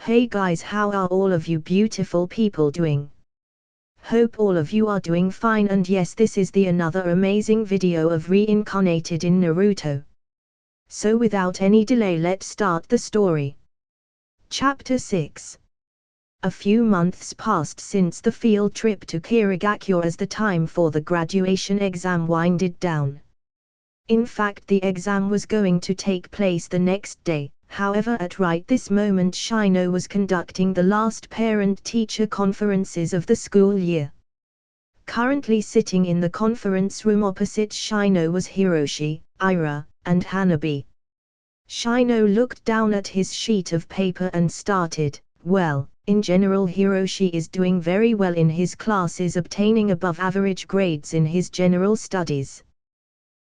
Hey guys, how are all of you beautiful people doing? Hope all of you are doing fine, and yes, this is the another amazing video of Reincarnated in Naruto. So without any delay, let's start the story. Chapter 6. A few months passed since the field trip to Kirigakure as the time for the graduation exam winded down. In fact, the exam was going to take place the next day. However, at right this moment Shino was conducting the last parent-teacher conferences of the school year. Currently sitting in the conference room opposite Shino was Hiroshi, Ira, and Hanabi. Shino looked down at his sheet of paper and started, well, in general Hiroshi is doing very well in his classes, obtaining above average grades in his general studies.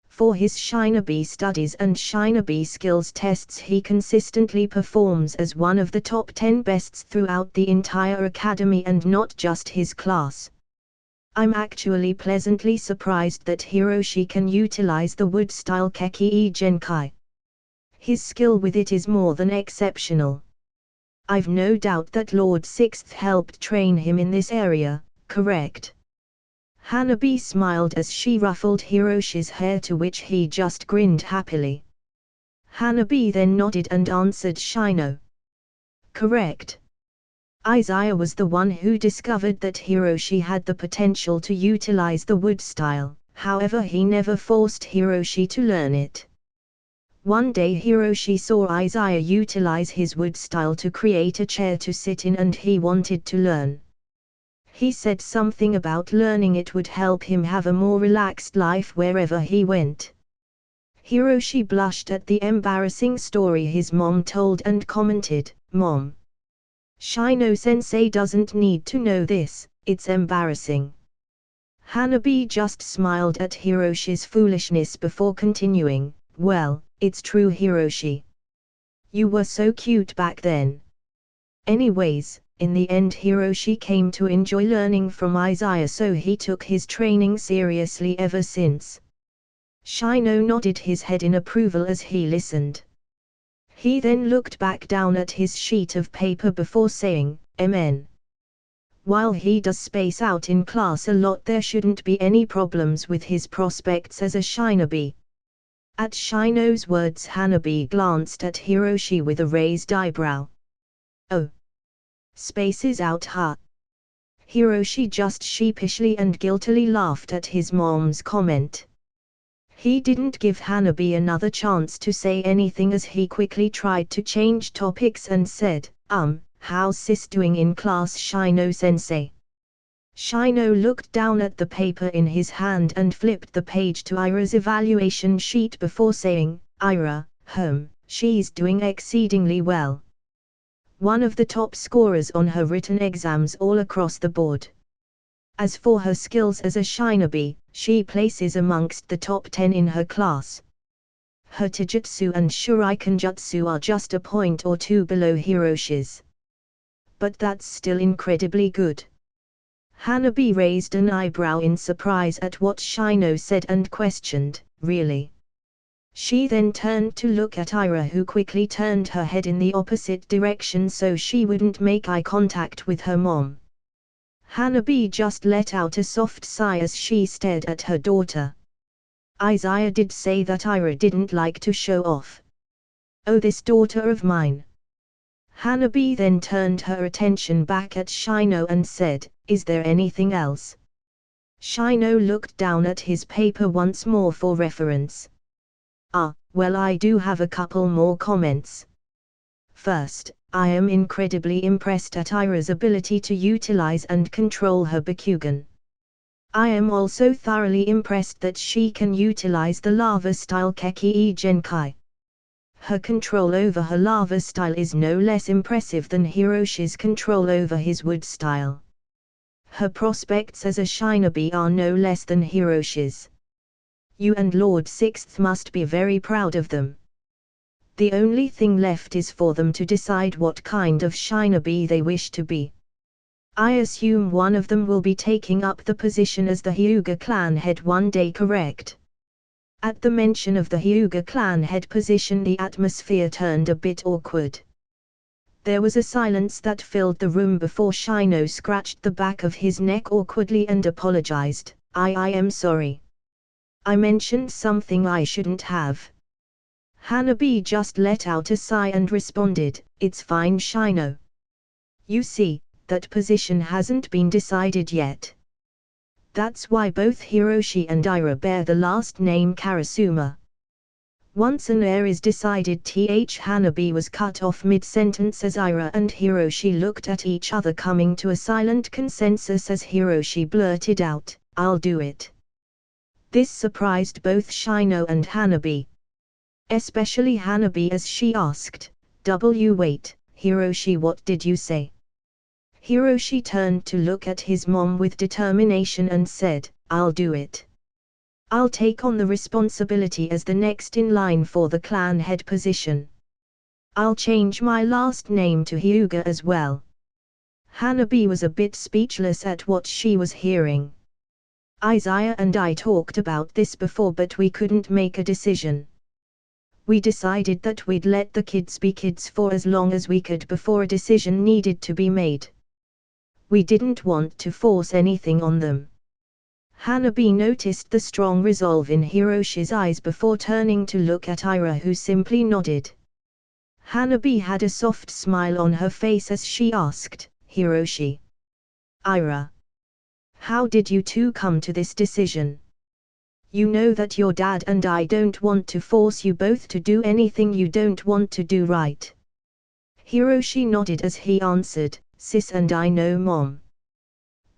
For his Shinobi studies and Shinobi skills tests he consistently performs as one of the top 10 bests throughout the entire academy and not just his class. I'm actually pleasantly surprised that Hiroshi can utilize the wood-style Keki Genkai. His skill with it is more than exceptional. I've no doubt that Lord Sixth helped train him in this area, correct? Hanabi smiled as she ruffled Hiroshi's hair, to which he just grinned happily. Hanabi then nodded and answered Shino. Correct. Izaya was the one who discovered that Hiroshi had the potential to utilize the wood style, however he never forced Hiroshi to learn it. One day Hiroshi saw Izaya utilize his wood style to create a chair to sit in and he wanted to learn. He said something about learning it would help him have a more relaxed life wherever he went. Hiroshi blushed at the embarrassing story his mom told and commented, "Mom, Shino-sensei doesn't need to know this, it's embarrassing." Hanabi just smiled at Hiroshi's foolishness before continuing, "Well, it's true Hiroshi. You were so cute back then." Anyways, in the end Hiroshi came to enjoy learning from Izaya, so he took his training seriously ever since. Shino nodded his head in approval as he listened. He then looked back down at his sheet of paper before saying, "Amen. While he does space out in class a lot, there shouldn't be any problems with his prospects as a Shinobi." At Shino's words Hanabi glanced at Hiroshi with a raised eyebrow. "Oh. Spaces out, huh?" Hiroshi just sheepishly and guiltily laughed at his mom's comment. He didn't give Hanabi another chance to say anything as he quickly tried to change topics and said, "How's sis doing in class, Shino-sensei?" Shino looked down at the paper in his hand and flipped the page to Ira's evaluation sheet before saying, "Ira, she's doing exceedingly well. One of the top scorers on her written exams all across the board. As for her skills as a Shinobi, she places amongst the top 10 in her class. Her Taijutsu and Shurikenjutsu are just a point or two below Hiroshi's. But that's still incredibly good." Hanabi raised an eyebrow in surprise at what Shino said and questioned, "Really?" She then turned to look at Ira, who quickly turned her head in the opposite direction so she wouldn't make eye contact with her mom. Hanabi just let out a soft sigh as she stared at her daughter. Izaya did say that Ira didn't like to show off. "Oh, this daughter of mine." Hanabi then turned her attention back at Shino and said, "Is there anything else?" Shino looked down at his paper once more for reference. Well, I do have a couple more comments. First, I am incredibly impressed at Ira's ability to utilize and control her Bakugan. I am also thoroughly impressed that she can utilize the lava-style Keki Genkai. Her control over her lava style is no less impressive than Hiroshi's control over his wood style. Her prospects as a Shinobi are no less than Hiroshi's. You and Lord Sixth must be very proud of them. The only thing left is for them to decide what kind of Shinobi they wish to be. I assume one of them will be taking up the position as the Hyuga clan head one day, correct?" At the mention of the Hyuga clan head position the atmosphere turned a bit awkward. There was a silence that filled the room before Shino scratched the back of his neck awkwardly and apologized. I am sorry. I mentioned something I shouldn't have. Hanabi just let out a sigh and responded, it's fine Shino. You see, that position hasn't been decided yet. That's why both Hiroshi and Ira bear the last name Karasuma. Once an heir is decided, Hanabi was cut off mid-sentence as Ira and Hiroshi looked at each other, coming to a silent consensus as Hiroshi blurted out, I'll do it. This surprised both Shino and Hanabi. Especially Hanabi as she asked, wait, Hiroshi, what did you say? Hiroshi turned to look at his mom with determination and said, I'll do it. I'll take on the responsibility as the next in line for the clan head position. I'll change my last name to Hyuga as well. Hanabi was a bit speechless at what she was hearing. Izaya and I talked about this before, but we couldn't make a decision. We decided that we'd let the kids be kids for as long as we could before a decision needed to be made. We didn't want to force anything on them. Hanabi noticed the strong resolve in Hiroshi's eyes before turning to look at Ira, who simply nodded. Hanabi had a soft smile on her face as she asked, Hiroshi. Ira. How did you two come to this decision? You know that your dad and I don't want to force you both to do anything you don't want to do, right? Hiroshi nodded as he answered, Sis and I know, Mom.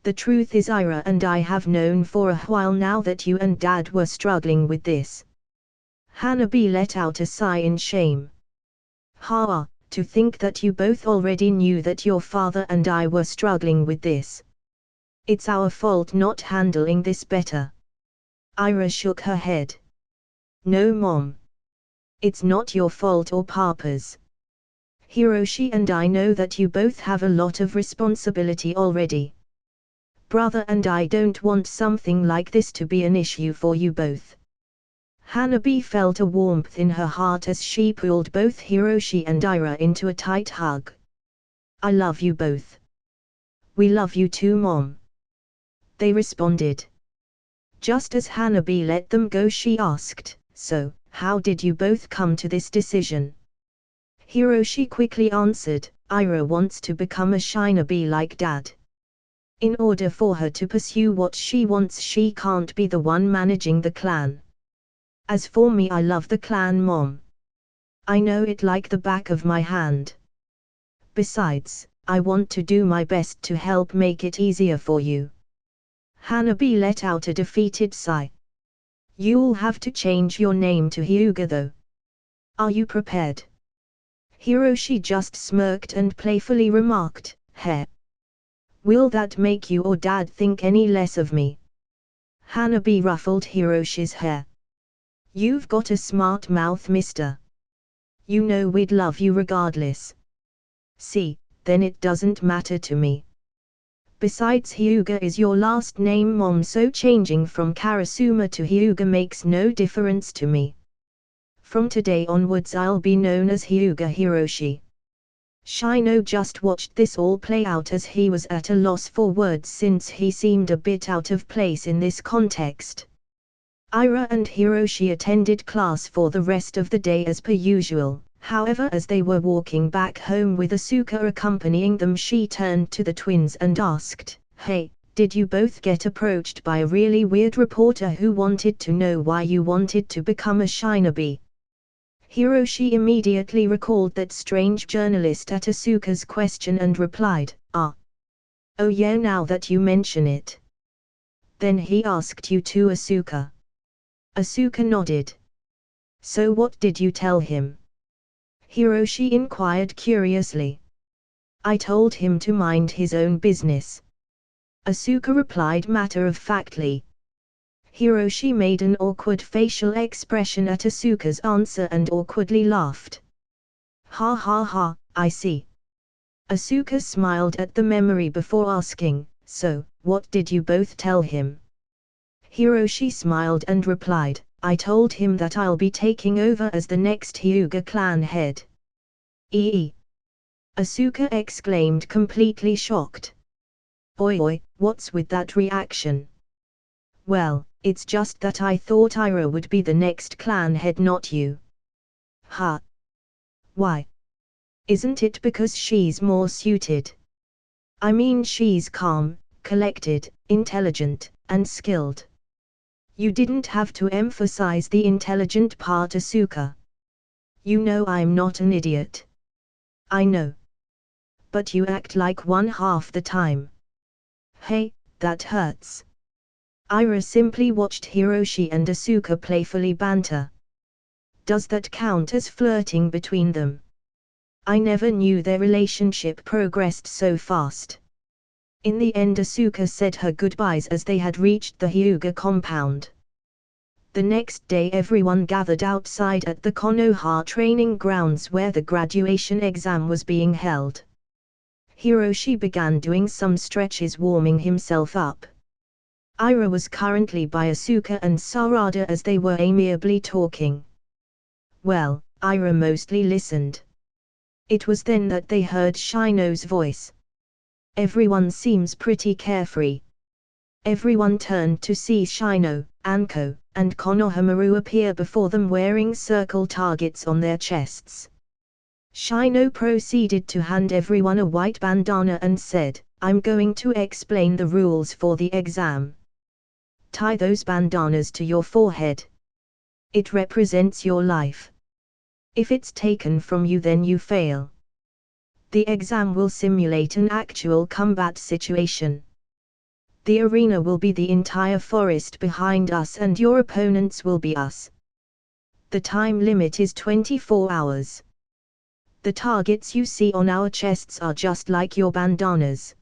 The truth is, Ira and I have known for a while now that you and Dad were struggling with this. Hanabi let out a sigh in shame. To think that you both already knew that your father and I were struggling with this. It's our fault not handling this better. Ira shook her head. No, Mom. It's not your fault or Papa's. Hiroshi and I know that you both have a lot of responsibility already. Brother and I don't want something like this to be an issue for you both. Hanabi felt a warmth in her heart as she pulled both Hiroshi and Ira into a tight hug. I love you both. We love you too, Mom. They responded. Just as Hanabi let them go, she asked, So, how did you both come to this decision? Hiroshi quickly answered, Ira wants to become a shinobi like Dad. In order for her to pursue what she wants, she can't be the one managing the clan. As for me, I love the clan, Mom. I know it like the back of my hand. Besides, I want to do my best to help make it easier for you. Hanabi let out a defeated sigh. You'll have to change your name to Hyuga though. Are you prepared? Hiroshi just smirked and playfully remarked, Heh. Will that make you or Dad think any less of me? Hanabi ruffled Hiroshi's hair. You've got a smart mouth, mister. You know we'd love you regardless. See, then it doesn't matter to me. Besides, Hyuga is your last name, Mom, so changing from Karasuma to Hyuga makes no difference to me. From today onwards I'll be known as Hyuga Hiroshi. Shino just watched this all play out as he was at a loss for words, since he seemed a bit out of place in this context. Ira and Hiroshi attended class for the rest of the day as per usual. However, as they were walking back home with Asuka accompanying them, she turned to the twins and asked, Hey, did you both get approached by a really weird reporter who wanted to know why you wanted to become a shinobi? Hiroshi immediately recalled that strange journalist at Asuka's question and replied, Oh yeah, now that you mention it. Then he asked you too, Asuka? Asuka nodded. So what did you tell him? Hiroshi inquired curiously. I told him to mind his own business. Asuka replied matter-of-factly. Hiroshi made an awkward facial expression at Asuka's answer and awkwardly laughed. Ha ha ha, I see. Asuka smiled at the memory before asking, So, what did you both tell him? Hiroshi smiled and replied, I told him that I'll be taking over as the next Hyuga clan head. Asuka exclaimed, completely shocked. Oi, what's with that reaction? Well, it's just that I thought Ira would be the next clan head, not you. Huh? Why? Isn't it because she's more suited? I mean, she's calm, collected, intelligent, and skilled. You didn't have to emphasize the intelligent part, Asuka. You know I'm not an idiot. I know. But you act like one half the time. Hey, that hurts. Ira simply watched Hiroshi and Asuka playfully banter. Does that count as flirting between them? I never knew their relationship progressed so fast. In the end, Asuka said her goodbyes as they had reached the Hyuga compound. The next day everyone gathered outside at the Konoha training grounds where the graduation exam was being held. Hiroshi began doing some stretches, warming himself up. Ira was currently by Asuka and Sarada as they were amiably talking. Well, Ira mostly listened. It was then that they heard Shino's voice. Everyone seems pretty carefree. Everyone turned to see Shino, Anko, and Konohamaru appear before them wearing circle targets on their chests. Shino proceeded to hand everyone a white bandana and said, I'm going to explain the rules for the exam. Tie those bandanas to your forehead. It represents your life. If it's taken from you, then you fail. The exam will simulate an actual combat situation. The arena will be the entire forest behind us and your opponents will be us. The time limit is 24 hours. The targets you see on our chests are just like your bandanas.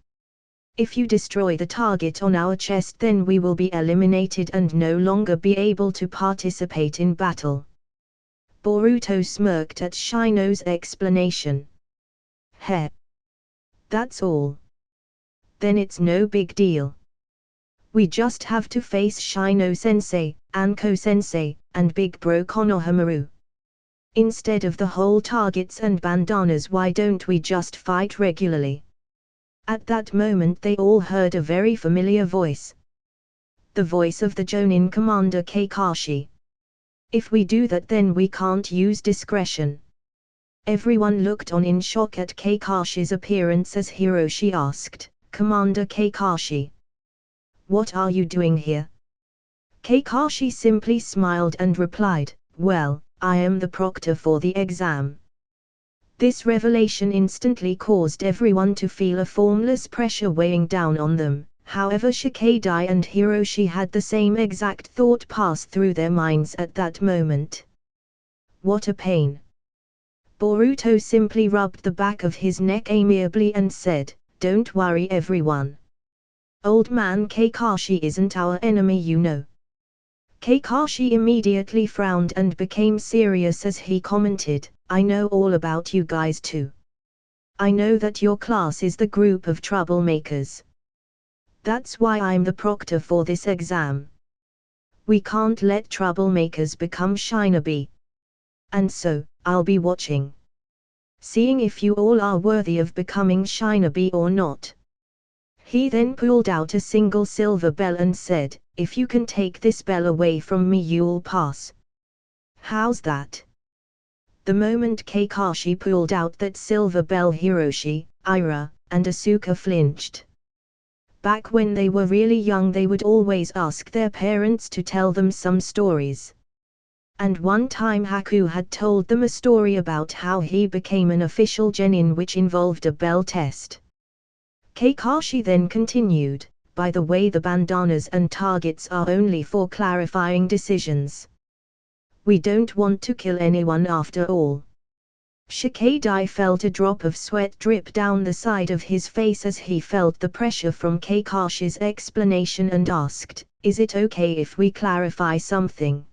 If you destroy the target on our chest, then we will be eliminated and no longer be able to participate in battle. Boruto smirked at Shino's explanation. Heh. That's all. Then it's no big deal. We just have to face Shino-sensei, Anko-sensei, and Big Bro Konohamaru. Instead of the whole targets and bandanas, why don't we just fight regularly? At that moment they all heard a very familiar voice. The voice of the Jonin commander Kakashi. If we do that, then we can't use discretion. Everyone looked on in shock at Kakashi's appearance as Hiroshi asked, Commander Kakashi, what are you doing here? Kakashi simply smiled and replied, well, I am the proctor for the exam. This revelation instantly caused everyone to feel a formless pressure weighing down on them. However, Shikadai and Hiroshi had the same exact thought pass through their minds at that moment. What a pain. Boruto simply rubbed the back of his neck amiably and said, don't worry everyone. Old man Kakashi isn't our enemy, you know. Kakashi immediately frowned and became serious as he commented, I know all about you guys too. I know that your class is the group of troublemakers. That's why I'm the proctor for this exam. We can't let troublemakers become shinobi. And so, I'll be watching. Seeing if you all are worthy of becoming shinobi or not. He then pulled out a single silver bell and said, if you can take this bell away from me, you'll pass. How's that? The moment Kakashi pulled out that silver bell, Hiroshi, Ira, and Asuka flinched. Back when they were really young, they would always ask their parents to tell them some stories. And one time Haku had told them a story about how he became an official genin, which involved a bell test. Kakashi then continued, by the way, the bandanas and targets are only for clarifying decisions. We don't want to kill anyone after all. Shikadai felt a drop of sweat drip down the side of his face as he felt the pressure from Kakashi's explanation and asked, is it okay if we clarify something?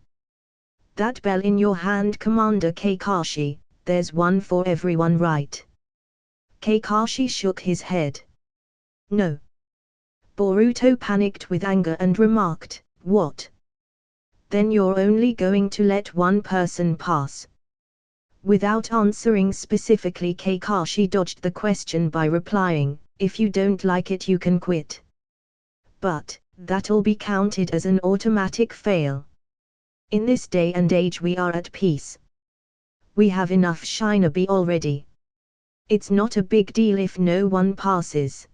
That bell in your hand, Commander Kakashi, there's one for everyone, right? Kakashi shook his head. No. Boruto panicked with anger and remarked, what? Then you're only going to let one person pass? Without answering specifically, Kakashi dodged the question by replying, "If you don't like it you can quit. But that'll be counted as an automatic fail. In this day and age we are at peace. We have enough shinobi already. It's not a big deal if no one passes."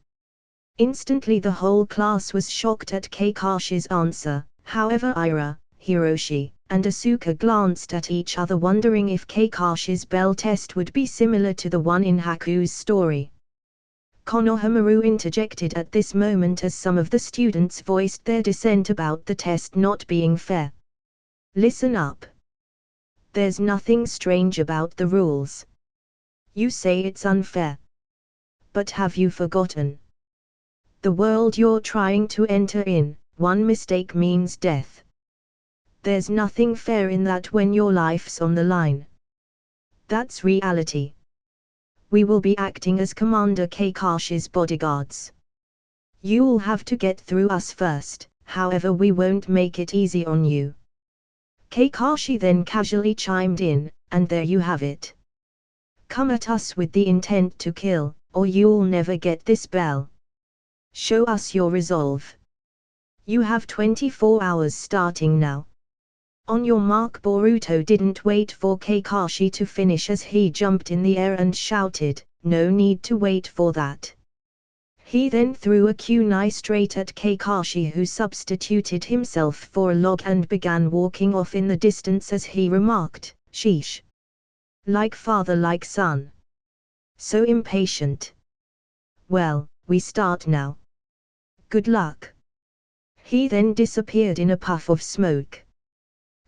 Instantly the whole class was shocked at Kakashi's answer. However, Ira, Hiroshi, and Asuka glanced at each other, wondering if Kakashi's bell test would be similar to the one in Haku's story. Konohamaru interjected at this moment as some of the students voiced their dissent about the test not being fair. "Listen up. There's nothing strange about the rules. You say it's unfair. But have you forgotten? The world you're trying to enter in, one mistake means death. There's nothing fair in that when your life's on the line. That's reality. We will be acting as Commander Kakashi's bodyguards. You'll have to get through us first, however we won't make it easy on you." Kakashi then casually chimed in, "And there you have it. Come at us with the intent to kill, or you'll never get this bell. Show us your resolve. You have 24 hours starting now." On your mark. Boruto didn't wait for Kakashi to finish as he jumped in the air and shouted, "No need to wait for that." He then threw a kunai straight at Kakashi, who substituted himself for a log and began walking off in the distance as he remarked, "Sheesh. Like father like son. So impatient. Well, we start now. Good luck." He then disappeared in a puff of smoke.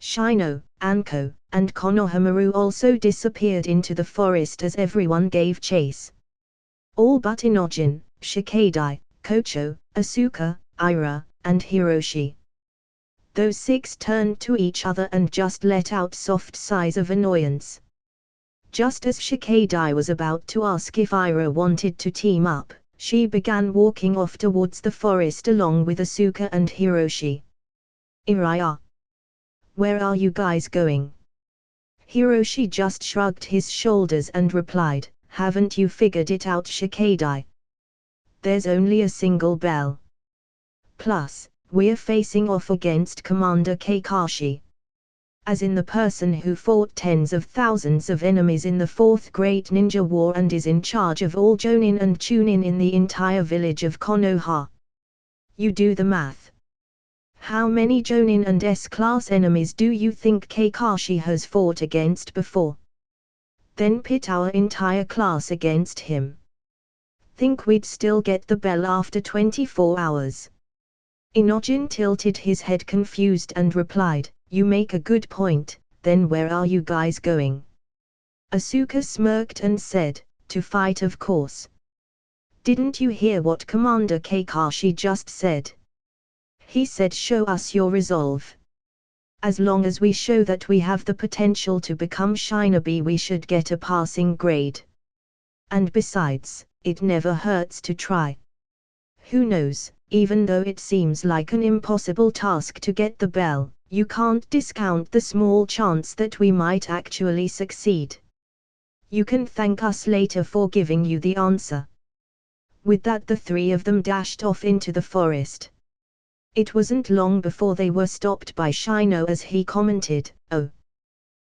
Shino, Anko, and Konohamaru also disappeared into the forest as everyone gave chase. All but Inojin, Shikadai, Kocho, Asuka, Ira, and Hiroshi. Those six turned to each other and just let out soft sighs of annoyance. Just as Shikadai was about to ask if Ira wanted to team up, she began walking off towards the forest along with Asuka and Hiroshi. "Ira, where are you guys going?" Hiroshi just shrugged his shoulders and replied, "Haven't you figured it out, Shikadai? There's only a single bell. Plus, we're facing off against Commander Kakashi. As in the person who fought tens of thousands of enemies in the Fourth Great Ninja War and is in charge of all Jonin and Chunin in the entire village of Konoha. You do the math. How many Jonin and S-class enemies do you think Kakashi has fought against before? Then pit our entire class against him. Think we'd still get the bell after 24 hours? Inojin tilted his head confused and replied, "You make a good point, then where are you guys going?" Asuka smirked and said, "To fight, of course. Didn't you hear what Commander Kakashi just said? He said show us your resolve. As long as we show that we have the potential to become shinobi we should get a passing grade. And besides, it never hurts to try. Who knows, even though it seems like an impossible task to get the bell, you can't discount the small chance that we might actually succeed. You can thank us later for giving you the answer." With that the three of them dashed off into the forest. It wasn't long before they were stopped by Shino as he commented, "Oh.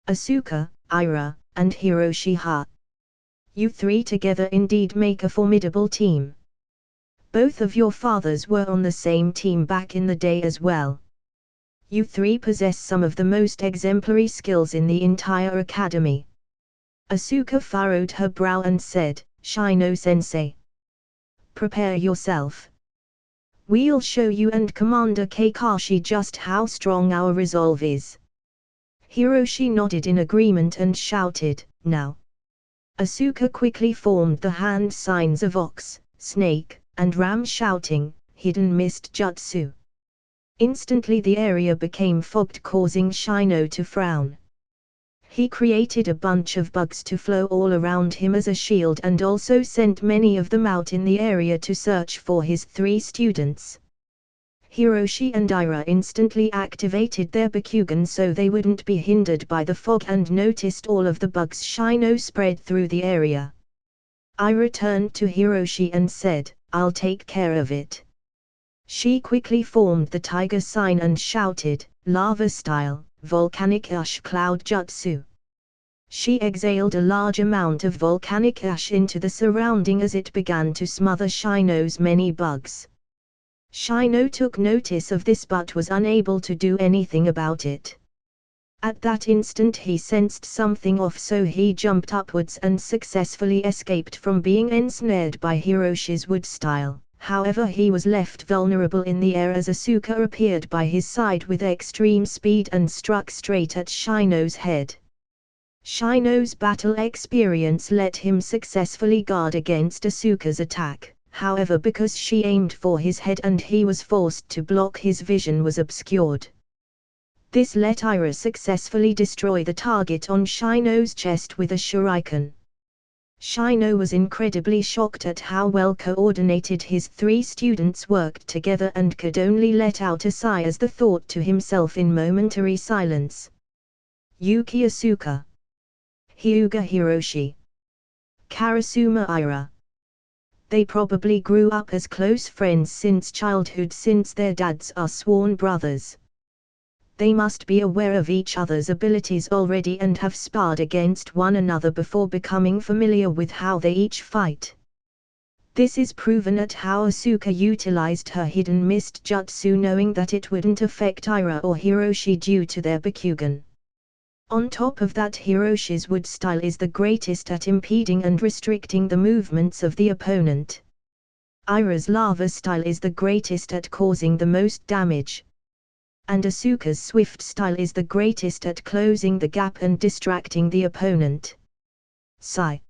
Asuka, Ira, and Hiroshi ha. You three together indeed make a formidable team. Both of your fathers were on the same team back in the day as well. You three possess some of the most exemplary skills in the entire academy." Asuka furrowed her brow and said, "Shino-sensei. Prepare yourself. We'll show you and Commander Kakashi just how strong our resolve is." Hiroshi nodded in agreement and shouted, "Now." Asuka quickly formed the hand signs of ox, snake, and ram, shouting, "Hidden mist jutsu." Instantly the area became fogged, causing Shino to frown. He created a bunch of bugs to flow all around him as a shield and also sent many of them out in the area to search for his three students. Hiroshi and Ira instantly activated their Bakugan so they wouldn't be hindered by the fog and noticed all of the bugs Shino spread through the area. Ira turned to Hiroshi and said, "I'll take care of it." She quickly formed the tiger sign and shouted, "Lava style, volcanic ash cloud jutsu." She exhaled a large amount of volcanic ash into the surrounding as it began to smother Shino's many bugs. Shino took notice of this but was unable to do anything about it. At that instant he sensed something off, so he jumped upwards and successfully escaped from being ensnared by Hiroshi's wood style. However, he was left vulnerable in the air as Asuka appeared by his side with extreme speed and struck straight at Shino's head. Shino's battle experience let him successfully guard against Asuka's attack. However, because she aimed for his head and he was forced to block, his vision was obscured. This let Ira successfully destroy the target on Shino's chest with a shuriken. Shino was incredibly shocked at how well coordinated his three students worked together and could only let out a sigh as the thought to himself in momentary silence. Yuki Asuka, Hyuga Hiroshi, Karasuma Ira. They probably grew up as close friends since childhood, since their dads are sworn brothers. They must be aware of each other's abilities already and have sparred against one another before becoming familiar with how they each fight. This is proven at how Asuka utilized her hidden mist jutsu, knowing that it wouldn't affect Ira or Hiroshi due to their Bakugan. On top of that, Hiroshi's wood style is the greatest at impeding and restricting the movements of the opponent. Ira's lava style is the greatest at causing the most damage. And Asuka's swift style is the greatest at closing the gap and distracting the opponent. Sigh.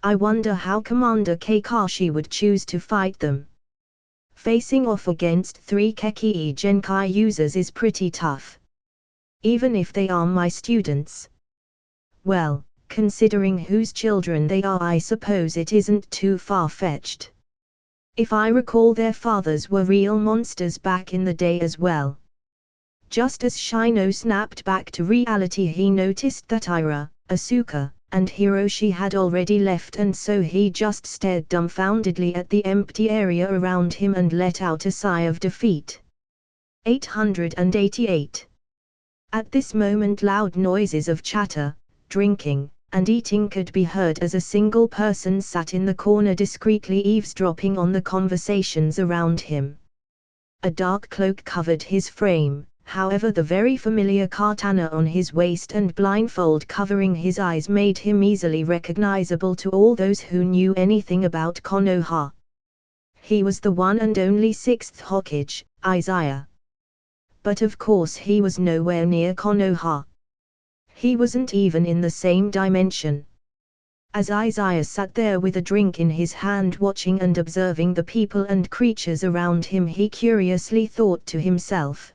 I wonder how Commander Kakashi would choose to fight them. Facing off against 3 Kekkei Genkai users is pretty tough. Even if they are my students. Well, considering whose children they are, I suppose it isn't too far-fetched. If I recall, their fathers were real monsters back in the day as well. Just as Shino snapped back to reality, he noticed that Ira, Asuka, and Hiroshi had already left, and so he just stared dumbfoundedly at the empty area around him and let out a sigh of defeat. 888. At this moment loud noises of chatter, drinking, and eating could be heard as a single person sat in the corner discreetly eavesdropping on the conversations around him. A dark cloak covered his frame. However, the very familiar katana on his waist and blindfold covering his eyes made him easily recognizable to all those who knew anything about Konoha. He was the one and only 6th Hokage, Izaya. But of course he was nowhere near Konoha. He wasn't even in the same dimension. As Izaya sat there with a drink in his hand watching and observing the people and creatures around him, he curiously thought to himself.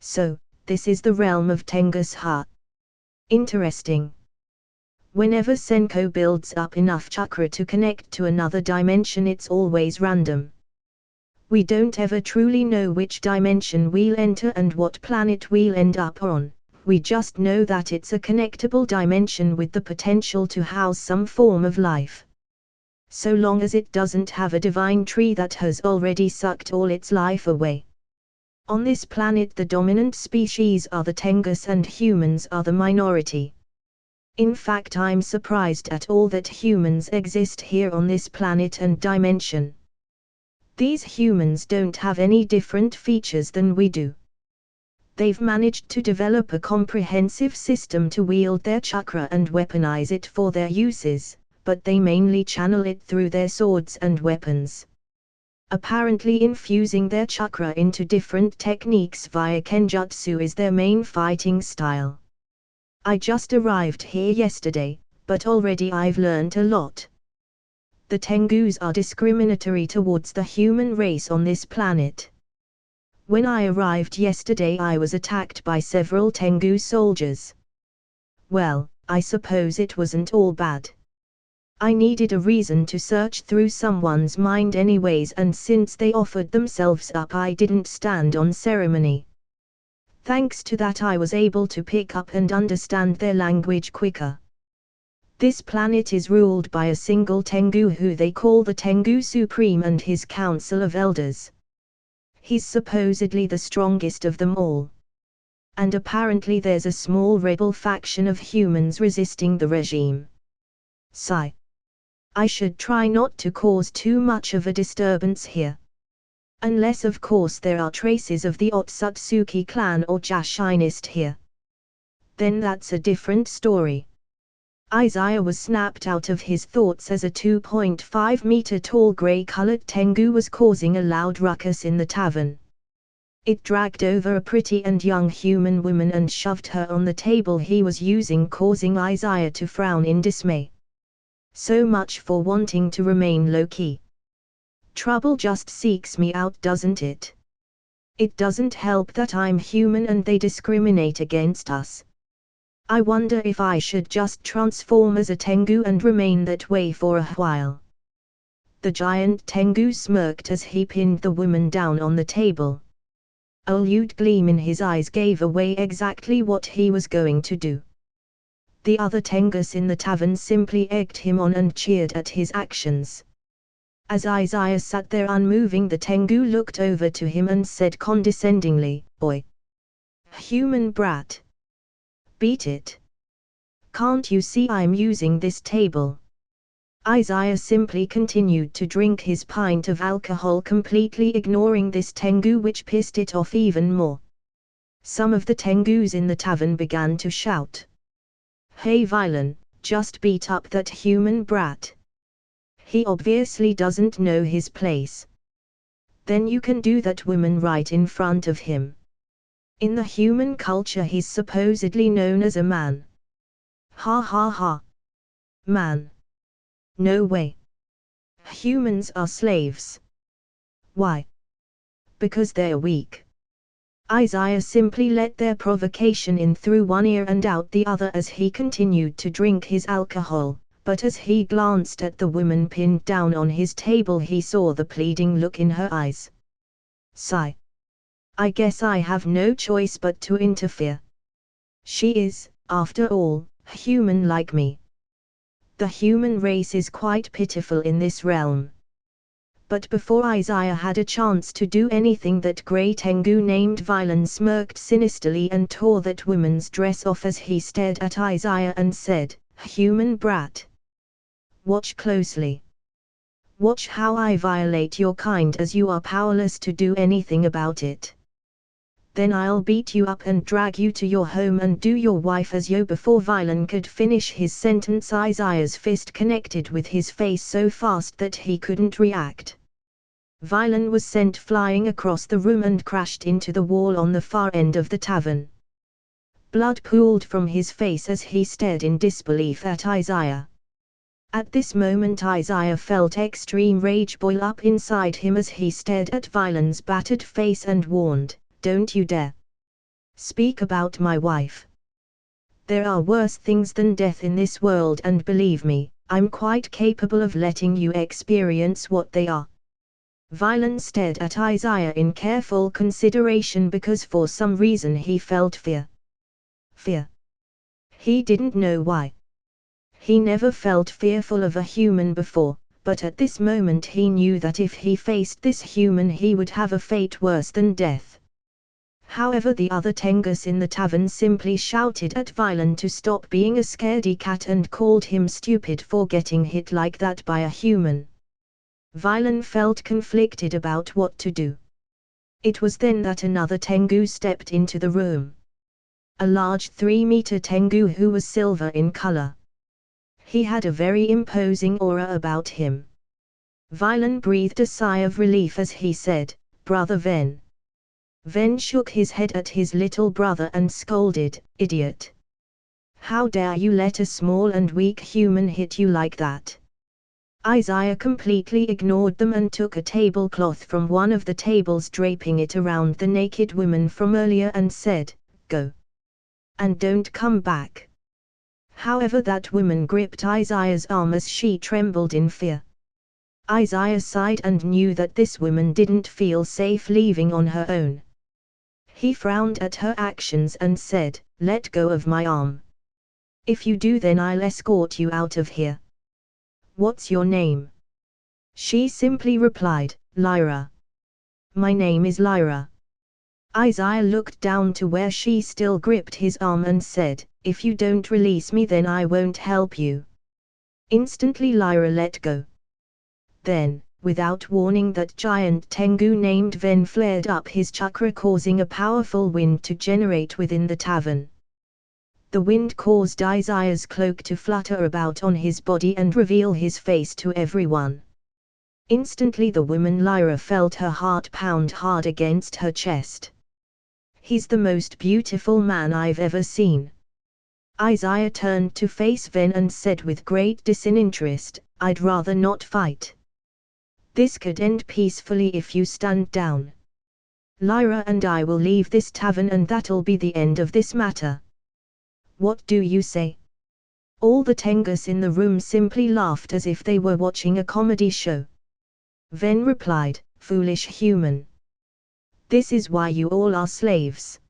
So, this is the realm of Tengus. Interesting. Whenever Senko builds up enough chakra to connect to another dimension, it's always random. We don't ever truly know which dimension we'll enter and what planet we'll end up on, we just know that it's a connectable dimension with the potential to house some form of life. So long as it doesn't have a divine tree that has already sucked all its life away. On this planet the dominant species are the Tengus and humans are the minority. In fact, I'm surprised at all that humans exist here on this planet and dimension. These humans don't have any different features than we do. They've managed to develop a comprehensive system to wield their chakra and weaponize it for their uses, but they mainly channel it through their swords and weapons. Apparently infusing their chakra into different techniques via kenjutsu is their main fighting style. I just arrived here yesterday, but already I've learned a lot. The Tengus are discriminatory towards the human race on this planet. When I arrived yesterday I was attacked by several Tengu soldiers. Well, I suppose it wasn't all bad. I needed a reason to search through someone's mind anyways, and since they offered themselves up I didn't stand on ceremony. Thanks to that I was able to pick up and understand their language quicker. This planet is ruled by a single Tengu who they call the Tengu Supreme and his Council of Elders. He's supposedly the strongest of them all. And apparently there's a small rebel faction of humans resisting the regime. Sigh. I should try not to cause too much of a disturbance here. Unless of course there are traces of the Otsutsuki clan or Jashinist here. Then that's a different story. Izaya was snapped out of his thoughts as a 2.5-meter tall grey-colored Tengu was causing a loud ruckus in the tavern. It dragged over a pretty and young human woman and shoved her on the table he was using, causing Izaya to frown in dismay. So much for wanting to remain low-key. Trouble just seeks me out, doesn't it? It doesn't help that I'm human and they discriminate against us. I wonder if I should just transform as a Tengu and remain that way for a while. The giant Tengu smirked as he pinned the woman down on the table. A lewd gleam in his eyes gave away exactly what he was going to do. The other Tengus in the tavern simply egged him on and cheered at his actions. As Izaya sat there unmoving, the Tengu looked over to him and said condescendingly, "Oi, human brat. Beat it. Can't you see I'm using this table?" Izaya simply continued to drink his pint of alcohol, completely ignoring this Tengu, which pissed it off even more. Some of the Tengus in the tavern began to shout, "Hey Violin, just beat up that human brat. He obviously doesn't know his place. Then you can do that woman right in front of him. In the human culture he's supposedly known as a man." Ha ha ha. Man. No way. Humans are slaves. Why? Because they're weak. Izaya simply let their provocation in through one ear and out the other as he continued to drink his alcohol, but as he glanced at the woman pinned down on his table he saw the pleading look in her eyes. Sigh. I guess I have no choice but to interfere. She is, after all, human like me. The human race is quite pitiful in this realm. But before Izaya had a chance to do anything, that grey Tengu named Violin smirked sinisterly and tore that woman's dress off as he stared at Izaya and said, "Human brat. Watch closely. Watch how I violate your kind, as you are powerless to do anything about it. Then I'll beat you up and drag you to your home and do your wife as yo." Before Violin could finish his sentence, Izaya's fist connected with his face so fast that he couldn't react. Violin was sent flying across the room and crashed into the wall on the far end of the tavern. Blood pooled from his face as he stared in disbelief at Izaya. At this moment Izaya felt extreme rage boil up inside him as he stared at Violin's battered face and warned, "Don't you dare speak about my wife. There are worse things than death in this world, and believe me, I'm quite capable of letting you experience what they are." Violin stared at Izaya in careful consideration because for some reason he felt fear. Fear. He didn't know why. He never felt fearful of a human before, but at this moment he knew that if he faced this human he would have a fate worse than death. However, the other Tengus in the tavern simply shouted at Violin to stop being a scaredy cat and called him stupid for getting hit like that by a human. Violin felt conflicted about what to do. It was then that another Tengu stepped into the room. A large 3-meter Tengu who was silver in color. He had a very imposing aura about him. Violin breathed a sigh of relief as he said, "Brother Ven." Ven shook his head at his little brother and scolded, "Idiot. How dare you let a small and weak human hit you like that?" Izaya completely ignored them and took a tablecloth from one of the tables, draping it around the naked woman from earlier, and said, "Go. And don't come back." However, that woman gripped Izaya's arm as she trembled in fear. Izaya sighed and knew that this woman didn't feel safe leaving on her own. He frowned at her actions and said, "Let go of my arm. If you do, then I'll escort you out of here." "What's your name?" She simply replied, "Lyra." "My name is Lyra." Izaya looked down to where she still gripped his arm and said, "If you don't release me, then I won't help you." Instantly Lyra let go. Then, without warning, that giant Tengu named Ven flared up his chakra, causing a powerful wind to generate within the tavern. The wind caused Izaya's cloak to flutter about on his body and reveal his face to everyone. Instantly the woman Lyra felt her heart pound hard against her chest. "He's the most beautiful man I've ever seen." Izaya turned to face Ven and said with great disinterest, "I'd rather not fight. This could end peacefully if you stand down. Lyra and I will leave this tavern and that'll be the end of this matter. What do you say?" All the Tengus in the room simply laughed as if they were watching a comedy show. Ven replied, "Foolish human. This is why you all are slaves.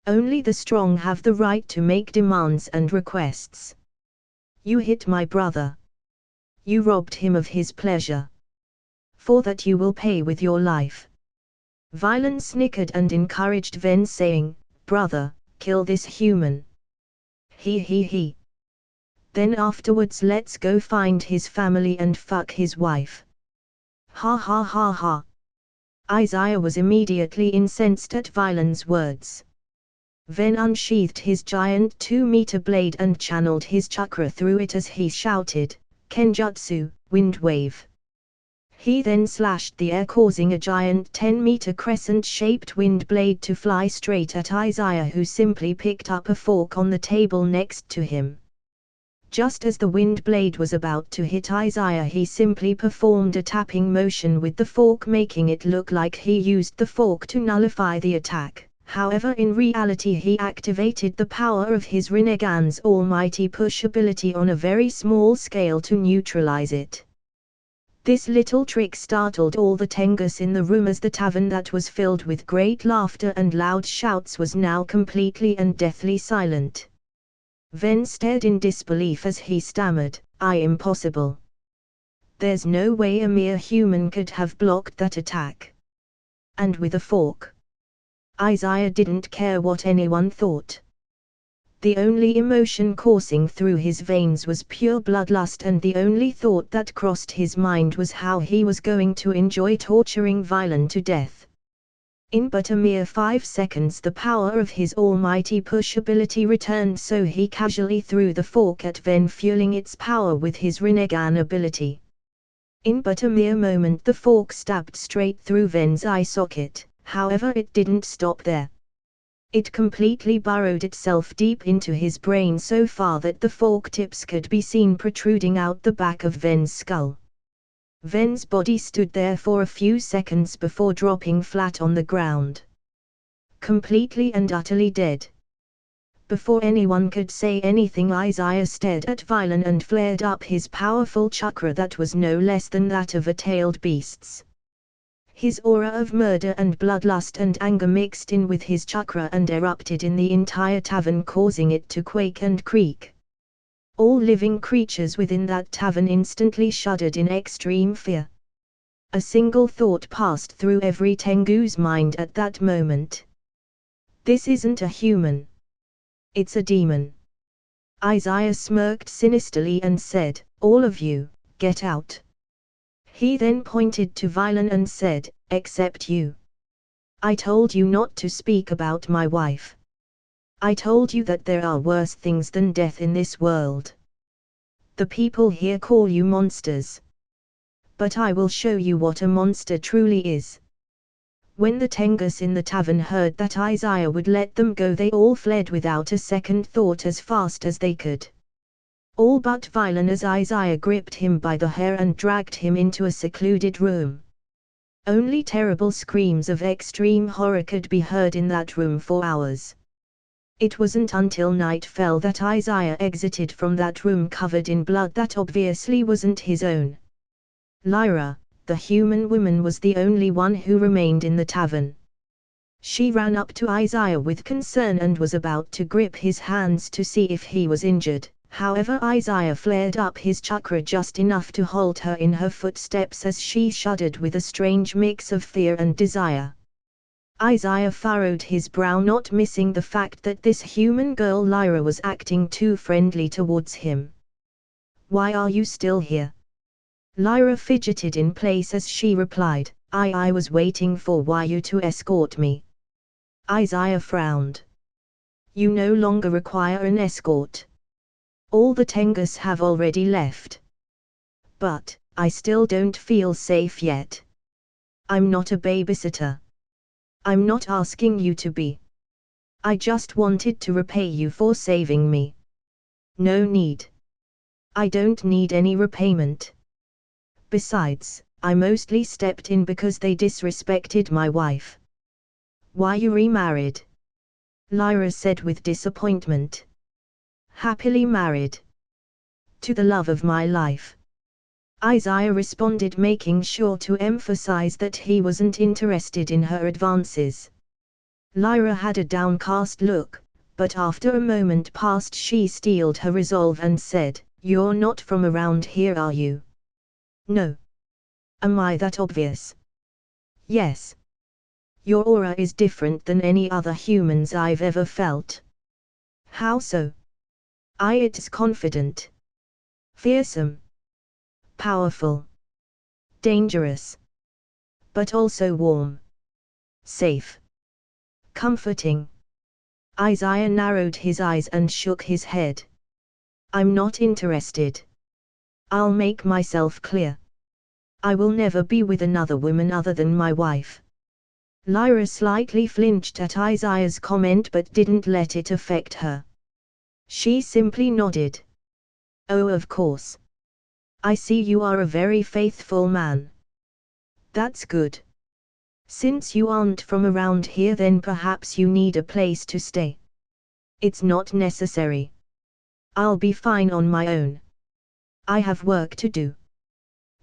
Only the strong have the right to make demands and requests. You hit my brother. You robbed him of his pleasure. For that you will pay with your life." Violin snickered and encouraged Ven, saying, "Brother, kill this human. He. Then afterwards let's go find his family and fuck his wife." Ha ha ha ha. Izaya was immediately incensed at Violon's words. Ven unsheathed his giant 2-meter blade and channeled his chakra through it as he shouted, "Kenjutsu, wind wave." He then slashed the air, causing a giant 10-meter crescent-shaped wind blade to fly straight at Izaya, who simply picked up a fork on the table next to him. Just as the wind blade was about to hit Izaya, he simply performed a tapping motion with the fork, making it look like he used the fork to nullify the attack. However, in reality he activated the power of his Rinnegan's almighty push ability on a very small scale to neutralize it. This little trick startled all the Tengus in the room, as the tavern that was filled with great laughter and loud shouts was now completely and deathly silent. Ven stared in disbelief as he stammered, Impossible. There's no way a mere human could have blocked that attack. And with a fork." Izaya didn't care what anyone thought. The only emotion coursing through his veins was pure bloodlust, and the only thought that crossed his mind was how he was going to enjoy torturing Violin to death. In but a mere 5 seconds the power of his almighty push ability returned, so he casually threw the fork at Ven, fueling its power with his Rinnegan ability. In but a mere moment the fork stabbed straight through Ven's eye socket, however it didn't stop there. It completely burrowed itself deep into his brain, so far that the fork tips could be seen protruding out the back of Ven's skull. Ven's body stood there for a few seconds before dropping flat on the ground. Completely and utterly dead. Before anyone could say anything, Izaya stared at Violin and flared up his powerful chakra that was no less than that of a tailed beast's. His aura of murder and bloodlust and anger mixed in with his chakra and erupted in the entire tavern, causing it to quake and creak. All living creatures within that tavern instantly shuddered in extreme fear. A single thought passed through every Tengu's mind at that moment. This isn't a human. It's a demon. Izaya smirked sinisterly and said, "All of you, get out." He then pointed to Violin and said, "Except you. I told you not to speak about my wife. I told you that there are worse things than death in this world. The people here call you monsters. But I will show you what a monster truly is." When the Tengus in the tavern heard that Izaya would let them go, they all fled without a second thought as fast as they could. All but Violin, as Izaya gripped him by the hair and dragged him into a secluded room. Only terrible screams of extreme horror could be heard in that room for hours. It wasn't until night fell that Izaya exited from that room covered in blood that obviously wasn't his own. Lyra, the human woman, was the only one who remained in the tavern. She ran up to Izaya with concern and was about to grip his hands to see if he was injured. However, Izaya flared up his chakra just enough to halt her in her footsteps as she shuddered with a strange mix of fear and desire. Izaya furrowed his brow, not missing the fact that this human girl Lyra was acting too friendly towards him. "Why are you still here?" Lyra fidgeted in place as she replied, I was waiting for you to escort me." Izaya frowned. "You no longer require an escort. All the Tengus have already left. But, I still don't feel safe yet. I'm not a babysitter. I'm not asking you to be. I just wanted to repay you for saving me." "No need. I don't need any repayment. Besides, I mostly stepped in because they disrespected my wife." "Why, you remarried?" Lyra said with disappointment. "Happily married. To the love of my life." Izaya responded, making sure to emphasize that he wasn't interested in her advances. Lyra had a downcast look, but after a moment passed she steeled her resolve and said, "You're not from around here, are you?" "No. Am I that obvious?" "Yes. Your aura is different than any other humans I've ever felt." "How so?" "It's confident. Fearsome. Powerful. Dangerous. But also warm. Safe. Comforting." Izaya narrowed his eyes and shook his head. "I'm not interested. I'll make myself clear. I will never be with another woman other than my wife." Lyra slightly flinched at Izaya's comment but didn't let it affect her. She simply nodded. "Oh, of course. I see you are a very faithful man. That's good. Since you aren't from around here, then perhaps you need a place to stay." "It's not necessary. I'll be fine on my own. I have work to do."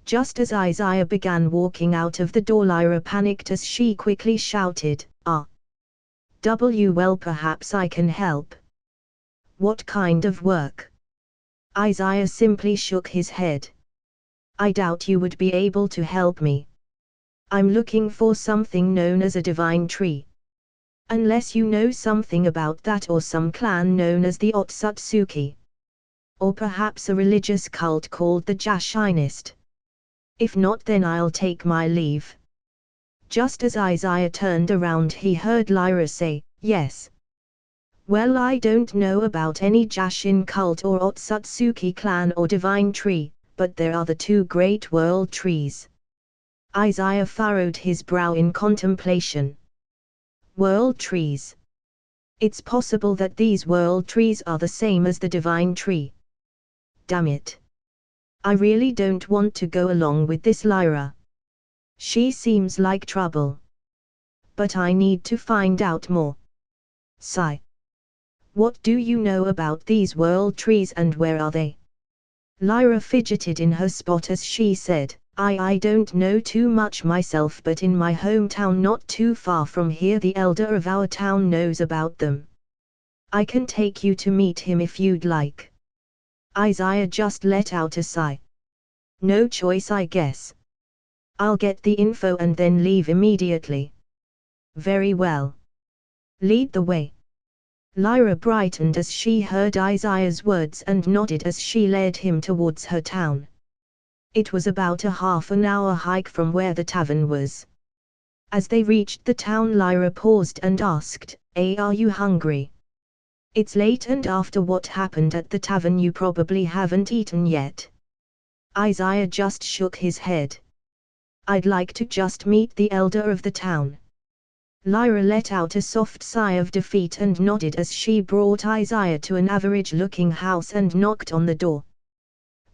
Just as Izaya began walking out of the door, Lyra panicked as she quickly shouted, Well, perhaps I can help." "What kind of work?" Izaya simply shook his head. "I doubt you would be able to help me. I'm looking for something known as a divine tree. Unless you know something about that, or some clan known as the Otsutsuki. Or perhaps a religious cult called the Jashinist. If not, then I'll take my leave." Just as Izaya turned around, he heard Lyra say, "Yes. Well, I don't know about any Jashin cult or Otsutsuki clan or divine tree, but there are the two great world trees." Izaya furrowed his brow in contemplation. "World trees? It's possible that these world trees are the same as the divine tree. Damn it. I really don't want to go along with this Lyra. She seems like trouble. But I need to find out more. Sigh. What do you know about these world trees and where are they?" Lyra fidgeted in her spot as she said, I don't know too much myself, but in my hometown not too far from here the elder of our town knows about them. I can take you to meet him if you'd like." Izaya just let out a sigh. "No choice, I guess. I'll get the info and then leave immediately." "Very well. Lead the way." Lyra brightened as she heard Izaya's words and nodded as she led him towards her town. It was about a half-an-hour hike from where the tavern was. As they reached the town, Lyra paused and asked, Are you hungry? It's late, and after what happened at the tavern you probably haven't eaten yet." Izaya just shook his head. "I'd like to just meet the elder of the town." Lyra let out a soft sigh of defeat and nodded as she brought Izaya to an average-looking house and knocked on the door.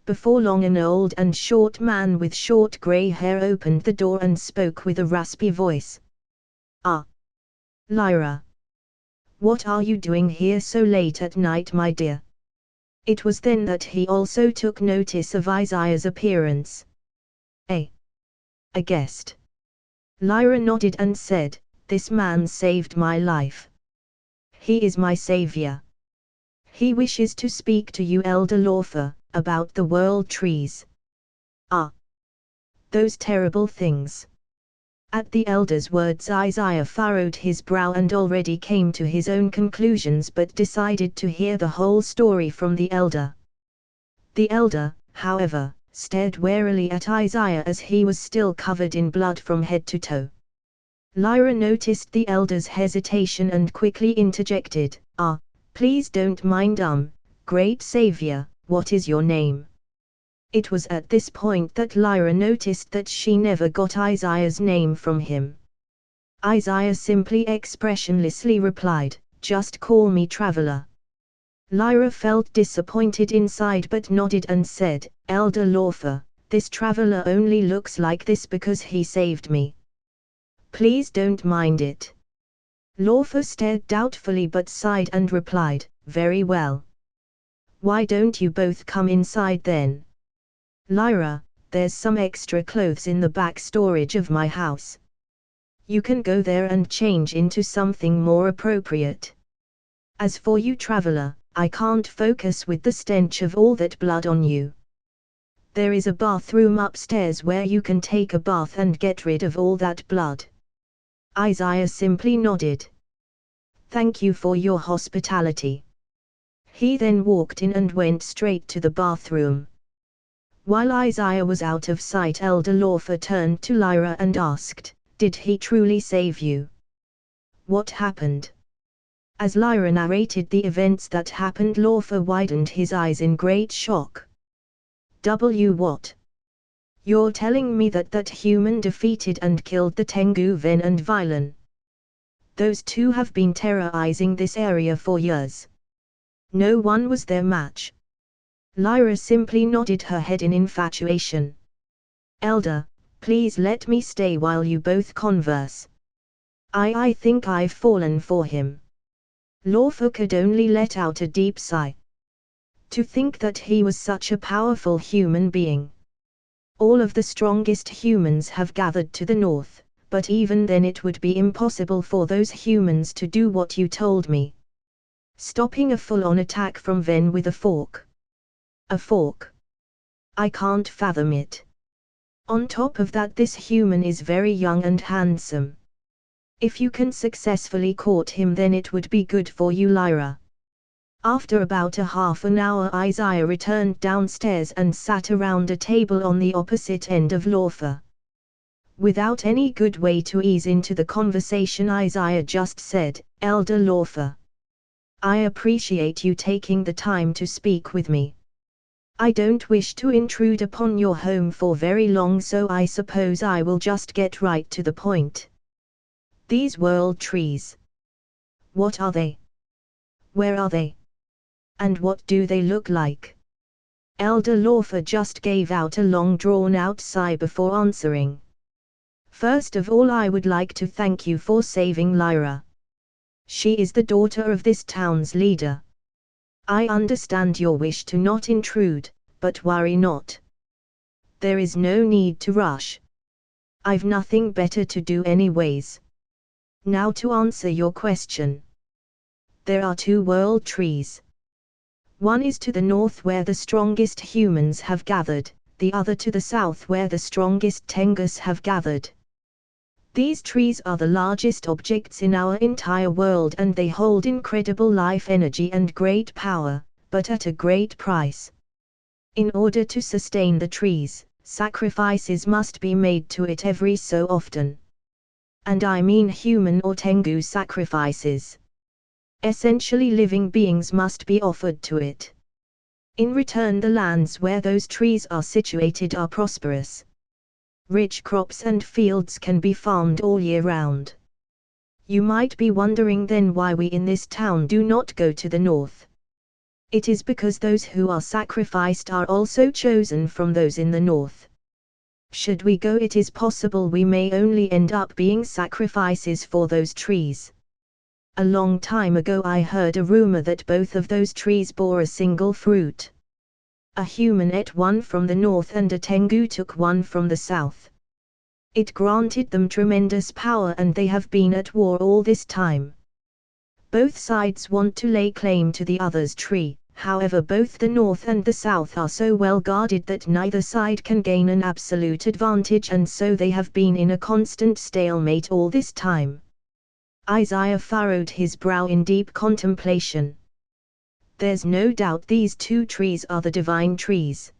Before long, an old and short man with short grey hair opened the door and spoke with a raspy voice. "Ah. Lyra. What are you doing here so late at night, my dear? It was then that he also took notice of Izaya's appearance. A guest. Lyra nodded and said, "This man saved my life. He is my savior. He wishes to speak to you, Elder Lawfer, about the world trees." "Ah, those terrible things." At the elder's words, Izaya furrowed his brow and already came to his own conclusions, but decided to hear the whole story from the elder. The elder, however, stared warily at Izaya as he was still covered in blood from head to toe. Lyra noticed the elder's hesitation and quickly interjected, "Ah, please don't mind, great savior, what is your name?" It was at this point that Lyra noticed that she never got Izaya's name from him. Izaya simply expressionlessly replied, "Just call me Traveler." Lyra felt disappointed inside but nodded and said, "Elder Lawfer, this Traveler only looks like this because he saved me. Please don't mind it." Lawfer stared doubtfully but sighed and replied, "Very well. Why don't you both come inside then? Lyra, there's some extra clothes in the back storage of my house. You can go there and change into something more appropriate. As for you, Traveler, I can't focus with the stench of all that blood on you. There is a bathroom upstairs where you can take a bath and get rid of all that blood." Izaya simply nodded. "Thank you for your hospitality." He then walked in and went straight to the bathroom. While Izaya was out of sight, Elder Lawfer turned to Lyra and asked, "Did he truly save you? What happened?" As Lyra narrated the events that happened, Lawfer widened his eyes in great shock. What? You're telling me that human defeated and killed the Tengu Ven and Vilan? Those two have been terrorizing this area for years. No one was their match." Lyra simply nodded her head in infatuation. "Elder, please let me stay while you both converse. I think I've fallen for him." Lawfer could only let out a deep sigh. To think that he was such a powerful human being. All of the strongest humans have gathered to the north, but even then it would be impossible for those humans to do what you told me. Stopping a full-on attack from Ven with a fork. A fork? I can't fathom it. On top of that, this human is very young and handsome. If you can successfully court him, then it would be good for you, Lyra." After about a half an hour, Izaya returned downstairs and sat around a table on the opposite end of Lawfer. Without any good way to ease into the conversation, Izaya just said, "Elder Lawfer, I appreciate you taking the time to speak with me. I don't wish to intrude upon your home for very long, so I suppose I will just get right to the point. These world trees. What are they? Where are they? And what do they look like?" Elder Lawfer just gave out a long drawn-out sigh before answering. "First of all, I would like to thank you for saving Lyra. She is the daughter of this town's leader. I understand your wish to not intrude, but worry not. There is no need to rush. I've nothing better to do anyways. Now to answer your question. There are two world trees. One is to the north where the strongest humans have gathered, the other to the south where the strongest Tengus have gathered. These trees are the largest objects in our entire world, and they hold incredible life energy and great power, but at a great price. In order to sustain the trees, sacrifices must be made to it every so often. And I mean human or Tengu sacrifices. Essentially, living beings must be offered to it. In return, the lands where those trees are situated are prosperous. Rich crops and fields can be farmed all year round. You might be wondering then why we in this town do not go to the north. It is because those who are sacrificed are also chosen from those in the north. Should we go, it is possible we may only end up being sacrifices for those trees. A long time ago I heard a rumor that both of those trees bore a single fruit. A human ate one from the north and a Tengu took one from the south. It granted them tremendous power and they have been at war all this time. Both sides want to lay claim to the other's tree, however both the north and the south are so well guarded that neither side can gain an absolute advantage, and so they have been in a constant stalemate all this time. Izaya furrowed his brow in deep contemplation. There's no doubt these two trees are the divine trees.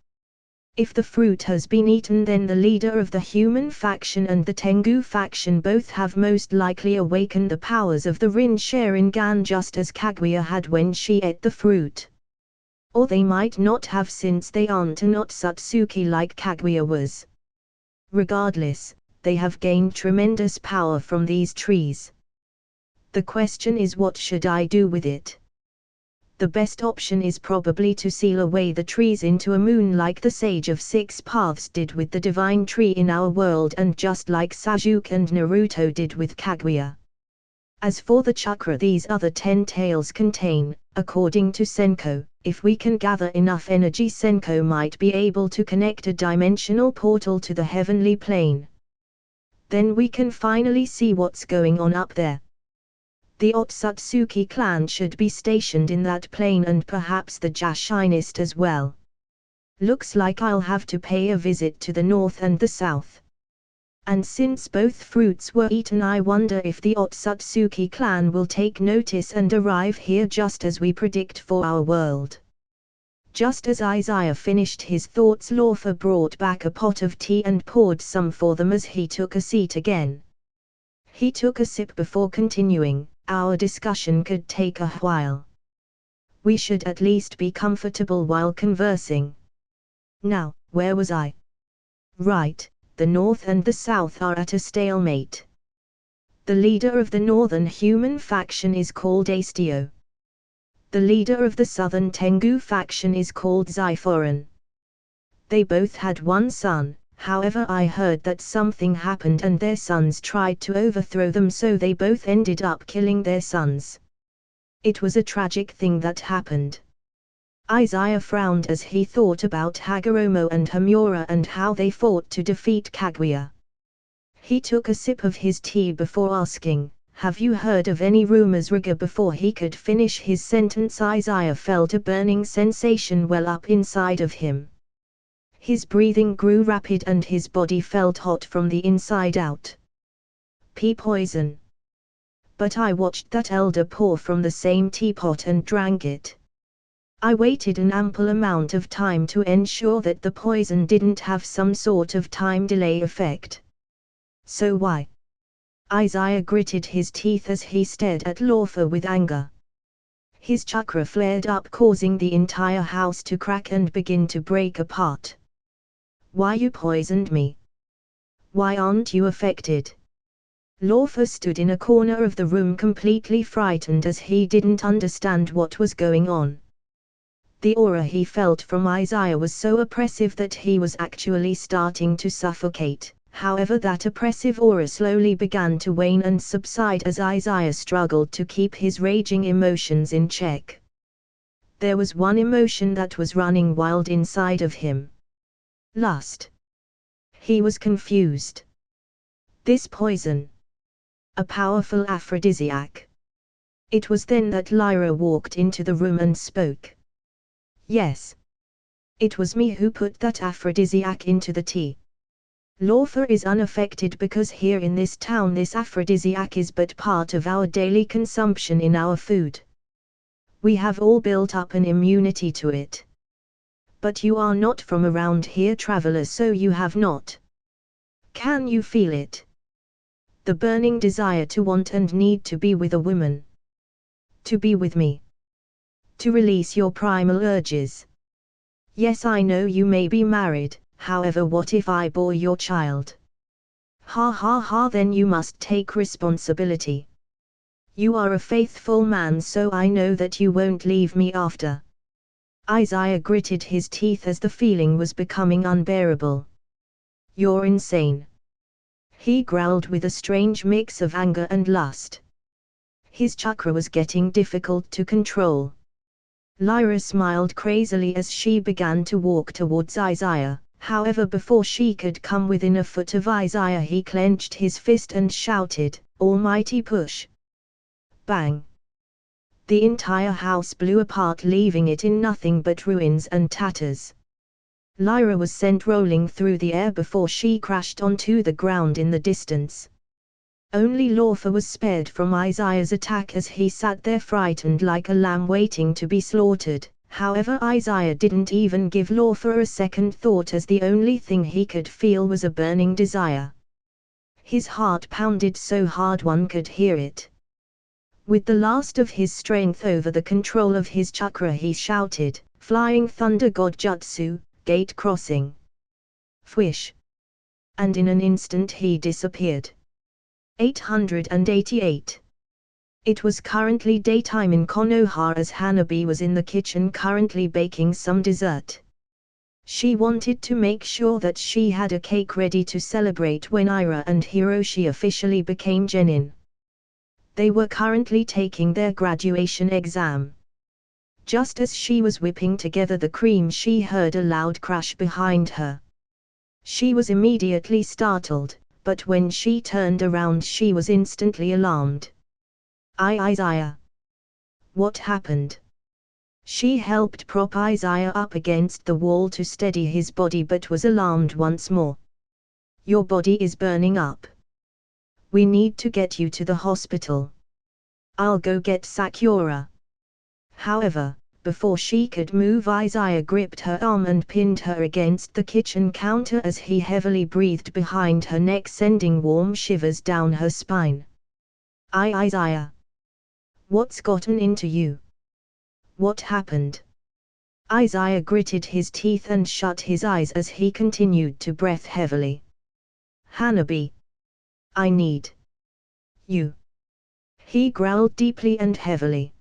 If the fruit has been eaten, then the leader of the human faction and the Tengu faction both have most likely awakened the powers of the Rin Sharingan just as Kaguya had when she ate the fruit. Or they might not have, since they aren't a Otsutsuki like Kaguya was. Regardless, they have gained tremendous power from these trees. The question is, what should I do with it? The best option is probably to seal away the trees into a moon like the Sage of Six Paths did with the divine tree in our world, and just like Sasuke and Naruto did with Kaguya. As for the chakra these other 10 tails contain, according to Senko, if we can gather enough energy, Senko might be able to connect a dimensional portal to the heavenly plane. Then we can finally see what's going on up there. The Otsutsuki clan should be stationed in that plane, and perhaps the Jashinist as well. Looks like I'll have to pay a visit to the north and the south. And since both fruits were eaten, I wonder if the Otsutsuki clan will take notice and arrive here just as we predict for our world. Just as Izaya finished his thoughts, Lawfer brought back a pot of tea and poured some for them as he took a seat again. He took a sip before continuing. Our discussion could take a while. We should at least be comfortable while conversing. Now, where was I? Right, the North and the South are at a stalemate. The leader of the northern human faction is called Astio. The leader of the southern Tengu faction is called Zyphoran. They both had one son. However, I heard that something happened and their sons tried to overthrow them, so they both ended up killing their sons. It was a tragic thing that happened. Izaya frowned as he thought about Hagoromo and Hamura and how they fought to defeat Kaguya. He took a sip of his tea before asking, "Have you heard of any rumors?" Before he could finish his sentence, Izaya felt a burning sensation well up inside of him. His breathing grew rapid and his body felt hot from the inside out. Pea poison. But I watched that elder pour from the same teapot and drank it. I waited an ample amount of time to ensure that the poison didn't have some sort of time delay effect. So why? Izaya gritted his teeth as he stared at Lawfer with anger. His chakra flared up, causing the entire house to crack and begin to break apart. Why you poisoned me? Why aren't you affected? Lawfer stood in a corner of the room completely frightened as he didn't understand what was going on. The aura he felt from Izaya was so oppressive that he was actually starting to suffocate. However, that oppressive aura slowly began to wane and subside as Izaya struggled to keep his raging emotions in check. There was one emotion that was running wild inside of him. Lust. He was confused. This poison. A powerful aphrodisiac. It was then that Lyra walked into the room and spoke. Yes. It was me who put that aphrodisiac into the tea. Lawfer is unaffected because here in this town this aphrodisiac is but part of our daily consumption in our food. We have all built up an immunity to it. But you are not from around here, traveler, so you have not. Can you feel it? The burning desire to want and need to be with a woman. To be with me. To release your primal urges. Yes, I know you may be married, however, what if I bore your child? Ha ha ha, then you must take responsibility. You are a faithful man, so I know that you won't leave me after. Izaya gritted his teeth as the feeling was becoming unbearable. You're insane. He growled with a strange mix of anger and lust. His chakra was getting difficult to control. Lyra smiled crazily as she began to walk towards Izaya. However, before she could come within a foot of Izaya, he clenched his fist and shouted, "Almighty push!" Bang! The entire house blew apart, leaving it in nothing but ruins and tatters. Lyra was sent rolling through the air before she crashed onto the ground in the distance. Only Lawfer was spared from Izaya's attack as he sat there frightened like a lamb waiting to be slaughtered. However, Izaya didn't even give Lawfer a second thought, as the only thing he could feel was a burning desire. His heart pounded so hard one could hear it. With the last of his strength over the control of his chakra, he shouted, "Flying Thunder God Jutsu, Gate Crossing!" Fwish! And in an instant he disappeared. 888. It was currently daytime in Konoha as Hanabi was in the kitchen currently baking some dessert. She wanted to make sure that she had a cake ready to celebrate when Ira and Hiroshi officially became genin. They were currently taking their graduation exam. Just as she was whipping together the cream, she heard a loud crash behind her. She was immediately startled, but when she turned around she was instantly alarmed. Izaya! What happened? She helped prop Izaya up against the wall to steady his body but was alarmed once more. Your body is burning up. We need to get you to the hospital. I'll go get Sakura. However, before she could move, Izaya gripped her arm and pinned her against the kitchen counter as he heavily breathed behind her neck, sending warm shivers down her spine. Izaya! What's gotten into you? What happened? Izaya gritted his teeth and shut his eyes as he continued to breath heavily. Hanabi! I need you. He growled deeply and heavily.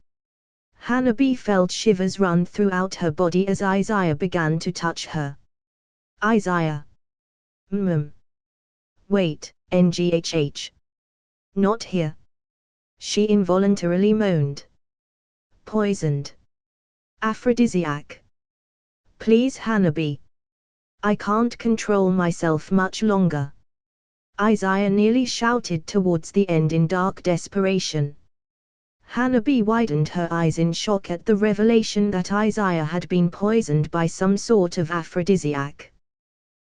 Hanabi felt shivers run throughout her body as Izaya began to touch her. Izaya! Wait, NGHH. Not here. She involuntarily moaned. Poisoned. Aphrodisiac. Please, Hanabi. I can't control myself much longer. Izaya nearly shouted towards the end in dark desperation. Hanabi widened her eyes in shock at the revelation that Izaya had been poisoned by some sort of aphrodisiac.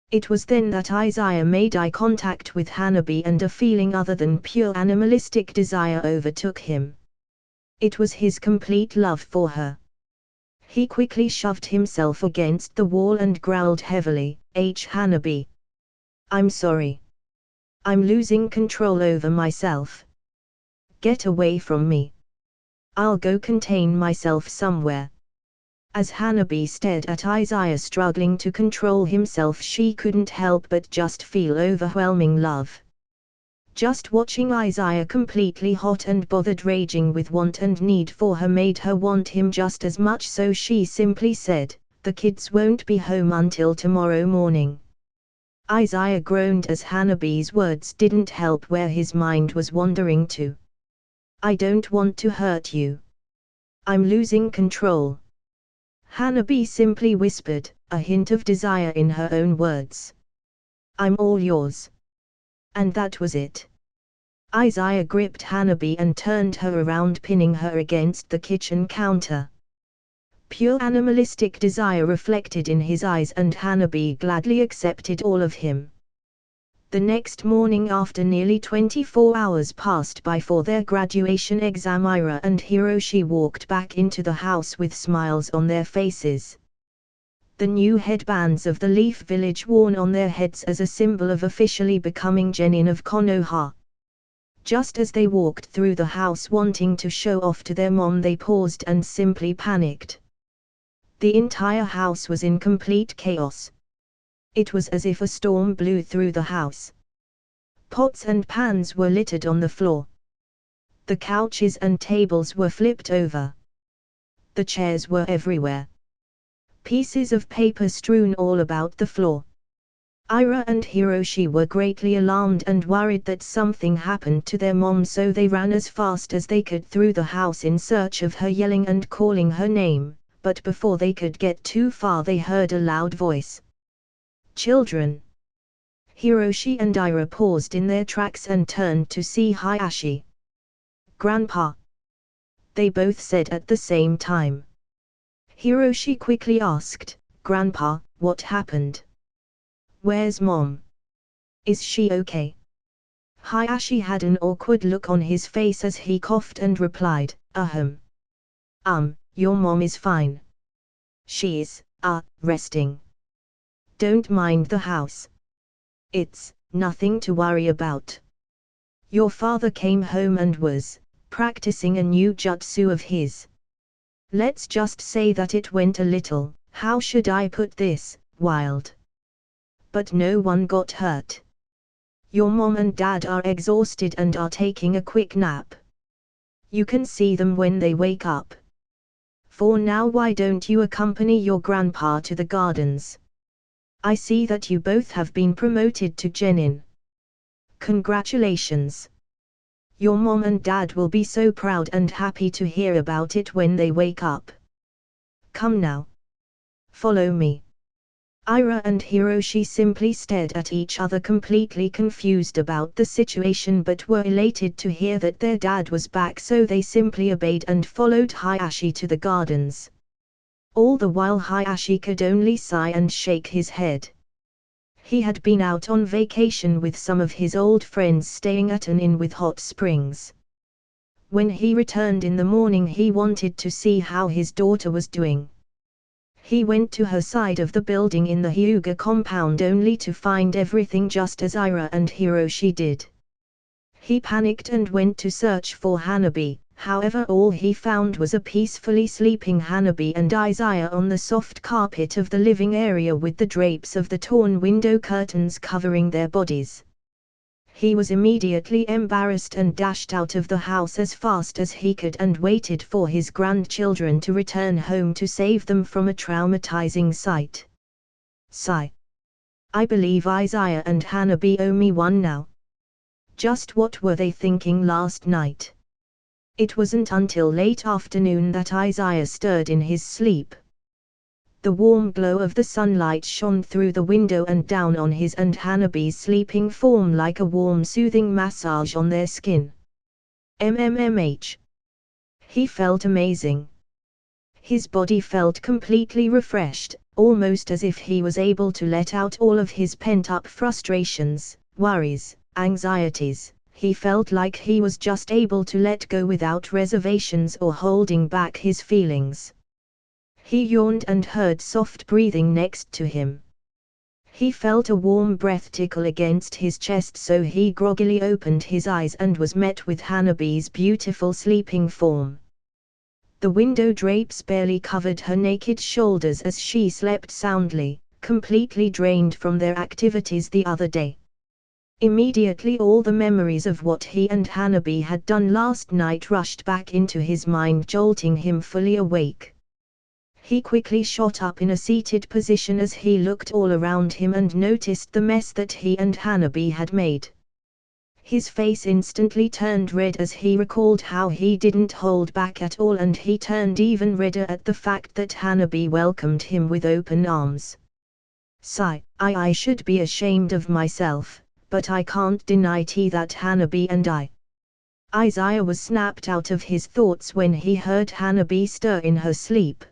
It was then that Izaya made eye contact with Hanabi and a feeling other than pure animalistic desire overtook him. It was his complete love for her. He quickly shoved himself against the wall and growled heavily, Hanabi. I'm sorry. I'm losing control over myself. Get away from me. I'll go contain myself somewhere. As Hanabi stared at Izaya struggling to control himself, she couldn't help but just feel overwhelming love. Just watching Izaya completely hot and bothered, raging with want and need for her, made her want him just as much, so she simply said, "The kids won't be home until tomorrow morning." Izaya groaned as Hanabi's words didn't help where his mind was wandering to. I don't want to hurt you. I'm losing control. Hanabi simply whispered, a hint of desire in her own words. I'm all yours. And that was it. Izaya gripped Hanabi and turned her around, pinning her against the kitchen counter. Pure animalistic desire reflected in his eyes, and Hanabi gladly accepted all of him. The next morning, after nearly 24 hours passed by for their graduation exam, Ira and Hiroshi walked back into the house with smiles on their faces. The new headbands of the Leaf Village worn on their heads as a symbol of officially becoming genin of Konoha. Just as they walked through the house wanting to show off to their mom, they paused and simply panicked. The entire house was in complete chaos. It was as if a storm blew through the house. Pots and pans were littered on the floor. The couches and tables were flipped over. The chairs were everywhere. Pieces of paper strewn all about the floor. Ira and Hiroshi were greatly alarmed and worried that something happened to their mom, so they ran as fast as they could through the house in search of her, yelling and calling her name, but before they could get too far they heard a loud voice. "Children!" Hiroshi and Ira paused in their tracks and turned to see Hayashi. "Grandpa!" they both said at the same time. Hiroshi quickly asked, "Grandpa, what happened? Where's Mom? Is she okay?" Hayashi had an awkward look on his face as he coughed and replied, Your mom is fine. She's, resting. Don't mind the house. It's nothing to worry about. Your father came home and was practicing a new jutsu of his. Let's just say that it went a little, how should I put this, wild. But no one got hurt. Your mom and dad are exhausted and are taking a quick nap. You can see them when they wake up. For now, why don't you accompany your grandpa to the gardens? I see that you both have been promoted to genin. Congratulations. Your mom and dad will be so proud and happy to hear about it when they wake up. Come now. Follow me." Ira and Hiroshi simply stared at each other, completely confused about the situation, but were elated to hear that their dad was back, so they simply obeyed and followed Hayashi to the gardens. All the while Hayashi could only sigh and shake his head. He had been out on vacation with some of his old friends, staying at an inn with hot springs. When he returned in the morning, he wanted to see how his daughter was doing. He went to her side of the building in the Hyuga compound only to find everything just as Ira and Hiroshi did. He panicked and went to search for Hanabi, however all he found was a peacefully sleeping Hanabi and Izaya on the soft carpet of the living area with the drapes of the torn window curtains covering their bodies. He was immediately embarrassed and dashed out of the house as fast as he could and waited for his grandchildren to return home to save them from a traumatizing sight. Sigh. I believe Izaya and Hanabi owe me one now. Just what were they thinking last night? It wasn't until late afternoon that Izaya stirred in his sleep. The warm glow of the sunlight shone through the window and down on his and Hanabi's sleeping form like a warm soothing massage on their skin. MMMH. He felt amazing. His body felt completely refreshed, almost as if he was able to let out all of his pent-up frustrations, worries, anxieties. He felt like he was just able to let go without reservations or holding back his feelings. He yawned and heard soft breathing next to him. He felt a warm breath tickle against his chest, so he groggily opened his eyes and was met with Hanabi's beautiful sleeping form. The window drapes barely covered her naked shoulders as she slept soundly, completely drained from their activities the other day. Immediately all the memories of what he and Hanabi had done last night rushed back into his mind, jolting him fully awake. He quickly shot up in a seated position as he looked all around him and noticed the mess that he and Hanabi had made. His face instantly turned red as he recalled how he didn't hold back at all, and he turned even redder at the fact that Hanabi welcomed him with open arms. Sigh, I should be ashamed of myself, but I can't deny that Hanabi and Izaya was snapped out of his thoughts when he heard Hanabi stir in her sleep.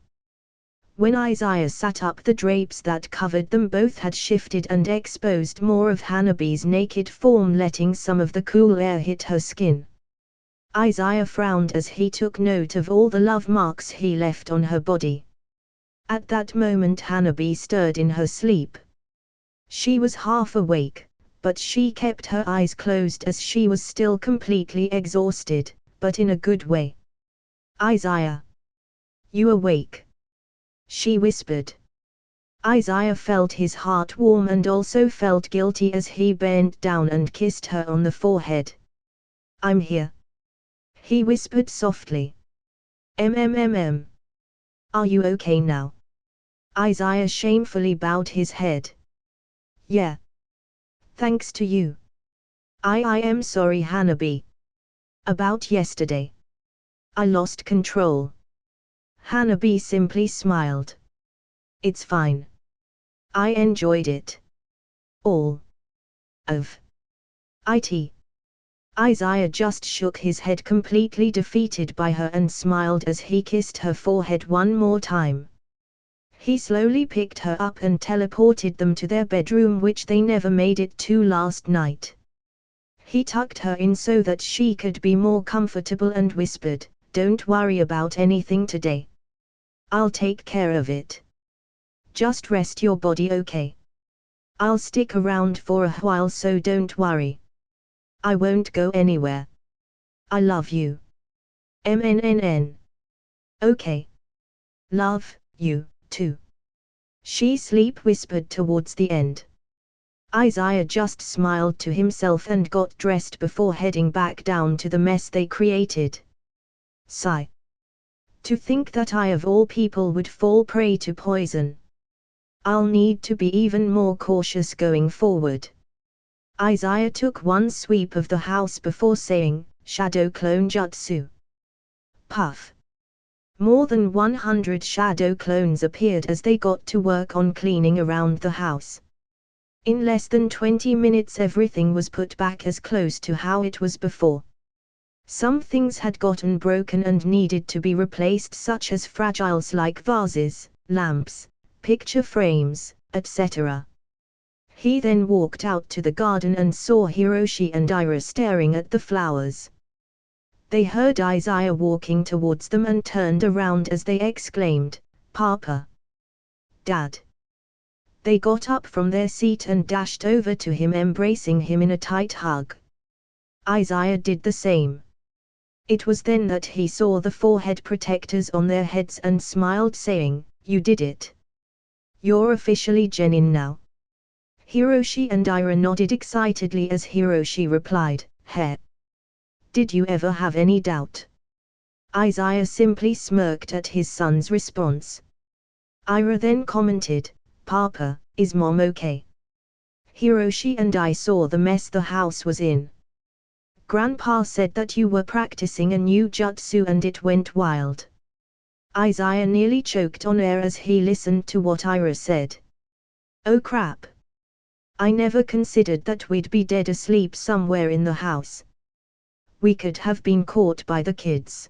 When Izaya sat up, the drapes that covered them both had shifted and exposed more of Hanabi's naked form, letting some of the cool air hit her skin. Izaya frowned as he took note of all the love marks he left on her body. At that moment Hanabi stirred in her sleep. She was half awake, but she kept her eyes closed as she was still completely exhausted, but in a good way. Izaya. You awake? She whispered. Izaya felt his heart warm and also felt guilty as he bent down and kissed her on the forehead. I'm here. He whispered softly. Are you okay now? Izaya shamefully bowed his head. Yeah, Thanks to you. I am sorry, Hanabi. About yesterday. I lost control. Hanabi simply smiled. It's fine. I enjoyed it. All of it. Izaya just shook his head, completely defeated by her, and smiled as he kissed her forehead one more time. He slowly picked her up and teleported them to their bedroom, which they never made it to last night. He tucked her in so that she could be more comfortable and whispered, "Don't worry about anything today. I'll take care of it. Just rest your body, okay? I'll stick around for a while, so don't worry. I won't go anywhere. I love you. MNNN. Okay. Love you too." She sleep whispered towards the end. Izaya just smiled to himself and got dressed before heading back down to the mess they created. Sigh. To think that I of all people would fall prey to poison. I'll need to be even more cautious going forward. Izaya took one sweep of the house before saying, "Shadow clone jutsu." Puff. More than 100 shadow clones appeared as they got to work on cleaning around the house. In less than 20 minutes everything was put back as close to how it was before. Some things had gotten broken and needed to be replaced, such as fragiles like vases, lamps, picture frames, etc. He then walked out to the garden and saw Hiroshi and Ira staring at the flowers. They heard Izaya walking towards them and turned around as they exclaimed, "Papa! Dad!" They got up from their seat and dashed over to him, embracing him in a tight hug. Izaya did the same. It was then that he saw the forehead protectors on their heads and smiled, saying, "You did it. You're officially Genin now." Hiroshi and Ira nodded excitedly as Hiroshi replied, "Heh. Did you ever have any doubt?" Izaya simply smirked at his son's response. Ira then commented, "Papa, is Mom okay?" Hiroshi and I saw the mess the house was in. Grandpa said that you were practicing a new jutsu and it went wild. Izaya nearly choked on air as he listened to what Ira said. Oh crap. I never considered that we'd be dead asleep somewhere in the house. We could have been caught by the kids.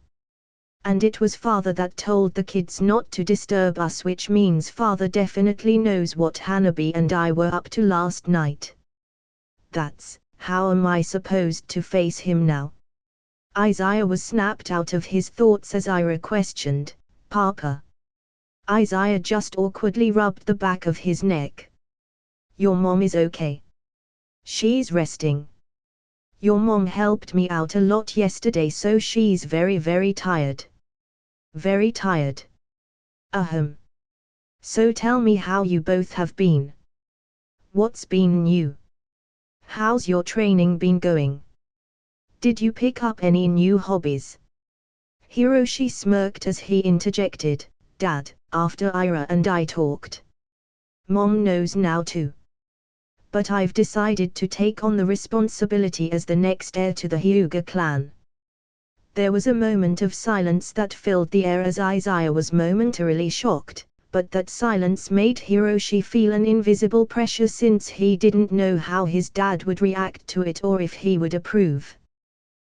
And it was Father that told the kids not to disturb us, which means Father definitely knows what Hanabi and I were up to last night. How am I supposed to face him now? Izaya was snapped out of his thoughts as Ira questioned, "Papa?" Izaya just awkwardly rubbed the back of his neck. "Your mom is okay. She's resting. Your mom helped me out a lot yesterday, so she's very, very tired." Very tired. Ahem. So tell me how you both have been. What's been new? How's your training been going? Did you pick up any new hobbies? Hiroshi smirked as he interjected, "Dad, after Ira and I talked. Mom knows now too. But I've decided to take on the responsibility as the next heir to the Hyuga clan." There was a moment of silence that filled the air as Izaya was momentarily shocked, but that silence made Hiroshi feel an invisible pressure since he didn't know how his dad would react to it or if he would approve.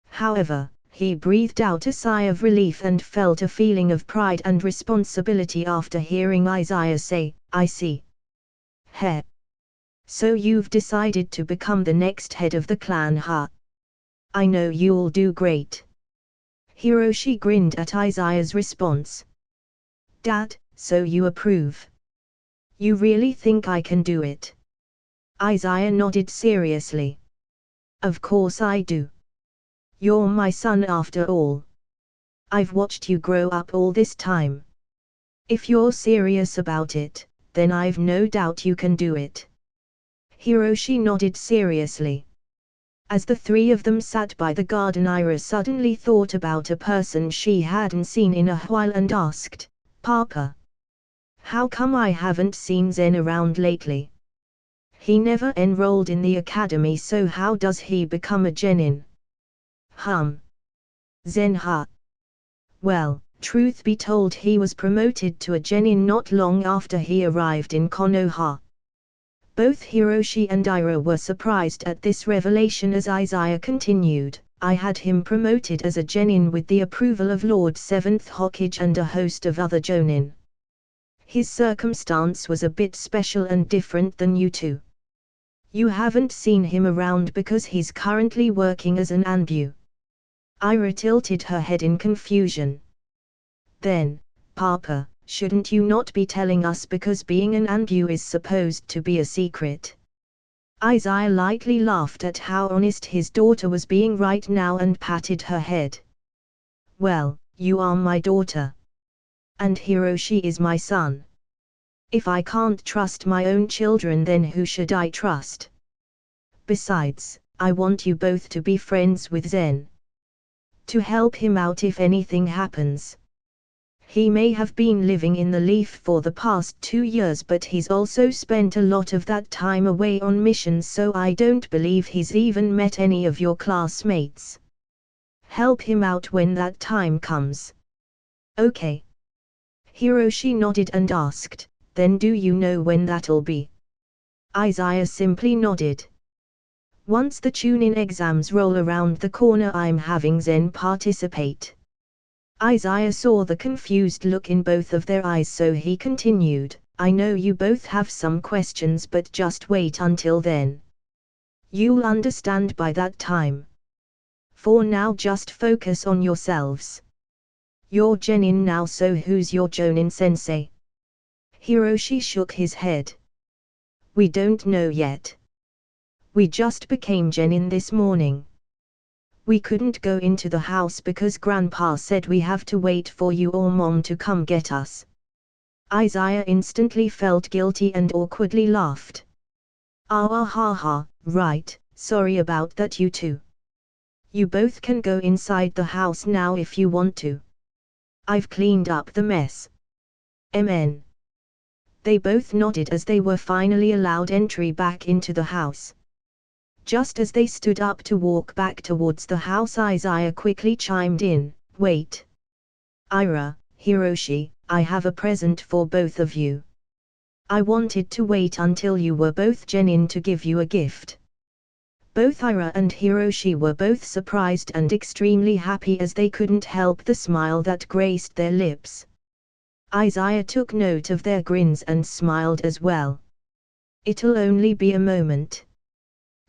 However, he breathed out a sigh of relief and felt a feeling of pride and responsibility after hearing Izaya say, "I see. Heh. So you've decided to become the next head of the clan, huh? I know you'll do great." Hiroshi grinned at Izaya's response. "Dad, so you approve? You really think I can do it?" Izaya nodded seriously. "Of course I do. You're my son after all. I've watched you grow up all this time. If you're serious about it, then I've no doubt you can do it." Hiroshi nodded seriously. As the three of them sat by the garden, Ira suddenly thought about a person she hadn't seen in a while and asked, "Papa, how come I haven't seen Zen around lately?" He never enrolled in the academy, so how does he become a genin? Zenha. Well, truth be told, he was promoted to a genin not long after he arrived in Konoha. Both Hiroshi and Ira were surprised at this revelation as Izaya continued. I had him promoted as a genin with the approval of Lord 7th Hokage and a host of other jonin. His circumstance was a bit special and different than you two. You haven't seen him around because he's currently working as an Anbu. Ira tilted her head in confusion. Then, Papa, shouldn't you not be telling us because being an Anbu is supposed to be a secret? Izaya lightly laughed at how honest his daughter was being right now and patted her head. Well, you are my daughter. And Hiroshi is my son. If I can't trust my own children, then who should I trust? Besides, I want you both to be friends with Zen. To help him out if anything happens. He may have been living in the Leaf for the past 2 years, but he's also spent a lot of that time away on missions, so I don't believe he's even met any of your classmates. Help him out when that time comes. Okay. Hiroshi nodded and asked, then do you know when that'll be? Izaya simply nodded. Once the Chunin exams roll around the corner, I'm having Zen participate. Izaya saw the confused look in both of their eyes, so he continued, I know you both have some questions, but just wait until then. You'll understand by that time. For now just focus on yourselves. You're genin now, so who's your jonin sensei? Hiroshi shook his head. We don't know yet. We just became genin this morning. We couldn't go into the house because Grandpa said we have to wait for you or Mom to come get us. Izaya instantly felt guilty and awkwardly laughed. Ah ha ha, right, sorry about that you two. You both can go inside the house now if you want to. I've cleaned up the mess. Amen. They both nodded as they were finally allowed entry back into the house. Just as they stood up to walk back towards the house, Izaya quickly chimed in, wait. Ira, Hiroshi, I have a present for both of you. I wanted to wait until you were both genin to give you a gift. Both Ira and Hiroshi were both surprised and extremely happy as they couldn't help the smile that graced their lips. Izaya took note of their grins and smiled as well. It'll only be a moment.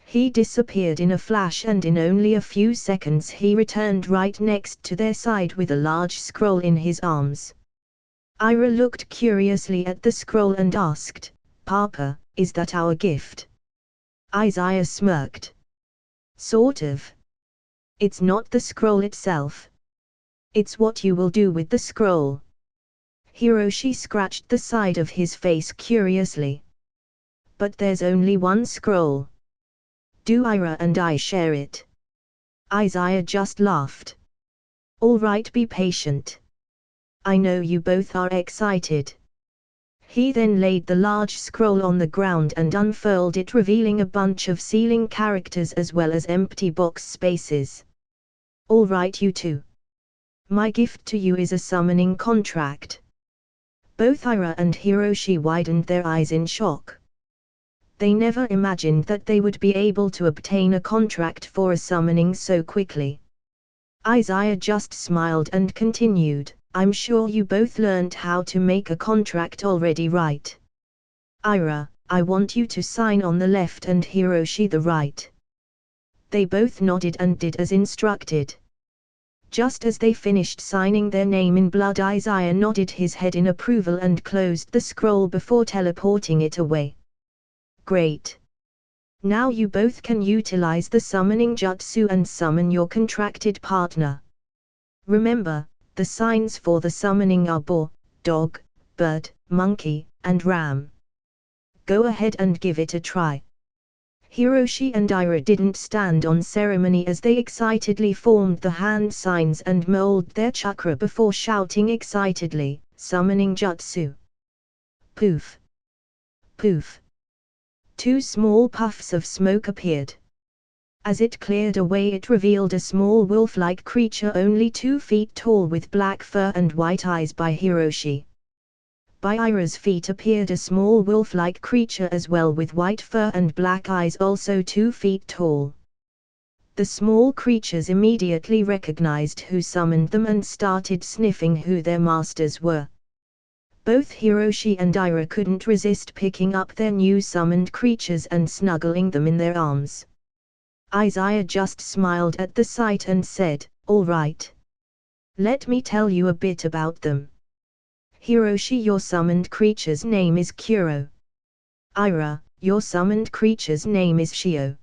He disappeared in a flash, and in only a few seconds he returned right next to their side with a large scroll in his arms. Ira looked curiously at the scroll and asked, Papa, is that our gift? Izaya smirked. Sort of. It's not the scroll itself. It's what you will do with the scroll. Hiroshi scratched the side of his face curiously. But there's only one scroll. Do Ira and I share it? Izaya just laughed. All right, be patient. I know you both are excited. He then laid the large scroll on the ground and unfurled it, revealing a bunch of ceiling characters as well as empty box spaces. All right, you two. My gift to you is a summoning contract. Both Ira and Hiroshi widened their eyes in shock. They never imagined that they would be able to obtain a contract for a summoning so quickly. Izaya just smiled and continued, I'm sure you both learned how to make a contract already, right? Ira, I want you to sign on the left and Hiroshi the right. They both nodded and did as instructed. Just as they finished signing their name in blood, Izaya nodded his head in approval and closed the scroll before teleporting it away. Great. Now you both can utilize the summoning jutsu and summon your contracted partner. Remember, the signs for the summoning are boar, dog, bird, monkey, and ram. Go ahead and give it a try. Hiroshi and Ira didn't stand on ceremony as they excitedly formed the hand signs and molded their chakra before shouting excitedly, summoning jutsu. Poof. Poof. 2 small puffs of smoke appeared. As it cleared away, it revealed a small wolf-like creature only 2 feet tall with black fur and white eyes by Hiroshi. By Ira's feet appeared a small wolf-like creature as well with white fur and black eyes, also 2 feet tall. The small creatures immediately recognized who summoned them and started sniffing who their masters were. Both Hiroshi and Ira couldn't resist picking up their new summoned creatures and snuggling them in their arms. Izaya just smiled at the sight and said, "All right. Let me tell you a bit about them. Hiroshi, your summoned creature's name is Kuro. Ira, your summoned creature's name is Shio.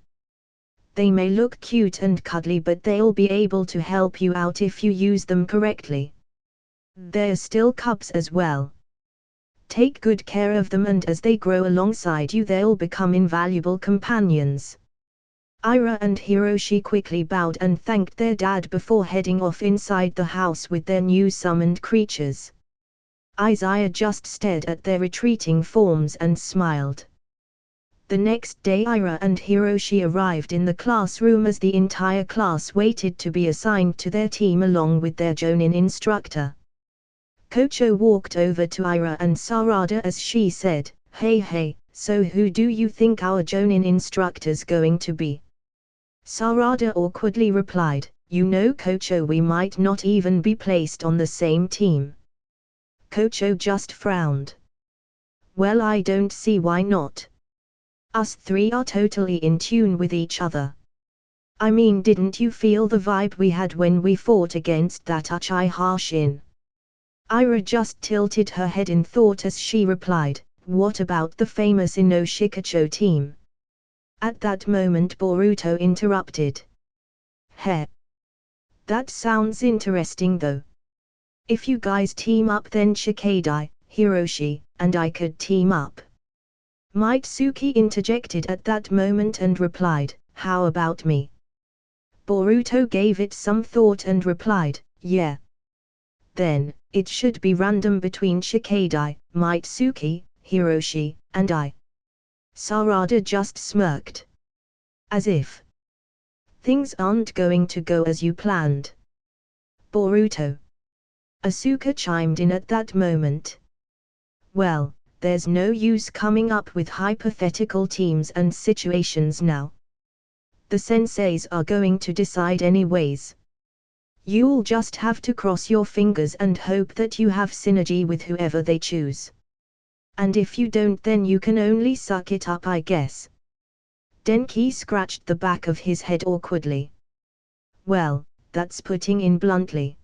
They may look cute and cuddly, but they'll be able to help you out if you use them correctly. They're still cubs as well. Take good care of them, and as they grow alongside you they'll become invaluable companions." Ira and Hiroshi quickly bowed and thanked their dad before heading off inside the house with their new summoned creatures. Izaya just stared at their retreating forms and smiled. The next day Ira and Hiroshi arrived in the classroom as the entire class waited to be assigned to their team along with their Jonin instructor. Kocho walked over to Ira and Sarada as she said, Hey, so who do you think our Jonin instructor's going to be?" Sarada awkwardly replied, "You know, Kocho, we might not even be placed on the same team." Kocho just frowned. "Well, I don't see why not. Us 3 are totally in tune with each other. I mean, didn't you feel the vibe we had when we fought against that Uchiha Shin?" Ira just tilted her head in thought as she replied, "What about the famous Inoshikacho team?" At that moment Boruto interrupted. "Heh. That sounds interesting though. If you guys team up, then Shikadai, Hiroshi, and I could team up." Mitsuki interjected at that moment and replied, "How about me?" Boruto gave it some thought and replied, "Yeah. Then, it should be random between Shikadai, Mitsuki, Hiroshi, and I." Sarada just smirked. "As if things aren't going to go as you planned." "Boruto." Asuka chimed in at that moment. "Well, there's no use coming up with hypothetical teams and situations now. The senseis are going to decide anyways. You'll just have to cross your fingers and hope that you have synergy with whoever they choose. And if you don't, then you can only suck it up, I guess." Denki scratched the back of his head awkwardly. "Well, that's putting it bluntly."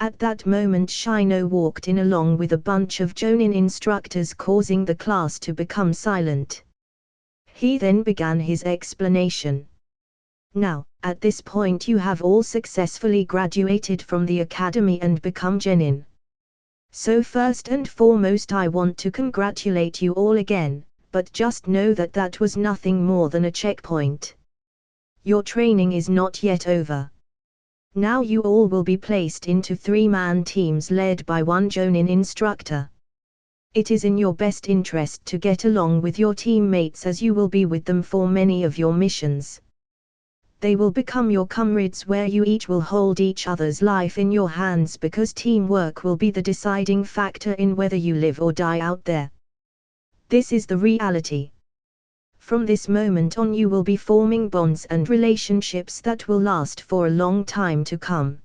At that moment Shino walked in along with a bunch of Jonin instructors, causing the class to become silent. He then began his explanation. "Now, at this point you have all successfully graduated from the academy and become genin. So first and foremost I want to congratulate you all again, but just know that that was nothing more than a checkpoint. Your training is not yet over. Now you all will be placed into 3-man teams led by 1 Jonin instructor. It is in your best interest to get along with your teammates, as you will be with them for many of your missions. They will become your comrades, where you each will hold each other's life in your hands, because teamwork will be the deciding factor in whether you live or die out there. This is the reality. From this moment on you will be forming bonds and relationships that will last for a long time to come.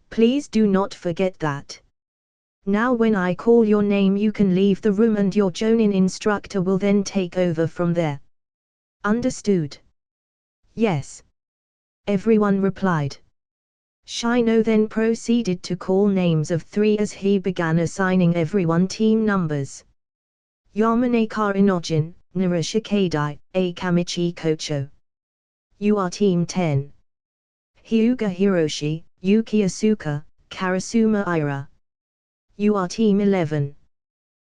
Please do not forget that. Now when I call your name you can leave the room and your Jonin instructor will then take over from there. Understood?" "Yes." Everyone replied. Shino then proceeded to call names of 3 as he began assigning everyone team numbers. Yamanaka Inojin, Narashikadai, Akamichi Kocho. You are Team 10. Hyuga Hiroshi, Yuki Asuka, Karasuma Ira. You are Team 11.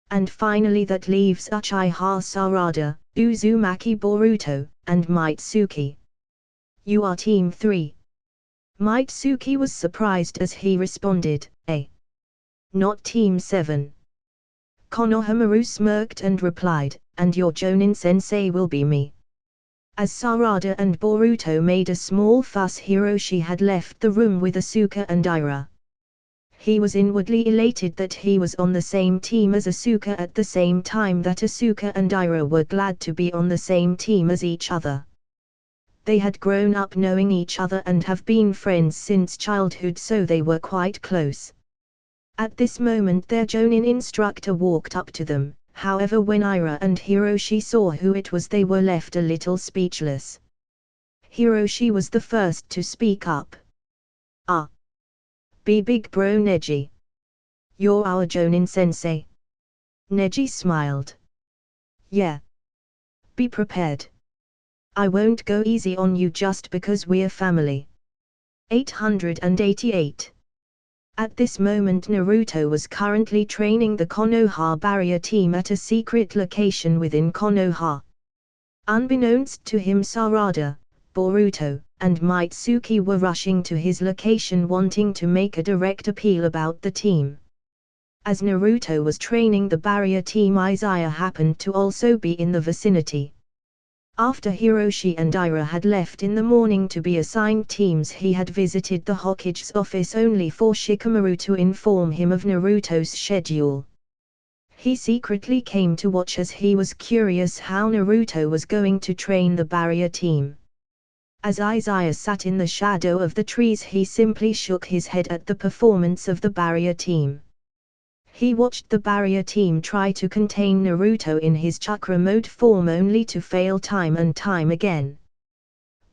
And finally that leaves Uchiha Sarada, Uzumaki Boruto, and Mitsuki. You are Team 3. Mitsuki was surprised as he responded, "Not Team 7. Konohamaru smirked and replied, and your Jonin-sensei will be me. As Sarada and Boruto made a small fuss, Hiroshi had left the room with Asuka and Ira. He was inwardly elated that he was on the same team as Asuka at the same time that Asuka and Ira were glad to be on the same team as each other. They had grown up knowing each other and have been friends since childhood, so they were quite close. At this moment their Jonin instructor walked up to them, however when Ira and Hiroshi saw who it was they were left a little speechless. Hiroshi was the first to speak up. "Ah. Be big bro Neji. You're our Jonin-sensei." Neji smiled. "Yeah. Be prepared. I won't go easy on you just because we're family." 888. At this moment Naruto was currently training the Konoha barrier team at a secret location within Konoha. Unbeknownst to him, Sarada, Boruto, and Mitsuki were rushing to his location wanting to make a direct appeal about the team. As Naruto was training the barrier team, Izaya happened to also be in the vicinity. After Hiroshi and Ira had left in the morning to be assigned teams, he had visited the Hokage's office only for Shikamaru to inform him of Naruto's schedule. He secretly came to watch as he was curious how Naruto was going to train the barrier team. As Izaya sat in the shadow of the trees, he simply shook his head at the performance of the barrier team. He watched the barrier team try to contain Naruto in his chakra mode form only to fail time and time again.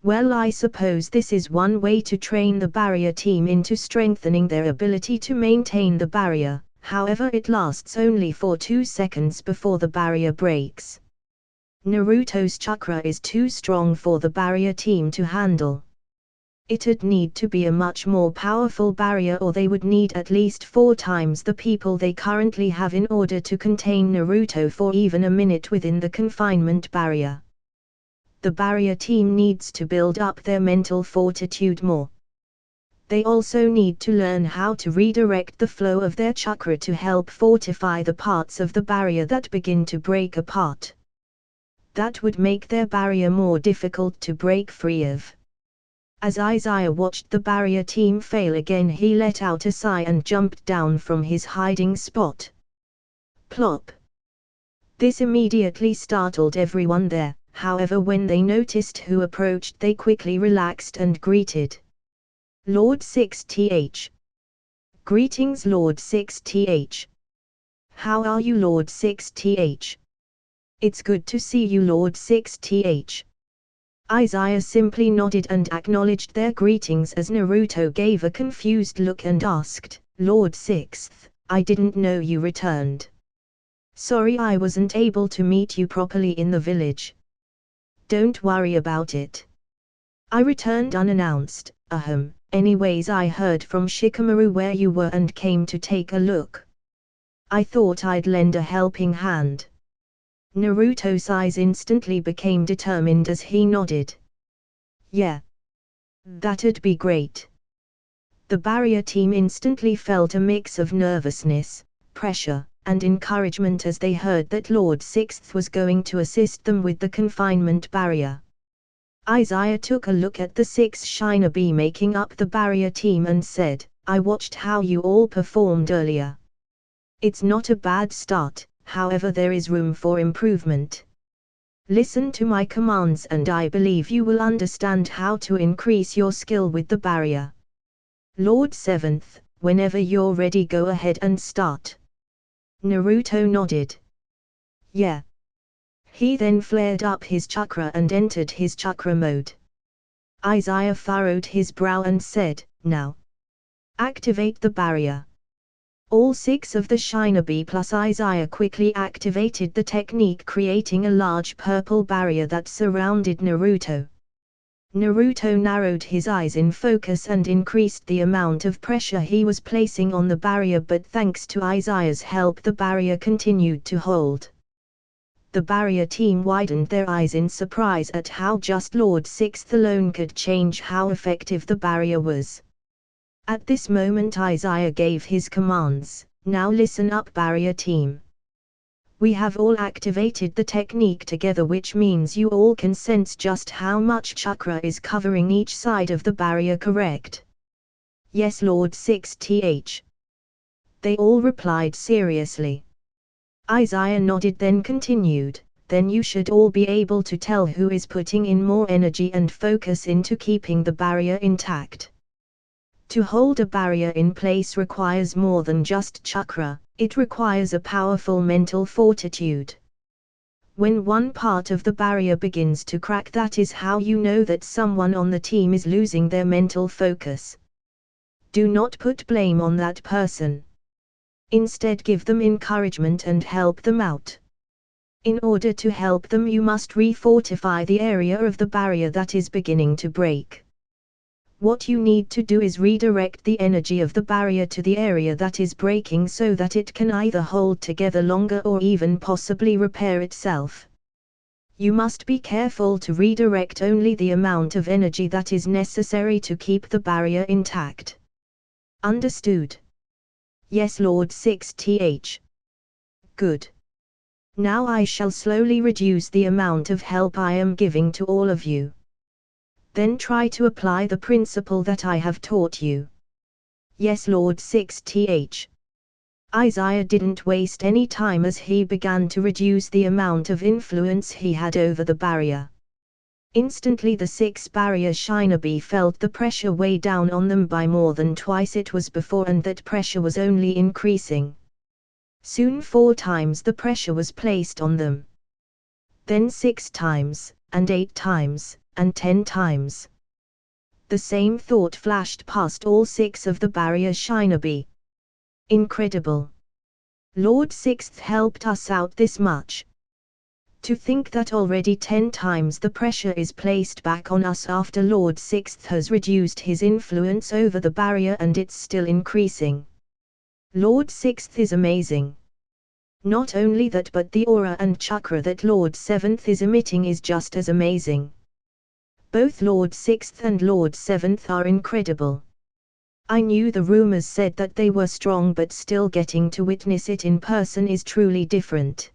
Well, I suppose this is one way to train the barrier team into strengthening their ability to maintain the barrier, however it lasts only for 2 seconds before the barrier breaks. Naruto's chakra is too strong for the barrier team to handle. It'd need to be a much more powerful barrier, or they would need at least 4 times the people they currently have in order to contain Naruto for even a minute within the confinement barrier. The barrier team needs to build up their mental fortitude more. They also need to learn how to redirect the flow of their chakra to help fortify the parts of the barrier that begin to break apart. That would make their barrier more difficult to break free of. As Izaya watched the barrier team fail again, he let out a sigh and jumped down from his hiding spot. Plop! This immediately startled everyone there, however when they noticed who approached they quickly relaxed and greeted. Lord 6th. Greetings Lord 6th. How are you Lord 6th? It's good to see you Lord 6th. Izaya simply nodded and acknowledged their greetings as Naruto gave a confused look and asked, Lord 6th, I didn't know you returned. Sorry I wasn't able to meet you properly in the village. Don't worry about it. I returned unannounced, anyways I heard from Shikamaru where you were and came to take a look. I thought I'd lend a helping hand. Naruto's eyes instantly became determined as he nodded. Yeah. That'd be great. The barrier team instantly felt a mix of nervousness, pressure, and encouragement as they heard that Lord 6th was going to assist them with the confinement barrier. Izaya took a look at the 6 shinobi making up the barrier team and said, I watched how you all performed earlier. It's not a bad start. However, there is room for improvement. Listen to my commands and I believe you will understand how to increase your skill with the barrier. Lord 7th, whenever you're ready go ahead and start. Naruto nodded. Yeah. He then flared up his chakra and entered his chakra mode. Izaya furrowed his brow and said, now. Activate the barrier. All 6 of the shinobi plus Izaya quickly activated the technique, creating a large purple barrier that surrounded Naruto. Naruto narrowed his eyes in focus and increased the amount of pressure he was placing on the barrier, but thanks to Izaya's help the barrier continued to hold. The barrier team widened their eyes in surprise at how just Lord 6th alone could change how effective the barrier was. At this moment Izaya gave his commands, now listen up barrier team. We have all activated the technique together, which means you all can sense just how much chakra is covering each side of the barrier, correct? Yes, Lord 6th. They all replied seriously. Izaya nodded, then continued, then you should all be able to tell who is putting in more energy and focus into keeping the barrier intact. To hold a barrier in place requires more than just chakra, it requires a powerful mental fortitude. When one part of the barrier begins to crack, that is how you know that someone on the team is losing their mental focus. Do not put blame on that person. Instead, give them encouragement and help them out. In order to help them, you must refortify the area of the barrier that is beginning to break. What you need to do is redirect the energy of the barrier to the area that is breaking so that it can either hold together longer or even possibly repair itself. You must be careful to redirect only the amount of energy that is necessary to keep the barrier intact. Understood? Yes, Lord 6th. Good. Now I shall slowly reduce the amount of help I am giving to all of you. Then try to apply the principle that I have taught you. Yes, Lord 6th. Izaya didn't waste any time as he began to reduce the amount of influence he had over the barrier. Instantly the 6 barrier shinobi felt the pressure weigh down on them by more than twice it was before, and that pressure was only increasing. Soon 4 times the pressure was placed on them. Then 6 times, and 8 times, and 10 times. The same thought flashed past all 6 of the barrier shinobi. Incredible. Lord 6th helped us out this much. To think that already 10 times the pressure is placed back on us after Lord 6th has reduced his influence over the barrier, and it's still increasing. Lord 6th is amazing. Not only that, but the aura and chakra that Lord 7th is emitting is just as amazing. Both Lord 6th and Lord 7th are incredible. I knew the rumors said that they were strong, but still getting to witness it in person is truly different.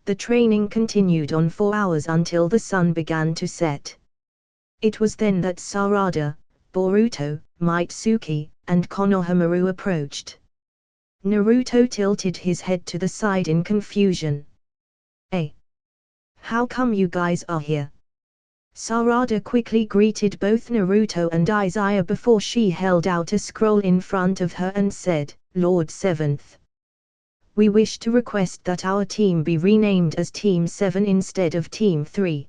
The training continued on 4 hours until the sun began to set. It was then that Sarada, Boruto, Mitsuki, and Konohamaru approached. Naruto tilted his head to the side in confusion. Hey! How come you guys are here? Sarada quickly greeted both Naruto and Izaya before she held out a scroll in front of her and said, Lord 7th. We wish to request that our team be renamed as Team 7 instead of Team 3.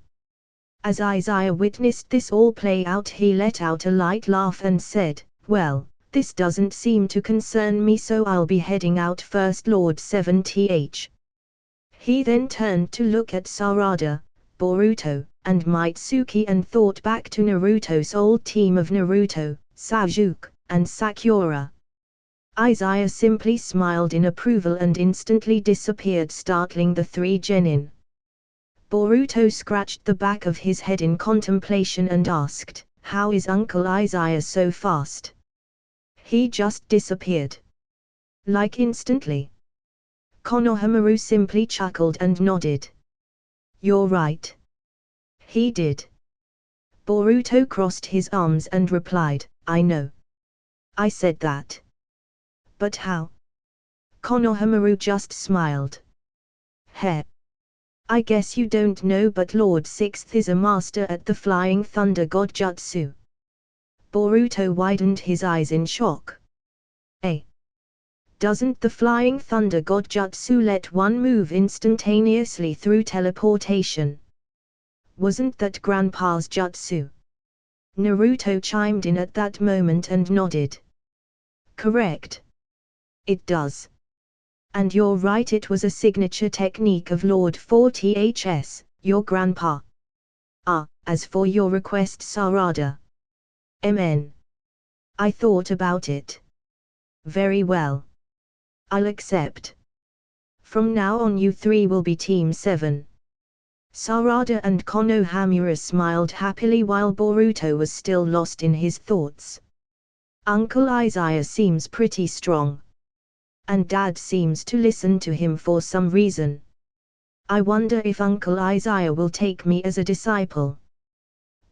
As Izaya witnessed this all play out, he let out a light laugh and said, well, this doesn't seem to concern me, so I'll be heading out first, Lord 7th. He then turned to look at Sarada, Boruto, and Mitsuki and thought back to Naruto's old team of Naruto, Sasuke, and Sakura. Izaya simply smiled in approval and instantly disappeared, startling the 3 genin. Boruto scratched the back of his head in contemplation and asked, how is Uncle Izaya so fast? He just disappeared. Like instantly. Konohamaru simply chuckled and nodded. You're right. He did. Boruto crossed his arms and replied, I know. I said that. But how? Konohamaru just smiled. Heh. I guess you don't know, but Lord 6th is a master at the Flying Thunder God Jutsu. Boruto widened his eyes in shock. Eh? Doesn't the Flying Thunder God Jutsu let one move instantaneously through teleportation? Wasn't that Grandpa's jutsu? Naruto chimed in at that moment and nodded. Correct. It does. And you're right, it was a signature technique of Lord 4th's, your grandpa. As for your request, Sarada. MN. I thought about it. Very well. I'll accept. From now on you 3 will be Team 7. Sarada and Konohamaru smiled happily while Boruto was still lost in his thoughts. Uncle Izaya seems pretty strong. and Dad seems to listen to him for some reason. I wonder if Uncle Izaya will take me as a disciple.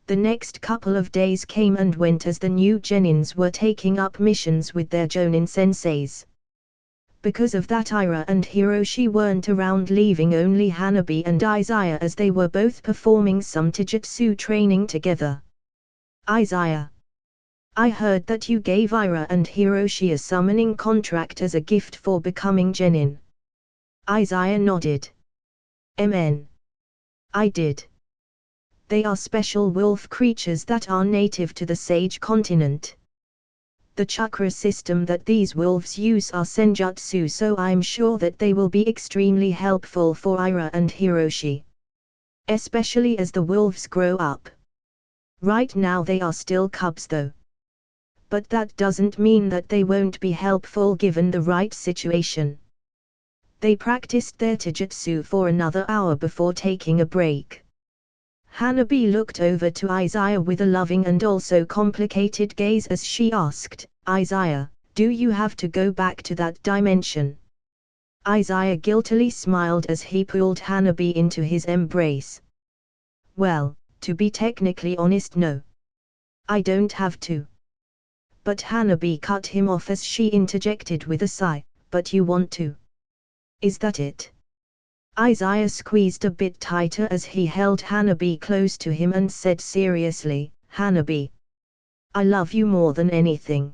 The next couple of days came and went as the new genins were taking up missions with their jonin senseis. Because of that, Ira and Hiroshi weren't around, leaving only Hanabi and Izaya as they were both performing some taijutsu training together. Izaya, I heard that you gave Ira and Hiroshi a summoning contract as a gift for becoming genin. Izaya nodded. I did. They are special wolf creatures that are native to the Sage continent. The chakra system that these wolves use are senjutsu, so I'm sure that they will be extremely helpful for Ira and Hiroshi. Especially as the wolves grow up. Right now they are still cubs though. But that doesn't mean that they won't be helpful given the right situation. They practiced their taijutsu for another hour before taking a break. Hanabi looked over to Izaya with a loving and also complicated gaze as she asked, Izaya, do you have to go back to that dimension? Izaya guiltily smiled as he pulled Hanabi into his embrace. Well, to be technically honest, no. I don't have to. But Hanabi cut him off as she interjected with a sigh, but you want to. Is that it? Izaya squeezed a bit tighter as he held Hanabi close to him and said seriously, Hanabi, I love you more than anything.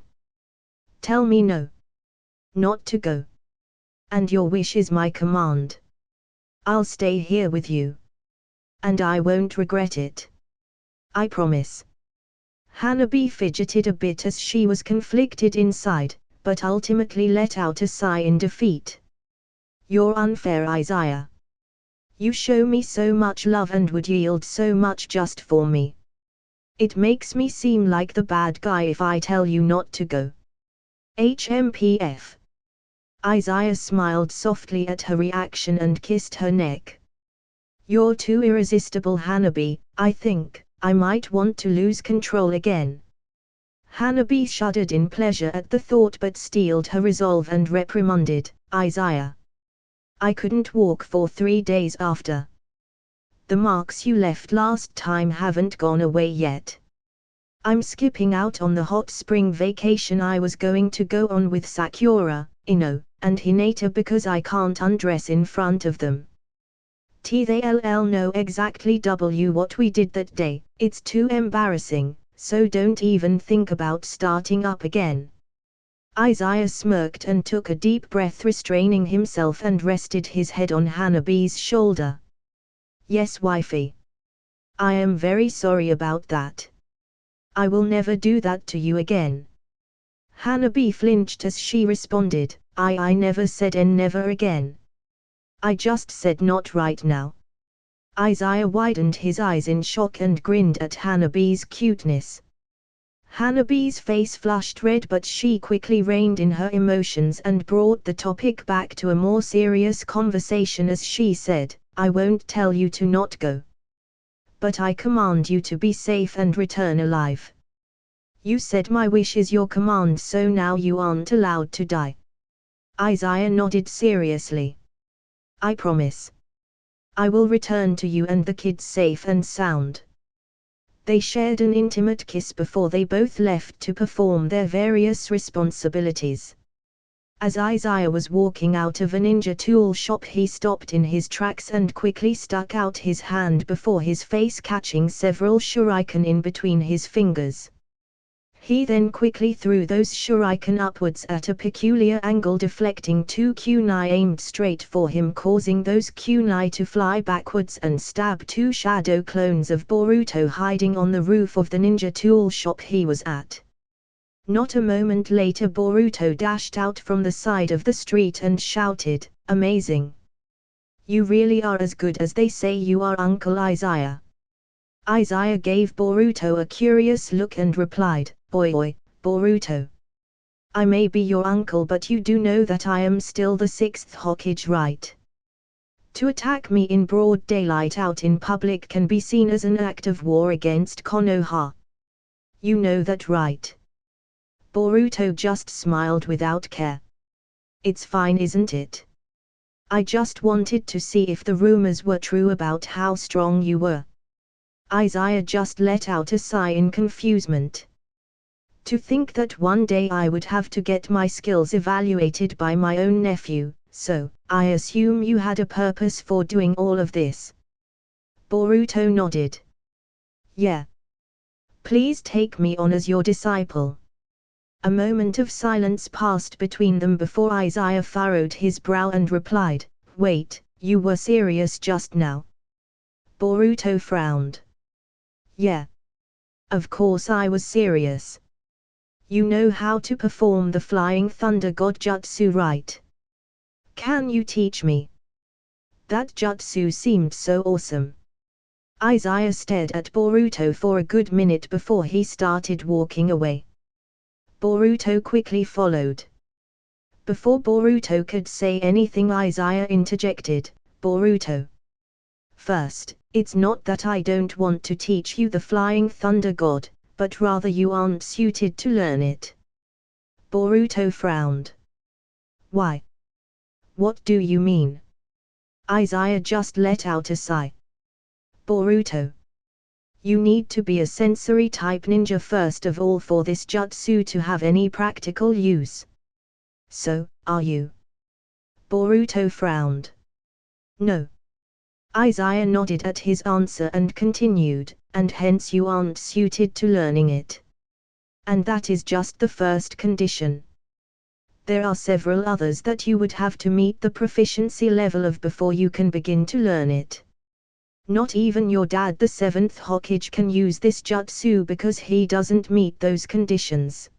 Tell me no. Not to go. And your wish is my command. I'll stay here with you. And I won't regret it. I promise. Hanabi fidgeted a bit as she was conflicted inside, but ultimately let out a sigh in defeat. You're unfair, Izaya. You show me so much love and would yield so much just for me. It makes me seem like the bad guy if I tell you not to go. HMPF. Izaya smiled softly at her reaction and kissed her neck. You're too irresistible, Hanabi. I think I might want to lose control again. Hanabi shuddered in pleasure at the thought but steeled her resolve and reprimanded, Izaya. I couldn't walk for 3 days after. The marks you left last time haven't gone away yet. I'm skipping out on the hot spring vacation I was going to go on with Sakura, Ino, and Hinata because I can't undress in front of them. They'll know exactly what we did that day. It's too embarrassing, so don't even think about starting up again. Izaya smirked and took a deep breath, restraining himself, and rested his head on Hanabi's shoulder. Yes, wifey. I am very sorry about that. I will never do that to you again. Hanabi flinched as she responded, I never said never again. I just said not right now. Izaya widened his eyes in shock and grinned at Hanabi's cuteness. Hanabi's face flushed red, but she quickly reined in her emotions and brought the topic back to a more serious conversation as she said, I won't tell you to not go. But I command you to be safe and return alive. You said my wish is your command, so now you aren't allowed to die. Izaya nodded seriously. I promise. I will return to you and the kids safe and sound. They shared an intimate kiss before they both left to perform their various responsibilities. As Izaya was walking out of a ninja tool shop, he stopped in his tracks and quickly stuck out his hand before his face, catching several shuriken in between his fingers. He then quickly threw those shuriken upwards at a peculiar angle, deflecting 2 kunai aimed straight for him, causing those kunai to fly backwards and stab 2 shadow clones of Boruto hiding on the roof of the ninja tool shop he was at. Not a moment later, Boruto dashed out from the side of the street and shouted, Amazing! You really are as good as they say you are, Uncle Izaya. Izaya gave Boruto a curious look and replied, Oi, Boruto. I may be your uncle, but you do know that I am still the 6th Hokage, right? To attack me in broad daylight out in public can be seen as an act of war against Konoha. You know that, right? Boruto just smiled without care. It's fine, isn't it? I just wanted to see if the rumors were true about how strong you were. Izaya just let out a sigh in confusement. To think that one day I would have to get my skills evaluated by my own nephew, so, I assume you had a purpose for doing all of this. Boruto nodded. Yeah. Please take me on as your disciple. A moment of silence passed between them before Izaya furrowed his brow and replied, Wait, you were serious just now? Boruto frowned. Yeah. Of course I was serious. You know how to perform the Flying Thunder God Jutsu, right? Can you teach me? That jutsu seemed so awesome. Izaya stared at Boruto for a good minute before he started walking away. Boruto quickly followed. Before Boruto could say anything, Izaya interjected, Boruto. First, it's not that I don't want to teach you the Flying Thunder God, but rather you aren't suited to learn it. Boruto frowned. Why? What do you mean? Izaya just let out a sigh. Boruto. You need to be a sensory type ninja first of all for this jutsu to have any practical use. So, are you? Boruto frowned. No. Izaya nodded at his answer and continued, and hence you aren't suited to learning it. And that is just the first condition. There are several others that you would have to meet the proficiency level of before you can begin to learn it. Not even your dad, the 7th Hokage, can use this jutsu because he doesn't meet those conditions.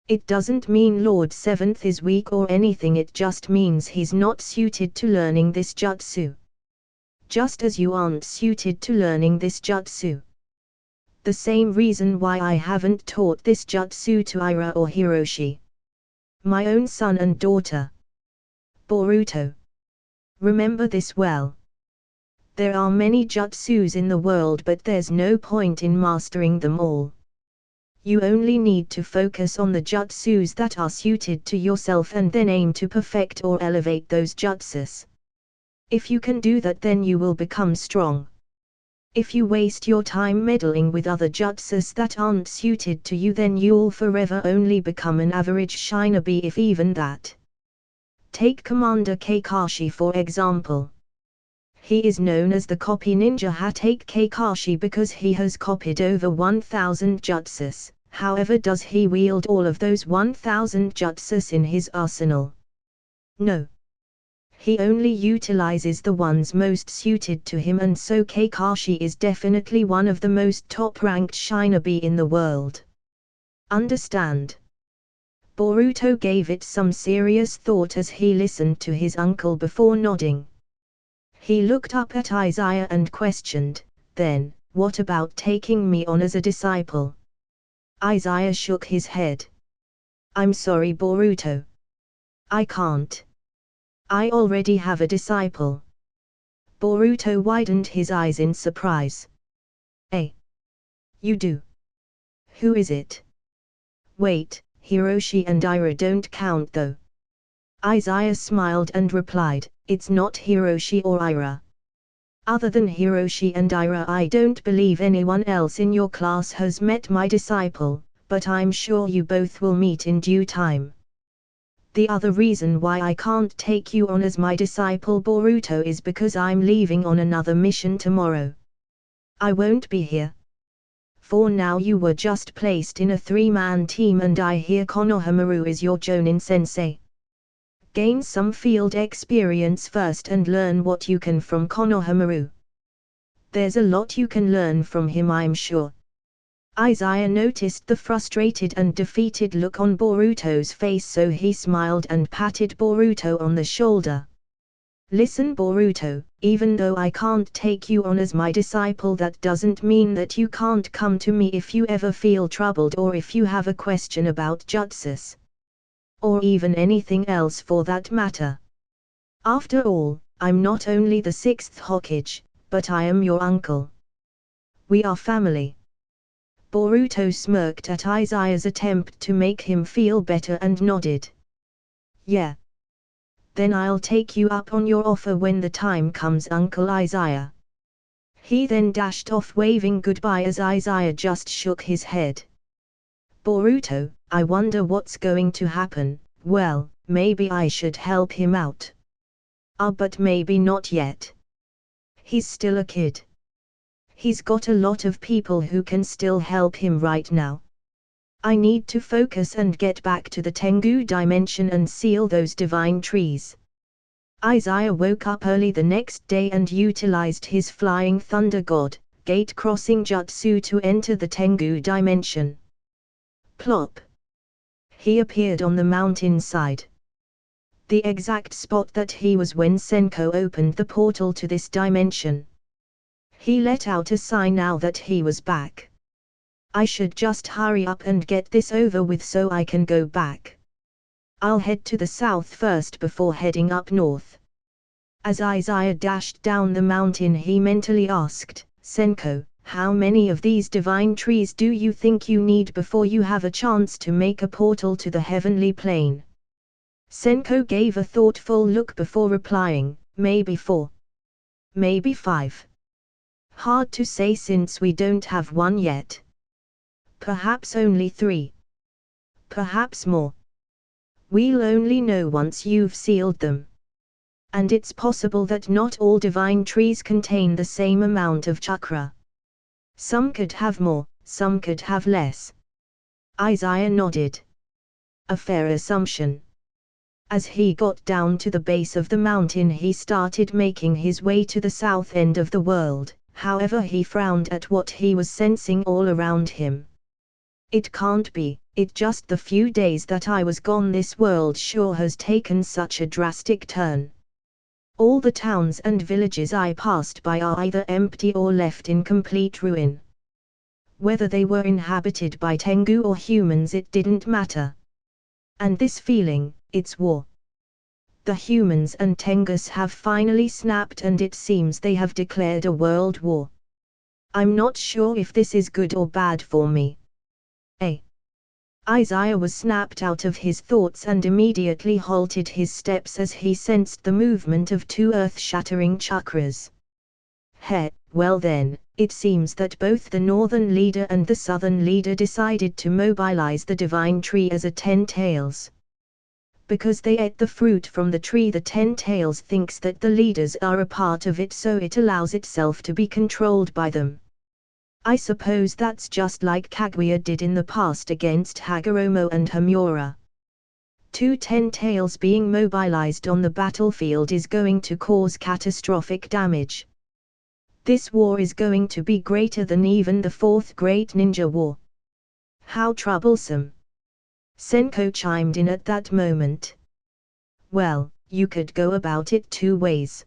It doesn't mean Lord 7th is weak or anything, it just means he's not suited to learning this jutsu. Just as you aren't suited to learning this jutsu. The same reason why I haven't taught this jutsu to Ira or Hiroshi. My own son and daughter. Boruto. Remember this well. There are many jutsus in the world, but there's no point in mastering them all. You only need to focus on the jutsus that are suited to yourself and then aim to perfect or elevate those jutsus. If you can do that, then you will become strong. If you waste your time meddling with other jutsus that aren't suited to you, then you'll forever only become an average shinobi, if even that. Take Commander Kakashi for example. He is known as the copy ninja Hatake Kakashi because he has copied over 1000 jutsus. However, does he wield all of those 1000 jutsus in his arsenal? No. He only utilizes the ones most suited to him, and so Kakashi is definitely one of the most top-ranked shinobi in the world. Understand? Boruto gave it some serious thought as he listened to his uncle before nodding. He looked up at Izaya and questioned, then, what about taking me on as a disciple? Izaya shook his head. I'm sorry, Boruto. I can't. I already have a disciple. Boruto widened his eyes in surprise. Eh? You do? Who is it? Wait, Hiroshi and Ira don't count though. Izaya smiled and replied, it's not Hiroshi or Ira. Other than Hiroshi and Ira, I don't believe anyone else in your class has met my disciple, but I'm sure you both will meet in due time. The other reason why I can't take you on as my disciple, Boruto, is because I'm leaving on another mission tomorrow. I won't be here. For now you were just placed in a 3-man team, and I hear Konohamaru is your Jonin sensei. Gain some field experience first and learn what you can from Konohamaru. There's a lot you can learn from him, I'm sure. Izaya noticed the frustrated and defeated look on Boruto's face, so he smiled and patted Boruto on the shoulder. Listen, Boruto, even though I can't take you on as my disciple, that doesn't mean that you can't come to me if you ever feel troubled or if you have a question about jutsus. Or even anything else for that matter. After all, I'm not only the 6th Hokage, but I am your uncle. We are family. Boruto smirked at Izaya's attempt to make him feel better and nodded. Yeah. Then I'll take you up on your offer when the time comes, Uncle Izaya. He then dashed off waving goodbye as Izaya just shook his head. Boruto, I wonder what's going to happen. Well, maybe I should help him out. But maybe not yet. He's still a kid. He's got a lot of people who can still help him right now. I need to focus and get back to the Tengu dimension and seal those divine trees. Izaya woke up early the next day and utilized his flying thunder god, gate crossing jutsu to enter the Tengu dimension. Plop! He appeared on the mountainside. The exact spot that he was when Senko opened the portal to this dimension. He let out a sigh now that he was back. I should just hurry up and get this over with so I can go back. I'll head to the south first before heading up north. As Izaya dashed down the mountain, he mentally asked, Senko, how many of these divine trees do you think you need before you have a chance to make a portal to the heavenly plane? Senko gave a thoughtful look before replying, maybe 4. Maybe 5. Hard to say since we don't have one yet. Perhaps only 3. Perhaps more. We'll only know once you've sealed them. And it's possible that not all divine trees contain the same amount of chakra. Some could have more, some could have less. Izaya nodded. A fair assumption. As he got down to the base of the mountain, he started making his way to the south end of the world. However, he frowned at what he was sensing all around him. It can't be, it just the few days that I was gone, this world sure has taken such a drastic turn. All the towns and villages I passed by are either empty or left in complete ruin. Whether they were inhabited by Tengu or humans, it didn't matter. And this feeling, it's war. The humans and Tengus have finally snapped and it seems they have declared a world war. I'm not sure if this is good or bad for me. Izaya was snapped out of his thoughts and immediately halted his steps as he sensed the movement of 2 earth-shattering chakras. Well then, it seems that both the northern leader and the southern leader decided to mobilize the divine tree as a 10 tails. Because they ate the fruit from the tree, the 10 tails thinks that the leaders are a part of it, so it allows itself to be controlled by them. I suppose that's just like Kaguya did in the past against Hagoromo and Hamura. 2 10 tails being mobilized on the battlefield is going to cause catastrophic damage. This war is going to be greater than even the 4th Great Ninja War. How troublesome. Senko chimed in at that moment. Well, you could go about it 2 ways.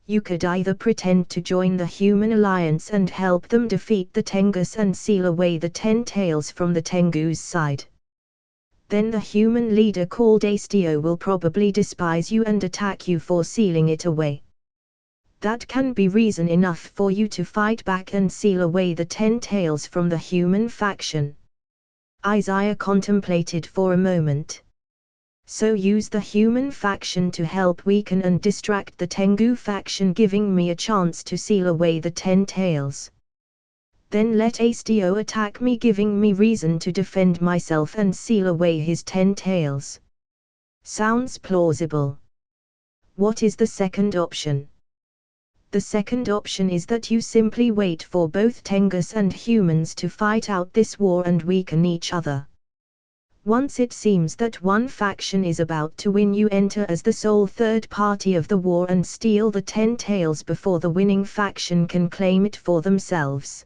You could either pretend to join the Human Alliance and help them defeat the Tengus and seal away the 10 tails from the Tengu's side. Then the human leader called Astio will probably despise you and attack you for sealing it away. That can be reason enough for you to fight back and seal away the 10 tails from the human faction. Izaya contemplated for a moment. So use the human faction to help weaken and distract the Tengu faction, giving me a chance to seal away the 10 tails. Then let Astio attack me, giving me reason to defend myself and seal away his 10 tails. Sounds plausible. What is the second option? The second option is that you simply wait for both Tengus and humans to fight out this war and weaken each other. Once it seems that one faction is about to win, you enter as the sole third party of the war and steal the 10 tails before the winning faction can claim it for themselves.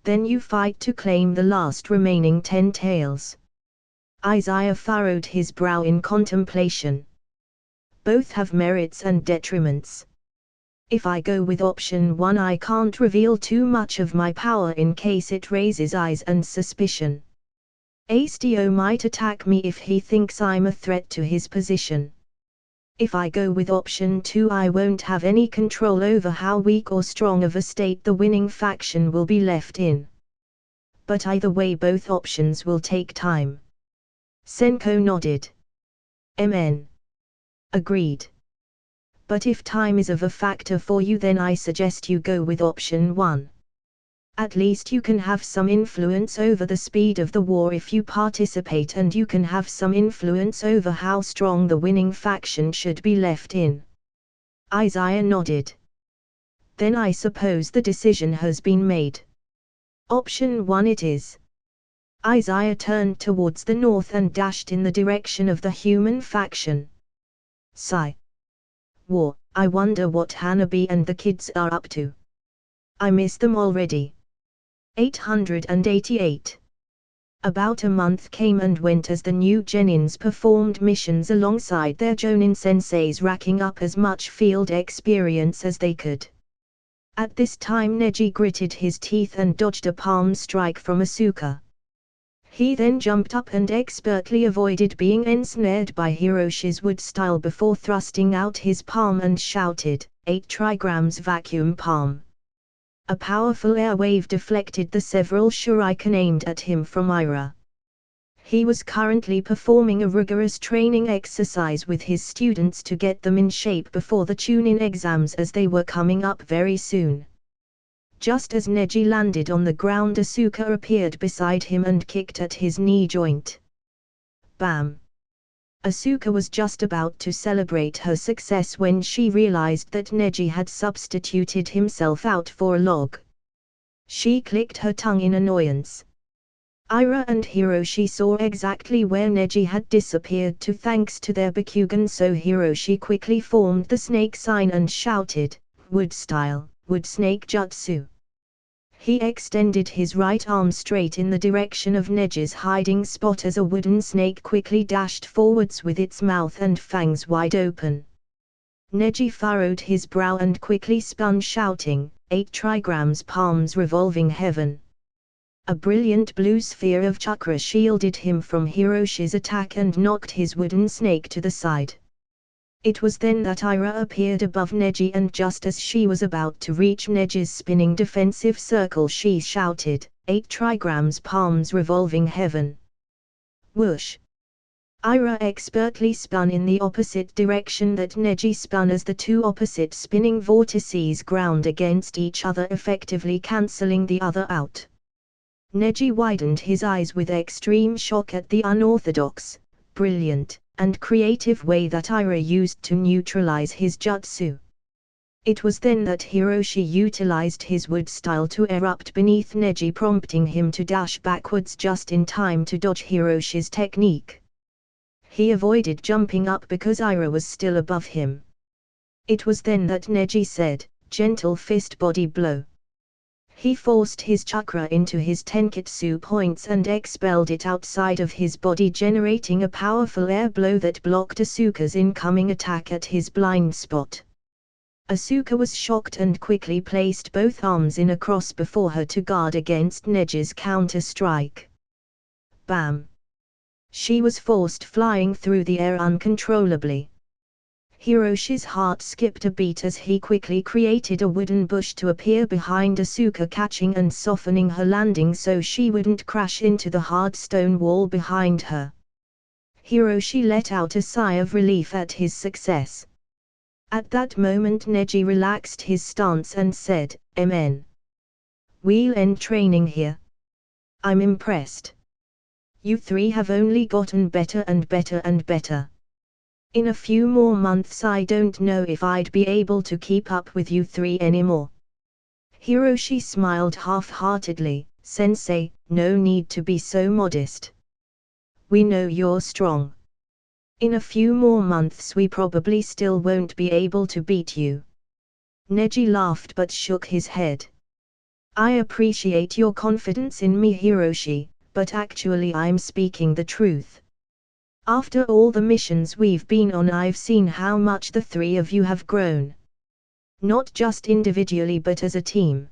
Then you fight to claim the last remaining 10 tails. Izaya furrowed his brow in contemplation. Both have merits and detriments. If I go with option 1, I can't reveal too much of my power in case it raises eyes and suspicion. Astio might attack me if he thinks I'm a threat to his position. If I go with option 2, I won't have any control over how weak or strong of a state the winning faction will be left in. But either way, both options will take time. Senko nodded. MN. Agreed. But if time is of a factor for you, then I suggest you go with option 1. At least you can have some influence over the speed of the war if you participate, and you can have some influence over how strong the winning faction should be left in. Izaya nodded. Then I suppose the decision has been made. Option 1 it is. Izaya turned towards the north and dashed in the direction of the human faction. Sigh. War, I wonder what Hanabi and the kids are up to. I miss them already. 888. About a month came and went as the new genins performed missions alongside their jonin senseis, racking up as much field experience as they could. At this time Neji gritted his teeth and dodged a palm strike from Asuka. He then jumped up and expertly avoided being ensnared by Hiroshi's wood style before thrusting out his palm and shouted, 8 trigrams vacuum palm. A powerful air wave deflected the several shuriken aimed at him from Ira. He was currently performing a rigorous training exercise with his students to get them in shape before the Chunin exams, as they were coming up very soon. Just as Neji landed on the ground, Asuka appeared beside him and kicked at his knee joint. Bam! Asuka was just about to celebrate her success when she realized that Neji had substituted himself out for a log. She clicked her tongue in annoyance. Ira and Hiroshi saw exactly where Neji had disappeared to thanks to their Bakugan, so Hiroshi quickly formed the snake sign and shouted, "Wood style, wood snake jutsu." He extended his right arm straight in the direction of Neji's hiding spot as a wooden snake quickly dashed forwards with its mouth and fangs wide open. Neji furrowed his brow and quickly spun, shouting, 8 trigrams palms revolving heaven. A brilliant blue sphere of chakra shielded him from Hiroshi's attack and knocked his wooden snake to the side. It was then that Ira appeared above Neji, and just as she was about to reach Neji's spinning defensive circle, she shouted, 8 trigrams palms revolving heaven. Whoosh! Ira expertly spun in the opposite direction that Neji spun as the two opposite spinning vortices ground against each other, effectively cancelling the other out. Neji widened his eyes with extreme shock at the unorthodox, brilliant, and creative way that Ira used to neutralize his jutsu. It was then that Hiroshi utilized his wood style to erupt beneath Neji, prompting him to dash backwards just in time to dodge Hiroshi's technique. He avoided jumping up because Ira was still above him. It was then that Neji said, "Gentle fist body blow." He forced his chakra into his tenketsu points and expelled it outside of his body, generating a powerful air blow that blocked Asuka's incoming attack at his blind spot. Asuka was shocked and quickly placed both arms in a cross before her to guard against Neji's counter-strike. Bam! She was forced flying through the air uncontrollably. Hiroshi's heart skipped a beat as he quickly created a wooden bush to appear behind Asuka, catching and softening her landing so she wouldn't crash into the hard stone wall behind her. Hiroshi let out a sigh of relief at his success. At that moment Neji relaxed his stance and said, "Amen. We'll end training here. I'm impressed. You three have only gotten better and better and better. In a few more months I don't know if I'd be able to keep up with you three anymore." Hiroshi smiled half-heartedly, "Sensei, no need to be so modest. We know you're strong. In a few more months we probably still won't be able to beat you." Neji laughed but shook his head. "I appreciate your confidence in me, Hiroshi, but actually I'm speaking the truth. After all the missions we've been on, I've seen how much the three of you have grown. Not just individually but as a team.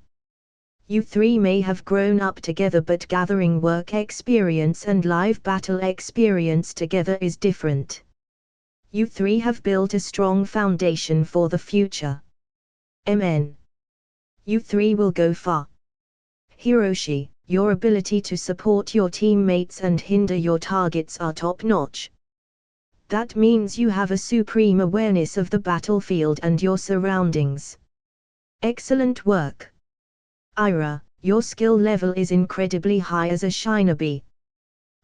You three may have grown up together, but gathering work experience and live battle experience together is different. You three have built a strong foundation for the future. Amen. You three will go far. Hiroshi, your ability to support your teammates and hinder your targets are top-notch. That means you have a supreme awareness of the battlefield and your surroundings. Excellent work. Ira, your skill level is incredibly high as a shinobi.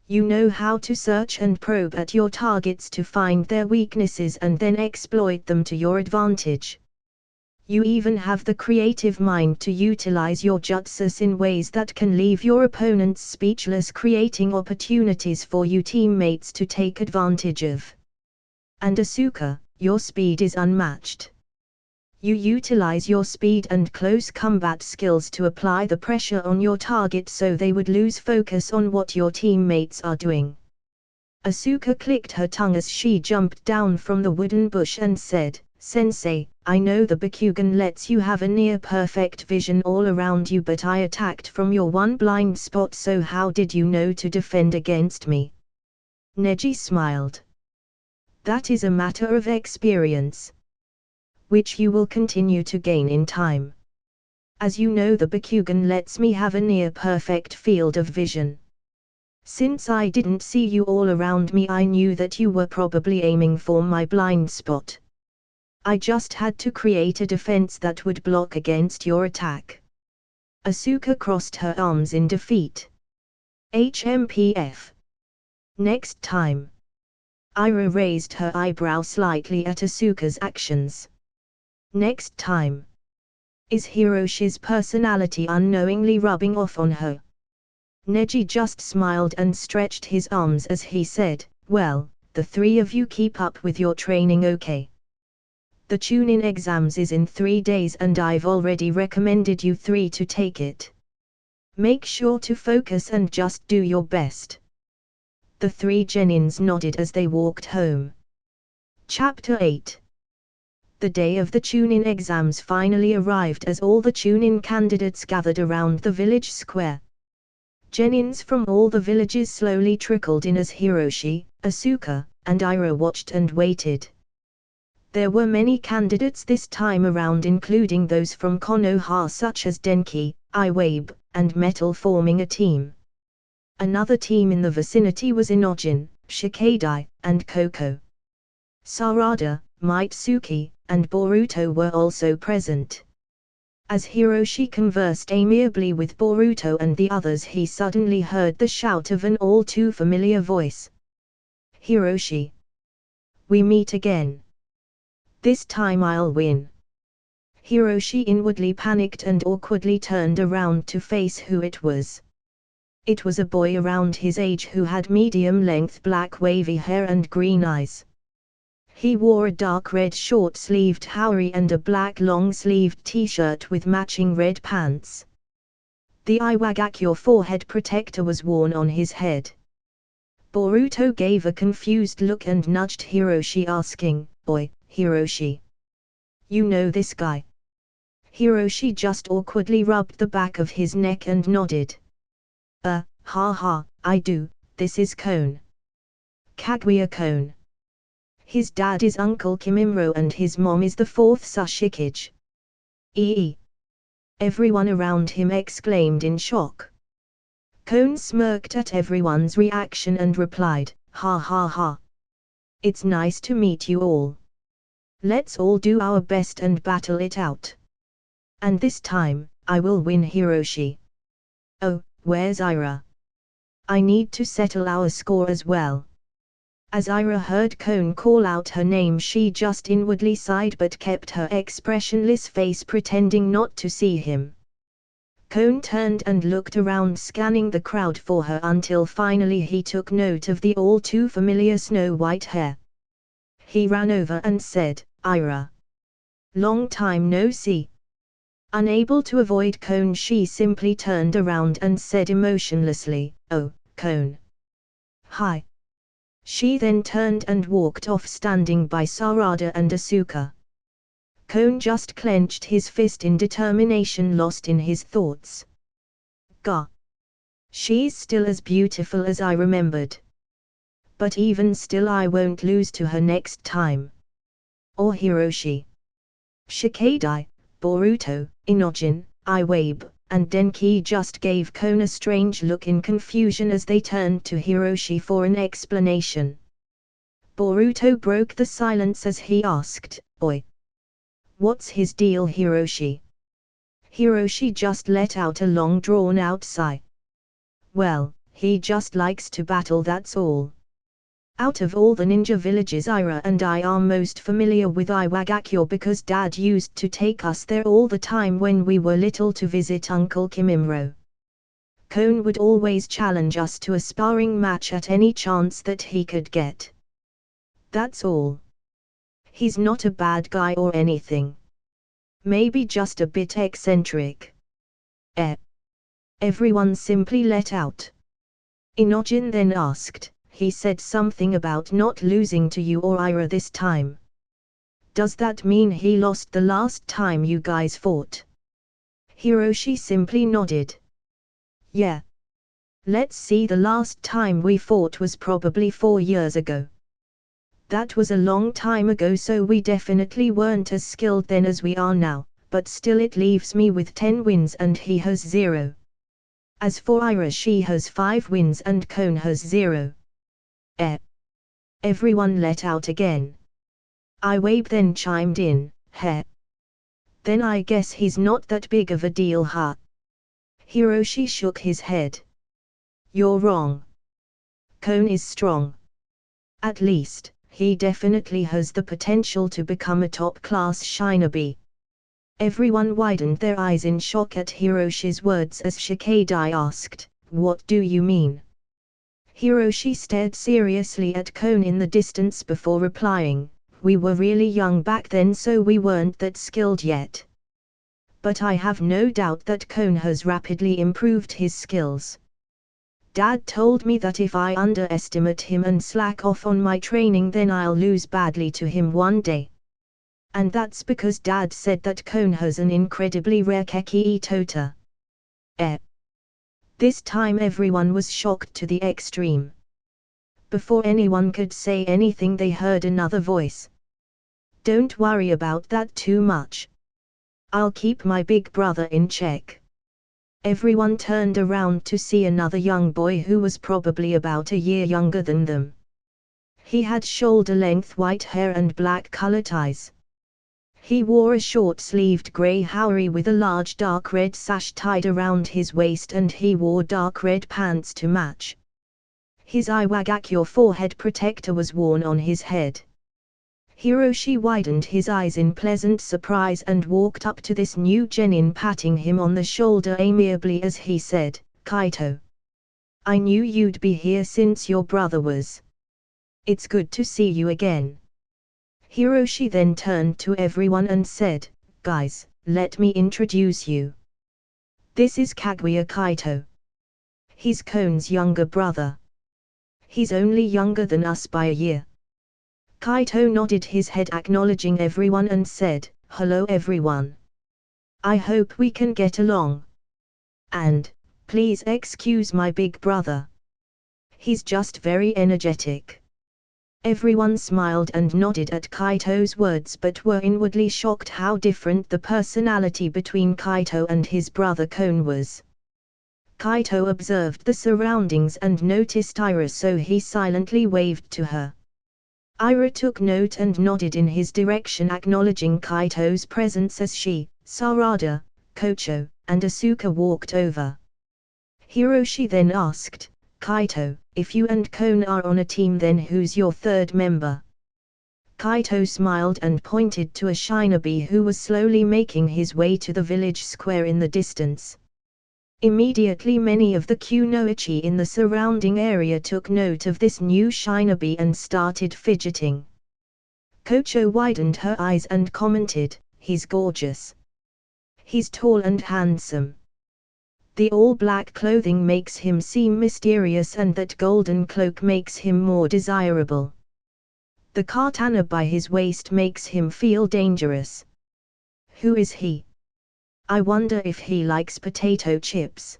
You know how to search and probe at your targets to find their weaknesses and then exploit them to your advantage. You even have the creative mind to utilize your jutsus in ways that can leave your opponents speechless, creating opportunities for you teammates to take advantage of. And Asuka, your speed is unmatched. You utilize your speed and close combat skills to apply the pressure on your target so they would lose focus on what your teammates are doing. Asuka clicked her tongue as she jumped down from the wooden bush and said, Sensei, I know the Bakugan lets you have a near-perfect vision all around you, but I attacked from your one blind spot, so how did you know to defend against me? Neji smiled. That is a matter of experience, which you will continue to gain in time. As you know, the Bakugan lets me have a near-perfect field of vision. Since I didn't see you all around me, I knew that you were probably aiming for my blind spot. I just had to create a defense that would block against your attack. Asuka crossed her arms in defeat. HMPF. Next time. Ira raised her eyebrow slightly at Asuka's actions. Next time. Is Hiroshi's personality unknowingly rubbing off on her? Neji just smiled and stretched his arms as he said, well, the three of you keep up with your training, okay? The Chunin exams is in 3 days and I've already recommended you 3 to take it. Make sure to focus and just do your best. The 3 genins nodded as they walked home. Chapter 8. The day of the Chunin exams finally arrived as all the Chunin candidates gathered around the village square. Genins from all the villages slowly trickled in as Hiroshi, Asuka, and Ira watched and waited. There were many candidates this time around, including those from Konoha such as Denki, Iwabe, and Metal, forming a team. Another team in the vicinity was Inojin, Shikadai, and Koko. Sarada, Mitsuki, and Boruto were also present. As Hiroshi conversed amiably with Boruto and the others, he suddenly heard the shout of an all too familiar voice. Hiroshi! We meet again. This time I'll win. Hiroshi inwardly panicked and awkwardly turned around to face who it was. It was a boy around his age who had medium-length black wavy hair and green eyes. He wore a dark red short-sleeved haori and a black long-sleeved t-shirt with matching red pants. The Iwagakure forehead protector was worn on his head. Boruto gave a confused look and nudged Hiroshi, asking, "Boy, Hiroshi. You know this guy?" Hiroshi just awkwardly rubbed the back of his neck and nodded. Ha, I do, this is Kon. Kaguya Kon. His dad is Uncle Kimimaro and his mom is the 4th Tsushikage. Everyone around him exclaimed in shock. Kon smirked at everyone's reaction and replied, ha. It's nice to meet you all. Let's all do our best and battle it out. And this time, I will win, Hiroshi. Oh, where's Ira? I need to settle our score as well. As Ira heard Kon call out her name, she just inwardly sighed but kept her expressionless face, pretending not to see him. Kon turned and looked around, scanning the crowd for her until finally he took note of the all too familiar snow-white hair. He ran over and said, Ira. Long time no see. Unable to avoid Kon, she simply turned around and said emotionlessly, oh, Kon. Hi. She then turned and walked off, standing by Sarada and Asuka. Kon just clenched his fist in determination, lost in his thoughts. Gah. She's still as beautiful as I remembered. But even still I won't lose to her next time. Or Hiroshi. Shikadai, Boruto, Inojin, Iwabe, and Denki just gave Kon a strange look in confusion as they turned to Hiroshi for an explanation. Boruto broke the silence as he asked, "Oi. What's his deal, Hiroshi?" Hiroshi just let out a long drawn-out sigh. "Well, he just likes to battle, that's all. Out of all the ninja villages, Ira and I are most familiar with Iwagakure because Dad used to take us there all the time when we were little to visit Uncle Kimimaro. Kon would always challenge us to a sparring match at any chance that he could get. That's all. He's not a bad guy or anything. Maybe just a bit eccentric." Everyone simply let out. Inojin then asked, "He said something about not losing to you or Ira this time. Does that mean he lost the last time you guys fought?" Hiroshi simply nodded. "Yeah. Let's see, the last time we fought was probably 4 years ago. That was a long time ago, so we definitely weren't as skilled then as we are now, but still it leaves me with 10 wins and he has 0. As for Ira, she has 5 wins and Kon has 0. Everyone let out again. Iwabe then chimed in, "Heh. Then I guess he's not that big of a deal, huh?" Hiroshi shook his head. "You're wrong. Kon is strong. At least, he definitely has the potential to become a top-class shinobi." Everyone widened their eyes in shock at Hiroshi's words as Shikadai asked, "What do you mean?" Hiroshi stared seriously at Kon in the distance before replying, "We were really young back then, so we weren't that skilled yet. But I have no doubt that Kon has rapidly improved his skills. Dad told me that if I underestimate him and slack off on my training, then I'll lose badly to him one day. And that's because Dad said that Kon has an incredibly rare Keki Tota." This time everyone was shocked to the extreme. Before anyone could say anything, they heard another voice. "Don't worry about that too much. I'll keep my big brother in check." Everyone turned around to see another young boy who was probably about a year younger than them. He had shoulder-length white hair and black-colored eyes. He wore a short-sleeved grey haori with a large dark red sash tied around his waist, and he wore dark red pants to match. His Iwagakure forehead protector was worn on his head. Hiroshi widened his eyes in pleasant surprise and walked up to this new genin, patting him on the shoulder amiably as he said, "Kaito. I knew you'd be here since your brother was. It's good to see you again." Hiroshi then turned to everyone and said, "Guys, let me introduce you. This is Kaguya Kaito. He's Kon's younger brother. He's only younger than us by a year." Kaito nodded his head acknowledging everyone and said, "Hello everyone. I hope we can get along. And, please excuse my big brother. He's just very energetic." Everyone smiled and nodded at Kaito's words, but were inwardly shocked how different the personality between Kaito and his brother Kon was. Kaito observed the surroundings and noticed Ira, so he silently waved to her. Ira took note and nodded in his direction, acknowledging Kaito's presence as she, Sarada, Kocho, and Asuka walked over. Hiroshi then asked, "Kaito, if you and Kon are on a team, then who's your third member?" Kaito smiled and pointed to a shinobi who was slowly making his way to the village square in the distance. Immediately many of the kunoichi in the surrounding area took note of this new shinobi and started fidgeting. Kocho widened her eyes and commented, "He's gorgeous. He's tall and handsome. The all-black clothing makes him seem mysterious, and that golden cloak makes him more desirable. The katana by his waist makes him feel dangerous. Who is he? I wonder if he likes potato chips."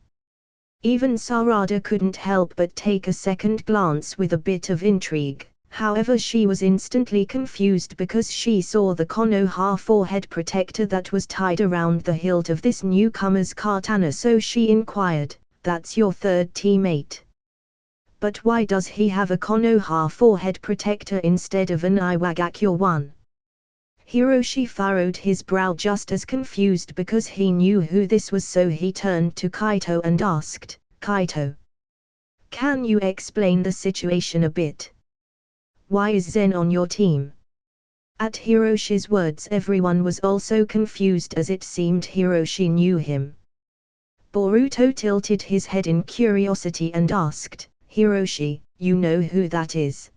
Even Sarada couldn't help but take a second glance with a bit of intrigue. However, she was instantly confused because she saw the Konoha forehead protector that was tied around the hilt of this newcomer's katana, so she inquired, "That's your third teammate?" But why does he have a Konoha forehead protector instead of an Iwagakure one? Hiroshi furrowed his brow just as confused because he knew who this was, so he turned to Kaito and asked, Kaito, can you explain the situation a bit? Why is Zen on your team? At Hiroshi's words everyone was also confused, as it seemed Hiroshi knew him. Boruto tilted his head in curiosity and asked, Hiroshi, you know who that is?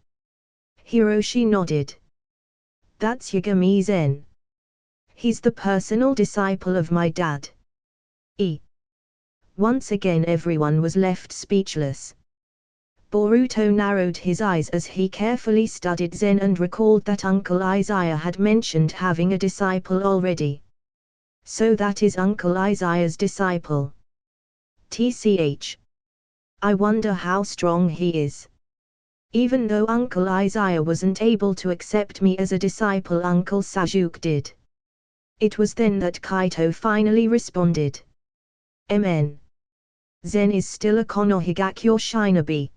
Hiroshi nodded. That's Yagami Zen. He's the personal disciple of my dad. Once again everyone was left speechless. Boruto narrowed his eyes as he carefully studied Zen and recalled that Uncle Izaya had mentioned having a disciple already. So that is Uncle Izaya's disciple. TCH. I wonder how strong he is. Even though Uncle Izaya wasn't able to accept me as a disciple, Uncle Sasuke did. It was then that Kaito finally responded. MN. Zen is still a Konohagakure shinobi.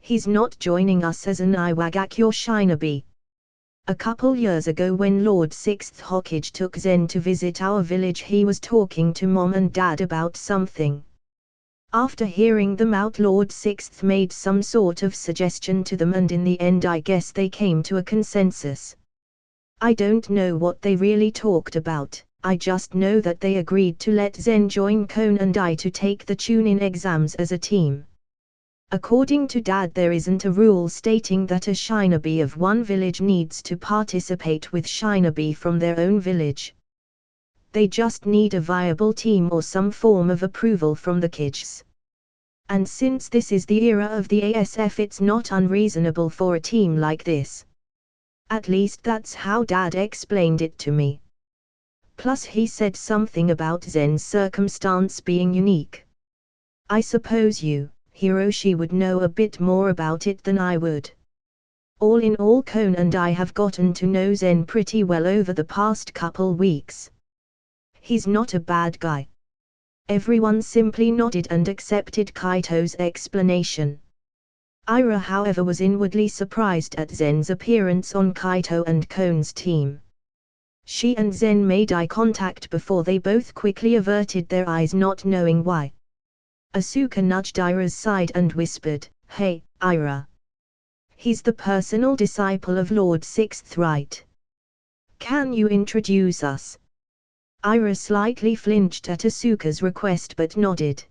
He's not joining us as an Iwagakure shinobi. A couple years ago when Lord 6th Hokage took Zen to visit our village, he was talking to Mom and Dad about something. After hearing them out, Lord 6th made some sort of suggestion to them, and in the end I guess they came to a consensus. I don't know what they really talked about, I just know that they agreed to let Zen join Kon and I to take the Chunin exams as a team. According to Dad, there isn't a rule stating that a shinobi of one village needs to participate with shinobi from their own village. They just need a viable team or some form of approval from the Kages. And since this is the era of the ASF, it's not unreasonable for a team like this. At least that's how Dad explained it to me. Plus he said something about Zen's circumstance being unique. I suppose you, Hiroshi, would know a bit more about it than I would. All in all, Kon and I have gotten to know Zen pretty well over the past couple weeks. He's not a bad guy. Everyone simply nodded and accepted Kaito's explanation. Ira, however, was inwardly surprised at Zen's appearance on Kaito and Kon's team. She and Zen made eye contact before they both quickly averted their eyes, not knowing why. Asuka nudged Ira's side and whispered, Hey, Ira. He's the personal disciple of Lord 6th, right? Can you introduce us? Ira slightly flinched at Asuka's request but nodded.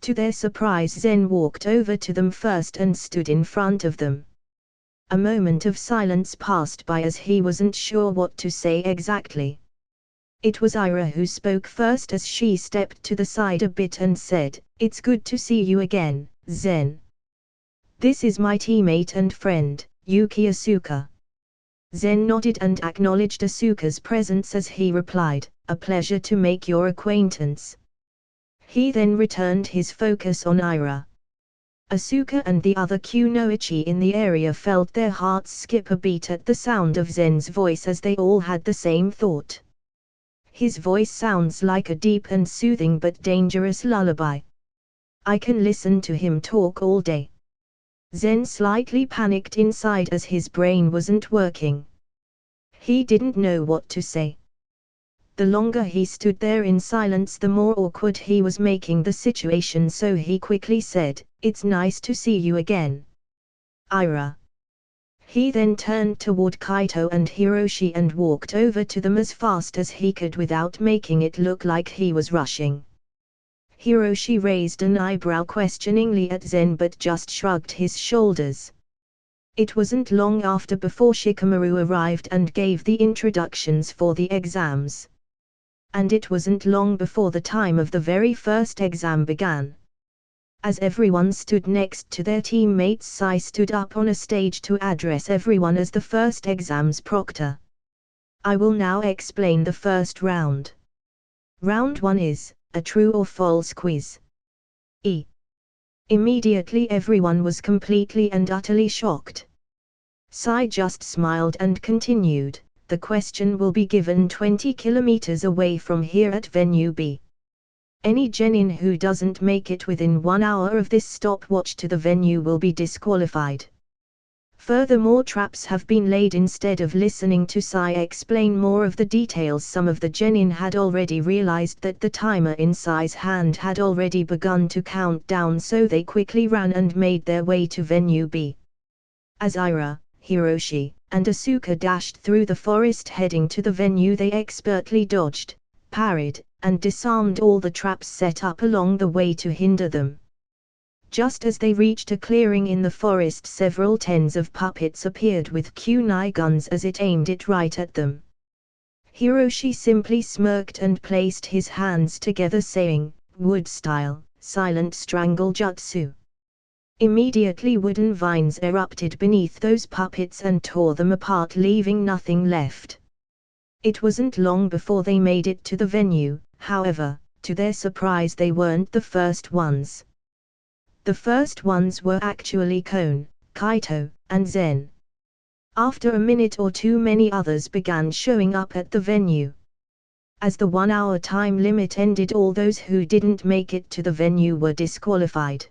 To their surprise, Zen walked over to them first and stood in front of them. A moment of silence passed by as he wasn't sure what to say exactly. It was Ira who spoke first as she stepped to the side a bit and said, It's good to see you again, Zen. This is my teammate and friend, Yuki Asuka. Zen nodded and acknowledged Asuka's presence as he replied, A pleasure to make your acquaintance. He then returned his focus on Ira. Asuka and the other kunoichi in the area felt their hearts skip a beat at the sound of Zen's voice, as they all had the same thought. His voice sounds like a deep and soothing but dangerous lullaby. I can listen to him talk all day. Zen slightly panicked inside as his brain wasn't working. He didn't know what to say. The longer he stood there in silence, the more awkward he was making the situation, so he quickly said, It's nice to see you again, Ira. He then turned toward Kaito and Hiroshi and walked over to them as fast as he could without making it look like he was rushing. Hiroshi raised an eyebrow questioningly at Zen but just shrugged his shoulders. It wasn't long after before Shikamaru arrived and gave the introductions for the exams. And it wasn't long before the time of the very first exam began. As everyone stood next to their teammates, Sai stood up on a stage to address everyone as the first exam's proctor. I will now explain the first round. Round 1 is a true or false quiz. Immediately everyone was completely and utterly shocked. Sai just smiled and continued, The question will be given 20 kilometers away from here at venue B. Any genin who doesn't make it within 1 hour of this stopwatch to the venue will be disqualified. Furthermore, traps have been laid. Instead of listening to Sai explain more of the details, some of the genin had already realized that the timer in Sai's hand had already begun to count down, so they quickly ran and made their way to venue B. As Ira, Hiroshi, and Asuka dashed through the forest heading to the venue, they expertly dodged, parried, and disarmed all the traps set up along the way to hinder them. Just as they reached a clearing in the forest, several tens of puppets appeared with kunai guns as it aimed it right at them. Hiroshi simply smirked and placed his hands together, saying, "Wood style, silent strangle jutsu." Immediately wooden vines erupted beneath those puppets and tore them apart, leaving nothing left. It wasn't long before they made it to the venue. However, to their surprise, they weren't the first ones. The first ones were actually Kon, Kaito, and Zen. After a minute or two, many others began showing up at the venue. As the 1 hour time limit ended, all those who didn't make it to the venue were disqualified.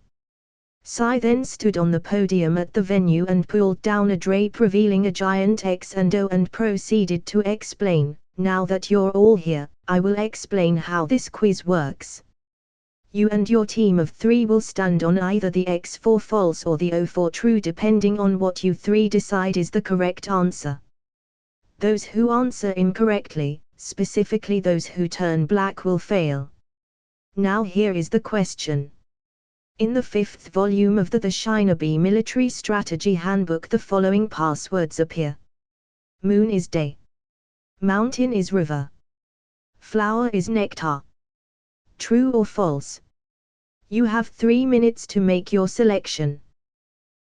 Sai then stood on the podium at the venue and pulled down a drape revealing a giant X and O and proceeded to explain, "Now that you're all here, I will explain how this quiz works. You and your team of 3 will stand on either the X for false or the O for true, depending on what you 3 decide is the correct answer. Those who answer incorrectly, specifically those who turn black, will fail. Now here is the question. In the 5th volume of the Shinobi Military Strategy Handbook, the following passwords appear. Moon is day. Mountain is river. Flower is nectar. True or false? You have 3 minutes to make your selection."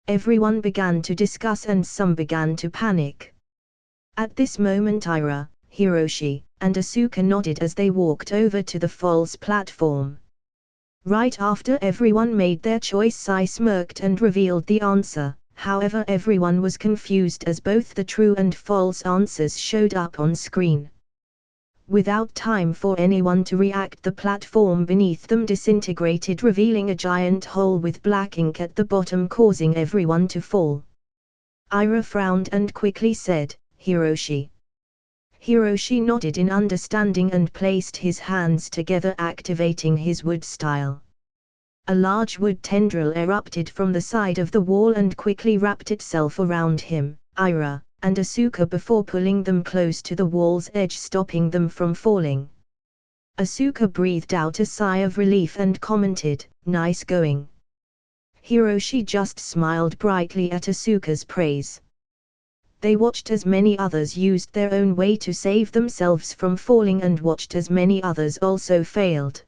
Everyone began to discuss and some began to panic. At this moment, Ira, Hiroshi, and Asuka nodded as they walked over to the false platform. Right after everyone made their choice, Sai smirked and revealed the answer. However, everyone was confused as both the true and false answers showed up on screen. Without time for anyone to react, the platform beneath them disintegrated, revealing a giant hole with black ink at the bottom, causing everyone to fall. Ira frowned and quickly said, "Hiroshi." Hiroshi nodded in understanding and placed his hands together, activating his wood style. A large wood tendril erupted from the side of the wall and quickly wrapped itself around him, Ira, and Asuka before pulling them close to the wall's edge, stopping them from falling. Asuka breathed out a sigh of relief and commented, "Nice going." Hiroshi just smiled brightly at Asuka's praise. They watched as many others used their own way to save themselves from falling and watched as many others also failed.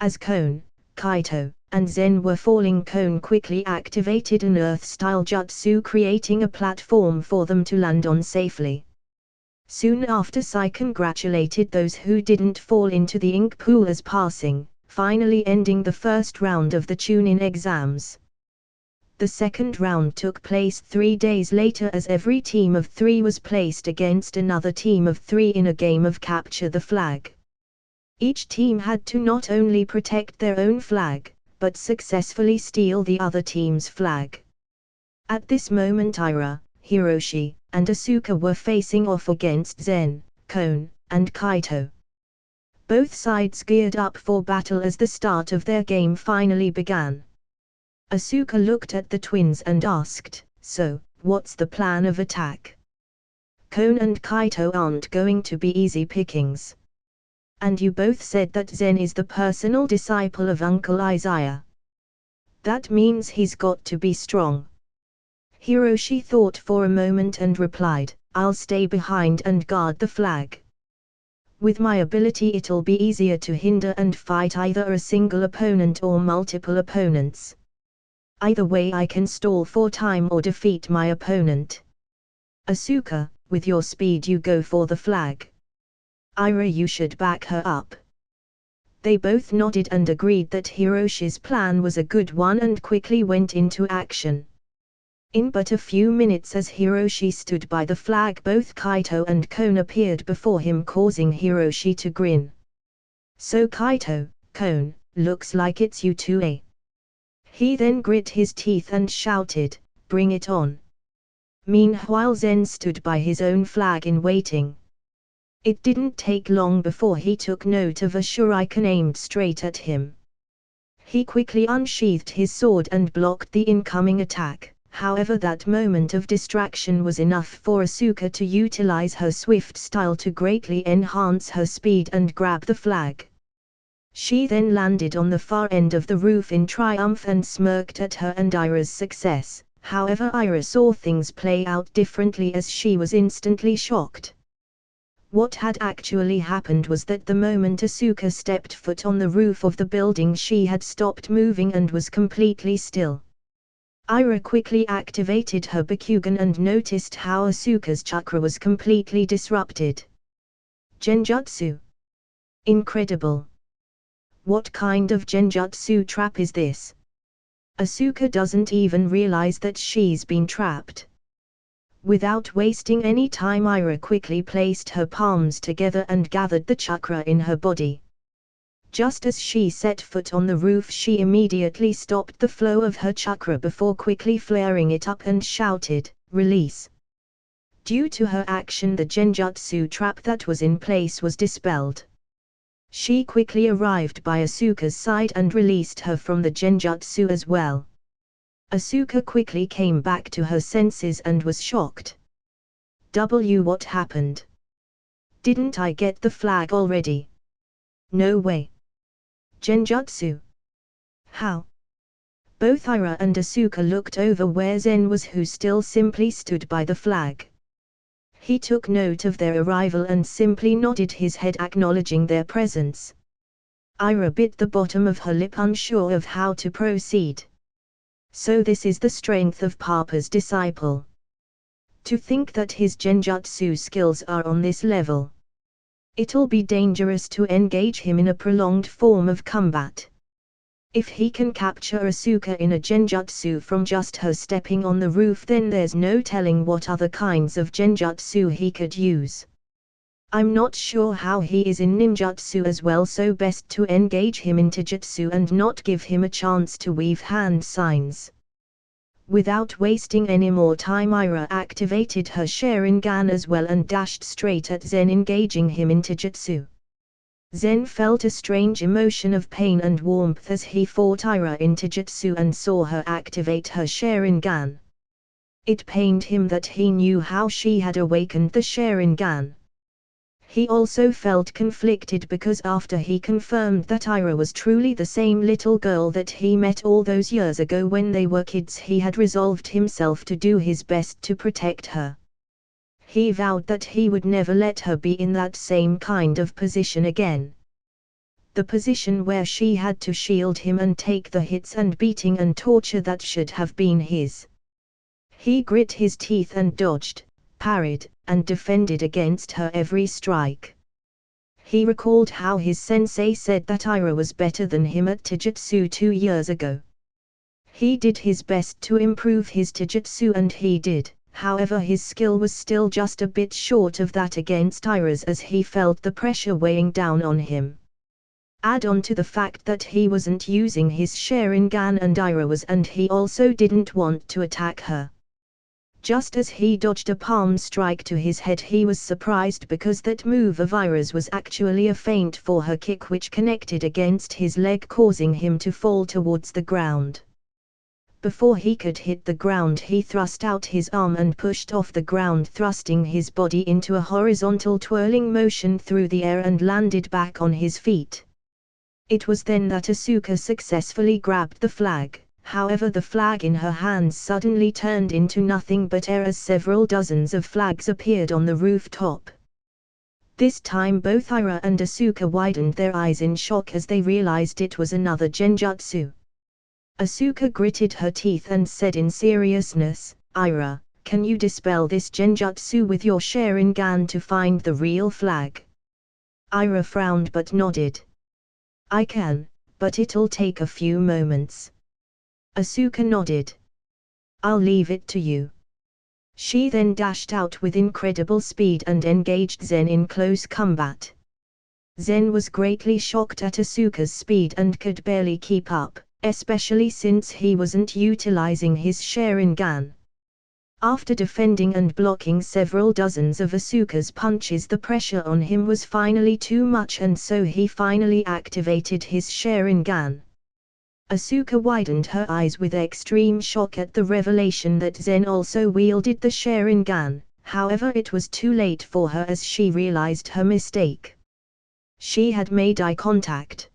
As Kon, Kaito, and Zen were falling, Kon quickly activated an earth-style jutsu, creating a platform for them to land on safely. Soon after, Sai congratulated those who didn't fall into the ink pool as passing, finally ending the first round of the Chunin exams. The second round took place 3 days later, as every team of 3 was placed against another team of 3 in a game of capture the flag. Each team had to not only protect their own flag, but successfully steal the other team's flag. At this moment, Ira, Hiroshi, and Asuka were facing off against Zen, Kon, and Kaito. Both sides geared up for battle as the start of their game finally began. Asuka looked at the twins and asked, "So, what's the plan of attack? Kon and Kaito aren't going to be easy pickings. And you both said that Zen is the personal disciple of Uncle Izaya. That means he's got to be strong." Hiroshi thought for a moment and replied, "I'll stay behind and guard the flag. With my ability, it'll be easier to hinder and fight either a single opponent or multiple opponents. Either way, I can stall for time or defeat my opponent. Asuka, with your speed, you go for the flag. Ira, you should back her up." They both nodded and agreed that Hiroshi's plan was a good one and quickly went into action. In but a few minutes, as Hiroshi stood by the flag, both Kaito and Kon appeared before him, causing Hiroshi to grin. "So Kaito, Cone, looks like it's you too, eh? He then grit his teeth and shouted, bring it on. Meanwhile Zen stood by his own flag in waiting. It didn't take long before he took note of a shuriken aimed straight at him. He quickly unsheathed his sword and blocked the incoming attack. However, that moment of distraction was enough for Asuka to utilize her swift style to greatly enhance her speed and grab the flag. She then landed on the far end of the roof in triumph and smirked at her and Ira's success. However, Ira saw things play out differently as she was instantly shocked. What had actually happened was that the moment Asuka stepped foot on the roof of the building, she had stopped moving and was completely still. Ira quickly activated her Bakugan and noticed how Asuka's chakra was completely disrupted. Genjutsu. Incredible. What kind of genjutsu trap is this? Asuka doesn't even realize that she's been trapped. Without wasting any time, Ira quickly placed her palms together and gathered the chakra in her body. Just as she set foot on the roof, she immediately stopped the flow of her chakra before quickly flaring it up and shouted, "Release!" Due to her action, the genjutsu trap that was in place was dispelled. She quickly arrived by Asuka's side and released her from the genjutsu as well. Asuka quickly came back to her senses and was shocked. What happened? Didn't I get the flag already? No way. Genjutsu? How? Both Ira and Asuka looked over where Zen was, who still simply stood by the flag. He took note of their arrival and simply nodded his head, acknowledging their presence. Ira bit the bottom of her lip, unsure of how to proceed. So this is the strength of Papa's disciple. To think that his genjutsu skills are on this level. It'll be dangerous to engage him in a prolonged form of combat. If he can capture Asuka in a genjutsu from just her stepping on the roof, then there's no telling what other kinds of genjutsu he could use. I'm not sure how he is in ninjutsu as well, so best to engage him in taijutsu and not give him a chance to weave hand signs. Without wasting any more time, Ira activated her Sharingan as well and dashed straight at Zen, engaging him in taijutsu. Zen felt a strange emotion of pain and warmth as he fought Ira in taijutsu and saw her activate her Sharingan. It pained him that he knew how she had awakened the Sharingan. He also felt conflicted because after he confirmed that Ira was truly the same little girl that he met all those years ago when they were kids, he had resolved himself to do his best to protect her. He vowed that he would never let her be in that same kind of position again. The position where she had to shield him and take the hits and beating and torture that should have been his. He grit his teeth and dodged, parried, and defended against her every strike. He recalled how his sensei said that Ira was better than him at taijutsu 2 years ago. He did his best to improve his taijutsu and he did. However, his skill was still just a bit short of that against Ira's, as he felt the pressure weighing down on him. Add on to the fact that he wasn't using his Sharingan and Ira was, and he also didn't want to attack her. Just as he dodged a palm strike to his head, he was surprised because that move of Ira's was actually a feint for her kick, which connected against his leg, causing him to fall towards the ground. Before he could hit the ground, he thrust out his arm and pushed off the ground, thrusting his body into a horizontal twirling motion through the air and landed back on his feet. It was then that Asuka successfully grabbed the flag. However, the flag in her hands suddenly turned into nothing but air as several dozens of flags appeared on the rooftop. This time both Ira and Asuka widened their eyes in shock as they realized it was another genjutsu. Asuka gritted her teeth and said in seriousness, "Ira, can you dispel this genjutsu with your Sharingan to find the real flag?" Ira frowned but nodded. "I can, but it'll take a few moments." Asuka nodded. "I'll leave it to you." She then dashed out with incredible speed and engaged Zen in close combat. Zen was greatly shocked at Asuka's speed and could barely keep up, especially since he wasn't utilizing his Sharingan. After defending and blocking several dozens of Asuka's punches, the pressure on him was finally too much, and so he finally activated his Sharingan. Asuka widened her eyes with extreme shock at the revelation that Zen also wielded the Sharingan, however it was too late for her as she realized her mistake. She had made eye contact.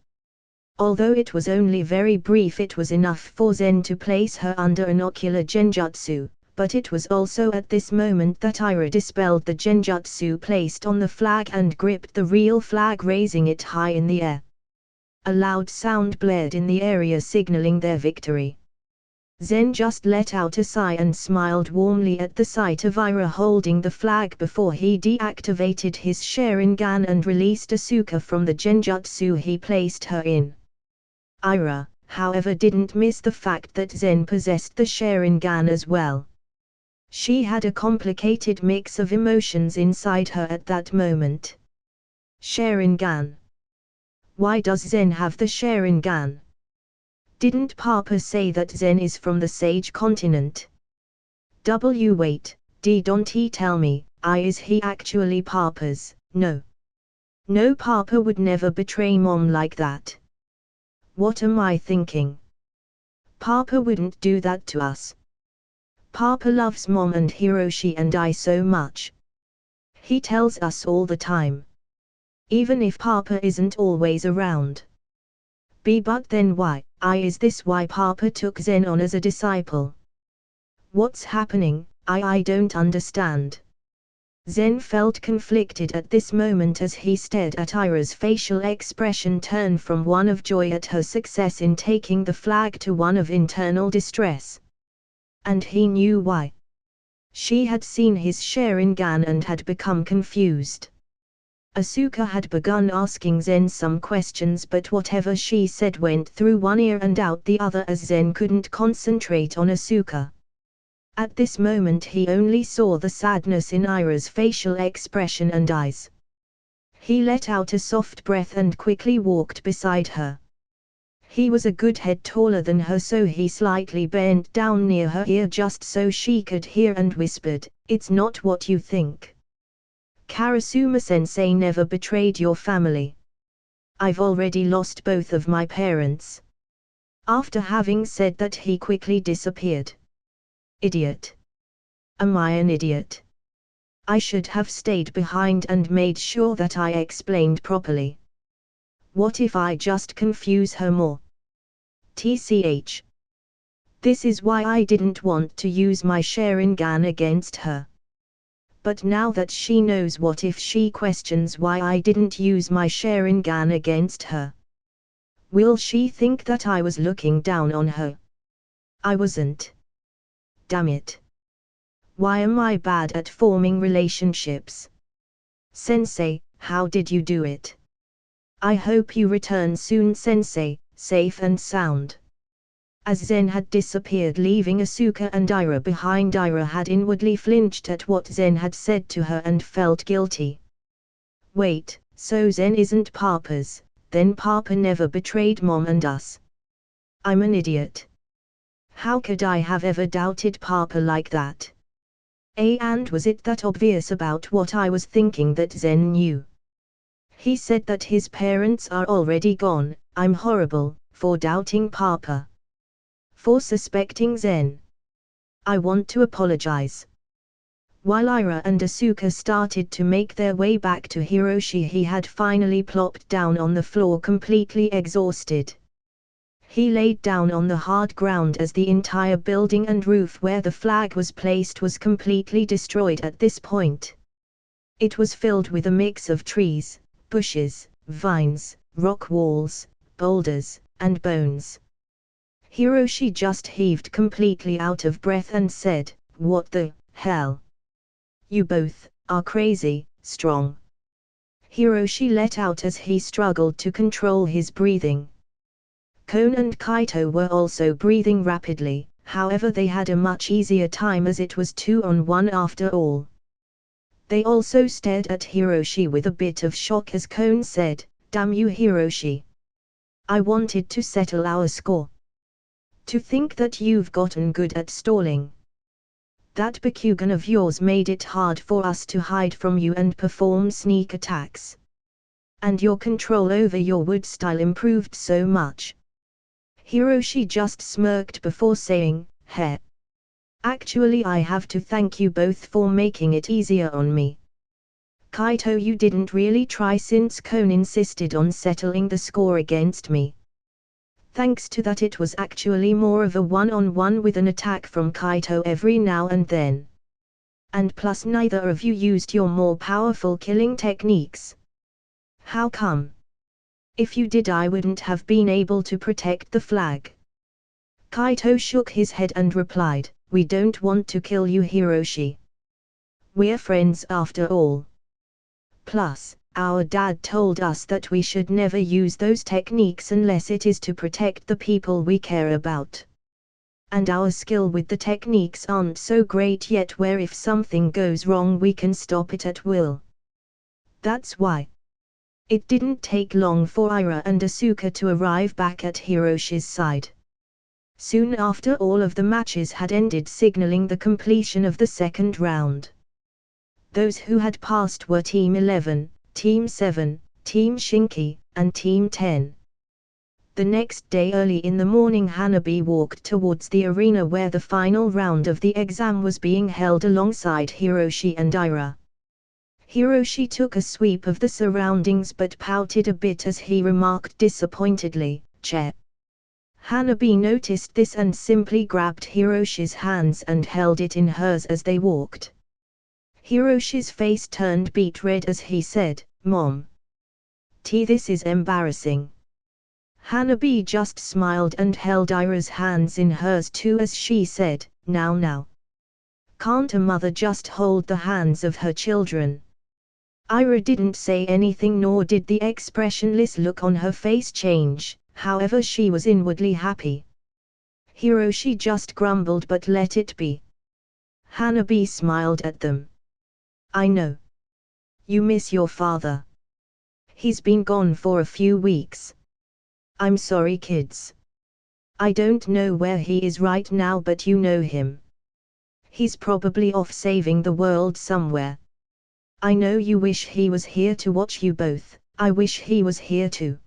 Although it was only very brief, it was enough for Zen to place her under an ocular genjutsu. But it was also at this moment that Ira dispelled the genjutsu placed on the flag and gripped the real flag, raising it high in the air. A loud sound blared in the area, signaling their victory. Zen just let out a sigh and smiled warmly at the sight of Ira holding the flag before he deactivated his Sharingan and released Asuka from the genjutsu he placed her in. Ira, however, didn't miss the fact that Zen possessed the Sharingan as well. She had a complicated mix of emotions inside her at that moment. Sharingan. Why does Zen have the Sharingan? Didn't Papa say that Zen is from the Sage continent? Wait, don't he tell me, is he actually Papa's? No. No, Papa would never betray Mom like that. What am I thinking? Papa wouldn't do that to us. Papa loves Mom and Hiroshi and I so much. He tells us all the time. Even if Papa isn't always around. But then why, is this why Papa took Zen on as a disciple? What's happening? I don't understand. Zen felt conflicted at this moment as he stared at Ira's facial expression turn from one of joy at her success in taking the flag to one of internal distress. And he knew why. She had seen his Sharingan and had become confused. Asuka had begun asking Zen some questions, but whatever she said went through one ear and out the other as Zen couldn't concentrate on Asuka. At this moment he only saw the sadness in Ira's facial expression and eyes. He let out a soft breath and quickly walked beside her. He was a good head taller than her, so he slightly bent down near her ear just so she could hear and whispered, "It's not what you think. Karasuma-sensei never betrayed your family. I've already lost both of my parents." After having said that, he quickly disappeared. Idiot. Am I an idiot? I should have stayed behind and made sure that I explained properly. What if I just confuse her more? TCH. This is why I didn't want to use my Sharingan against her. But now that she knows, what if she questions why I didn't use my Sharingan against her? Will she think that I was looking down on her? I wasn't. Damn it. Why am I bad at forming relationships? Sensei, how did you do it? I hope you return soon, Sensei, safe and sound. As Zen had disappeared, leaving Asuka and Ira behind, Ira had inwardly flinched at what Zen had said to her and felt guilty. Wait, so Zen isn't Papa's, then Papa never betrayed Mom and us. I'm an idiot. How could I have ever doubted Papa like that? And was it that obvious about what I was thinking that Zen knew? He said that his parents are already gone. I'm horrible for doubting Papa. For suspecting Zen. I want to apologize. While Ira and Asuka started to make their way back to Hiroshi, he had finally plopped down on the floor, completely exhausted. He laid down on the hard ground as the entire building and roof where the flag was placed was completely destroyed at this point. It was filled with a mix of trees, bushes, vines, rock walls, boulders, and bones. Hiroshi just heaved completely out of breath and said, "What the hell? You both are crazy strong." Hiroshi let out as he struggled to control his breathing. Kon and Kaito were also breathing rapidly, however they had a much easier time as it was 2-on-1 after all. They also stared at Hiroshi with a bit of shock as Kon said, "Damn you Hiroshi. I wanted to settle our score. To think that you've gotten good at stalling. That Bakugan of yours made it hard for us to hide from you and perform sneak attacks. And your control over your wood style improved so much." Hiroshi just smirked before saying, "Heh. Actually I have to thank you both for making it easier on me. Kaito, you didn't really try since Kon insisted on settling the score against me. Thanks to that it was actually more of a one-on-one with an attack from Kaito every now and then. And plus neither of you used your more powerful killing techniques. How come? If you did I wouldn't have been able to protect the flag." Kaito shook his head and replied, "We don't want to kill you Hiroshi. We're friends after all. Plus, our dad told us that we should never use those techniques unless it is to protect the people we care about. And our skill with the techniques aren't so great yet where if something goes wrong we can stop it at will. That's why." It didn't take long for Ira and Asuka to arrive back at Hiroshi's side. Soon after all of the matches had ended, signaling the completion of the second round. Those who had passed were Team 11, Team 7, Team Shinki, and Team 10. The next day early in the morning Hanabi walked towards the arena where the final round of the exam was being held alongside Hiroshi and Ira. Hiroshi took a sweep of the surroundings but pouted a bit as he remarked disappointedly, "Che." Hanabi noticed this and simply grabbed Hiroshi's hands and held it in hers as they walked. Hiroshi's face turned beet red as he said, "Mom. This is embarrassing." Hanabi just smiled and held Ira's hands in hers too as she said, Now. Can't a mother just hold the hands of her children?" Ira didn't say anything nor did the expressionless look on her face change, however she was inwardly happy. Hiroshi just grumbled but let it be. Hanabi smiled at them. "I know. You miss your father. He's been gone for a few weeks. I'm sorry kids. I don't know where he is right now but you know him. He's probably off saving the world somewhere. I know you wish he was here to watch you both, I wish he was here too.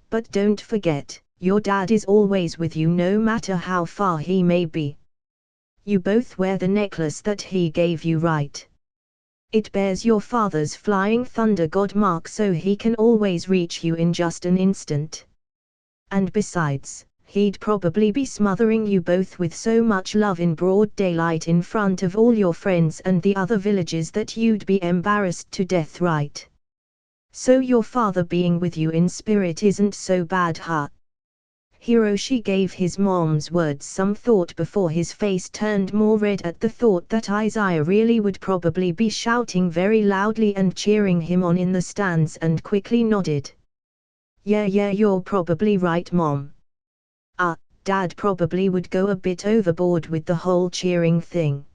But don't forget, your dad is always with you no matter how far he may be. You both wear the necklace that he gave you, right? It bears your father's flying thunder god mark so he can always reach you in just an instant. And besides, he'd probably be smothering you both with so much love in broad daylight in front of all your friends and the other villagers that you'd be embarrassed to death, right? So your father being with you in spirit isn't so bad, huh?" Hiroshi gave his mom's words some thought before his face turned more red at the thought that Izaya really would probably be shouting very loudly and cheering him on in the stands and quickly nodded. Yeah, you're probably right, Mom. Dad probably would go a bit overboard with the whole cheering thing."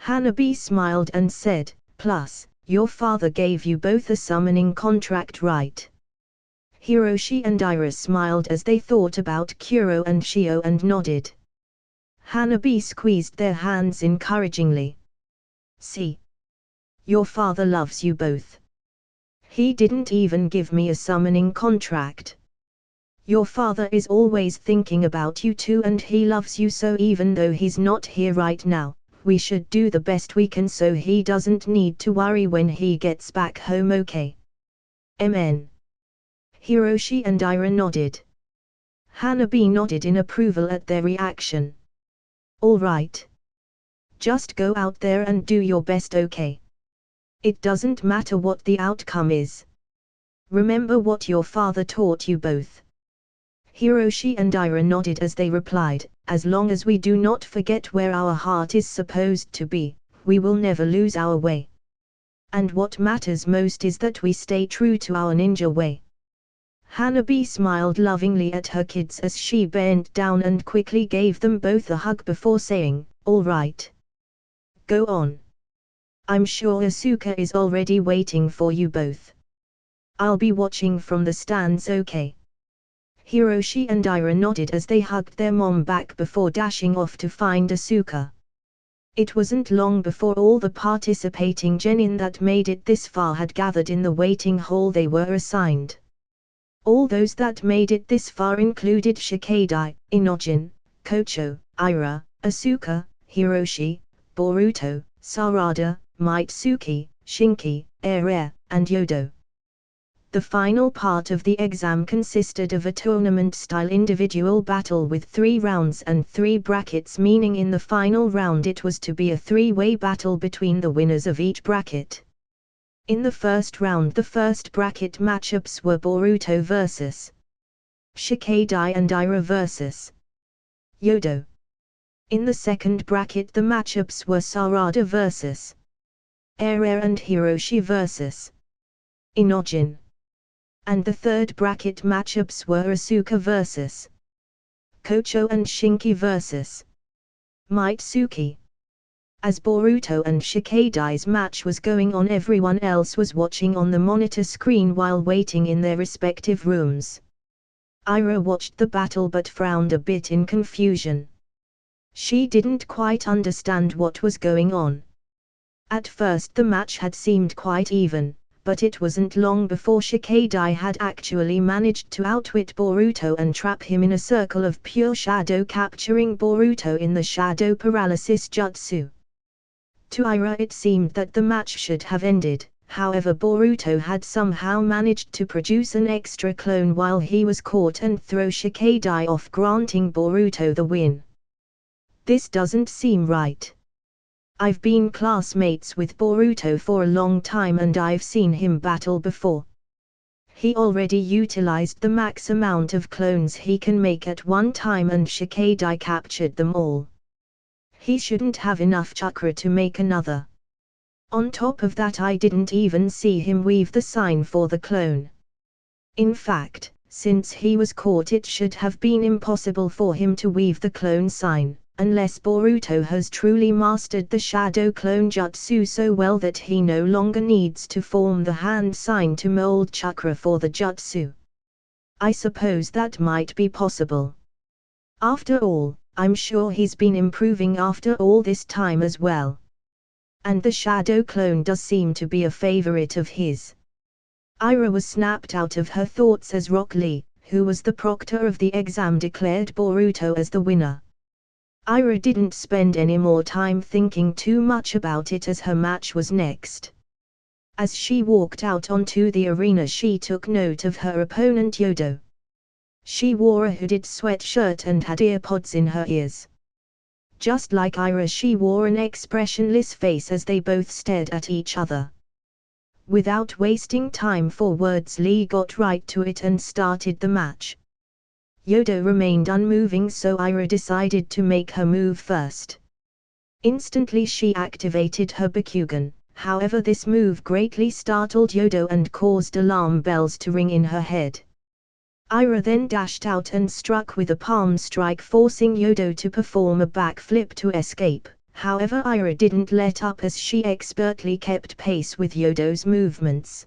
Hanabi smiled and said, "Plus, your father gave you both a summoning contract, right?" Hiroshi and Ira smiled as they thought about Kuro and Shio and nodded. Hanabi squeezed their hands encouragingly. "See? Your father loves you both. He didn't even give me a summoning contract. Your father is always thinking about you too and he loves you so even though he's not here right now, we should do the best we can so he doesn't need to worry when he gets back home, okay? Amen." Hiroshi and Ira nodded. Hanabi nodded in approval at their reaction. "All right. Just go out there and do your best, okay? It doesn't matter what the outcome is. Remember what your father taught you both." Hiroshi and Ira nodded as they replied, "As long as we do not forget where our heart is supposed to be, we will never lose our way. And what matters most is that we stay true to our ninja way." Hanabi smiled lovingly at her kids as she bent down and quickly gave them both a hug before saying, "All right. Go on. I'm sure Asuka is already waiting for you both. I'll be watching from the stands, okay? Hiroshi and Ira nodded as they hugged their mom back before dashing off to find Asuka. It wasn't long before all the participating genin that made it this far had gathered in the waiting hall they were assigned. All those that made it this far included Shikadai, Inojin, Kocho, Ira, Asuka, Hiroshi, Boruto, Sarada, Mitsuki, Shinki, Ere, and Yodo. The final part of the exam consisted of a tournament-style individual battle with 3 rounds and 3 brackets, meaning in the final round it was to be a 3-way battle between the winners of each bracket. In the first round the first bracket matchups were Boruto vs. Shikadai and Ira vs. Yodo. In the second bracket the matchups were Sarada vs. Ere and Hiroshi vs. Inojin. And the third bracket matchups were Asuka vs. Kocho and Shinki vs. Mitsuki. As Boruto and Shikadai's match was going on, everyone else was watching on the monitor screen while waiting in their respective rooms. Ira watched the battle but frowned a bit in confusion. She didn't quite understand what was going on. At first the match had seemed quite even, but it wasn't long before Shikadai had actually managed to outwit Boruto and trap him in a circle of pure shadow, capturing Boruto in the shadow paralysis jutsu. To Ira it seemed that the match should have ended, however Boruto had somehow managed to produce an extra clone while he was caught and throw Shikadai off, granting Boruto the win. This doesn't seem right. I've been classmates with Boruto for a long time and I've seen him battle before. He already utilized the max amount of clones he can make at one time and Shikadai captured them all. He shouldn't have enough chakra to make another. On top of that, I didn't even see him weave the sign for the clone. In fact, since he was caught, it should have been impossible for him to weave the clone sign, unless Boruto has truly mastered the shadow clone jutsu so well that he no longer needs to form the hand sign to mold chakra for the jutsu. I suppose that might be possible. After all, I'm sure he's been improving after all this time as well. And the shadow clone does seem to be a favorite of his. Ira was snapped out of her thoughts as Rock Lee, who was the proctor of the exam, declared Boruto as the winner. Ira didn't spend any more time thinking too much about it as her match was next. As she walked out onto the arena, she took note of her opponent Yodo. She wore a hooded sweatshirt and had earpods in her ears. Just like Ira, she wore an expressionless face as they both stared at each other. Without wasting time for words, Lee got right to it and started the match. Yodo remained unmoving, so Ira decided to make her move first. Instantly she activated her Bakugan, however this move greatly startled Yodo and caused alarm bells to ring in her head. Ira then dashed out and struck with a palm strike, forcing Yodo to perform a backflip to escape. However, Ira didn't let up as she expertly kept pace with Yodo's movements.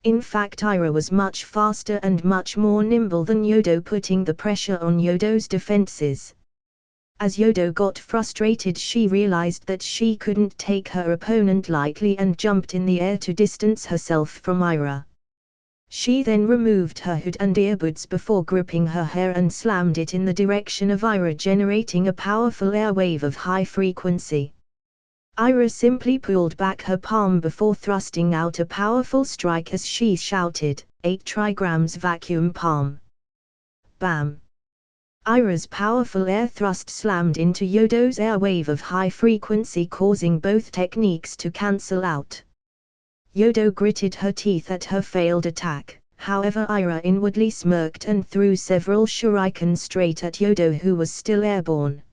In fact, Ira was much faster and much more nimble than Yodo, putting the pressure on Yodo's defenses. As Yodo got frustrated, she realized that she couldn't take her opponent lightly and jumped in the air to distance herself from Ira. She then removed her hood and earbuds before gripping her hair and slammed it in the direction of Ira, generating a powerful air wave of high frequency. Ira simply pulled back her palm before thrusting out a powerful strike as she shouted, 8 trigrams vacuum palm. Bam! Ira's powerful air thrust slammed into Yodo's air wave of high frequency, causing both techniques to cancel out. Yodo gritted her teeth at her failed attack, however Ira inwardly smirked and threw several shurikens straight at Yodo, who was still airborne.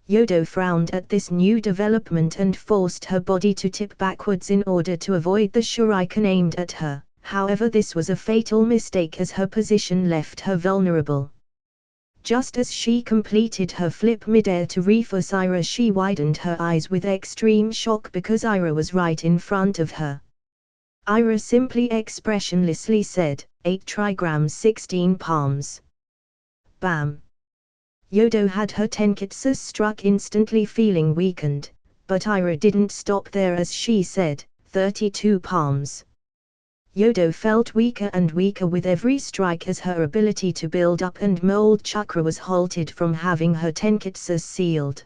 Yodo frowned at this new development and forced her body to tip backwards in order to avoid the shuriken aimed at her, however this was a fatal mistake as her position left her vulnerable. Just as she completed her flip midair to refocus Ira, she widened her eyes with extreme shock because Ira was right in front of her. Ira simply expressionlessly said, 8 trigrams 16 palms. Bam! Yodo had her tenketsu struck, instantly feeling weakened, but Ira didn't stop there as she said, 32 palms. Yodo felt weaker and weaker with every strike as her ability to build up and mold chakra was halted from having her tenketsu sealed.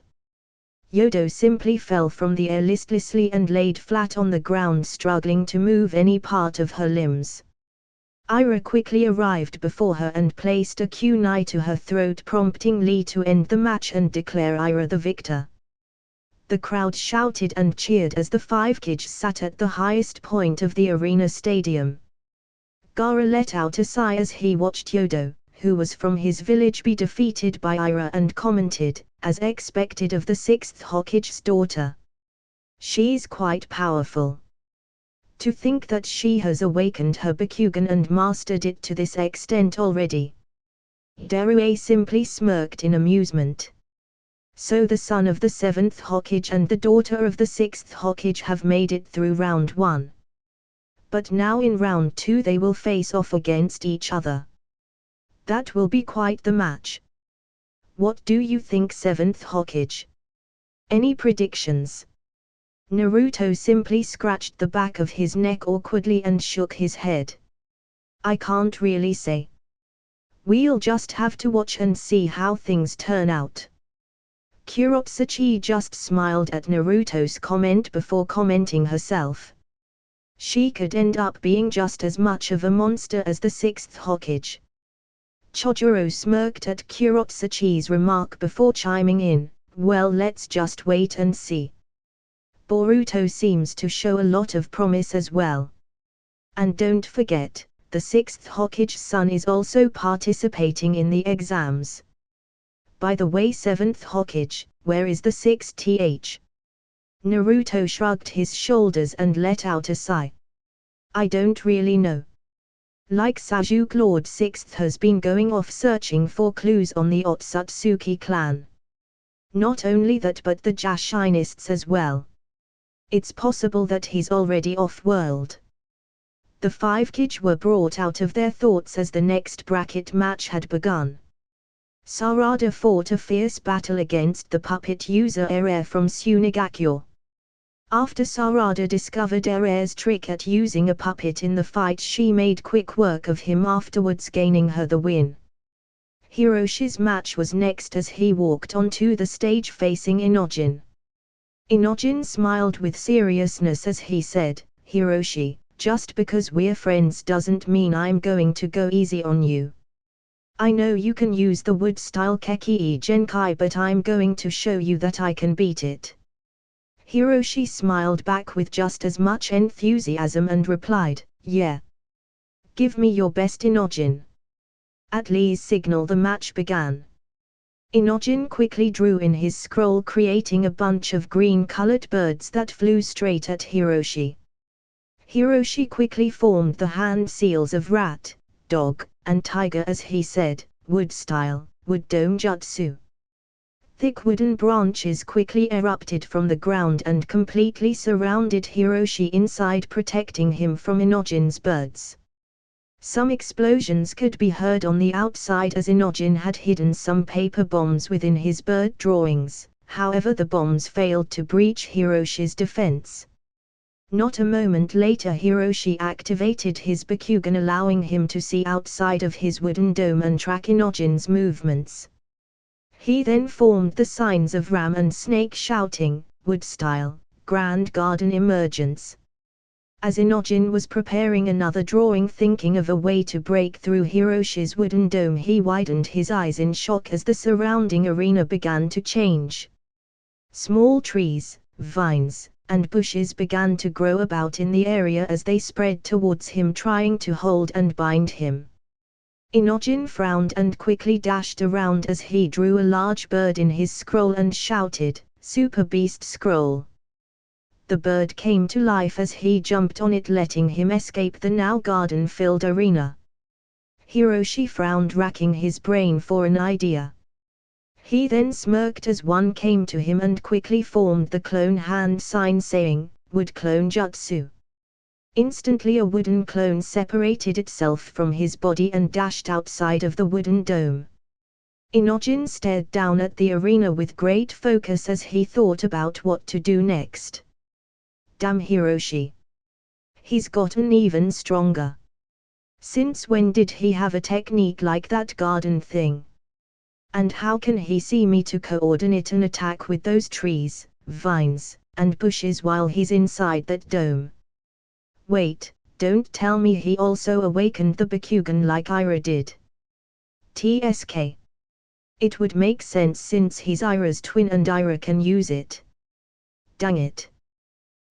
Yodo simply fell from the air listlessly and laid flat on the ground, struggling to move any part of her limbs. Ira quickly arrived before her and placed a kunai to her throat, prompting Lee to end the match and declare Ira the victor. The crowd shouted and cheered as the 5 Kages sat at the highest point of the arena stadium. Gaara let out a sigh as he watched Yodo, who was from his village, be defeated by Ira and commented, as expected of the 6th Hokage's daughter. She's quite powerful. To think that she has awakened her Bakugan and mastered it to this extent already. Darue simply smirked in amusement. So the son of the 7th Hokage and the daughter of the 6th Hokage have made it through round 1. But now in round 2 they will face off against each other. That will be quite the match. What do you think, 7th Hokage? Any predictions? Naruto simply scratched the back of his neck awkwardly and shook his head. I can't really say. We'll just have to watch and see how things turn out. Kurotsuchi just smiled at Naruto's comment before commenting herself. She could end up being just as much of a monster as the 6th Hokage. Chojuro smirked at Kurotsuchi's remark before chiming in, well, let's just wait and see. Boruto seems to show a lot of promise as well. And don't forget, the 6th Hokage's son is also participating in the exams. By the way, 7th Hokage, where is the 6th th? Naruto shrugged his shoulders and let out a sigh. I don't really know. Like Sasuke, Lord 6th has been going off searching for clues on the Otsutsuki clan. Not only that, but the Jasshinists as well. It's possible that he's already off-world. The 5 Kage were brought out of their thoughts as the next bracket match had begun. Sarada fought a fierce battle against the puppet user Ere from Tsunegakyo. After Sarada discovered Ere's trick at using a puppet in the fight, she made quick work of him, afterwards gaining her the win. Hiroshi's match was next as he walked onto the stage facing Inojin. Inojin smiled with seriousness as he said, Hiroshi, just because we're friends doesn't mean I'm going to go easy on you. I know you can use the wood-style Kekii Genkai, but I'm going to show you that I can beat it. Hiroshi smiled back with just as much enthusiasm and replied, yeah. Give me your best, Inojin. At Lee's signal the match began. Inojin quickly drew in his scroll, creating a bunch of green-colored birds that flew straight at Hiroshi. Hiroshi quickly formed the hand seals of rat, dog, and tiger as he said, wood-style, wood dome jutsu. Thick wooden branches quickly erupted from the ground and completely surrounded Hiroshi inside, protecting him from Inojin's birds. Some explosions could be heard on the outside as Inojin had hidden some paper bombs within his bird drawings, however the bombs failed to breach Hiroshi's defense. Not a moment later Hiroshi activated his Bakugan, allowing him to see outside of his wooden dome and track Inojin's movements. He then formed the signs of ram and snake, shouting, wood-style, grand garden emergence. As Inojin was preparing another drawing, thinking of a way to break through Hiroshi's wooden dome, he widened his eyes in shock as the surrounding arena began to change. Small trees, vines, and bushes began to grow about in the area as they spread towards him, trying to hold and bind him. Inojin frowned and quickly dashed around as he drew a large bird in his scroll and shouted, Super Beast Scroll. The bird came to life as he jumped on it, letting him escape the now garden-filled arena. Hiroshi frowned, racking his brain for an idea. He then smirked as one came to him and quickly formed the clone hand sign saying, "Wood clone jutsu." Instantly a wooden clone separated itself from his body and dashed outside of the wooden dome. Inojin stared down at the arena with great focus as he thought about what to do next. Damn Hiroshi. He's gotten even stronger. Since when did he have a technique like that garden thing? And how can he see me to coordinate an attack with those trees, vines, and bushes while he's inside that dome? Wait, don't tell me he also awakened the Bakugan like Ira did. TSK. It would make sense since he's Ira's twin and Ira can use it. Dang it.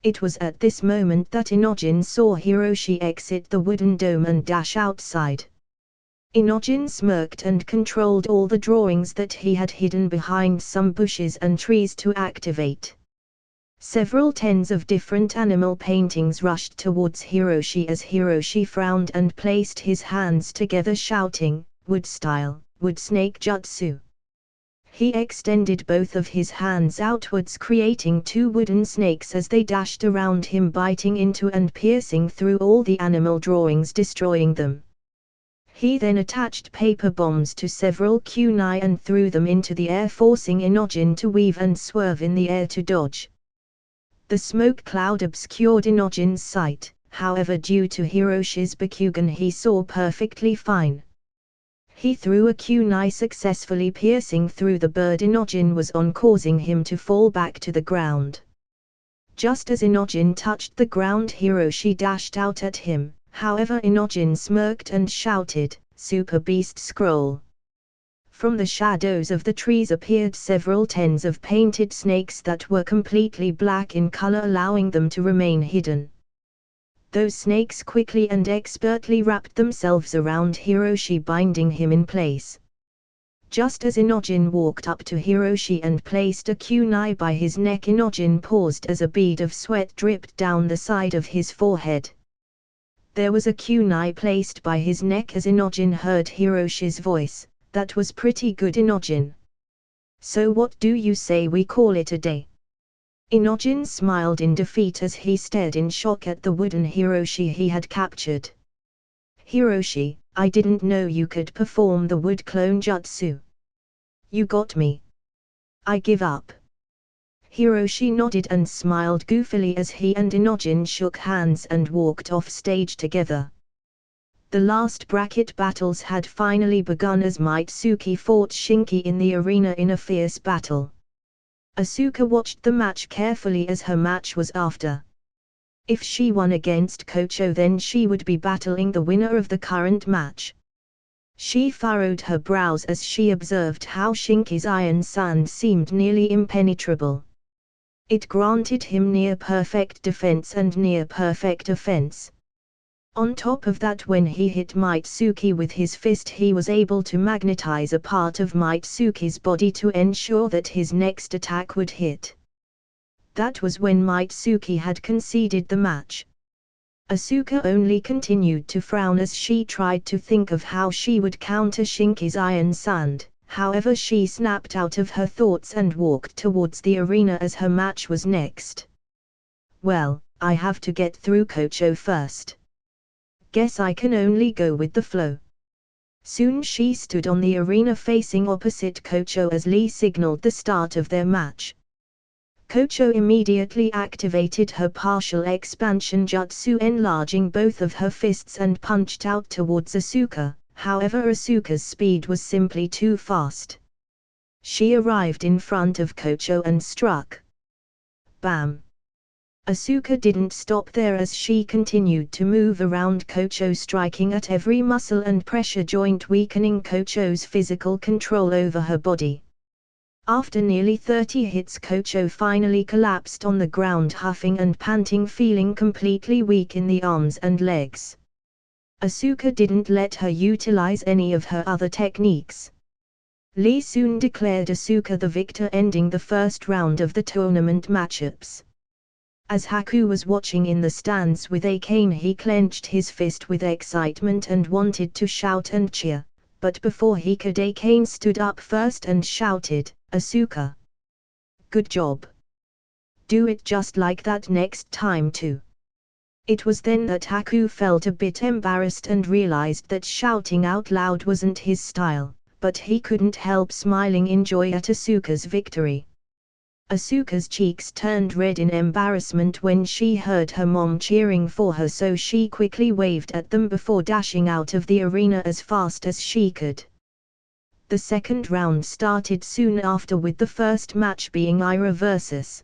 It was at this moment that Inojin saw Hiroshi exit the wooden dome and dash outside. Inojin smirked and controlled all the drawings that he had hidden behind some bushes and trees to activate. Several tens of different animal paintings rushed towards Hiroshi as Hiroshi frowned and placed his hands together shouting, "Wood style, wood snake jutsu." He extended both of his hands outwards, creating two wooden snakes as they dashed around him, biting into and piercing through all the animal drawings, destroying them. He then attached paper bombs to several kunai and threw them into the air, forcing Inojin to weave and swerve in the air to dodge. The smoke cloud obscured Inojin's sight, however due to Hiroshi's Bakugan he saw perfectly fine. He threw a kunai successfully, piercing through the bird Inojin was on, causing him to fall back to the ground. Just as Inojin touched the ground, Hiroshi dashed out at him, however Inojin smirked and shouted, "Super Beast Scroll." From the shadows of the trees appeared several tens of painted snakes that were completely black in color, allowing them to remain hidden. Those snakes quickly and expertly wrapped themselves around Hiroshi, binding him in place. Just as Inojin walked up to Hiroshi and placed a kunai by his neck, Inojin paused as a bead of sweat dripped down the side of his forehead. There was a kunai placed by his neck as Inojin heard Hiroshi's voice. "That was pretty good, Inojin. So what do you say we call it a day?" Inojin smiled in defeat as he stared in shock at the wooden Hiroshi he had captured. "Hiroshi, I didn't know you could perform the wood clone jutsu. You got me. I give up." Hiroshi nodded and smiled goofily as he and Inojin shook hands and walked off stage together. The last bracket battles had finally begun as Mitsuki fought Shinki in the arena in a fierce battle. Asuka watched the match carefully as her match was after. If she won against Kocho, then she would be battling the winner of the current match. She furrowed her brows as she observed how Shinki's iron sand seemed nearly impenetrable. It granted him near-perfect defense and near-perfect offense. On top of that, when he hit Mitsuki with his fist, he was able to magnetize a part of Mitsuki's body to ensure that his next attack would hit. That was when Mitsuki had conceded the match. Asuka only continued to frown as she tried to think of how she would counter Shinki's iron sand. However, she snapped out of her thoughts and walked towards the arena as her match was next. "Well, I have to get through Kocho first. Guess I can only go with the flow." Soon she stood on the arena facing opposite Kocho as Lee signaled the start of their match. Kocho immediately activated her partial expansion jutsu, enlarging both of her fists and punched out towards Asuka. However, Asuka's speed was simply too fast. She arrived in front of Kocho and struck. Bam! Asuka didn't stop there as she continued to move around Kocho, striking at every muscle and pressure joint, weakening Kocho's physical control over her body. After nearly 30 hits, Kocho finally collapsed on the ground, huffing and panting, feeling completely weak in the arms and legs. Asuka didn't let her utilize any of her other techniques. Lee soon declared Asuka the victor, ending the first round of the tournament matchups. As Haku was watching in the stands with a cane, he clenched his fist with excitement and wanted to shout and cheer, but before he could, Akane stood up first and shouted, "Asuka! Good job! Do it just like that next time too." It was then that Haku felt a bit embarrassed and realized that shouting out loud wasn't his style, but he couldn't help smiling in joy at Asuka's victory. Asuka's cheeks turned red in embarrassment when she heard her mom cheering for her, so she quickly waved at them before dashing out of the arena as fast as she could. The second round started soon after, with the first match being Ira vs.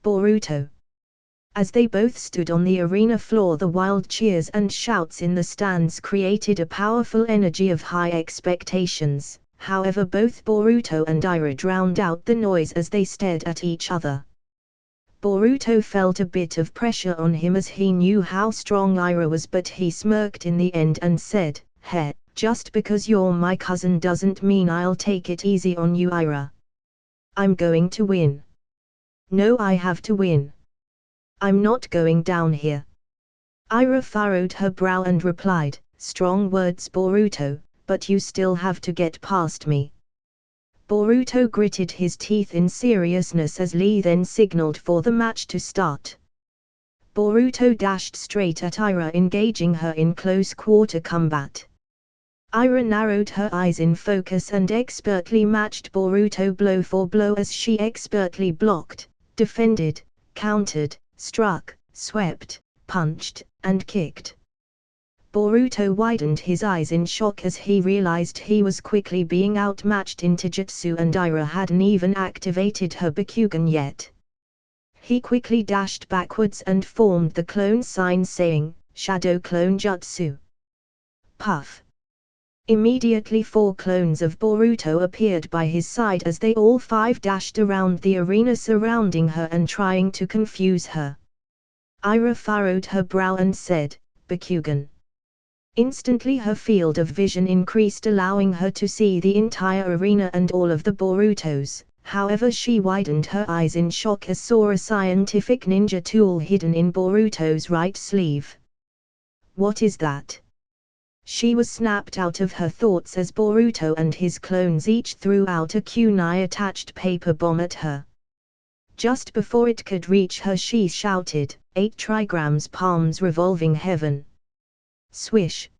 Boruto. As they both stood on the arena floor, the wild cheers and shouts in the stands created a powerful energy of high expectations. However, both Boruto and Ira drowned out the noise as they stared at each other. Boruto felt a bit of pressure on him as he knew how strong Ira was, but he smirked in the end and said, "Heh, just because you're my cousin doesn't mean I'll take it easy on you, Ira. I'm going to win. No, I have to win. I'm not going down here." Ira furrowed her brow and replied, "Strong words, Boruto, but you still have to get past me." Boruto gritted his teeth in seriousness as Lee then signaled for the match to start. Boruto dashed straight at Ira, engaging her in close quarter combat. Ira narrowed her eyes in focus and expertly matched Boruto blow for blow as she expertly blocked, defended, countered, struck, swept, punched, and kicked. Boruto widened his eyes in shock as he realized he was quickly being outmatched in Taijutsu, and Ira hadn't even activated her Bakugan yet. He quickly dashed backwards and formed the clone sign, saying, "Shadow Clone Jutsu." Puff! Immediately 4 clones of Boruto appeared by his side as they all 5 dashed around the arena, surrounding her and trying to confuse her. Ira furrowed her brow and said, "Bakugan." Instantly her field of vision increased, allowing her to see the entire arena and all of the Borutos. However, she widened her eyes in shock as saw a scientific ninja tool hidden in Boruto's right sleeve. "What is that?" She was snapped out of her thoughts as Boruto and his clones each threw out a kunai-attached paper bomb at her. Just before it could reach her, she shouted, "8 trigrams, palms revolving heaven." Swish!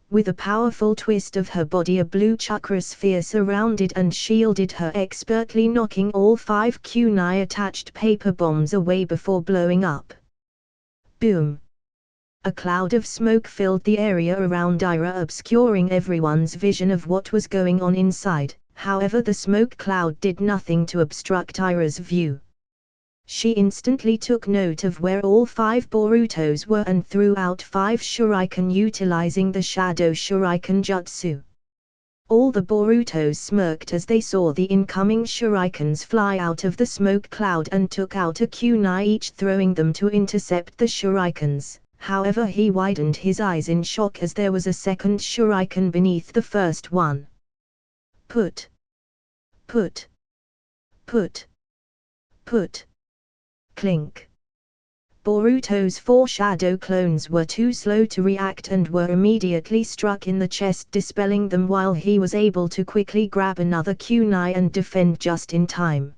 With a powerful twist of her body, a blue chakra sphere surrounded and shielded her, expertly knocking all 5 kunai-attached paper bombs away before blowing up. Boom! A cloud of smoke filled the area around Ira, obscuring everyone's vision of what was going on inside. However, the smoke cloud did nothing to obstruct Ira's view. She instantly took note of where all 5 Borutos were and threw out 5 shuriken utilizing the Shadow Shuriken Jutsu. All the Borutos smirked as they saw the incoming shurikens fly out of the smoke cloud and took out a kunai each, throwing them to intercept the shurikens. However, he widened his eyes in shock as there was a second shuriken beneath the first one. Put! Put! Put! Put! Clink! Boruto's 4 shadow clones were too slow to react and were immediately struck in the chest, dispelling them, while he was able to quickly grab another kunai and defend just in time.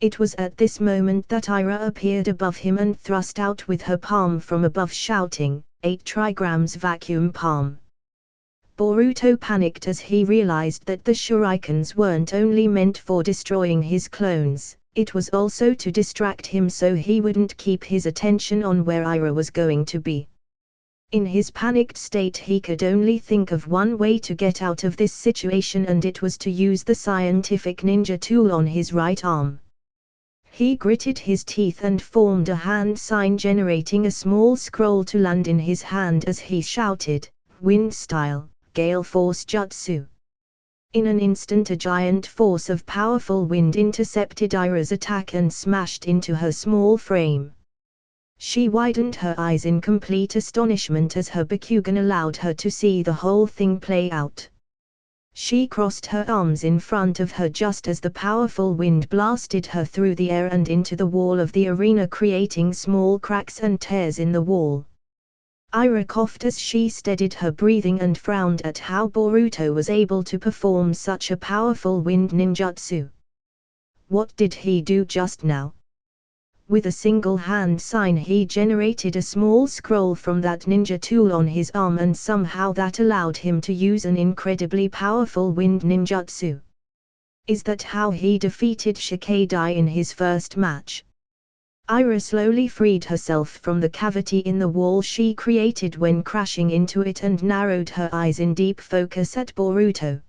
It was at this moment that Ira appeared above him and thrust out with her palm from above, shouting, 8 trigrams vacuum palm. Boruto panicked as he realized that the shurikens weren't only meant for destroying his clones, it was also to distract him so he wouldn't keep his attention on where Ira was going to be. In his panicked state, he could only think of one way to get out of this situation, and it was to use the scientific ninja tool on his right arm. He gritted his teeth and formed a hand sign, generating a small scroll to land in his hand as he shouted, "Wind style, gale force jutsu." In an instant, a giant force of powerful wind intercepted Ira's attack and smashed into her small frame. She widened her eyes in complete astonishment as her Bakugan allowed her to see the whole thing play out. She crossed her arms in front of her just as the powerful wind blasted her through the air and into the wall of the arena, creating small cracks and tears in the wall. Ira coughed as she steadied her breathing and frowned at how Boruto was able to perform such a powerful wind ninjutsu. What did he do just now? With a single hand sign he generated a small scroll from that ninja tool on his arm, and somehow that allowed him to use an incredibly powerful wind ninjutsu. Is that how he defeated Shikadai in his first match? Ira slowly freed herself from the cavity in the wall she created when crashing into it and narrowed her eyes in deep focus at Boruto.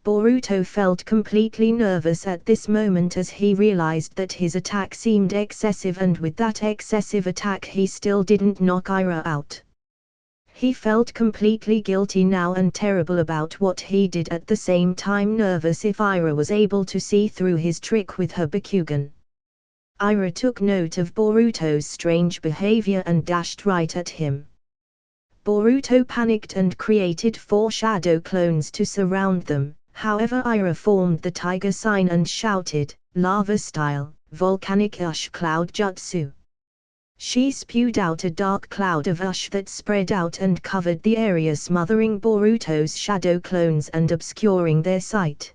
Boruto felt completely nervous at this moment as he realized that his attack seemed excessive, and with that excessive attack he still didn't knock Ira out. He felt completely guilty now and terrible about what he did, at the same time nervous if Ira was able to see through his trick with her Bakugan. Ira took note of Boruto's strange behavior and dashed right at him. Boruto panicked and created 4 shadow clones to surround them. However, Ira formed the tiger sign and shouted, "Lava style, volcanic ash cloud jutsu." She spewed out a dark cloud of ash that spread out and covered the area, smothering Boruto's shadow clones and obscuring their sight.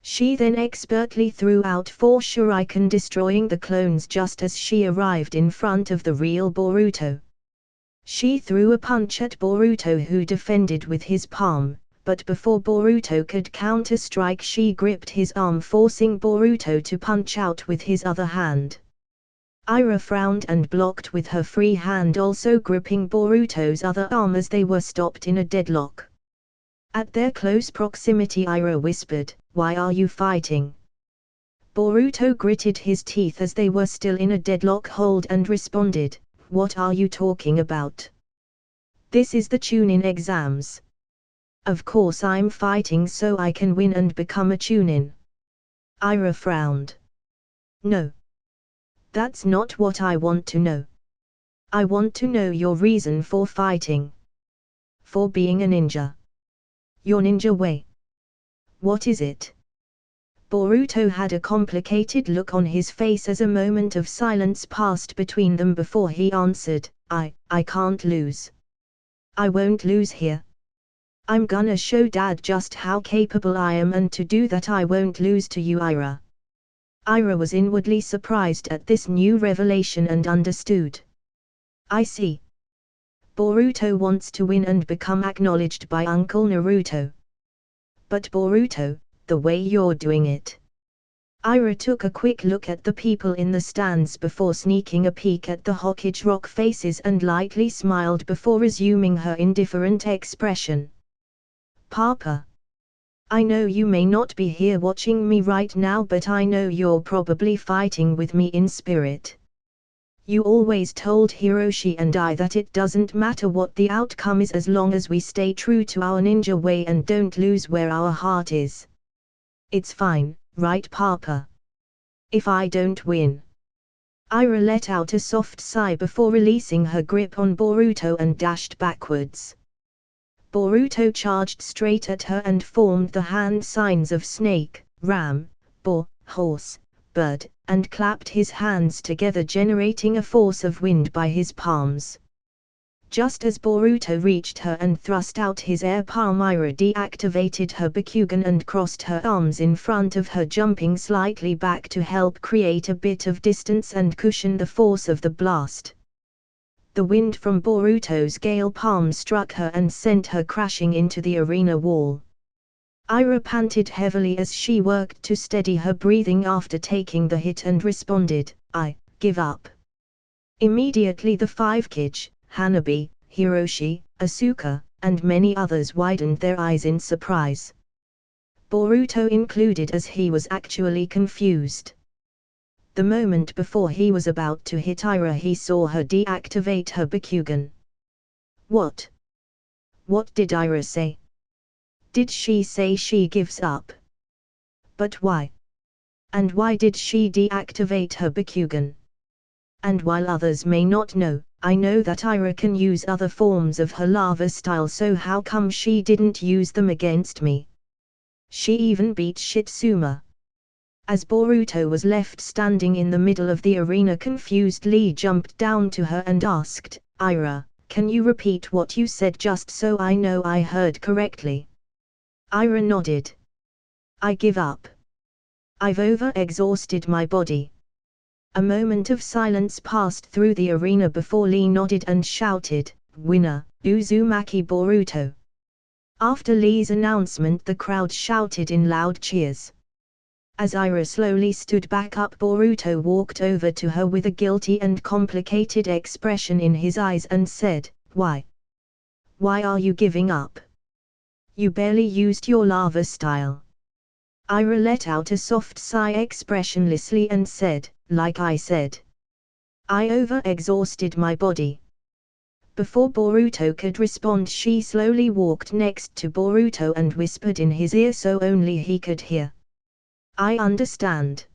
She then expertly threw out 4 shuriken, destroying the clones just as she arrived in front of the real Boruto. She threw a punch at Boruto, who defended with his palm. But before Boruto could counter-strike, she gripped his arm, forcing Boruto to punch out with his other hand. Ira frowned and blocked with her free hand, also gripping Boruto's other arm as they were stopped in a deadlock. At their close proximity, Ira whispered, "Why are you fighting?" Boruto gritted his teeth as they were still in a deadlock hold and responded, "What are you talking about? This is the Chunin exams. Of course I'm fighting so I can win and become a Chunin." Ira frowned. "No. That's not what I want to know. I want to know your reason for fighting. For being a ninja. Your ninja way. What is it?" Boruto had a complicated look on his face as a moment of silence passed between them before he answered, I can't lose. I won't lose here. I'm gonna show Dad just how capable I am, and to do that I won't lose to you, Ira." Ira was inwardly surprised at this new revelation and understood. "I see. Boruto wants to win and become acknowledged by Uncle Naruto. But Boruto, the way you're doing it." Ira took a quick look at the people in the stands before sneaking a peek at the Hokage rock faces and lightly smiled before resuming her indifferent expression. "Papa. I know you may not be here watching me right now, but I know you're probably fighting with me in spirit. You always told Hiroshi and I that it doesn't matter what the outcome is as long as we stay true to our ninja way and don't lose where our heart is. It's fine, right, Papa? If I don't win." Ira let out a soft sigh before releasing her grip on Boruto and dashed backwards. Boruto charged straight at her and formed the hand signs of snake, ram, boar, horse, bird, and clapped his hands together, generating a force of wind by his palms. Just as Boruto reached her and thrust out his air palm, Ira deactivated her Bakugan and crossed her arms in front of her, jumping slightly back to help create a bit of distance and cushion the force of the blast. The wind from Boruto's gale palm struck her and sent her crashing into the arena wall. Ira panted heavily as she worked to steady her breathing after taking the hit and responded, "I give up." Immediately the 5 Kage, Hanabi, Hiroshi, Asuka, and many others widened their eyes in surprise. Boruto included, as he was actually confused. The moment before he was about to hit Ira, he saw her deactivate her Bakugan. What? What did Ira say? Did she say she gives up? But why? And why did she deactivate her Bakugan? And while others may not know, I know that Ira can use other forms of her lava style, so how come she didn't use them against me? She even beat Shitsuma. As Boruto was left standing in the middle of the arena confused, Lee jumped down to her and asked, "Ira, can you repeat what you said just so I know I heard correctly?" Ira nodded. "I give up. I've over-exhausted my body." A moment of silence passed through the arena before Lee nodded and shouted, "Winner, Uzumaki Boruto." After Lee's announcement the crowd shouted in loud cheers. As Ira slowly stood back up, Boruto walked over to her with a guilty and complicated expression in his eyes and said, "Why? Why are you giving up? You barely used your lava style." Ira let out a soft sigh expressionlessly and said, "Like I said, I over-exhausted my body." Before Boruto could respond, she slowly walked next to Boruto and whispered in his ear so only he could hear, "I understand.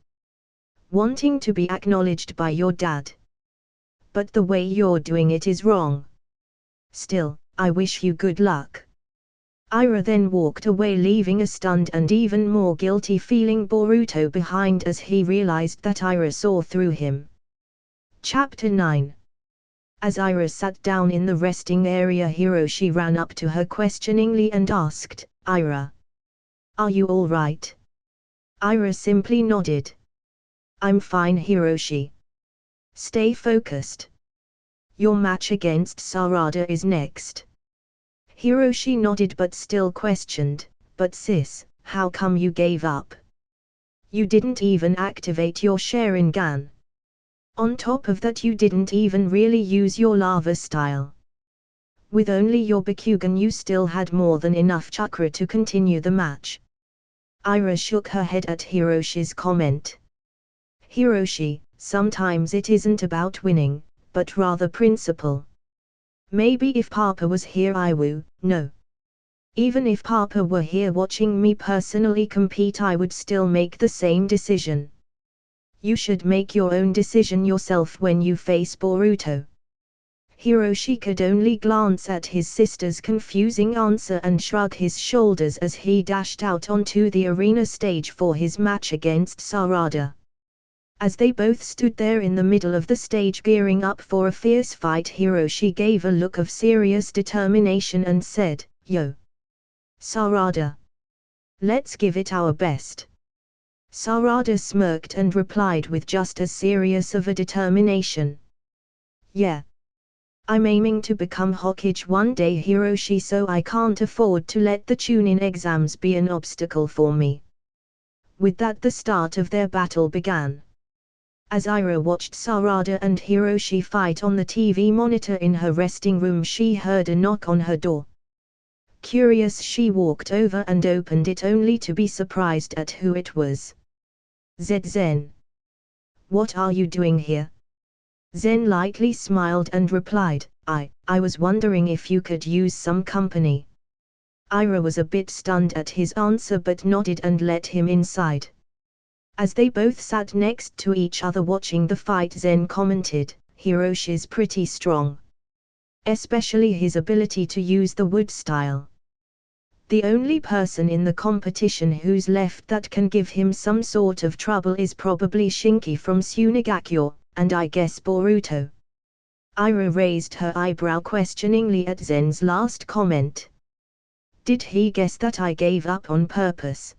Wanting to be acknowledged by your dad. But the way you're doing it is wrong. Still, I wish you good luck." Ira then walked away, leaving a stunned and even more guilty feeling Boruto behind as he realized that Ira saw through him. Chapter 9. As Ira sat down in the resting area, Hiroshi ran up to her questioningly and asked, "Ira, are you all right?" Ira simply nodded. "I'm fine, Hiroshi. Stay focused. Your match against Sarada is next." Hiroshi nodded but still questioned, "But sis, how come you gave up? You didn't even activate your Sharingan. On top of that, you didn't even really use your lava style. With only your Bakugan you still had more than enough chakra to continue the match." Ira shook her head at Hiroshi's comment. "Hiroshi, sometimes it isn't about winning, but rather principle. Maybe if Papa was here I would, no. Even if Papa were here watching me personally compete I would still make the same decision. You should make your own decision yourself when you face Boruto." Hiroshi could only glance at his sister's confusing answer and shrug his shoulders as he dashed out onto the arena stage for his match against Sarada. As they both stood there in the middle of the stage gearing up for a fierce fight, Hiroshi gave a look of serious determination and said, "Yo, Sarada. Let's give it our best." Sarada smirked and replied with just as serious of a determination, "Yeah. I'm aiming to become Hokage one day, Hiroshi, so I can't afford to let the Chunin exams be an obstacle for me." With that the start of their battle began. As Ira watched Sarada and Hiroshi fight on the TV monitor in her resting room, she heard a knock on her door. Curious, she walked over and opened it only to be surprised at who it was. Zen. "What are you doing here?" Zen lightly smiled and replied, I was wondering if you could use some company." Ira was a bit stunned at his answer but nodded and let him inside. As they both sat next to each other watching the fight, Zen commented, "Hiroshi's pretty strong. Especially his ability to use the wood style. The only person in the competition who's left that can give him some sort of trouble is probably Shinki from Tsunagakyo, and I guess Boruto." Ira raised her eyebrow questioningly at Zen's last comment. Did he guess that I gave up on purpose?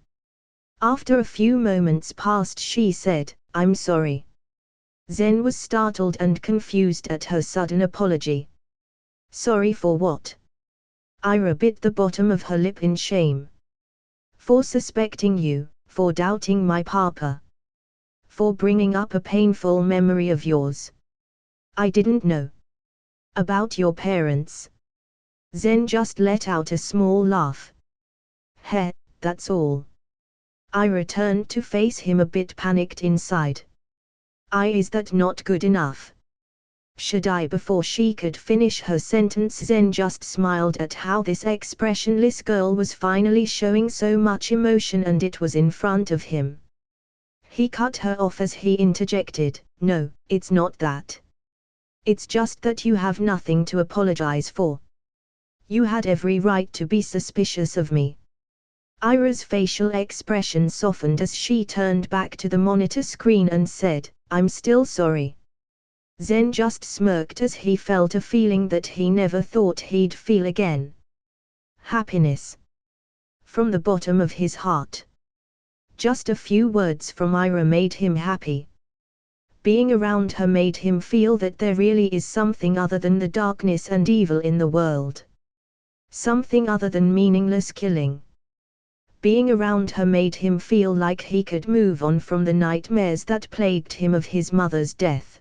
After a few moments passed, she said, "I'm sorry." Zen was startled and confused at her sudden apology. "Sorry for what?" Ira bit the bottom of her lip in shame. "For suspecting you, for doubting my papa. For bringing up a painful memory of yours. I didn't know about your parents." Zen just let out a small laugh. "Heh, that's all." Ira turned to face him a bit panicked inside. Is that not good enough? Should I?" Before she could finish her sentence, Zen just smiled at how this expressionless girl was finally showing so much emotion, and it was in front of him. He cut her off as he interjected, "No, it's not that. It's just that you have nothing to apologize for. You had every right to be suspicious of me." Ira's facial expression softened as she turned back to the monitor screen and said, "I'm still sorry." Zen just smirked as he felt a feeling that he never thought he'd feel again. Happiness. From the bottom of his heart. Just a few words from Ira made him happy. Being around her made him feel that there really is something other than the darkness and evil in the world. Something other than meaningless killing. Being around her made him feel like he could move on from the nightmares that plagued him of his mother's death.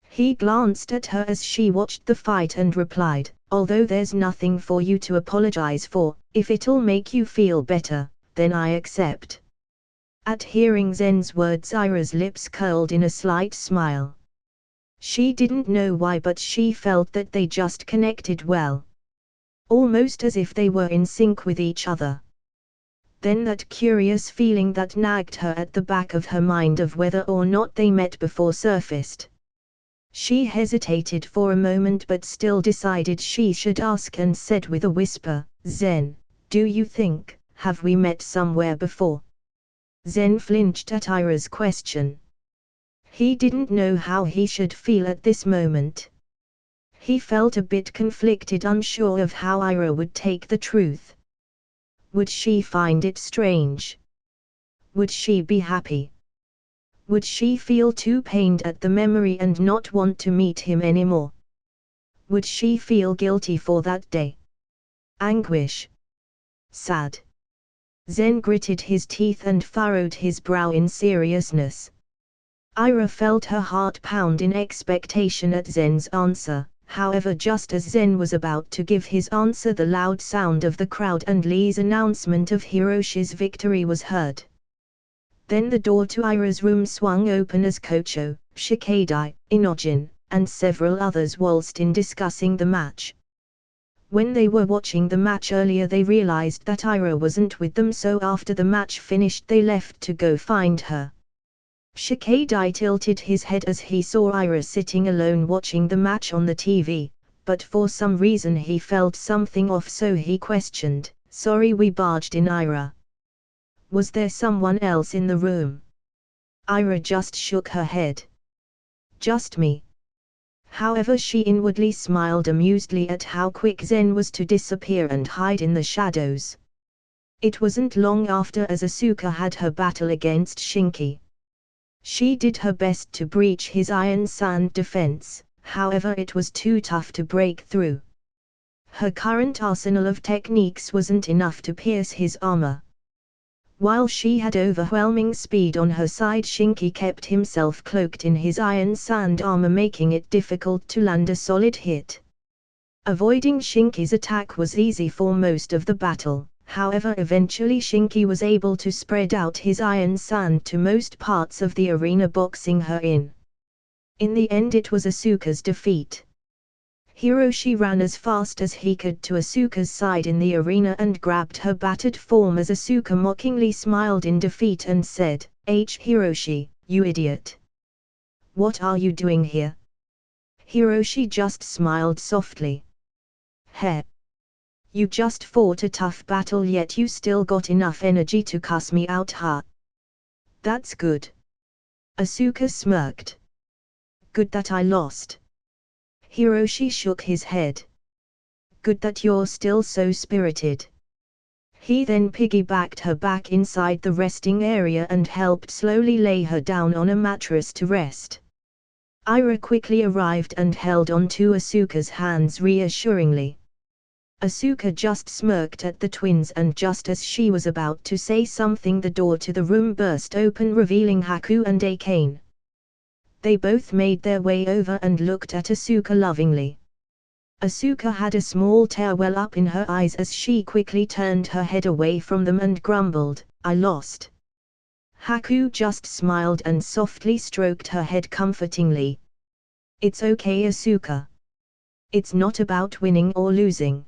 He glanced at her as she watched the fight and replied, "Although there's nothing for you to apologize for, if it'll make you feel better, then I accept." At hearing Zen's words, Ira's lips curled in a slight smile. She didn't know why, but she felt that they just connected well. Almost as if they were in sync with each other. Then that curious feeling that nagged her at the back of her mind of whether or not they met before surfaced. She hesitated for a moment but still decided she should ask and said with a whisper, "Zen, do you think, have we met somewhere before?" Zen flinched at Ira's question. He didn't know how he should feel at this moment. He felt a bit conflicted, unsure of how Ira would take the truth. Would she find it strange? Would she be happy? Would she feel too pained at the memory and not want to meet him anymore? Would she feel guilty for that day? Anguish? Sad? Zen gritted his teeth and furrowed his brow in seriousness. Ira felt her heart pound in expectation at Zen's answer. However, just as Zen was about to give his answer, the loud sound of the crowd and Lee's announcement of Hiroshi's victory was heard. Then the door to Ira's room swung open as Kocho, Shikadai, Inojin, and several others waltzed in discussing the match. When they were watching the match earlier, they realized that Ira wasn't with them, so after the match finished they left to go find her. Shikadai tilted his head as he saw Ira sitting alone watching the match on the TV, but for some reason he felt something off, so he questioned, "Sorry we barged in, Ira. Was there someone else in the room?" Ira just shook her head. "Just me." However, she inwardly smiled amusedly at how quick Zen was to disappear and hide in the shadows. It wasn't long after as Asuka had her battle against Shinki. She did her best to breach his iron sand defense, however it was too tough to break through. Her current arsenal of techniques wasn't enough to pierce his armor. While she had overwhelming speed on her side, Shinki kept himself cloaked in his iron sand armor, making it difficult to land a solid hit. Avoiding Shinki's attack was easy for most of the battle. However, eventually Shinki was able to spread out his iron sand to most parts of the arena, boxing her in. In the end it was Asuka's defeat. Hiroshi ran as fast as he could to Asuka's side in the arena and grabbed her battered form as Asuka mockingly smiled in defeat and said, Hiroshi, you idiot. What are you doing here?" Hiroshi just smiled softly. "Heh. You just fought a tough battle, yet you still got enough energy to cuss me out, huh? That's good." Asuka smirked. "Good that I lost." Hiroshi shook his head. "Good that you're still so spirited." He then piggybacked her back inside the resting area and helped slowly lay her down on a mattress to rest. Ira quickly arrived and held on to Asuka's hands reassuringly. Asuka just smirked at the twins, and just as she was about to say something, the door to the room burst open, revealing Haku and Akane. They both made their way over and looked at Asuka lovingly. Asuka had a small tear well up in her eyes as she quickly turned her head away from them and grumbled, "I lost." Haku just smiled and softly stroked her head comfortingly. "It's okay, Asuka. It's not about winning or losing.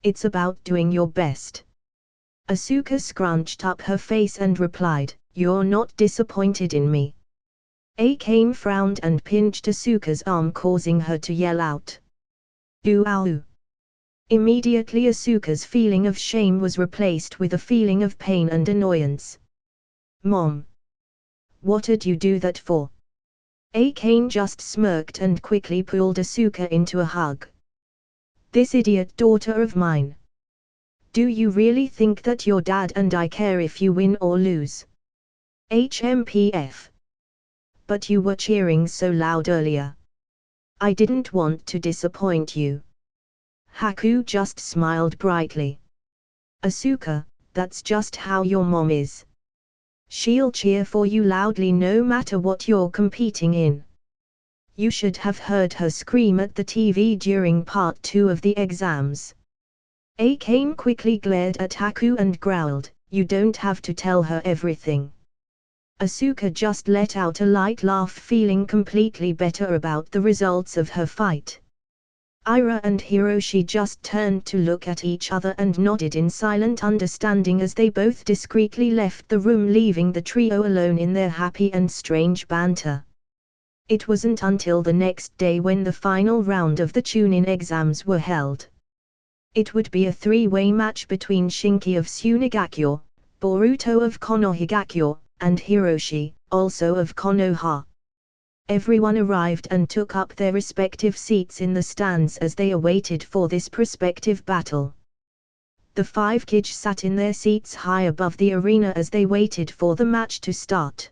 It's about doing your best." Asuka scrunched up her face and replied, "You're not disappointed in me." Akane frowned and pinched Asuka's arm, causing her to yell out, "Ooh, ow." Immediately Asuka's feeling of shame was replaced with a feeling of pain and annoyance. Mom! What'd you do that for? Akane just smirked and quickly pulled Asuka into a hug. This idiot daughter of mine. Do you really think that your dad and I care if you win or lose? HMPF. But you were cheering so loud earlier. I didn't want to disappoint you. Haku just smiled brightly. Asuka, that's just how your mom is. She'll cheer for you loudly no matter what you're competing in. You should have heard her scream at the TV during part 2 of the exams. Akane quickly glared at Haku and growled, you don't have to tell her everything. Asuka just let out a light laugh, feeling completely better about the results of her fight. Ira and Hiroshi just turned to look at each other and nodded in silent understanding as they both discreetly left the room, leaving the trio alone in their happy and strange banter. It wasn't until the next day when the final round of the Chunin exams were held. It would be a three-way match between Shinki of Tsunegakyo, Boruto of Konohagakyo, and Hiroshi, also of Konoha. Everyone arrived and took up their respective seats in the stands as they awaited for this prospective battle. The 5 Kages sat in their seats high above the arena as they waited for the match to start.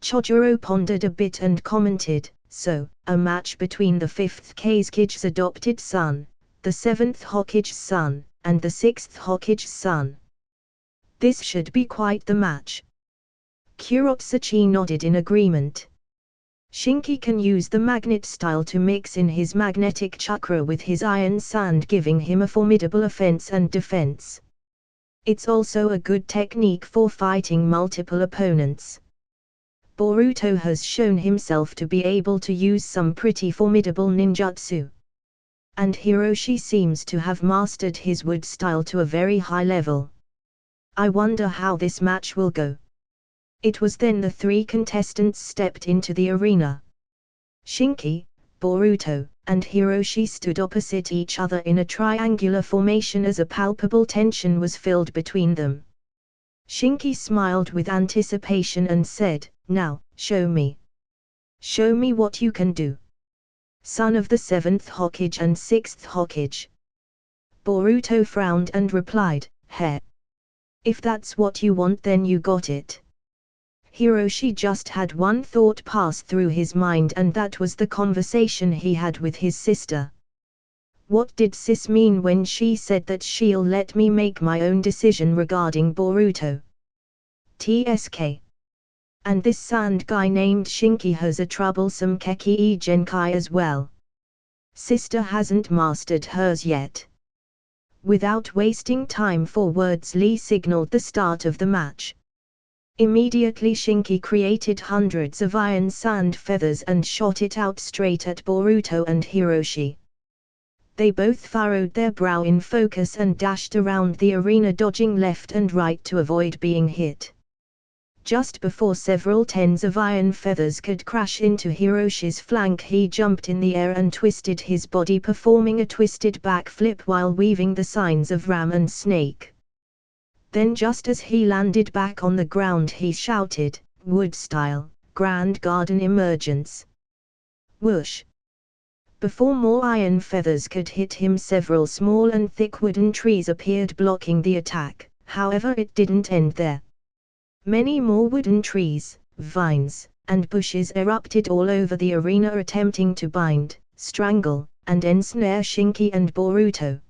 Chojuro pondered a bit and commented, so, a match between the 5th Kage's adopted son, the 7th Hokage's son, and the 6th Hokage's son. This should be quite the match. Kurotsuchi nodded in agreement. Shinki can use the magnet style to mix in his magnetic chakra with his iron sand, giving him a formidable offense and defense. It's also a good technique for fighting multiple opponents. Boruto has shown himself to be able to use some pretty formidable ninjutsu. And Hiroshi seems to have mastered his wood style to a very high level. I wonder how this match will go. It was then the 3 contestants stepped into the arena. Shinki, Boruto, and Hiroshi stood opposite each other in a triangular formation as a palpable tension was filled between them. Shinki smiled with anticipation and said, now, show me. Show me what you can do. Son of the 7th Hokage and 6th Hokage. Boruto frowned and replied, heh. If that's what you want, then you got it. Hiroshi just had one thought pass through his mind, and that was the conversation he had with his sister. What did sis mean when she said that she'll let me make my own decision regarding Boruto? TSK. And this sand guy named Shinki has a troublesome Keki Genkai as well. Sister hasn't mastered hers yet. Without wasting time for words, Lee signaled the start of the match. Immediately Shinki created hundreds of iron sand feathers and shot it out straight at Boruto and Hiroshi. They both furrowed their brow in focus and dashed around the arena, dodging left and right to avoid being hit. Just before several tens of iron feathers could crash into Hiroshi's flank, he jumped in the air and twisted his body, performing a twisted backflip while weaving the signs of ram and snake. Then just as he landed back on the ground, he shouted, wood style, Grand Garden Emergence. Whoosh! Before more iron feathers could hit him, several small and thick wooden trees appeared blocking the attack. However, it didn't end there. Many more wooden trees, vines, and bushes erupted all over the arena, attempting to bind, strangle, and ensnare Shinki and Boruto.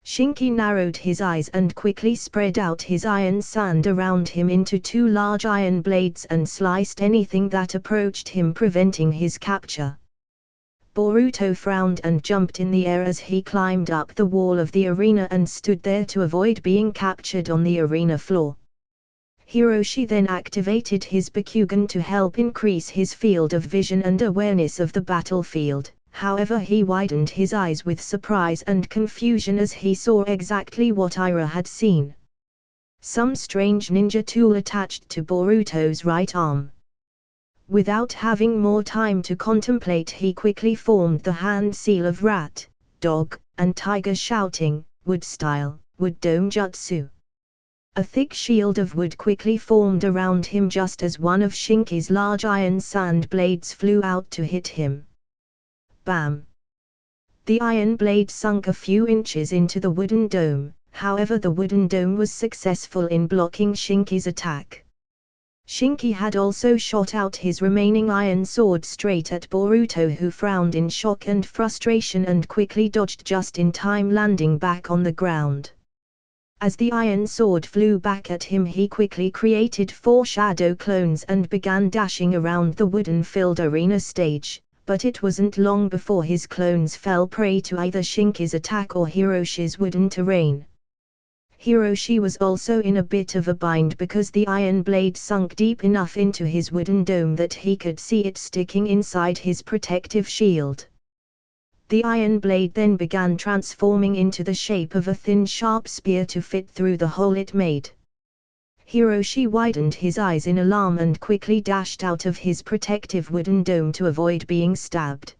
Shinki narrowed his eyes and quickly spread out his iron sand around him into 2 large iron blades and sliced anything that approached him, preventing his capture. Boruto frowned and jumped in the air as he climbed up the wall of the arena and stood there to avoid being captured on the arena floor. Hiroshi then activated his Bakugan to help increase his field of vision and awareness of the battlefield. However, he widened his eyes with surprise and confusion as he saw exactly what Ira had seen. Some strange ninja tool attached to Boruto's right arm. Without having more time to contemplate, he quickly formed the hand seal of rat, dog, and tiger shouting, wood style, wood dome jutsu. A thick shield of wood quickly formed around him just as one of Shinki's large iron sand blades flew out to hit him. Bam! The iron blade sunk a few inches into the wooden dome, however the wooden dome was successful in blocking Shinki's attack. Shinki had also shot out his remaining iron sword straight at Boruto, who frowned in shock and frustration and quickly dodged just in time, landing back on the ground. As the iron sword flew back at him, he quickly created 4 shadow clones and began dashing around the wooden-filled arena stage, but it wasn't long before his clones fell prey to either Shinki's attack or Hiroshi's wooden terrain. Hiroshi was also in a bit of a bind because the iron blade sunk deep enough into his wooden dome that he could see it sticking inside his protective shield. The iron blade then began transforming into the shape of a thin sharp spear to fit through the hole it made. Hiroshi widened his eyes in alarm and quickly dashed out of his protective wooden dome to avoid being stabbed.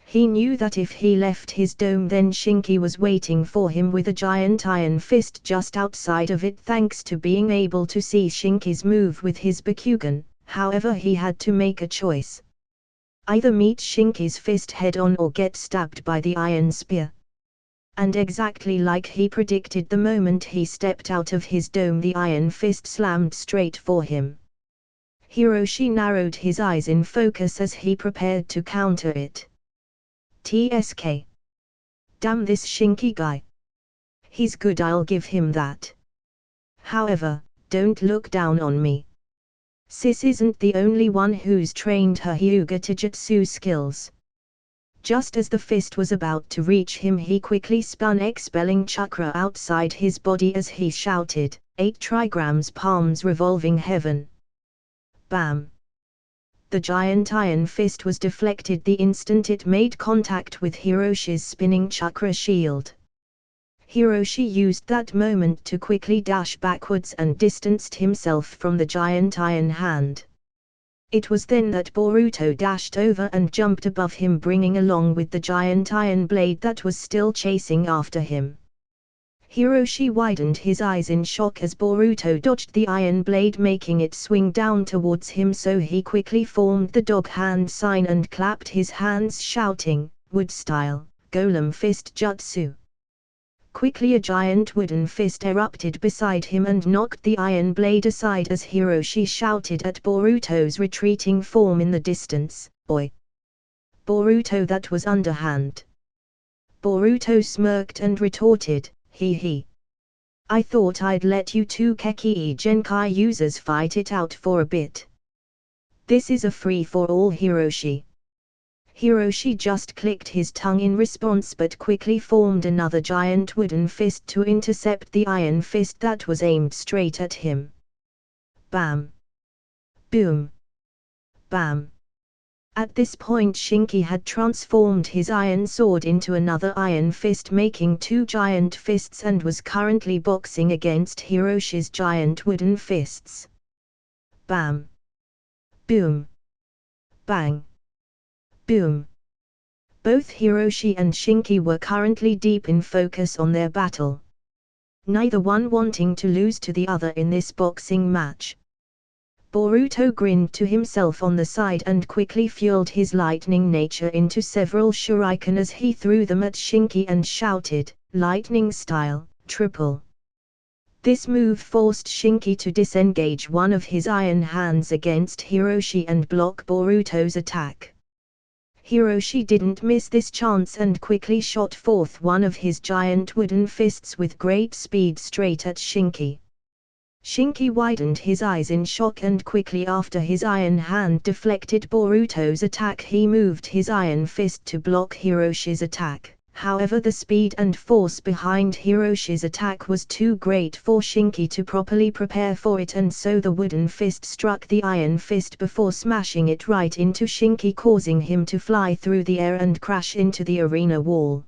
He knew that if he left his dome, then Shinki was waiting for him with a giant iron fist just outside of it, thanks to being able to see Shinki's move with his Bakugan. However, he had to make a choice. Either meet Shinki's fist head-on or get stabbed by the iron spear. And exactly like he predicted, the moment he stepped out of his dome, the iron fist slammed straight for him. Hiroshi narrowed his eyes in focus as he prepared to counter it. TSK. Damn this Shinki guy. He's good, I'll give him that. However, don't look down on me. Sis isn't the only one who's trained her Hyuga Taijutsu skills. Just as the fist was about to reach him, he quickly spun, expelling chakra outside his body as he shouted, 8 trigrams, palms revolving heaven. Bam! The giant iron fist was deflected the instant it made contact with Hiroshi's spinning chakra shield. Hiroshi used that moment to quickly dash backwards and distanced himself from the giant iron hand. It was then that Boruto dashed over and jumped above him, bringing along with the giant iron blade that was still chasing after him. Hiroshi widened his eyes in shock as Boruto dodged the iron blade, making it swing down towards him, so he quickly formed the dog hand sign and clapped his hands, shouting, wood style, golem fist jutsu. Quickly a giant wooden fist erupted beside him and knocked the iron blade aside as Hiroshi shouted at Boruto's retreating form in the distance, "Oi! Boruto, that was underhand." Boruto smirked and retorted, "Hee hee. I thought I'd let you 2 Kekii Genkai users fight it out for a bit. This is a free-for-all, Hiroshi." Hiroshi just clicked his tongue in response, but quickly formed another giant wooden fist to intercept the iron fist that was aimed straight at him. Bam! Boom! Bam! At this point Shinki had transformed his iron sword into another iron fist, making 2 giant fists, and was currently boxing against Hiroshi's giant wooden fists. Bam! Boom! Bang! Boom! Both Hiroshi and Shinki were currently deep in focus on their battle. Neither one wanting to lose to the other in this boxing match. Boruto grinned to himself on the side and quickly fueled his lightning nature into several shuriken as he threw them at Shinki and shouted, lightning style, triple. This move forced Shinki to disengage one of his iron hands against Hiroshi and block Boruto's attack. Hiroshi didn't miss this chance and quickly shot forth one of his giant wooden fists with great speed straight at Shinki. Shinki widened his eyes in shock, and quickly after his iron hand deflected Boruto's attack, he moved his iron fist to block Hiroshi's attack. However, the speed and force behind Hiroshi's attack was too great for Shinki to properly prepare for it, and so the wooden fist struck the iron fist before smashing it right into Shinki, causing him to fly through the air and crash into the arena wall.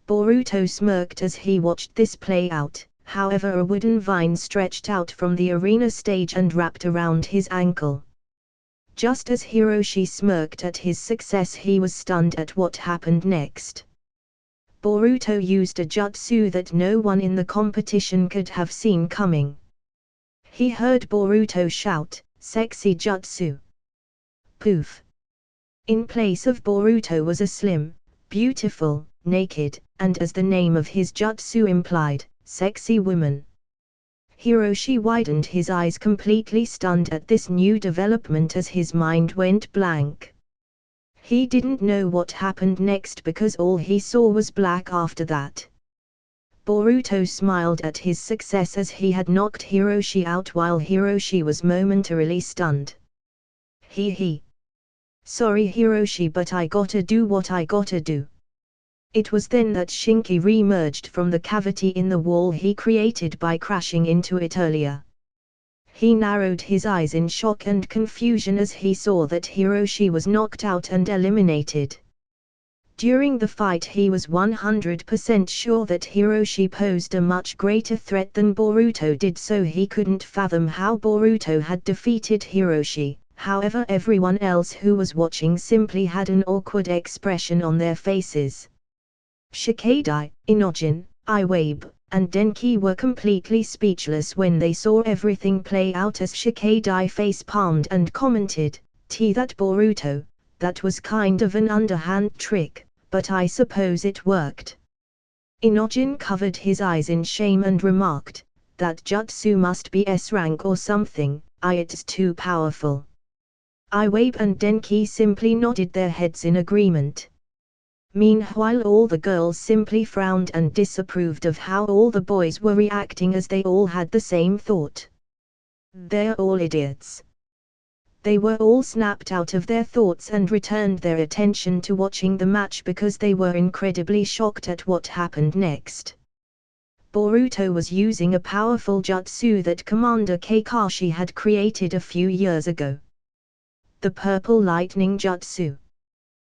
Boruto smirked as he watched this play out. However, a wooden vine stretched out from the arena stage and wrapped around his ankle. Just as Hiroshi smirked at his success, he was stunned at what happened next. Boruto used a jutsu that no one in the competition could have seen coming. He heard Boruto shout, "Sexy jutsu!" Poof! In place of Boruto was a slim, beautiful, naked, and as the name of his jutsu implied, sexy woman. Hiroshi widened his eyes, completely stunned at this new development as his mind went blank. He didn't know what happened next because all he saw was black after that. Boruto smiled at his success as he had knocked Hiroshi out while Hiroshi was momentarily stunned. He. Sorry Hiroshi, but I gotta do what I gotta do. It was then that Shinki re-emerged from the cavity in the wall he created by crashing into it earlier. He narrowed his eyes in shock and confusion as he saw that Hiroshi was knocked out and eliminated. During the fight he was 100% sure that Hiroshi posed a much greater threat than Boruto did, so he couldn't fathom how Boruto had defeated Hiroshi. However, everyone else who was watching simply had an awkward expression on their faces. Shikadai, Inojin, Iwabe, and Denki were completely speechless when they saw everything play out as Shikadai face-palmed and commented, that Boruto, that was kind of an underhand trick, but I suppose it worked." Inojin covered his eyes in shame and remarked, "That jutsu must be S rank or something, it's too powerful." Iwabe and Denki simply nodded their heads in agreement. Meanwhile all the girls simply frowned and disapproved of how all the boys were reacting as they all had the same thought. They're all idiots. They were all snapped out of their thoughts and returned their attention to watching the match because they were incredibly shocked at what happened next. Boruto was using a powerful jutsu that Commander Kakashi had created a few years ago. The Purple Lightning Jutsu.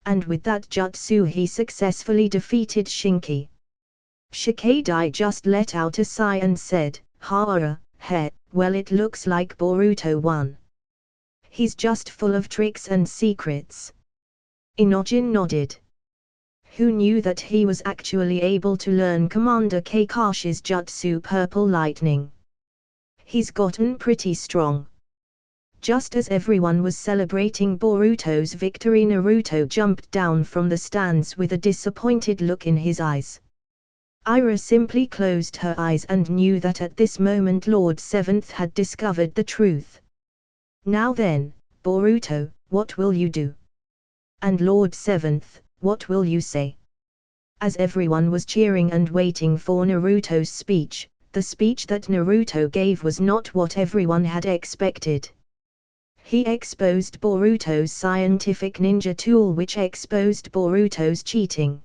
And with that jutsu he successfully defeated Shinki. Shikadai just let out a sigh and said, well it looks like Boruto won. He's just full of tricks and secrets." Inojin nodded. Who knew that he was actually able to learn Commander Kakashi's jutsu Purple Lightning? He's gotten pretty strong. Just as everyone was celebrating Boruto's victory, Naruto jumped down from the stands with a disappointed look in his eyes. Ira simply closed her eyes and knew that at this moment Lord Seventh had discovered the truth. "Now then, Boruto, what will you do? And Lord Seventh, what will you say?" As everyone was cheering and waiting for Naruto's speech, the speech that Naruto gave was not what everyone had expected. He exposed Boruto's scientific ninja tool, which exposed Boruto's cheating.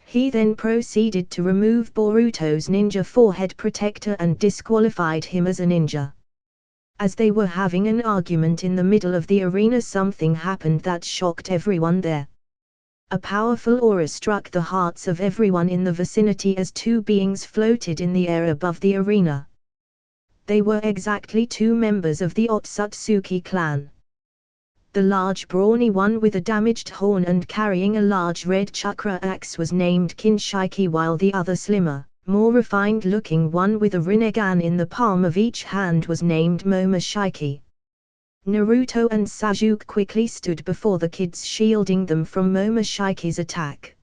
He then proceeded to remove Boruto's ninja forehead protector and disqualified him as a ninja. As they were having an argument in the middle of the arena, something happened that shocked everyone there. A powerful aura struck the hearts of everyone in the vicinity as two beings floated in the air above the arena. They were exactly two members of the Otsutsuki clan. The large brawny one with a damaged horn and carrying a large red chakra axe was named Kinshiki, while the other slimmer, more refined-looking one with a rinnegan in the palm of each hand was named Momoshiki. Naruto and Sasuke quickly stood before the kids, shielding them from Momoshiki's attack.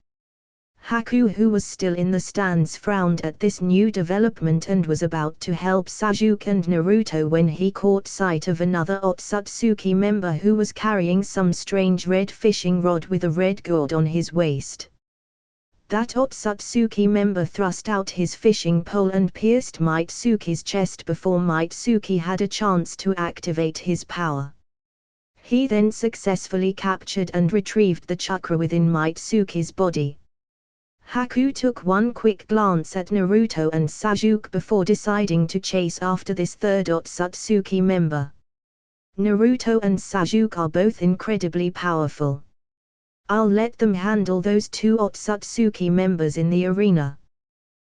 Haku, who was still in the stands, frowned at this new development and was about to help Sasuke and Naruto when he caught sight of another Otsutsuki member who was carrying some strange red fishing rod with a red gourd on his waist. That Otsutsuki member thrust out his fishing pole and pierced Mitsuki's chest before Mitsuki had a chance to activate his power. He then successfully captured and retrieved the chakra within Mitsuki's body. Haku took one quick glance at Naruto and Sasuke before deciding to chase after this third Otsutsuki member. Naruto and Sasuke are both incredibly powerful. I'll let them handle those two Otsutsuki members in the arena.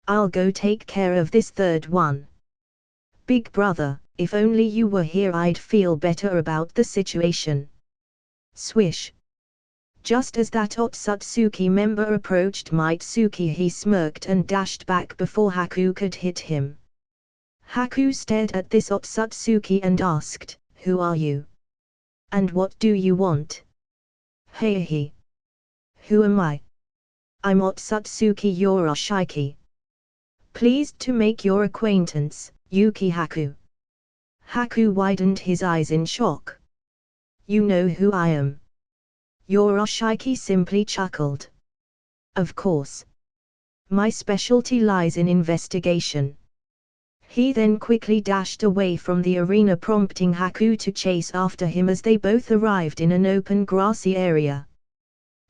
I'll go take care of this third one. Big brother, if only you were here, I'd feel better about the situation. Swish. Just as that Otsutsuki member approached Mitsuki, he smirked and dashed back before Haku could hit him. Haku stared at this Otsutsuki and asked, "Who are you? And what do you want?" "Hey. Who am I? I'm Otsutsuki Yoroshiaki. Pleased to make your acquaintance, Yuki Haku." Haku widened his eyes in shock. "You know who I am?" Yoroshiaki simply chuckled. "Of course. My specialty lies in investigation." He then quickly dashed away from the arena, prompting Haku to chase after him as they both arrived in an open grassy area.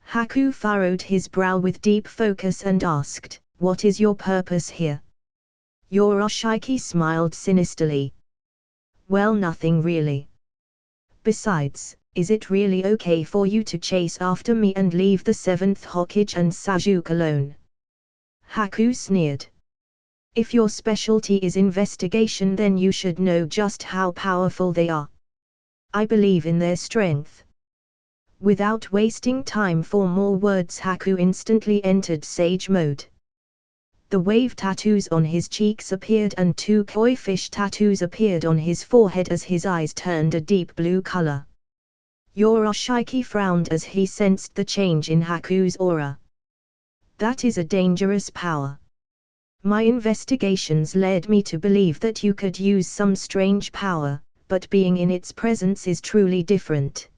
Haku furrowed his brow with deep focus and asked, "What is your purpose here?" Yoroshiaki smiled sinisterly. "Well, nothing really. Besides, is it really okay for you to chase after me and leave the 7th Hokage and Sajuke alone?" Haku sneered. "If your specialty is investigation, then you should know just how powerful they are. I believe in their strength." Without wasting time for more words, Haku instantly entered Sage mode. The wave tattoos on his cheeks appeared and 2 koi fish tattoos appeared on his forehead as his eyes turned a deep blue color. Yoroshiaki frowned as he sensed the change in Haku's aura. "That is a dangerous power. My investigations led me to believe that you could use some strange power, but being in its presence is truly different.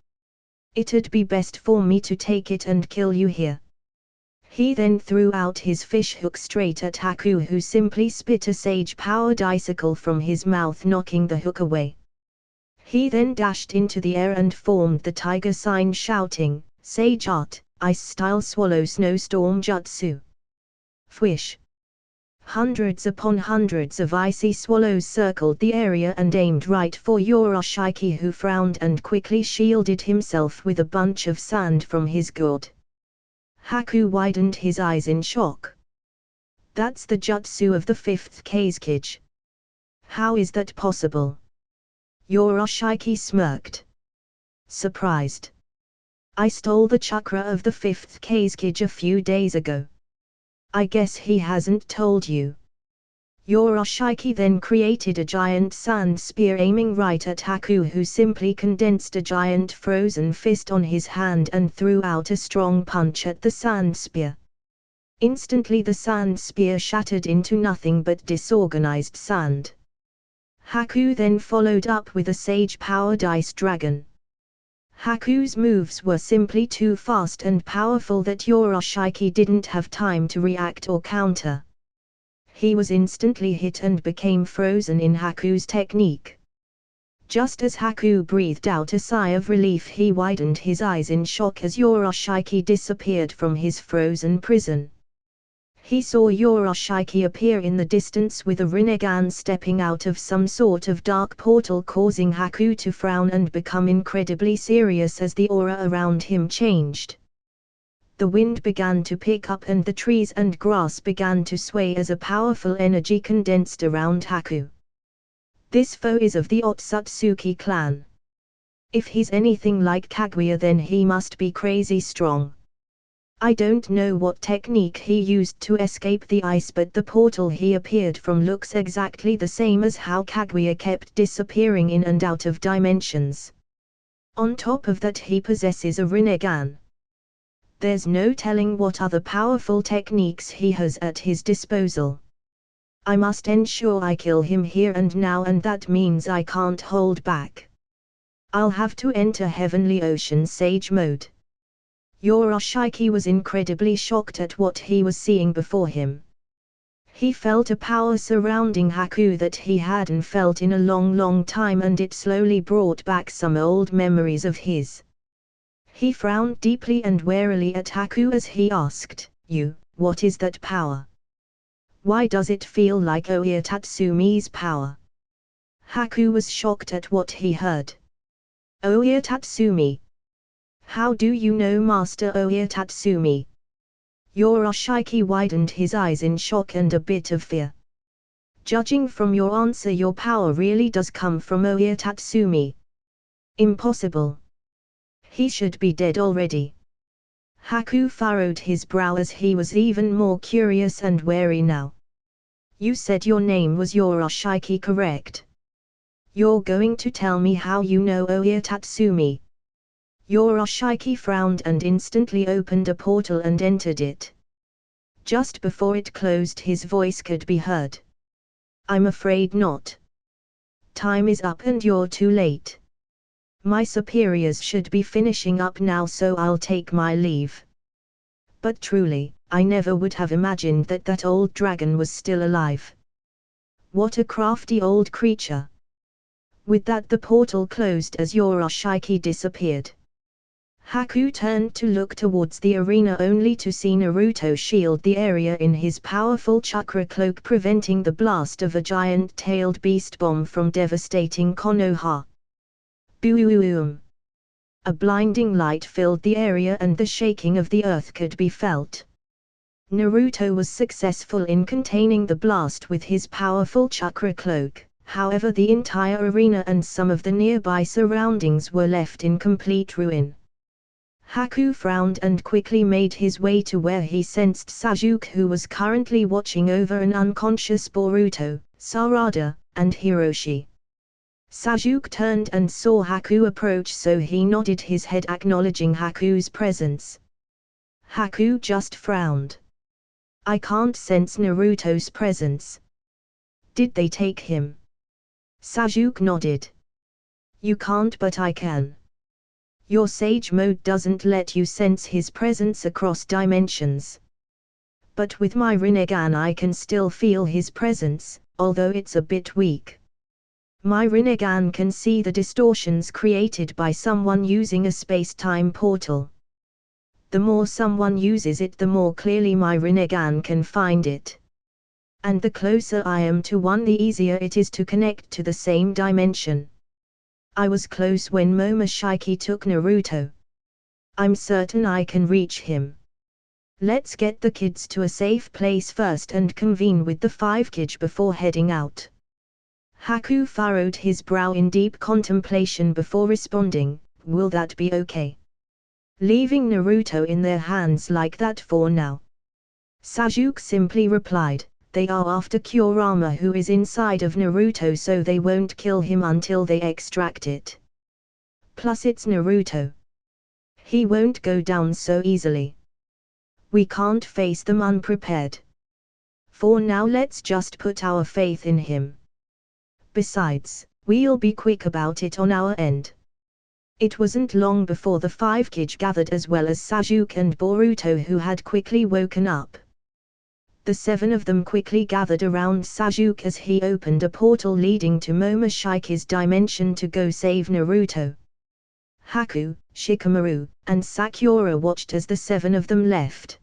It'd be best for me to take it and kill you here." He then threw out his fish hook straight at Haku, who simply spit a sage-powered icicle from his mouth, knocking the hook away. He then dashed into the air and formed the tiger sign, shouting, "Sage Art, Ice-style Swallow Snowstorm Jutsu." Fwish! Hundreds upon hundreds of icy swallows circled the area and aimed right for Yoroshiaki, who frowned and quickly shielded himself with a bunch of sand from his gourd. Haku widened his eyes in shock. "That's the jutsu of the 5th Kage. How is that possible?" Yoroshiaki smirked. "Surprised? I stole the chakra of the 5th Kage a few days ago. I guess he hasn't told you." Yoroshiaki then created a giant sand spear aiming right at Haku, who simply condensed a giant frozen fist on his hand and threw out a strong punch at the sand spear. Instantly the sand spear shattered into nothing but disorganized sand. Haku then followed up with a sage-powered ice dragon. Haku's moves were simply too fast and powerful that Yoroshiaki didn't have time to react or counter. He was instantly hit and became frozen in Haku's technique. Just as Haku breathed out a sigh of relief, he widened his eyes in shock as Yoroshiaki disappeared from his frozen prison. He saw Yoroshiaki appear in the distance with a Rinnegan stepping out of some sort of dark portal, causing Haku to frown and become incredibly serious as the aura around him changed. The wind began to pick up and the trees and grass began to sway as a powerful energy condensed around Haku. This foe is of the Otsutsuki clan. If he's anything like Kaguya, then he must be crazy strong. I don't know what technique he used to escape the ice, but the portal he appeared from looks exactly the same as how Kaguya kept disappearing in and out of dimensions. On top of that, he possesses a Rinnegan. There's no telling what other powerful techniques he has at his disposal. I must ensure I kill him here and now, and that means I can't hold back. I'll have to enter Heavenly Ocean Sage mode. Yoroshiaki was incredibly shocked at what he was seeing before him. He felt a power surrounding Haku that he hadn't felt in a long time, and it slowly brought back some old memories of his. He frowned deeply and warily at Haku as he asked, what is that power? Why does it feel like Oya Tatsumi's power?" Haku was shocked at what he heard. "Oya Tatsumi? How do you know Master Oya Tatsumi?" Yoroshiaki widened his eyes in shock and a bit of fear. "Judging from your answer, your power really does come from Oya Tatsumi." "Impossible. He should be dead already." Haku furrowed his brow as he was even more curious and wary now. You said your name was Yoroshiaki, correct? You're going to tell me how you know Oya Tatsumi? Yoroshiaki frowned and instantly opened a portal and entered it. Just before it closed, his voice could be heard. I'm afraid not. Time is up and you're too late. My superiors should be finishing up now, so I'll take my leave. But truly, I never would have imagined that that old dragon was still alive. What a crafty old creature. With that, the portal closed as Yoroshiaki disappeared. Haku turned to look towards the arena only to see Naruto shield the area in his powerful chakra cloak, preventing the blast of a giant-tailed beast bomb from devastating Konoha. Boom! A blinding light filled the area and the shaking of the earth could be felt. Naruto was successful in containing the blast with his powerful chakra cloak, however the entire arena and some of the nearby surroundings were left in complete ruin. Haku frowned and quickly made his way to where he sensed Sasuke, who was currently watching over an unconscious Boruto, Sarada, and Hiroshi. Sasuke turned and saw Haku approach, so he nodded his head acknowledging Haku's presence. Haku just frowned. I can't sense Naruto's presence. Did they take him? Sasuke nodded. You can't, but I can. Your Sage mode doesn't let you sense his presence across dimensions. But with my Rinnegan I can still feel his presence, although it's a bit weak. My Rinnegan can see the distortions created by someone using a space-time portal. The more someone uses it, the more clearly my Rinnegan can find it. And the closer I am to one, the easier it is to connect to the same dimension. I was close when Momoshiki took Naruto. I'm certain I can reach him. Let's get the kids to a safe place first and convene with the 5 Kage before heading out. Haku furrowed his brow in deep contemplation before responding, will that be okay? Leaving Naruto in their hands like that for now? Sasuke simply replied, they are after Kurama, who is inside of Naruto, so they won't kill him until they extract it. Plus it's Naruto. He won't go down so easily. We can't face them unprepared. For now let's just put our faith in him. Besides, we'll be quick about it on our end. It wasn't long before the 5 Kage gathered, as well as Sasuke and Boruto, who had quickly woken up. The 7 of them quickly gathered around Sasuke as he opened a portal leading to Momoshiki's dimension to go save Naruto. Haku, Shikamaru, and Sakura watched as the 7 of them left.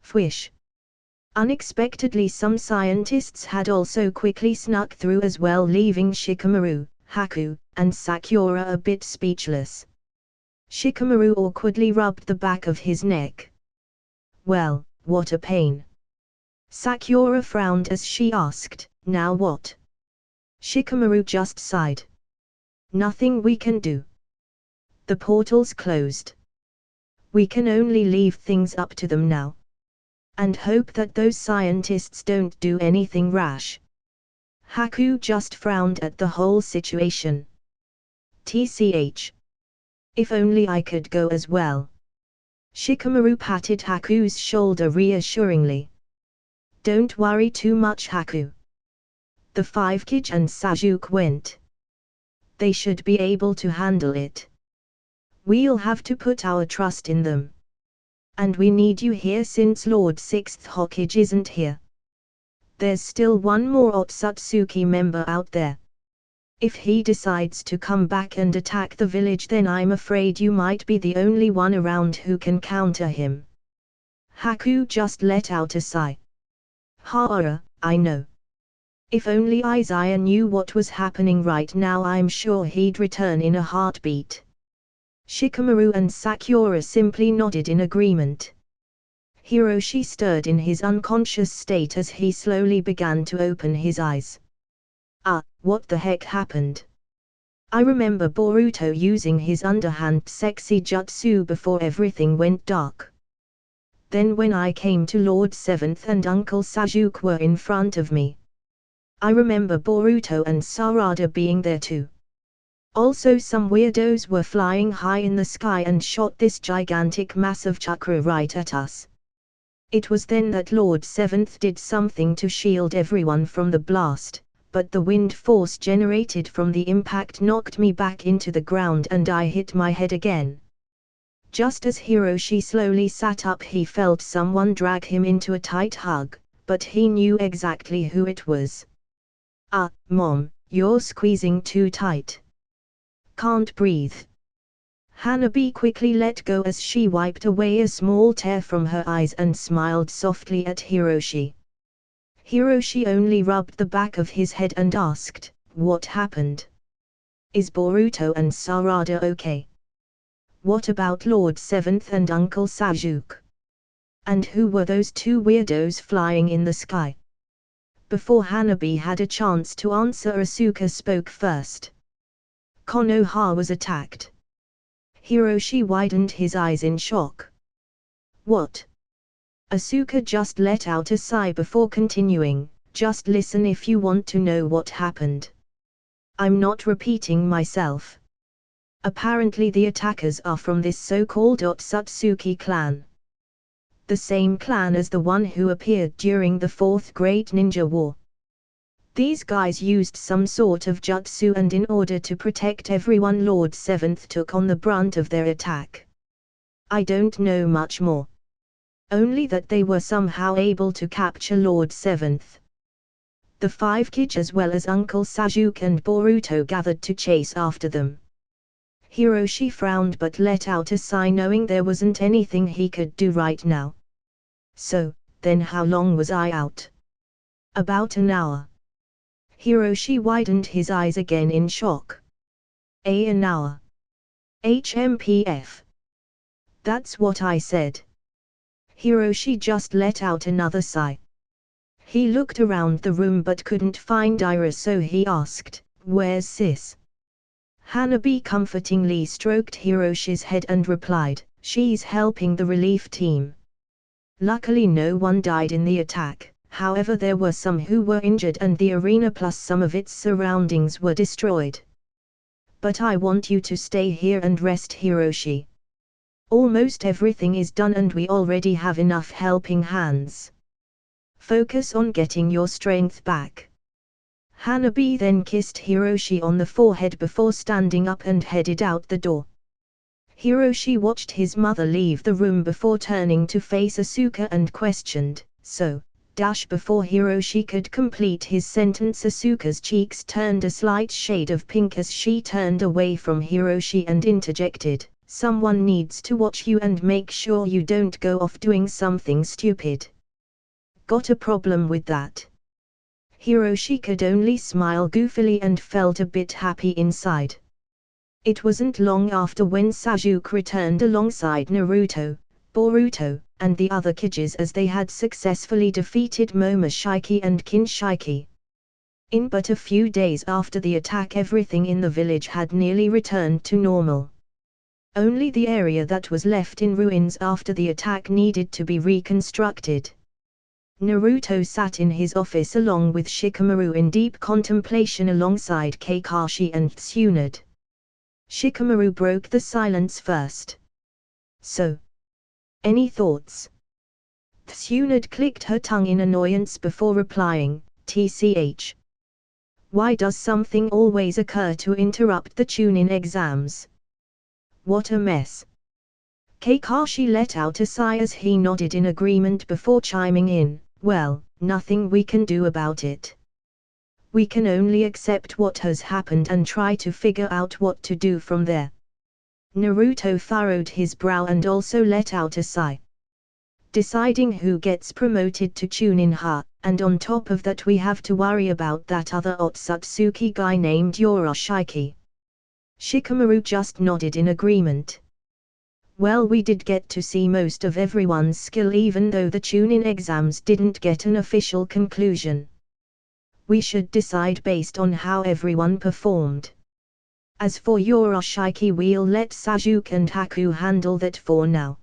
Fwish! Unexpectedly, some scientists had also quickly snuck through as well, leaving Shikamaru, Haku, and Sakura a bit speechless. Shikamaru awkwardly rubbed the back of his neck. Well, what a pain. Sakura frowned as she asked, now what? Shikamaru just sighed. Nothing we can do. The portal's closed. We can only leave things up to them now. And hope that those scientists don't do anything rash. Haku just frowned at the whole situation. TCH. If only I could go as well. Shikamaru patted Haku's shoulder reassuringly. Don't worry too much, Haku. The 5 Kage and Sasuke went. They should be able to handle it. We'll have to put our trust in them. And we need you here since Lord 6th Hokage isn't here. There's still one more Otsutsuki member out there. If he decides to come back and attack the village, then I'm afraid you might be the only one around who can counter him. Haku just let out a sigh. I know. If only Izaya knew what was happening right now, I'm sure he'd return in a heartbeat. Shikamaru and Sakura simply nodded in agreement. Hiroshi stirred in his unconscious state as he slowly began to open his eyes. What the heck happened? I remember Boruto using his underhand sexy jutsu before everything went dark. Then when I came to Lord Seventh and Uncle Sasuke were in front of me. I remember Boruto and Sarada being there too. Also some weirdos were flying high in the sky and shot this gigantic mass of chakra right at us. It was then that Lord Seventh did something to shield everyone from the blast, but the wind force generated from the impact knocked me back into the ground and I hit my head again. Just as Hiroshi slowly sat up, he felt someone drag him into a tight hug, but he knew exactly who it was. "Ah, Mom, you're squeezing too tight. Can't breathe." Hanabi quickly let go as she wiped away a small tear from her eyes and smiled softly at Hiroshi. Hiroshi only rubbed the back of his head and asked, "What happened? Is Boruto and Sarada okay? What about Lord Seventh and Uncle Sasuke? And who were those two weirdos flying in the sky?" Before Hanabi had a chance to answer, Asuka spoke first. "Konoha was attacked." Hiroshi widened his eyes in shock. "What?" Asuka just let out a sigh before continuing, "Just listen if you want to know what happened. I'm not repeating myself. Apparently the attackers are from this so-called Otsutsuki clan. The same clan as the one who appeared during the Fourth Great Ninja War. These guys used some sort of jutsu and in order to protect everyone, Lord Seventh took on the brunt of their attack. I don't know much more. Only that they were somehow able to capture Lord Seventh. The 5 Kages as well as Uncle Sasuke and Boruto gathered to chase after them." Hiroshi frowned but let out a sigh, knowing there wasn't anything he could do right now. "So, then how long was I out?" "About an hour." Hiroshi widened his eyes again in shock. An hour. HMPF. That's what I said." Hiroshi just let out another sigh. He looked around the room but couldn't find Ira, so he asked, "Where's Sis?" Hanabi comfortingly stroked Hiroshi's head and replied, "She's helping the relief team. Luckily no one died in the attack. However, there were some who were injured and the arena plus some of its surroundings were destroyed. But I want you to stay here and rest, Hiroshi. Almost everything is done and we already have enough helping hands. Focus on getting your strength back." Hanabi then kissed Hiroshi on the forehead before standing up and headed out the door. Hiroshi watched his mother leave the room before turning to face Asuka and questioned, "So, before Hiroshi could complete his sentence, Asuka's cheeks turned a slight shade of pink as she turned away from Hiroshi and interjected, "Someone needs to watch you and make sure you don't go off doing something stupid." "Got a problem with that?" Hiroshi could only smile goofily and felt a bit happy inside. It wasn't long after when Sasuke returned alongside Naruto, Boruto, and the other Kages as they had successfully defeated Momoshiki and Kinshiki. In but a few days after the attack, everything in the village had nearly returned to normal. Only the area that was left in ruins after the attack needed to be reconstructed. Naruto sat in his office along with Shikamaru in deep contemplation alongside Kakashi and Tsunade. Shikamaru broke the silence first. "So, any thoughts?" Tsunade clicked her tongue in annoyance before replying, "TCH. Why does something always occur to interrupt the Chunin exams? What a mess." Kakashi let out a sigh as he nodded in agreement before chiming in, "Well, nothing we can do about it. We can only accept what has happened and try to figure out what to do from there." Naruto furrowed his brow and also let out a sigh. "Deciding who gets promoted to Chunin Ha, and on top of that we have to worry about that other Otsutsuki guy named Yoroshiki." Shikamaru just nodded in agreement. "Well, we did get to see most of everyone's skill even though the Chunin exams didn't get an official conclusion. We should decide based on how everyone performed. As for Yoroshiki, we'll let Sasuke and Haku handle that for now."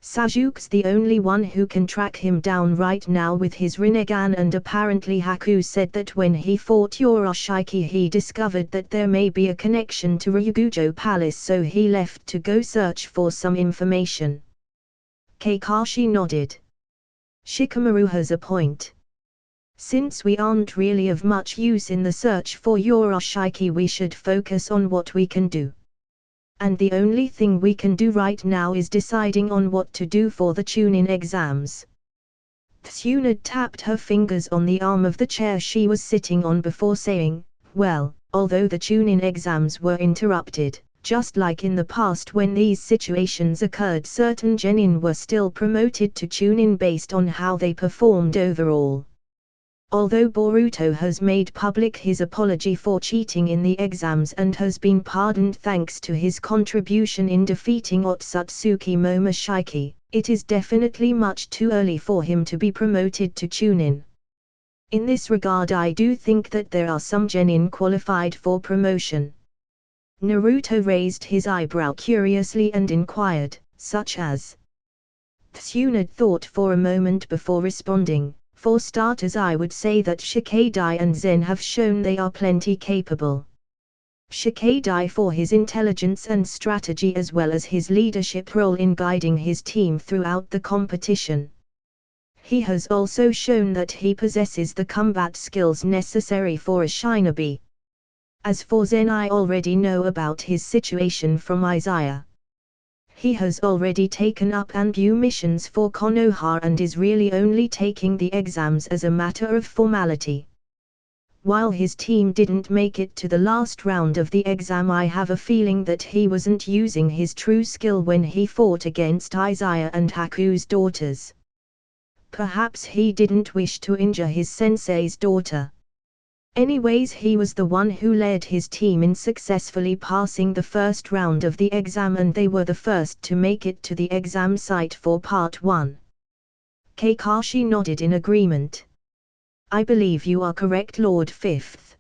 Sasuke's the only one who can track him down right now with his Rinnegan, and apparently Haku said that when he fought Yoroshiiki he discovered that there may be a connection to Ryugujo Palace, so he left to go search for some information. Kakashi nodded. Shikamaru has a point. Since we aren't really of much use in the search for Yoroshiiki, we should focus on what we can do. And the only thing we can do right now is deciding on what to do for the Chunin exams. Tsunade tapped her fingers on the arm of the chair she was sitting on before saying, well, although the Chunin exams were interrupted, just like in the past when these situations occurred, certain genin were still promoted to Chunin based on how they performed overall. Although Boruto has made public his apology for cheating in the exams and has been pardoned thanks to his contribution in defeating Otsutsuki Momoshiki, it is definitely much too early for him to be promoted to Chunin. In this regard, I do think that there are some genin qualified for promotion. Naruto raised his eyebrow curiously and inquired, such as? Tsunade thought for a moment before responding. For starters, I would say that Shikadai and Zen have shown they are plenty capable. Shikadai for his intelligence and strategy as well as his leadership role in guiding his team throughout the competition. He has also shown that he possesses the combat skills necessary for a shinobi. As for Zen, I already know about his situation from Izaya. He has already taken up Anbu missions for Konoha and is really only taking the exams as a matter of formality. While his team didn't make it to the last round of the exam, I have a feeling that he wasn't using his true skill when he fought against Izaya and Haku's daughters. Perhaps he didn't wish to injure his sensei's daughter. Anyways, he was the one who led his team in successfully passing the first round of the exam, and they were the first to make it to the exam site for part 1. Kakashi nodded in agreement. I believe you are correct, Lord Fifth.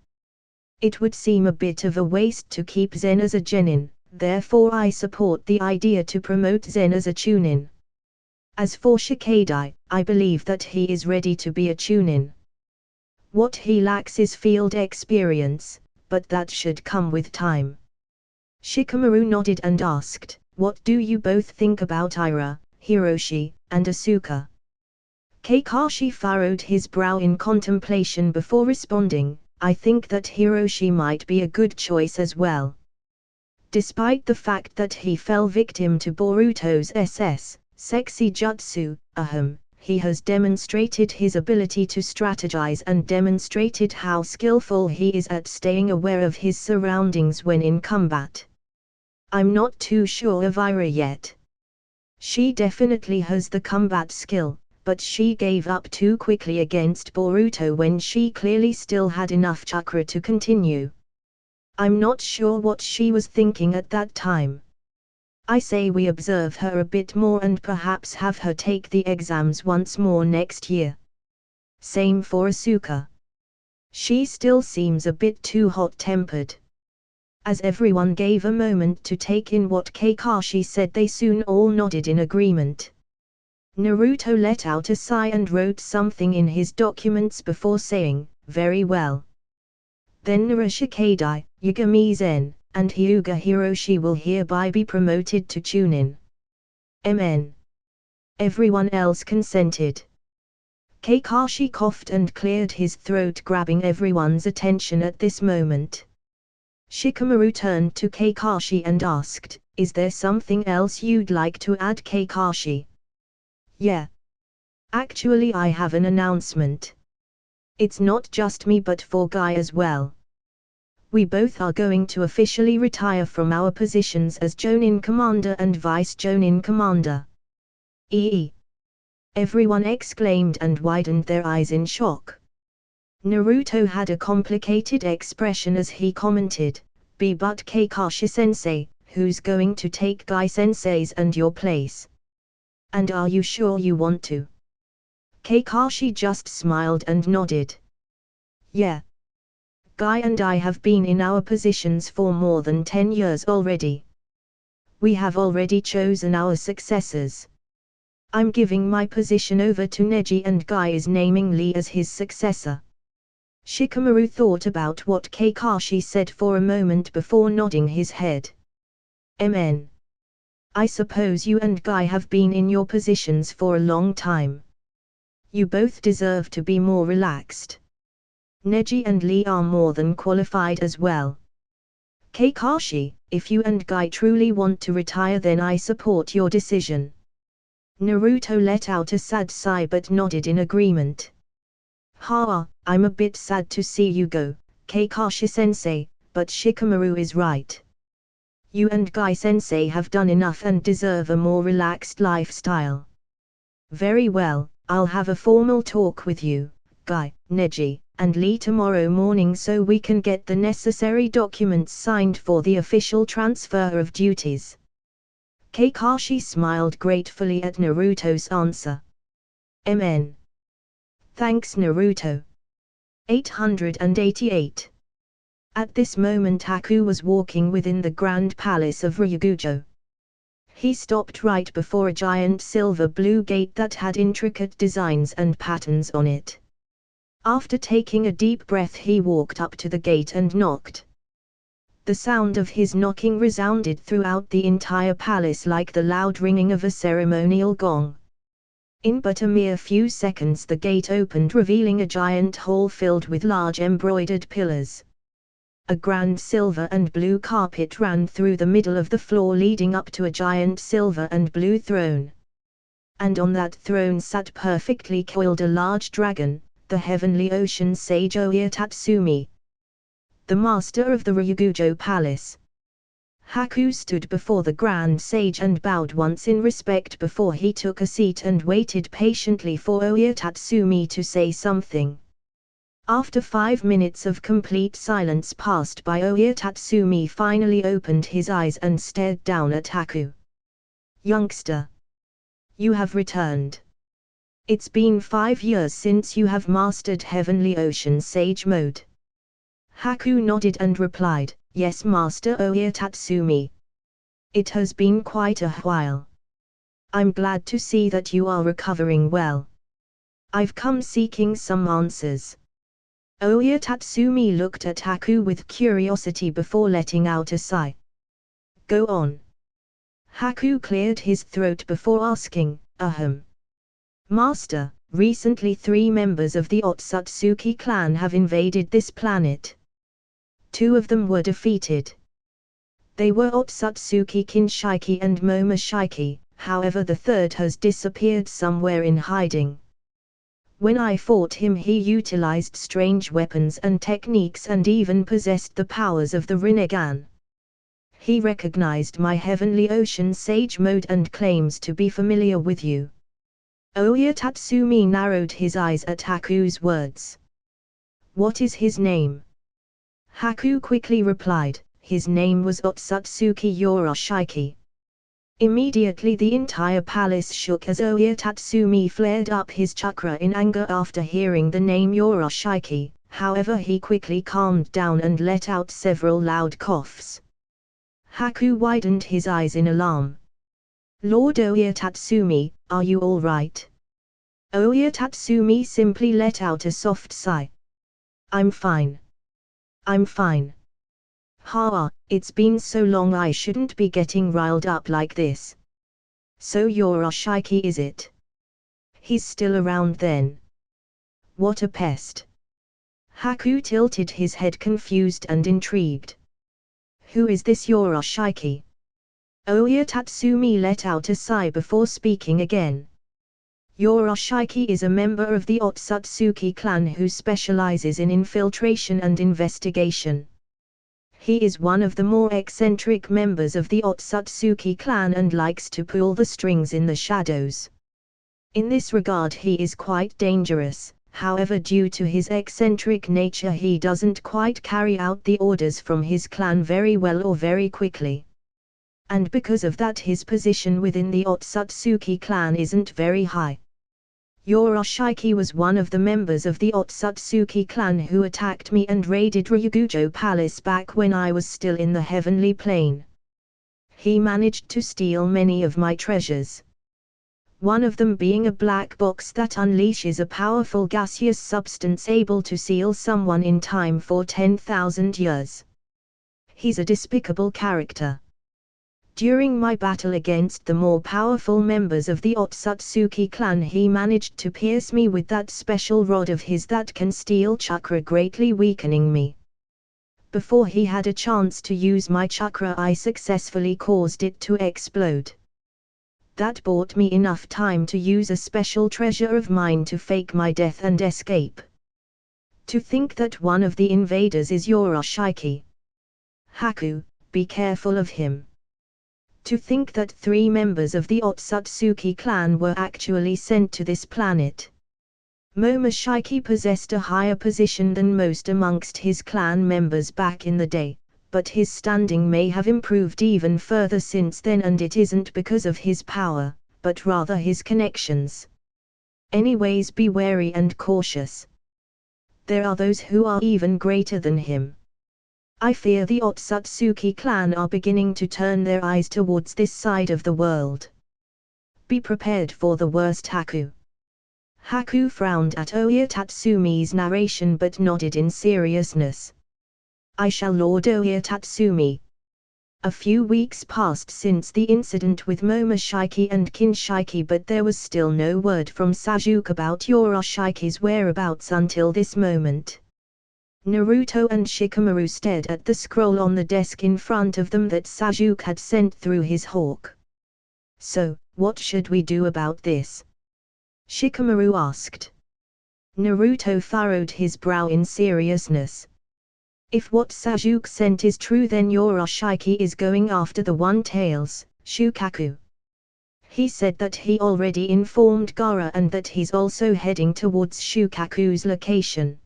It would seem a bit of a waste to keep Zen as a genin, therefore I support the idea to promote Zen as a chunin. As for Shikadai, I believe that he is ready to be a chunin. What he lacks is field experience, but that should come with time. Shikamaru nodded and asked, what do you both think about Ira, Hiroshi, and Asuka? Kakashi furrowed his brow in contemplation before responding, I think that Hiroshi might be a good choice as well. Despite the fact that he fell victim to Boruto's sexy jutsu, he has demonstrated his ability to strategize and demonstrated how skillful he is at staying aware of his surroundings when in combat. I'm not too sure of Ira yet. She definitely has the combat skill, but she gave up too quickly against Boruto when she clearly still had enough chakra to continue. I'm not sure what she was thinking at that time. I say we observe her a bit more and perhaps have her take the exams once more next year. Same for Asuka. She still seems a bit too hot-tempered. As everyone gave a moment to take in what Kakashi said, they soon all nodded in agreement. Naruto let out a sigh and wrote something in his documents before saying, very well. Then Nara Shikadai, Yagami Zen, and Hyuga Hiroshi will hereby be promoted to Chunin. Amen. Everyone else consented. Kakashi coughed and cleared his throat, grabbing everyone's attention at this moment. Shikamaru turned to Kakashi and asked, is there something else you'd like to add, Kakashi? Yeah. Actually, I have an announcement. It's not just me but for Guy as well. We both are going to officially retire from our positions as Jonin Commander and Vice Jonin Commander. Everyone exclaimed and widened their eyes in shock. Naruto had a complicated expression as he commented, but Kakashi-sensei, who's going to take Guy-sensei's and your place? And are you sure you want to? Kakashi just smiled and nodded. Yeah. Guy and I have been in our positions for more than 10 years already. We have already chosen our successors. I'm giving my position over to Neji and Guy is naming Lee as his successor. Shikamaru thought about what Kakashi said for a moment before nodding his head. MN. I suppose you and Guy have been in your positions for a long time. You both deserve to be more relaxed. Neji and Lee are more than qualified as well. Kakashi, if you and Guy truly want to retire, then I support your decision. Naruto let out a sad sigh but nodded in agreement. I'm a bit sad to see you go, Kakashi-sensei, but Shikamaru is right. You and Guy-sensei have done enough and deserve a more relaxed lifestyle. Very well, I'll have a formal talk with you, Guy, Neji, and Lee tomorrow morning so we can get the necessary documents signed for the official transfer of duties. Kakashi smiled gratefully at Naruto's answer. MN. Thanks Naruto. 888. At this moment Haku was walking within the Grand Palace of Ryugujo. He stopped right before a giant silver-blue gate that had intricate designs and patterns on it. After taking a deep breath he walked up to the gate and knocked. The sound of his knocking resounded throughout the entire palace like the loud ringing of a ceremonial gong. In but a mere few seconds the gate opened, revealing a giant hall filled with large embroidered pillars. A grand silver and blue carpet ran through the middle of the floor leading up to a giant silver and blue throne. And on that throne sat perfectly coiled a large dragon, the heavenly ocean sage Oya Tatsumi, the master of the Ryugujo Palace. Haku stood before the grand sage and bowed once in respect before he took a seat and waited patiently for Oya Tatsumi to say something. After 5 minutes of complete silence passed by, Oya Tatsumi finally opened his eyes and stared down at Haku. Youngster, you have returned. It's been 5 years since you have mastered Heavenly Ocean Sage Mode. Haku nodded and replied, Yes Master Oya Tatsumi. It has been quite a while. I'm glad to see that you are recovering well. I've come seeking some answers. Oya Tatsumi looked at Haku with curiosity before letting out a sigh. Go on. Haku cleared his throat before asking, Master, recently 3 members of the Otsutsuki clan have invaded this planet. 2 of them were defeated. They were Otsutsuki Kinshiki and Momoshiki, however the third has disappeared somewhere in hiding. When I fought him he utilized strange weapons and techniques and even possessed the powers of the Rinnegan. He recognized my Heavenly Ocean Sage Mode and claims to be familiar with you. Oya Tatsumi narrowed his eyes at Haku's words. What is his name? Haku quickly replied, his name was Otsutsuki Yorashiki. Immediately the entire palace shook as Oya Tatsumi flared up his chakra in anger after hearing the name Yorashiki, however he quickly calmed down and let out several loud coughs. Haku widened his eyes in alarm. Lord Oya Tatsumi, are you all right? Oya Tatsumi simply let out a soft sigh. I'm fine. I'm fine. It's been so long I shouldn't be getting riled up like this. So Yorashiki is it? He's still around then. What a pest. Haku tilted his head confused and intrigued. Who is this Yorashiki? Oya Tatsumi let out a sigh before speaking again. Yorashiki is a member of the Otsutsuki clan who specializes in infiltration and investigation. He is one of the more eccentric members of the Otsutsuki clan and likes to pull the strings in the shadows. In this regard he is quite dangerous, however due to his eccentric nature he doesn't quite carry out the orders from his clan very well or very quickly. And because of that his position within the Otsutsuki clan isn't very high. Yorashiki was one of the members of the Otsutsuki clan who attacked me and raided Ryugujo Palace back when I was still in the Heavenly Plane. He managed to steal many of my treasures. one of them being a black box that unleashes a powerful gaseous substance able to seal someone in time for 10,000 years. He's a despicable character. During my battle against the more powerful members of the Otsutsuki clan, he managed to pierce me with that special rod of his that can steal chakra, greatly weakening me. Before he had a chance to use my chakra, I successfully caused it to explode. That bought me enough time to use a special treasure of mine to fake my death and escape. To think that one of the invaders is Yoroshiaki. Haku, be careful of him. To think that 3 members of the Otsutsuki clan were actually sent to this planet. Momoshiki possessed a higher position than most amongst his clan members back in the day, but his standing may have improved even further since then, and it isn't because of his power, but rather his connections. Anyways, be wary and cautious. There are those who are even greater than him. I fear the Otsutsuki clan are beginning to turn their eyes towards this side of the world. Be prepared for the worst, Haku. Haku frowned at Oya Tatsumi's narration but nodded in seriousness. I shall, Lord Oya Tatsumi. A few weeks passed since the incident with Momoshiki and Kinshiki, but there was still no word from Sajuke about Yoroshiki's whereabouts until this moment. Naruto and Shikamaru stared at the scroll on the desk in front of them that Sajuke had sent through his hawk. So, what should we do about this? Shikamaru asked. Naruto furrowed his brow in seriousness. If what Sajuke sent is true, then Yoroshiki is going after the One-Tails, Shukaku. He said that he already informed Gaara and that he's also heading towards Shukaku's location.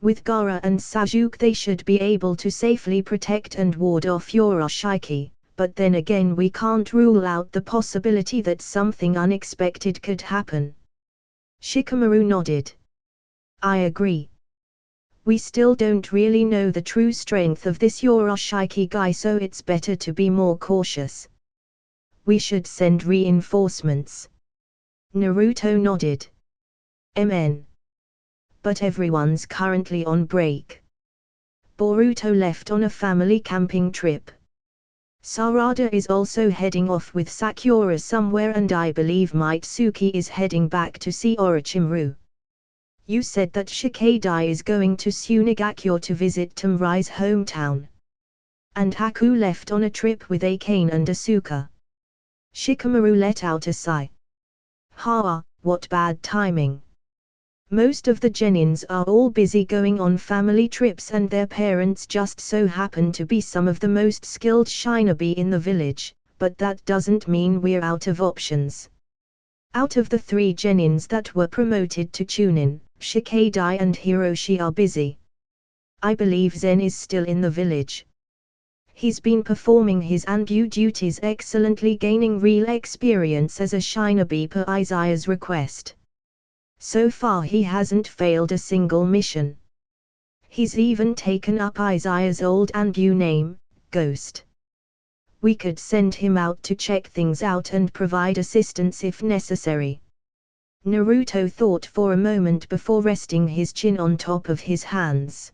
With Gaara and Sajuke, they should be able to safely protect and ward off Yoroshiki, but then again we can't rule out the possibility that something unexpected could happen. Shikamaru nodded. I agree. We still don't really know the true strength of this Yoroshiki guy, so it's better to be more cautious. We should send reinforcements. Naruto nodded. Amen. But everyone's currently on break. Boruto left on a family camping trip. Sarada is also heading off with Sakura somewhere, and I believe Mitsuki is heading back to see Orochimaru. You said that Shikadai is going to Sunagakure to visit Tamrai's hometown. And Haku left on a trip with Akane and Asuka. Shikamaru let out a sigh. Ha, what bad timing. Most of the genins are all busy going on family trips, and their parents just so happen to be some of the most skilled shinobi in the village, but that doesn't mean we're out of options. Out of the 3 genins that were promoted to Chunin, Shikadai and Hiroshi are busy. I believe Zen is still in the village. He's been performing his Anbu duties excellently, gaining real experience as a shinobi per Izaya's request. So far he hasn't failed a single mission. He's even taken up Izaya's old Anbu name, Ghost. We could send him out to check things out and provide assistance if necessary. Naruto thought for a moment before resting his chin on top of his hands.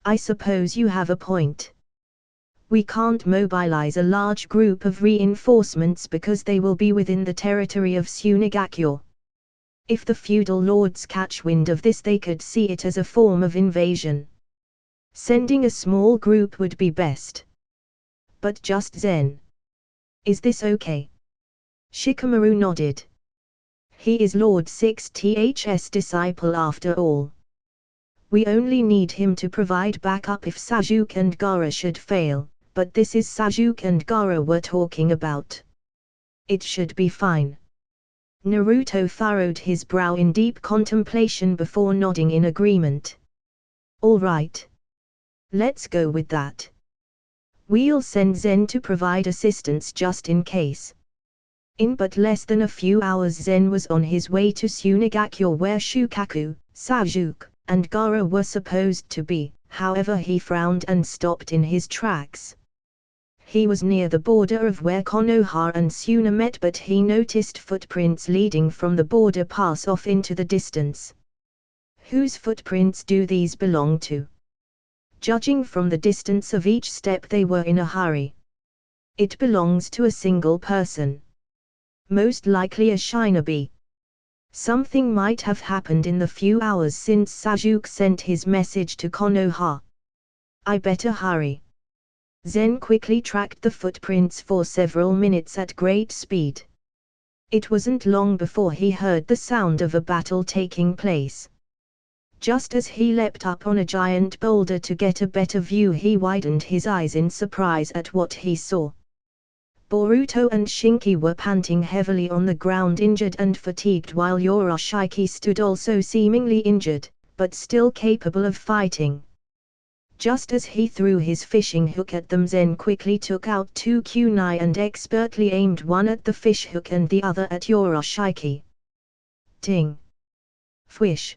I suppose you have a point. We can't mobilize a large group of reinforcements because they will be within the territory of Sunagakure. If the feudal lords catch wind of this, they could see it as a form of invasion. Sending a small group would be best. But just Zen. Is this okay? Shikamaru nodded. He is Lord 6th's disciple after all. We only need him to provide backup if Sajuke and Gaara should fail, but this is Sajuke and Gaara we're talking about. It should be fine. Naruto furrowed his brow in deep contemplation before nodding in agreement. All right. Let's go with that. We'll send Zen to provide assistance just in case. In but less than a few hours, Zen was on his way to Sunagakure, where Shukaku, Sajuke, and Gaara were supposed to be. However, he frowned and stopped in his tracks. He was near the border of where Konoha and Suna met, but he noticed footprints leading from the border pass off into the distance. Whose footprints do these belong to? Judging from the distance of each step, they were in a hurry. It belongs to a single person. Most likely a shinobi. Something might have happened in the few hours since Sasuke sent his message to Konoha. I better hurry. Zen quickly tracked the footprints for several minutes at great speed. It wasn't long before he heard the sound of a battle taking place. Just as he leapt up on a giant boulder to get a better view, he widened his eyes in surprise at what he saw. Boruto and Shinki were panting heavily on the ground, injured and fatigued, while Yoroshiaki stood also seemingly injured, but still capable of fighting. Just as he threw his fishing hook at them, Zen quickly took out two kunai and expertly aimed one at the fish hook and the other at Yoroshiaki. Ting! Fwish!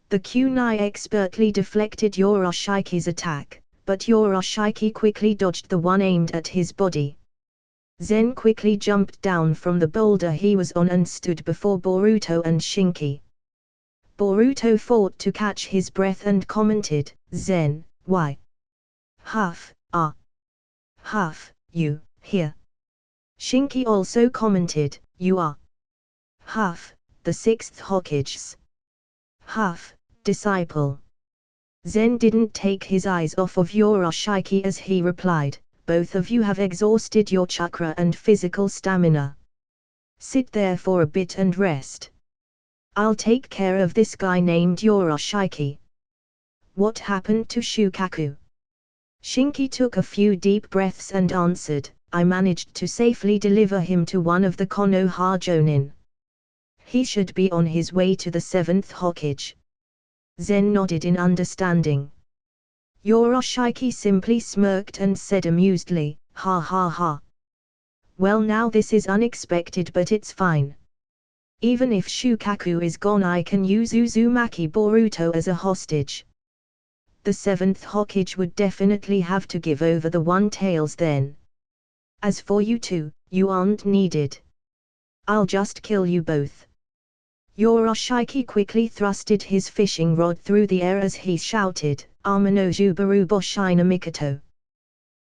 The kunai expertly deflected Yoroshiki's attack, but Yoroshiaki quickly dodged the one aimed at his body. Zen quickly jumped down from the boulder he was on and stood before Boruto and Shinki. Boruto fought to catch his breath and commented, "Zen, why? Huff, Huff, you, here." Shinki also commented, "You are Huff, the sixth Hokage's Huff, disciple." Zen didn't take his eyes off of Yoroshiaki as he replied, "Both of you have exhausted your chakra and physical stamina. Sit there for a bit and rest. I'll take care of this guy named Yoroshiaki." "What happened to Shukaku?" Shinki took a few deep breaths and answered, "I managed to safely deliver him to one of the Konoha Jonin. He should be on his way to the 7th Hokage." Zen nodded in understanding. Yoroshiaki simply smirked and said amusedly, "Ha ha ha. Well, now this is unexpected, but it's fine. Even if Shukaku is gone, I can use Uzumaki Boruto as a hostage. The 7th Hokage would definitely have to give over the One-Tails then. As for you two, you aren't needed. I'll just kill you both." Yoroshiaki quickly thrusted his fishing rod through the air as he shouted, "Amanojubaru Boshina Mikoto."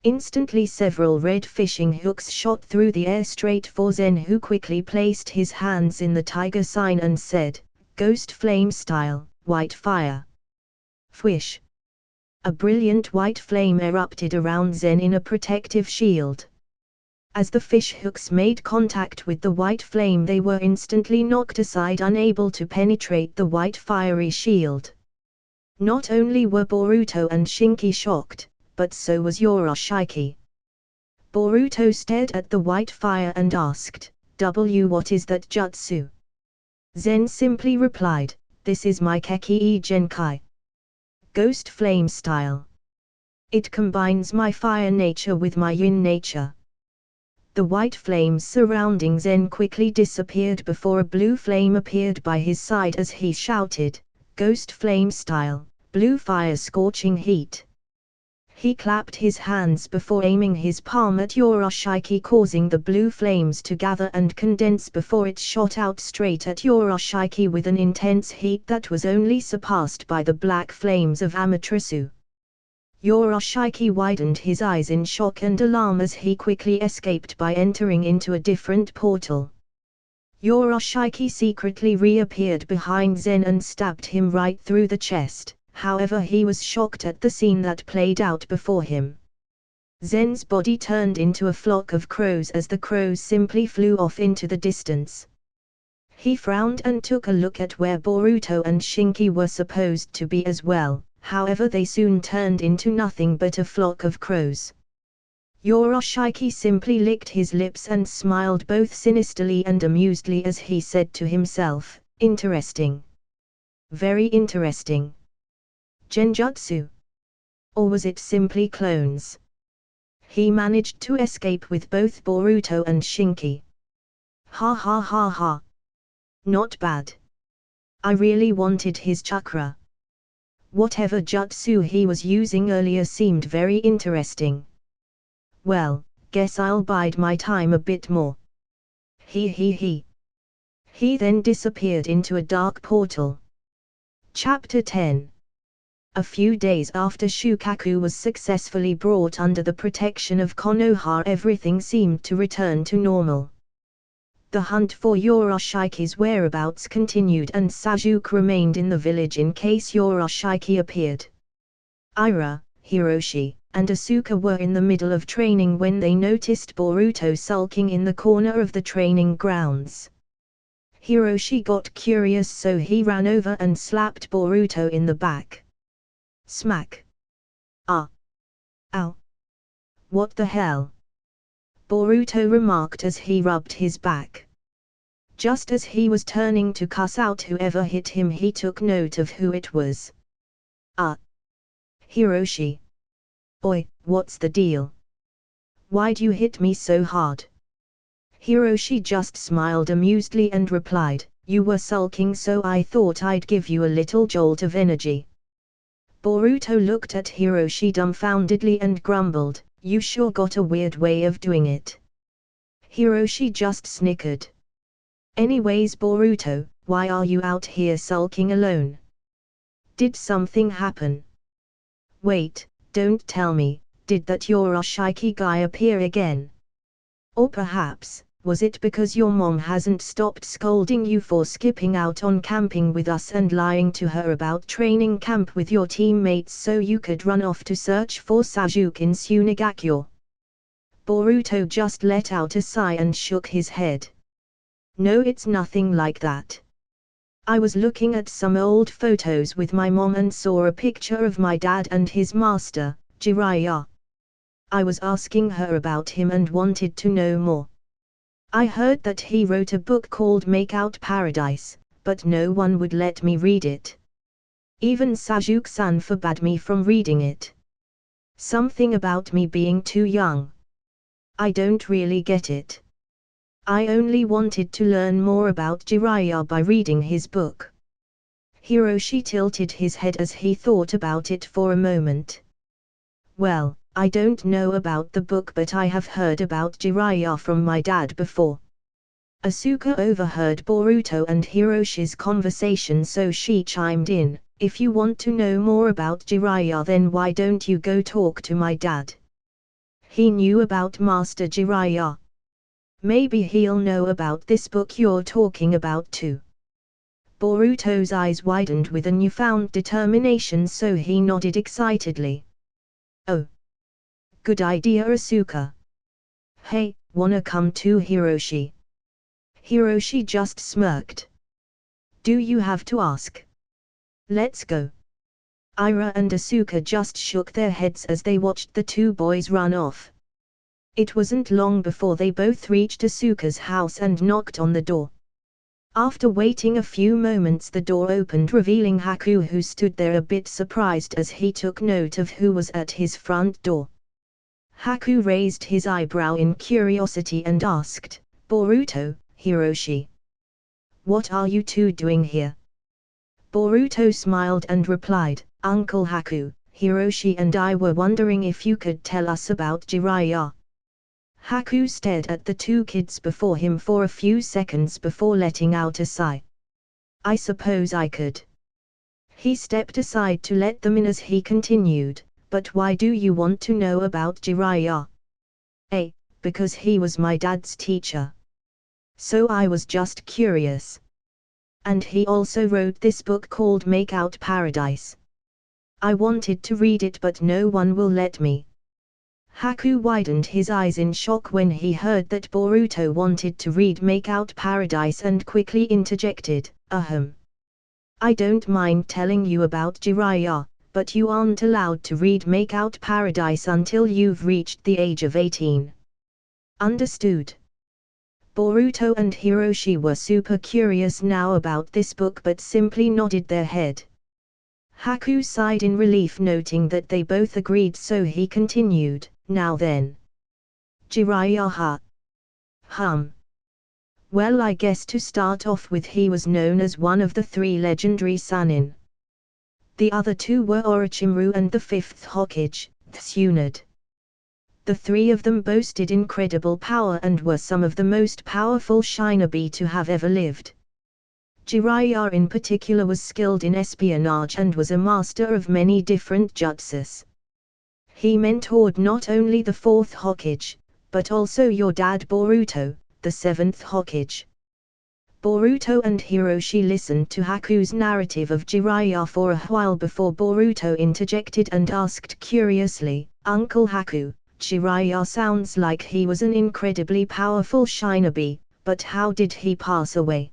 Instantly several red fishing hooks shot through the air straight for Zen, who quickly placed his hands in the tiger sign and said, "Ghost flame style, white fire." Fwish! A brilliant white flame erupted around Zen in a protective shield. As the fish hooks made contact with the white flame, they were instantly knocked aside, unable to penetrate the white fiery shield. Not only were Boruto and Shinki shocked, but so was Yoroshiaki. Boruto stared at the white fire and asked, "What is that jutsu?" Zen simply replied, "This is my Keki Genkai. Ghost flame style. It combines my fire nature with my yin nature." The white flames surrounding Zen quickly disappeared before a blue flame appeared by his side as he shouted, "Ghost flame style, blue fire scorching heat." He clapped his hands before aiming his palm at Yoroshiaki, causing the blue flames to gather and condense before it shot out straight at Yoroshiaki with an intense heat that was only surpassed by the black flames of Amaterasu. Yoroshiaki widened his eyes in shock and alarm as he quickly escaped by entering into a different portal. Yoroshiaki secretly reappeared behind Zen and stabbed him right through the chest. However, he was shocked at the scene that played out before him. Zen's body turned into a flock of crows as the crows simply flew off into the distance. He frowned and took a look at where Boruto and Shinki were supposed to be as well, however they soon turned into nothing but a flock of crows. Yoroshiaki simply licked his lips and smiled both sinisterly and amusedly as he said to himself, "Interesting. Very interesting. Genjutsu? Or was it simply clones?" He managed to escape with both Boruto and Shinki. Ha ha ha ha. Not bad. I really wanted his chakra. Whatever jutsu he was using earlier seemed very interesting. Well, guess I'll bide my time a bit more. He. He then disappeared into a dark portal. Chapter 10. A few days after Shukaku was successfully brought under the protection of Konoha, everything seemed to return to normal. The hunt for Yoroshiki's whereabouts continued, and Sasuke remained in the village in case Yoroshiki appeared. Ira, Hiroshi, and Asuka were in the middle of training when they noticed Boruto sulking in the corner of the training grounds. Hiroshi got curious, so he ran over and slapped Boruto in the back. Smack. Ah. Ow. What the hell? Boruto remarked as he rubbed his back. Just as he was turning to cuss out whoever hit him, he took note of who it was. Hiroshi. Oi, what's the deal? Why'd you hit me so hard? Hiroshi just smiled amusedly and replied, you were sulking, so I thought I'd give you a little jolt of energy. Boruto looked at Hiroshi dumbfoundedly and grumbled, you sure got a weird way of doing it. Hiroshi just snickered. Anyways Boruto, why are you out here sulking alone? Did something happen? Wait, don't tell me, did that Yoroshiki guy appear again? Or perhaps, was it because your mom hasn't stopped scolding you for skipping out on camping with us and lying to her about training camp with your teammates so you could run off to search for Sasuke in Tsunagakure? Boruto just let out a sigh and shook his head. No, it's nothing like that. I was looking at some old photos with my mom and saw a picture of my dad and his master, Jiraiya. I was asking her about him and wanted to know more. I heard that he wrote a book called Make Out Paradise, but no one would let me read it. Even Sasuke-san forbade me from reading it. Something about me being too young. I don't really get it. I only wanted to learn more about Jiraiya by reading his book. Hiroshi tilted his head as he thought about it for a moment. Well, I don't know about the book, but I have heard about Jiraiya from my dad before. Asuka overheard Boruto and Hiroshi's conversation, so she chimed in, if you want to know more about Jiraiya, then why don't you go talk to my dad? He knew about Master Jiraiya. Maybe he'll know about this book you're talking about too. Boruto's eyes widened with a newfound determination, so he nodded excitedly. Oh. Good idea, Asuka. Hey, wanna come too, Hiroshi? Hiroshi just smirked. Do you have to ask? Let's go. Ira and Asuka just shook their heads as they watched the two boys run off. It wasn't long before they both reached Asuka's house and knocked on the door. After waiting a few moments, the door opened, revealing Haku, who stood there a bit surprised as he took note of who was at his front door. Haku raised his eyebrow in curiosity and asked, Boruto, Hiroshi. What are you two doing here? Boruto smiled and replied, Uncle Haku, Hiroshi and I were wondering if you could tell us about Jiraiya. Haku stared at the two kids before him for a few seconds before letting out a sigh. I suppose I could. He stepped aside to let them in as he continued, but why do you want to know about Jiraiya? Because he was my dad's teacher. So I was just curious. And he also wrote this book called Make Out Paradise. I wanted to read it, but no one will let me. Haku widened his eyes in shock when he heard that Boruto wanted to read Make Out Paradise and quickly interjected, Ahem. I don't mind telling you about Jiraiya, but you aren't allowed to read Make Out Paradise until you've reached the age of 18. Understood? Boruto and Hiroshi were super curious now about this book but simply nodded their head. Haku sighed in relief, noting that they both agreed, so he continued, now then. Jiraiya Well, I guess to start off with, he was known as one of the 3 legendary Sannin. The other 2 were Orochimaru and the 5th Hokage, Tsunade. The three of them boasted incredible power and were some of the most powerful shinobi to have ever lived. Jiraiya in particular was skilled in espionage and was a master of many different jutsus. He mentored not only the fourth Hokage, but also your dad Boruto, the seventh Hokage. Boruto and Hiroshi listened to Haku's narrative of Jiraiya for a while before Boruto interjected and asked curiously, "Uncle Haku, Jiraiya sounds like he was an incredibly powerful shinobi, but how did he pass away?"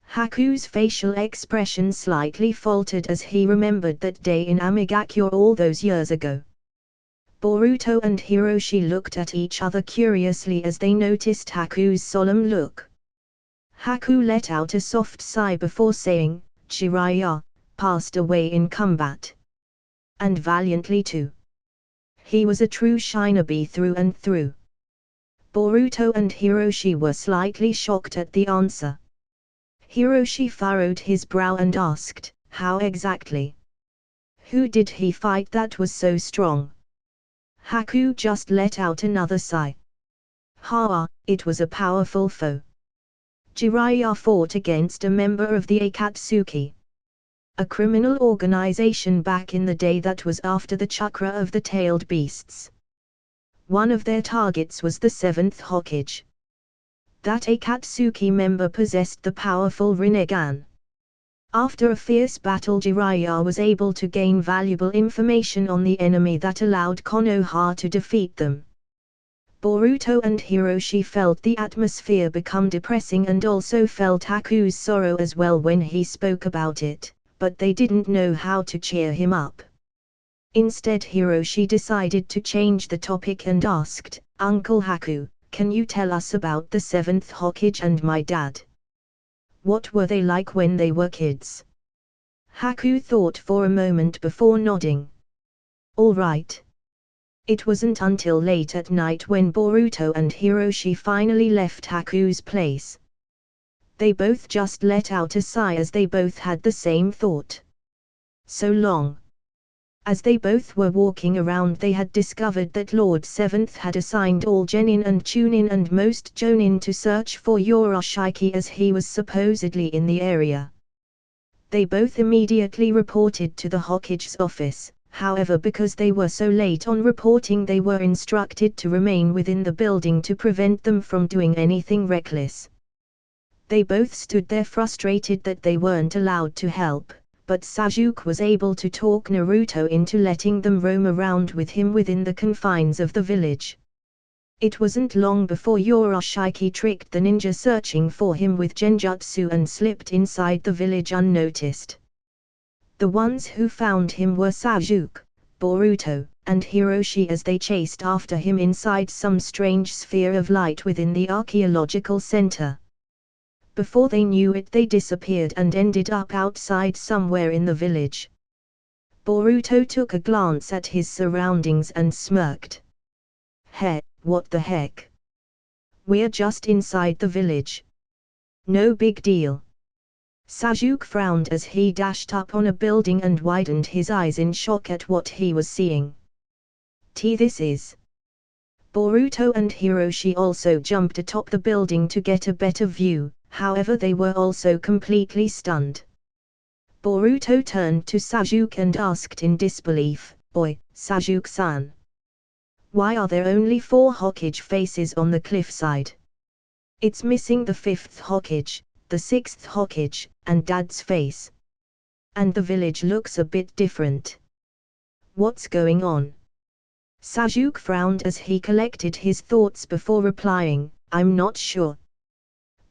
Haku's facial expression slightly faltered as he remembered that day in Amigakure all those years ago. Boruto and Hiroshi looked at each other curiously as they noticed Haku's solemn look. Haku let out a soft sigh before saying, "Jiraiya passed away in combat. And valiantly too. He was a true shinobi through and through." Boruto and Hiroshi were slightly shocked at the answer. Hiroshi furrowed his brow and asked, "How exactly? Who did he fight that was so strong?" Haku just let out another sigh. It was a powerful foe. Jiraiya fought against a member of the Akatsuki, a criminal organization back in the day that was after the chakra of the tailed beasts. One of their targets was the seventh Hokage. That Akatsuki member possessed the powerful Rinnegan. After a fierce battle, Jiraiya was able to gain valuable information on the enemy that allowed Konoha to defeat them. Boruto and Hiroshi felt the atmosphere become depressing and also felt Haku's sorrow as well when he spoke about it, but they didn't know how to cheer him up. Instead, Hiroshi decided to change the topic and asked, "Uncle Haku, can you tell us about the seventh Hokage and my dad? What were they like when they were kids?" Haku thought for a moment before nodding. "All right." It wasn't until late at night when Boruto and Hiroshi finally left Haku's place. They both just let out a sigh as they both had the same thought. So long. As they both were walking around, they had discovered that Lord Seventh had assigned all Genin and Chunin and most Jonin to search for Yoroshiaki as he was supposedly in the area. They both immediately reported to the Hokage's office. However, because they were so late on reporting, they were instructed to remain within the building to prevent them from doing anything reckless. They both stood there frustrated that they weren't allowed to help, but Sasuke was able to talk Naruto into letting them roam around with him within the confines of the village. It wasn't long before Yoroshiaki tricked the ninja searching for him with genjutsu and slipped inside the village unnoticed. The ones who found him were Sasuke, Boruto, and Hiroshi as they chased after him inside some strange sphere of light within the archaeological center. Before they knew it, they disappeared and ended up outside somewhere in the village. Boruto took a glance at his surroundings and smirked. "Hey, what the heck? We're just inside the village. No big deal." Sasuke frowned as he dashed up on a building and widened his eyes in shock at what he was seeing. This is. Boruto and Hiroshi also jumped atop the building to get a better view, however they were also completely stunned. Boruto turned to Sasuke and asked in disbelief, "Oi, Sasuke-san. Why are there only 4 Hokage faces on the cliffside? It's missing the 5th Hokage, the 6th Hokage, and Dad's face. And the village looks a bit different. What's going on?" Sasuke frowned as he collected his thoughts before replying, "I'm not sure."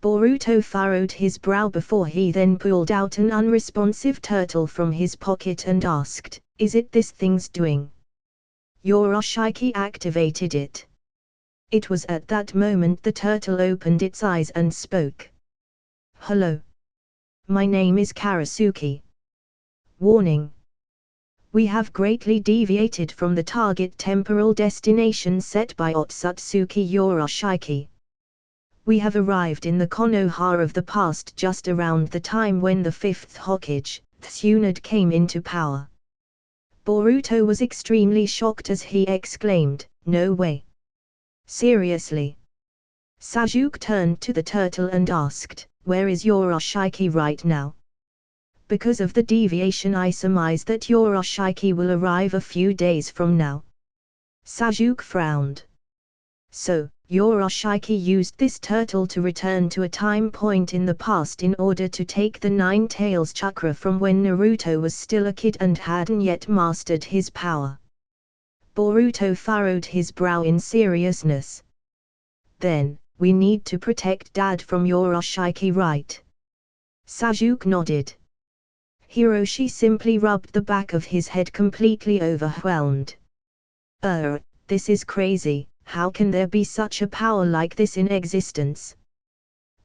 Boruto furrowed his brow before he then pulled out an unresponsive turtle from his pocket and asked, "Is it this thing's doing?" Yoroshiaki activated it. It was at that moment the turtle opened its eyes and spoke. "Hello. My name is Karasuki. Warning. We have greatly deviated from the target temporal destination set by Otsutsuki Yoroshiaki. We have arrived in the Konoha of the past just around the time when the 5th Hokage, Tsunade, came into power." Boruto was extremely shocked as he exclaimed, no way. Seriously. Sasuke turned to the turtle and asked, "Where is your Oshiki right now? Because of the deviation I surmise that your Oshiki will arrive a few days from now." Sasuke frowned. "So, your Oshiki used this turtle to return to a time point in the past in order to take the Nine Tails chakra from when Naruto was still a kid and hadn't yet mastered his power." Boruto furrowed his brow in seriousness. "Then, we need to protect Dad from your Oshiki, right?" Sasuke nodded. Hiroshi simply rubbed the back of his head, completely overwhelmed. This is crazy, how can there be such a power like this in existence?"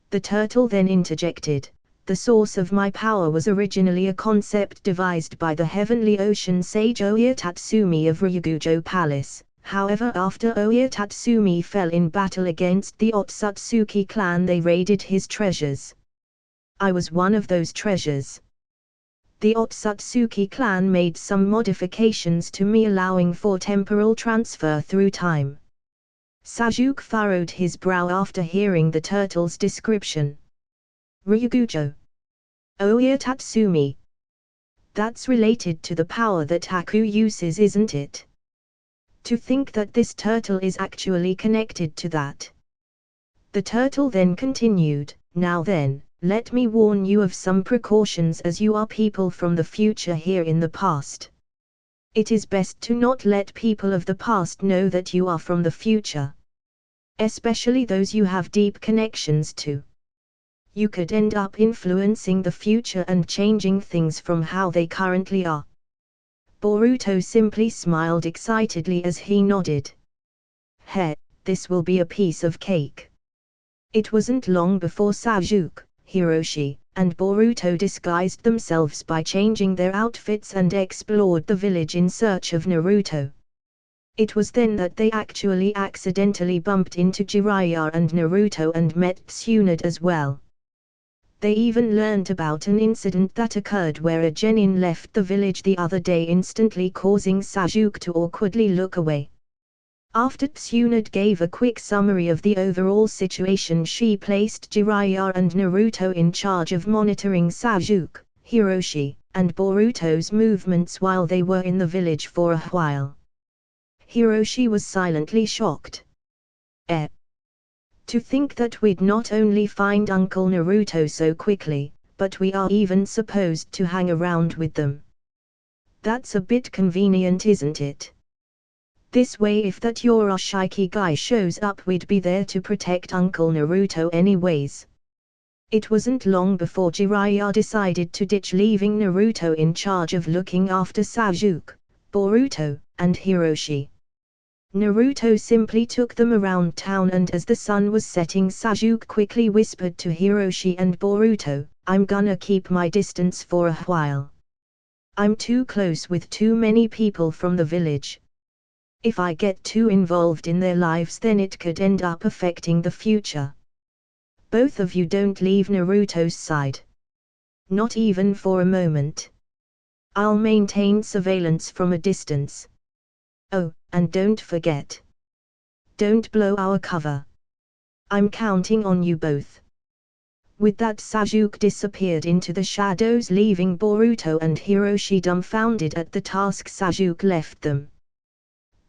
The turtle then interjected, "The source of my power was originally a concept devised by the heavenly ocean sage Oya Tatsumi of Ryugujo Palace. However, after Oya Tatsumi fell in battle against the Otsutsuki clan, they raided his treasures. I was one of those treasures. The Otsutsuki clan made some modifications to me, allowing for temporal transfer through time." Sasuke furrowed his brow after hearing the turtle's description. "Ryugujo. Oya Tatsumi. That's related to the power that Haku uses, isn't it? To think that this turtle is actually connected to that." The turtle then continued, "Now then, let me warn you of some precautions, as you are people from the future here in the past. It is best to not let people of the past know that you are from the future. Especially those you have deep connections to. You could end up influencing the future and changing things from how they currently are." Boruto simply smiled excitedly as he nodded. This will be a piece of cake." It wasn't long before Sasuke, Hiroshi, and Boruto disguised themselves by changing their outfits and explored the village in search of Naruto. It was then that they actually accidentally bumped into Jiraiya and Naruto and met Tsunade as well. They even learned about an incident that occurred where a genin left the village the other day, instantly causing Sasuke to awkwardly look away. After Tsunade gave a quick summary of the overall situation, she placed Jiraiya and Naruto in charge of monitoring Sasuke, Hiroshi, and Boruto's movements while they were in the village for a while. Hiroshi was silently shocked. To think that we'd not only find Uncle Naruto so quickly, but we are even supposed to hang around with them. That's a bit convenient, isn't it? This way, if that your Oshiki guy shows up, we'd be there to protect Uncle Naruto anyways." It wasn't long before Jiraiya decided to ditch, leaving Naruto in charge of looking after Sasuke, Boruto, and Hiroshi. Naruto simply took them around town, and as the sun was setting, Sasuke quickly whispered to Hiroshi and Boruto, "I'm gonna keep my distance for a while. I'm too close with too many people from the village. If I get too involved in their lives, then it could end up affecting the future. Both of you don't leave Naruto's side. Not even for a moment. I'll maintain surveillance from a distance. Oh, and don't forget. Don't blow our cover. I'm counting on you both." With that, Sasuke disappeared into the shadows, leaving Boruto and Hiroshi dumbfounded at the task Sasuke left them.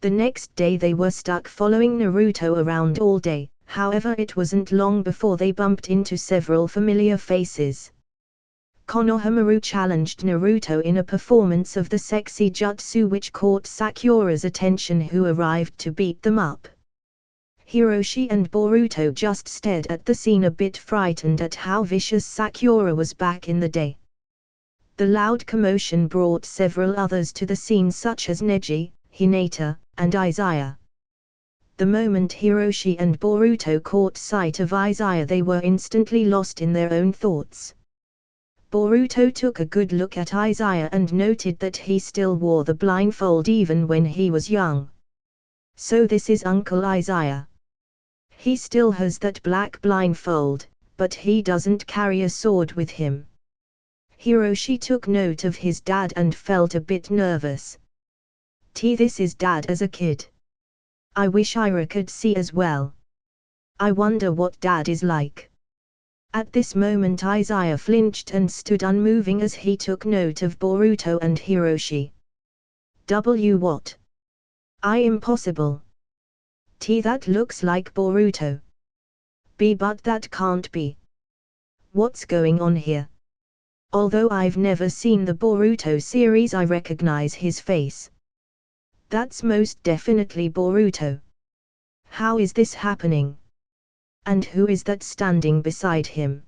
The next day they were stuck following Naruto around all day. However, it wasn't long before they bumped into several familiar faces. Konohamaru challenged Naruto in a performance of the sexy jutsu, which caught Sakura's attention, who arrived to beat them up. Hiroshi and Boruto just stared at the scene, a bit frightened at how vicious Sakura was back in the day. The loud commotion brought several others to the scene, such as Neji, Hinata, and Izaya. The moment Hiroshi and Boruto caught sight of Izaya, they were instantly lost in their own thoughts. Boruto took a good look at Izaya and noted that he still wore the blindfold even when he was young. So this is Uncle Izaya. He still has that black blindfold, but he doesn't carry a sword with him. Hiroshi took note of his dad and felt a bit nervous. This is Dad as a kid. I wish Ira could see as well. I wonder what Dad is like. At this moment Izaya flinched and stood unmoving as he took note of Boruto and Hiroshi. What? Impossible. T. That looks like Boruto. B. But that can't be. What's going on here? Although I've never seen the Boruto series, I recognize his face. That's most definitely Boruto. How is this happening? And who is that standing beside him?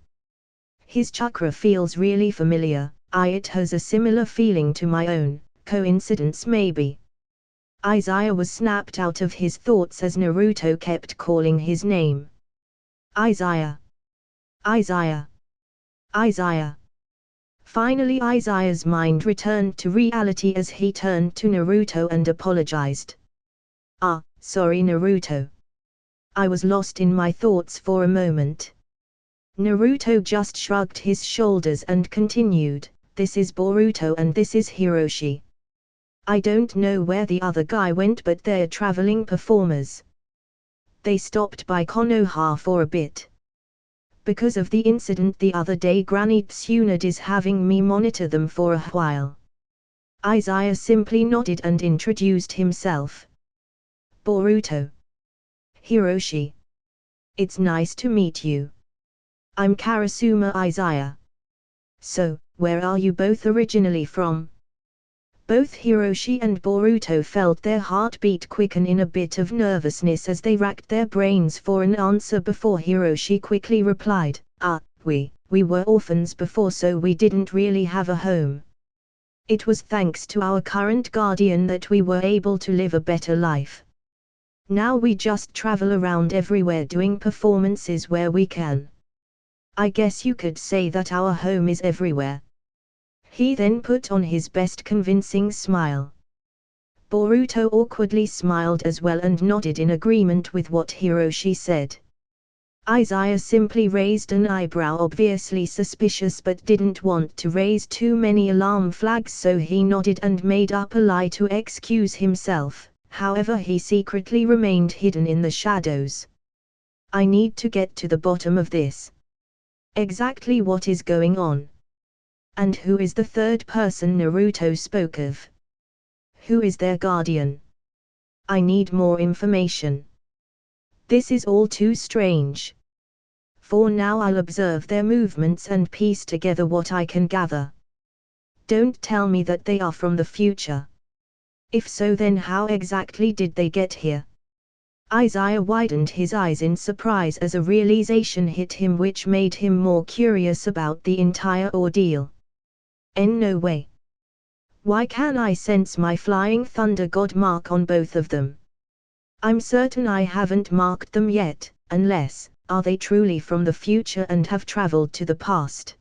His chakra feels really familiar. It has a similar feeling to my own. Coincidence maybe. Izaya was snapped out of his thoughts as Naruto kept calling his name. Izaya. Izaya. Izaya. Finally Izaya's mind returned to reality as he turned to Naruto and apologized. Sorry Naruto. I was lost in my thoughts for a moment. Naruto just shrugged his shoulders and continued, this is Boruto and this is Hiroshi. I don't know where the other guy went, but they're traveling performers. They stopped by Konoha for a bit. Because of the incident the other day, Granny Tsunade is having me monitor them for a while. Izaya simply nodded and introduced himself. Boruto. Hiroshi. It's nice to meet you. I'm Karasuma Izaya. So, where are you both originally from? Both Hiroshi and Boruto felt their heartbeat quicken in a bit of nervousness as they racked their brains for an answer before Hiroshi quickly replied, we were orphans before, so we didn't really have a home. It was thanks to our current guardian that we were able to live a better life. Now we just travel around everywhere doing performances where we can. I guess you could say that our home is everywhere. He then put on his best convincing smile. Boruto awkwardly smiled as well and nodded in agreement with what Hiroshi said. Izaya simply raised an eyebrow, obviously suspicious, but didn't want to raise too many alarm flags, so he nodded and made up a lie to excuse himself. However, he secretly remained hidden in the shadows. I need to get to the bottom of this. Exactly what is going on? And who is the third person Naruto spoke of? Who is their guardian? I need more information. This is all too strange. For now I'll observe their movements and piece together what I can gather. Don't tell me that they are from the future. If so, then how exactly did they get here? Izaya widened his eyes in surprise as a realization hit him which made him more curious about the entire ordeal. No way. Why can I sense my flying thunder god mark on both of them? I'm certain I haven't marked them yet, unless, are they truly from the future and have traveled to the past?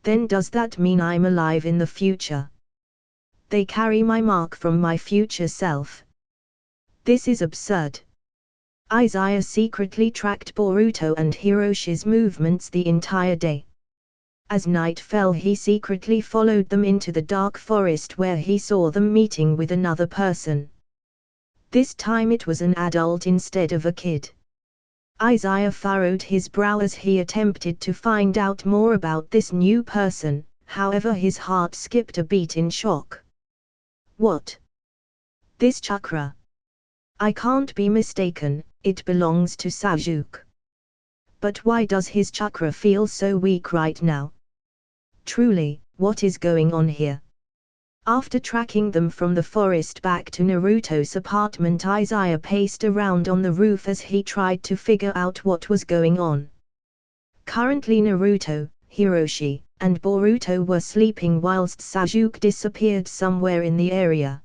Then does that mean I'm alive in the future? They carry my mark from my future self. This is absurd. Izaya secretly tracked Boruto and Hiroshi's movements the entire day. As night fell, he secretly followed them into the dark forest where he saw them meeting with another person. This time it was an adult instead of a kid. Izaya furrowed his brow as he attempted to find out more about this new person, however his heart skipped a beat in shock. What? This chakra? I can't be mistaken, it belongs to Sasuke. But why does his chakra feel so weak right now? Truly, what is going on here? After tracking them from the forest back to Naruto's apartment, Izaya paced around on the roof as he tried to figure out what was going on. Currently Naruto, Hiroshi, and Boruto were sleeping whilst Sasuke disappeared somewhere in the area.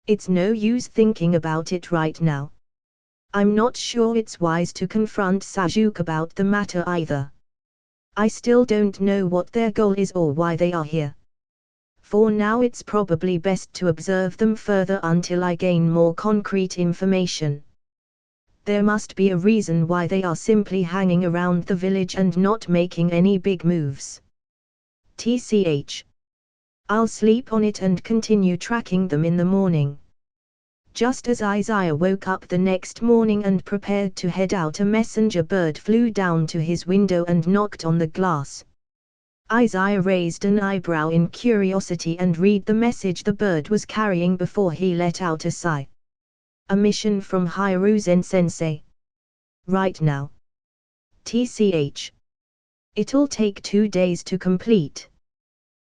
It's no use thinking about it right now. I'm not sure it's wise to confront Sasuke about the matter either. I still don't know what their goal is or why they are here. For now it's probably best to observe them further until I gain more concrete information. There must be a reason why they are simply hanging around the village and not making any big moves. TCH. I'll sleep on it and continue tracking them in the morning. Just as Izaya woke up the next morning and prepared to head out, a messenger bird flew down to his window and knocked on the glass. Izaya raised an eyebrow in curiosity and read the message the bird was carrying before he let out a sigh. A mission from Hiruzen-sensei. Right now. TCH. It'll take 2 days to complete.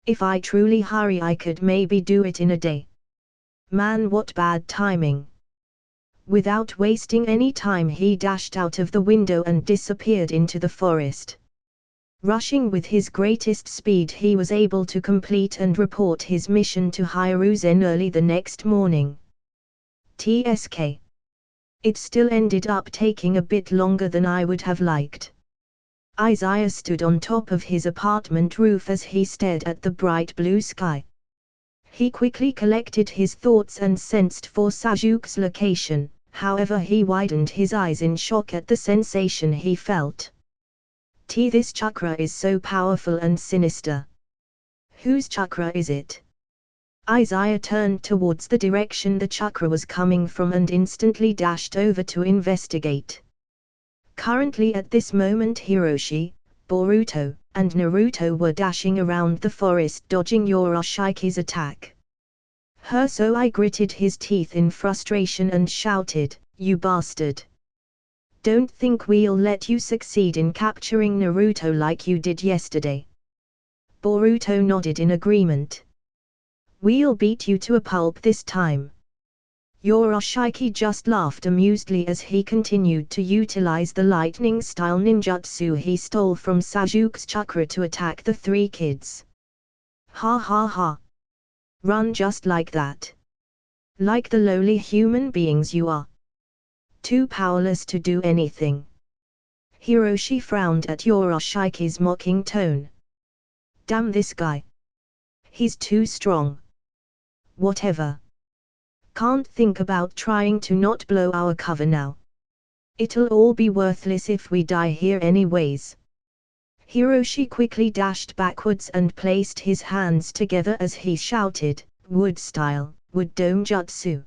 If I truly hurry, I could maybe do it in a day. Man, what bad timing. Without wasting any time, he dashed out of the window and disappeared into the forest. Rushing with his greatest speed, he was able to complete and report his mission to Hiruzen early the next morning. TSK. It still ended up taking a bit longer than I would have liked. Izaya stood on top of his apartment roof as he stared at the bright blue sky. He quickly collected his thoughts and sensed for Sajuke's location, however he widened his eyes in shock at the sensation he felt. This chakra is so powerful and sinister. Whose chakra is it? Izaya turned towards the direction the chakra was coming from and instantly dashed over to investigate. Currently at this moment, Hiroshi, Boruto, and Naruto were dashing around the forest dodging Yoroshiki's attack. I gritted his teeth in frustration and shouted, "You bastard! Don't think we'll let you succeed in capturing Naruto like you did yesterday." Boruto nodded in agreement. "We'll beat you to a pulp this time." Yoroshiki just laughed amusedly as he continued to utilize the lightning-style ninjutsu he stole from Sajuke's chakra to attack the 3 kids. "Ha ha ha! Run just like that. Like the lowly human beings you are. Too powerless to do anything." Hiroshi frowned at Yoroshiki's mocking tone. "Damn this guy. He's too strong. Whatever. Can't think about trying to not blow our cover now. It'll all be worthless if we die here anyways." Hiroshi quickly dashed backwards and placed his hands together as he shouted, "Wood style, wood dome jutsu."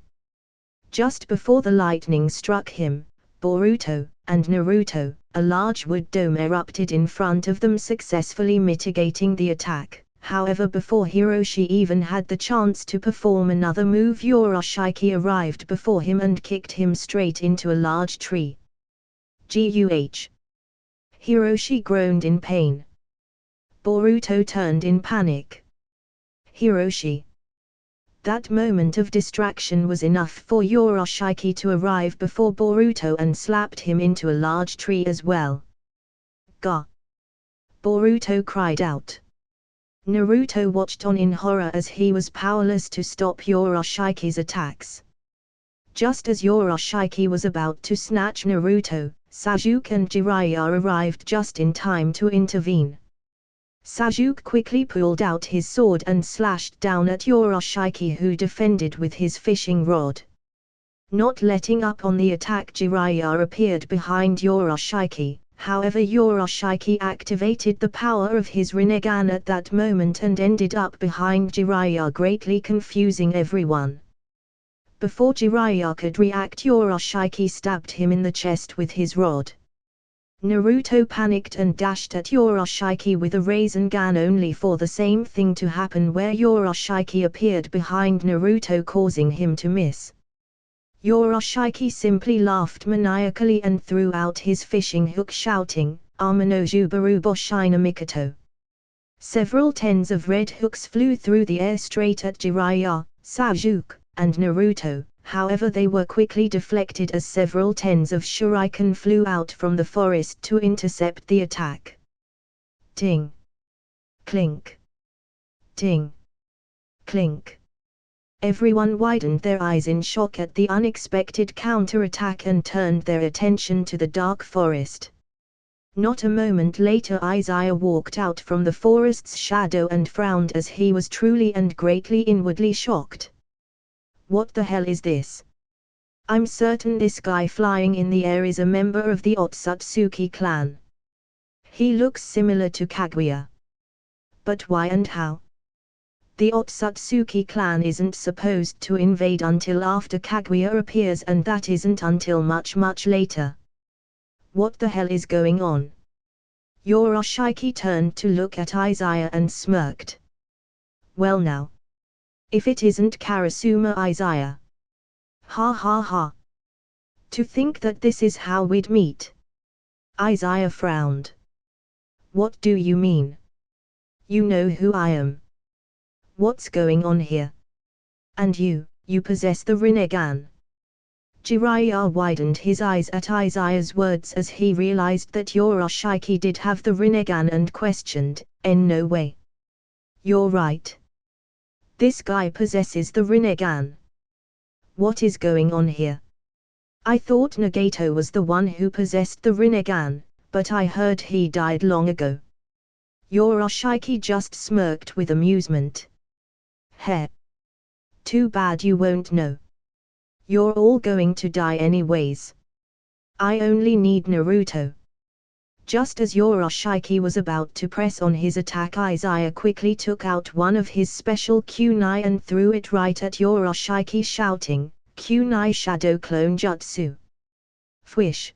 Just before the lightning struck him, Boruto, and Naruto, a large wood dome erupted in front of them, successfully mitigating the attack. However, before Hiroshi even had the chance to perform another move, Yoroshiki arrived before him and kicked him straight into a large tree. "Guh!" Hiroshi groaned in pain. Boruto turned in panic. "Hiroshi!" That moment of distraction was enough for Yoroshiki to arrive before Boruto and slapped him into a large tree as well. "Gah!" Boruto cried out. Naruto watched on in horror as he was powerless to stop Yoroshiki's attacks. Just as Yoroshiki was about to snatch Naruto, Sajuke and Jiraiya arrived just in time to intervene. Sajuke quickly pulled out his sword and slashed down at Yoroshiki, who defended with his fishing rod. Not letting up on the attack, Jiraiya appeared behind Yoroshiki. However, Yoroshiki activated the power of his Rinnegan at that moment and ended up behind Jiraiya, greatly confusing everyone. Before Jiraiya could react, Yoroshiki stabbed him in the chest with his rod. Naruto panicked and dashed at Yoroshiki with a Rasengan, only for the same thing to happen, where Yoroshiki appeared behind Naruto, causing him to miss. Yoroshiki simply laughed maniacally and threw out his fishing hook, shouting, "Amanojubaru Boshina Mikoto." Several tens of red hooks flew through the air straight at Jiraiya, Sajuke, and Naruto. However, they were quickly deflected as several tens of shuriken flew out from the forest to intercept the attack. Ting! Clink! Ting! Clink! Everyone widened their eyes in shock at the unexpected counterattack and turned their attention to the dark forest. Not a moment later, Izaya walked out from the forest's shadow and frowned as he was truly and greatly inwardly shocked. "What the hell is this? I'm certain this guy flying in the air is a member of the Otsutsuki clan. He looks similar to Kaguya. But why and how? The Otsutsuki clan isn't supposed to invade until after Kaguya appears, and that isn't until much later. What the hell is going on? Yoroshiaki turned to look at Izaya and smirked. Well now. If it isn't Karasuma Izaya. Ha ha ha. To think that this is how we'd meet. Izaya frowned. What do you mean? You know who I am. What's going on here? And you possess the Rinnegan. Jiraiya widened his eyes at Izaya's words as he realized that Yoroshiaki did have the Rinnegan and questioned, no way. You're right. This guy possesses the Rinnegan. What is going on here? I thought Nagato was the one who possessed the Rinnegan, but I heard he died long ago. Yoroshiaki just smirked with amusement. Heh. Too bad you won't know. You're all going to die anyways. I only need Naruto. Just as Yoroshiaki was about to press on his attack, Izaya quickly took out one of his special kunai and threw it right at Yoroshiaki, shouting, "Kunai Shadow Clone Jutsu!" Fwish!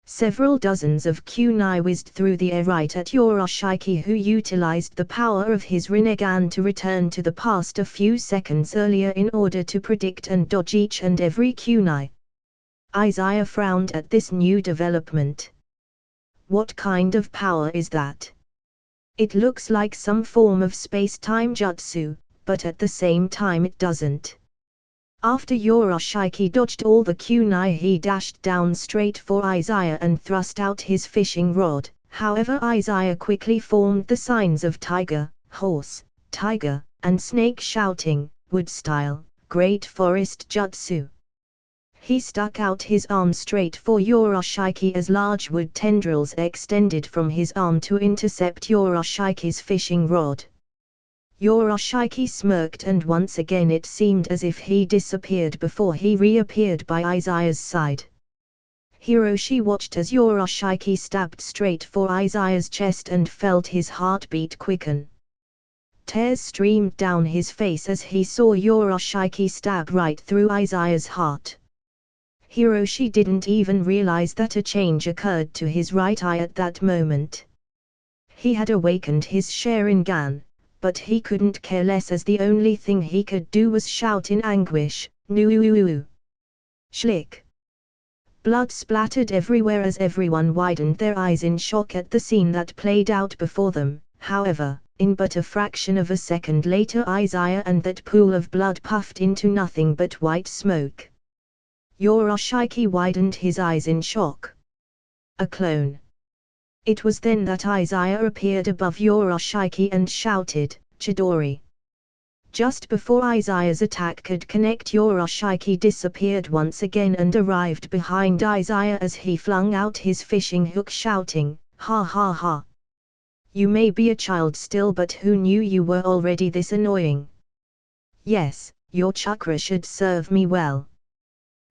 Several dozens of kunai whizzed through the air right at Yoroshiaki, who utilized the power of his Rinnegan to return to the past a few seconds earlier in order to predict and dodge each and every kunai. Izaya frowned at this new development. What kind of power is that? It looks like some form of space-time jutsu, but at the same time it doesn't. After Yoroshiaki dodged all the kunai, he dashed down straight for Izaya and thrust out his fishing rod. However, Izaya quickly formed the signs of tiger, horse, tiger, and snake, shouting, "Wood style, great forest jutsu." He stuck out his arm straight for Yoroshiaki as large wood tendrils extended from his arm to intercept Yoroshiki's fishing rod. Yoroshiaki smirked, and once again it seemed as if he disappeared before he reappeared by Izaya's side. Hiroshi watched as Yoroshiaki stabbed straight for Izaya's chest and felt his heartbeat quicken. Tears streamed down his face as he saw Yoroshiaki stab right through Izaya's heart. Hiroshi didn't even realize that a change occurred to his right eye at that moment. He had awakened his Sharingan, but he couldn't care less, as the only thing he could do was shout in anguish, "Nuuuuu!" Schlick! Blood splattered everywhere as everyone widened their eyes in shock at the scene that played out before them. However, in but a fraction of a second later, Izaya and that pool of blood puffed into nothing but white smoke. Yoroshiaki widened his eyes in shock. A clone. It was then that Izaya appeared above Yoroshiaki and shouted, "Chidori!" Just before Izaya's attack could connect, Yoroshiaki disappeared once again and arrived behind Izaya as he flung out his fishing hook, shouting, "Ha ha ha! You may be a child still, but who knew you were already this annoying? Yes, your chakra should serve me well."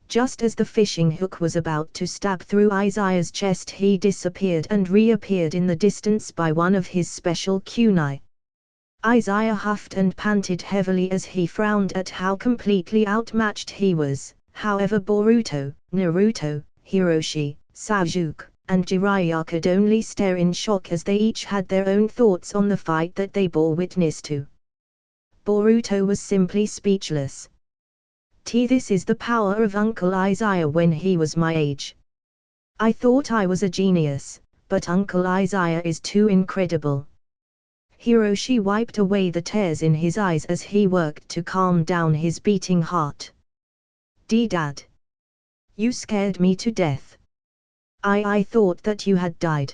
Just as the fishing hook was about to stab through Izaya's chest, he disappeared and reappeared in the distance by one of his special kunai. Izaya huffed and panted heavily as he frowned at how completely outmatched he was. However, Boruto, Naruto, Hiroshi, Sasuke, and Jiraiya could only stare in shock as they each had their own thoughts on the fight that they bore witness to. Boruto was simply speechless. This is the power of Uncle Izaya when he was my age. I thought I was a genius, but Uncle Izaya is too incredible. Hiroshi wiped away the tears in his eyes as he worked to calm down his beating heart. Dad. You scared me to death. I thought that you had died.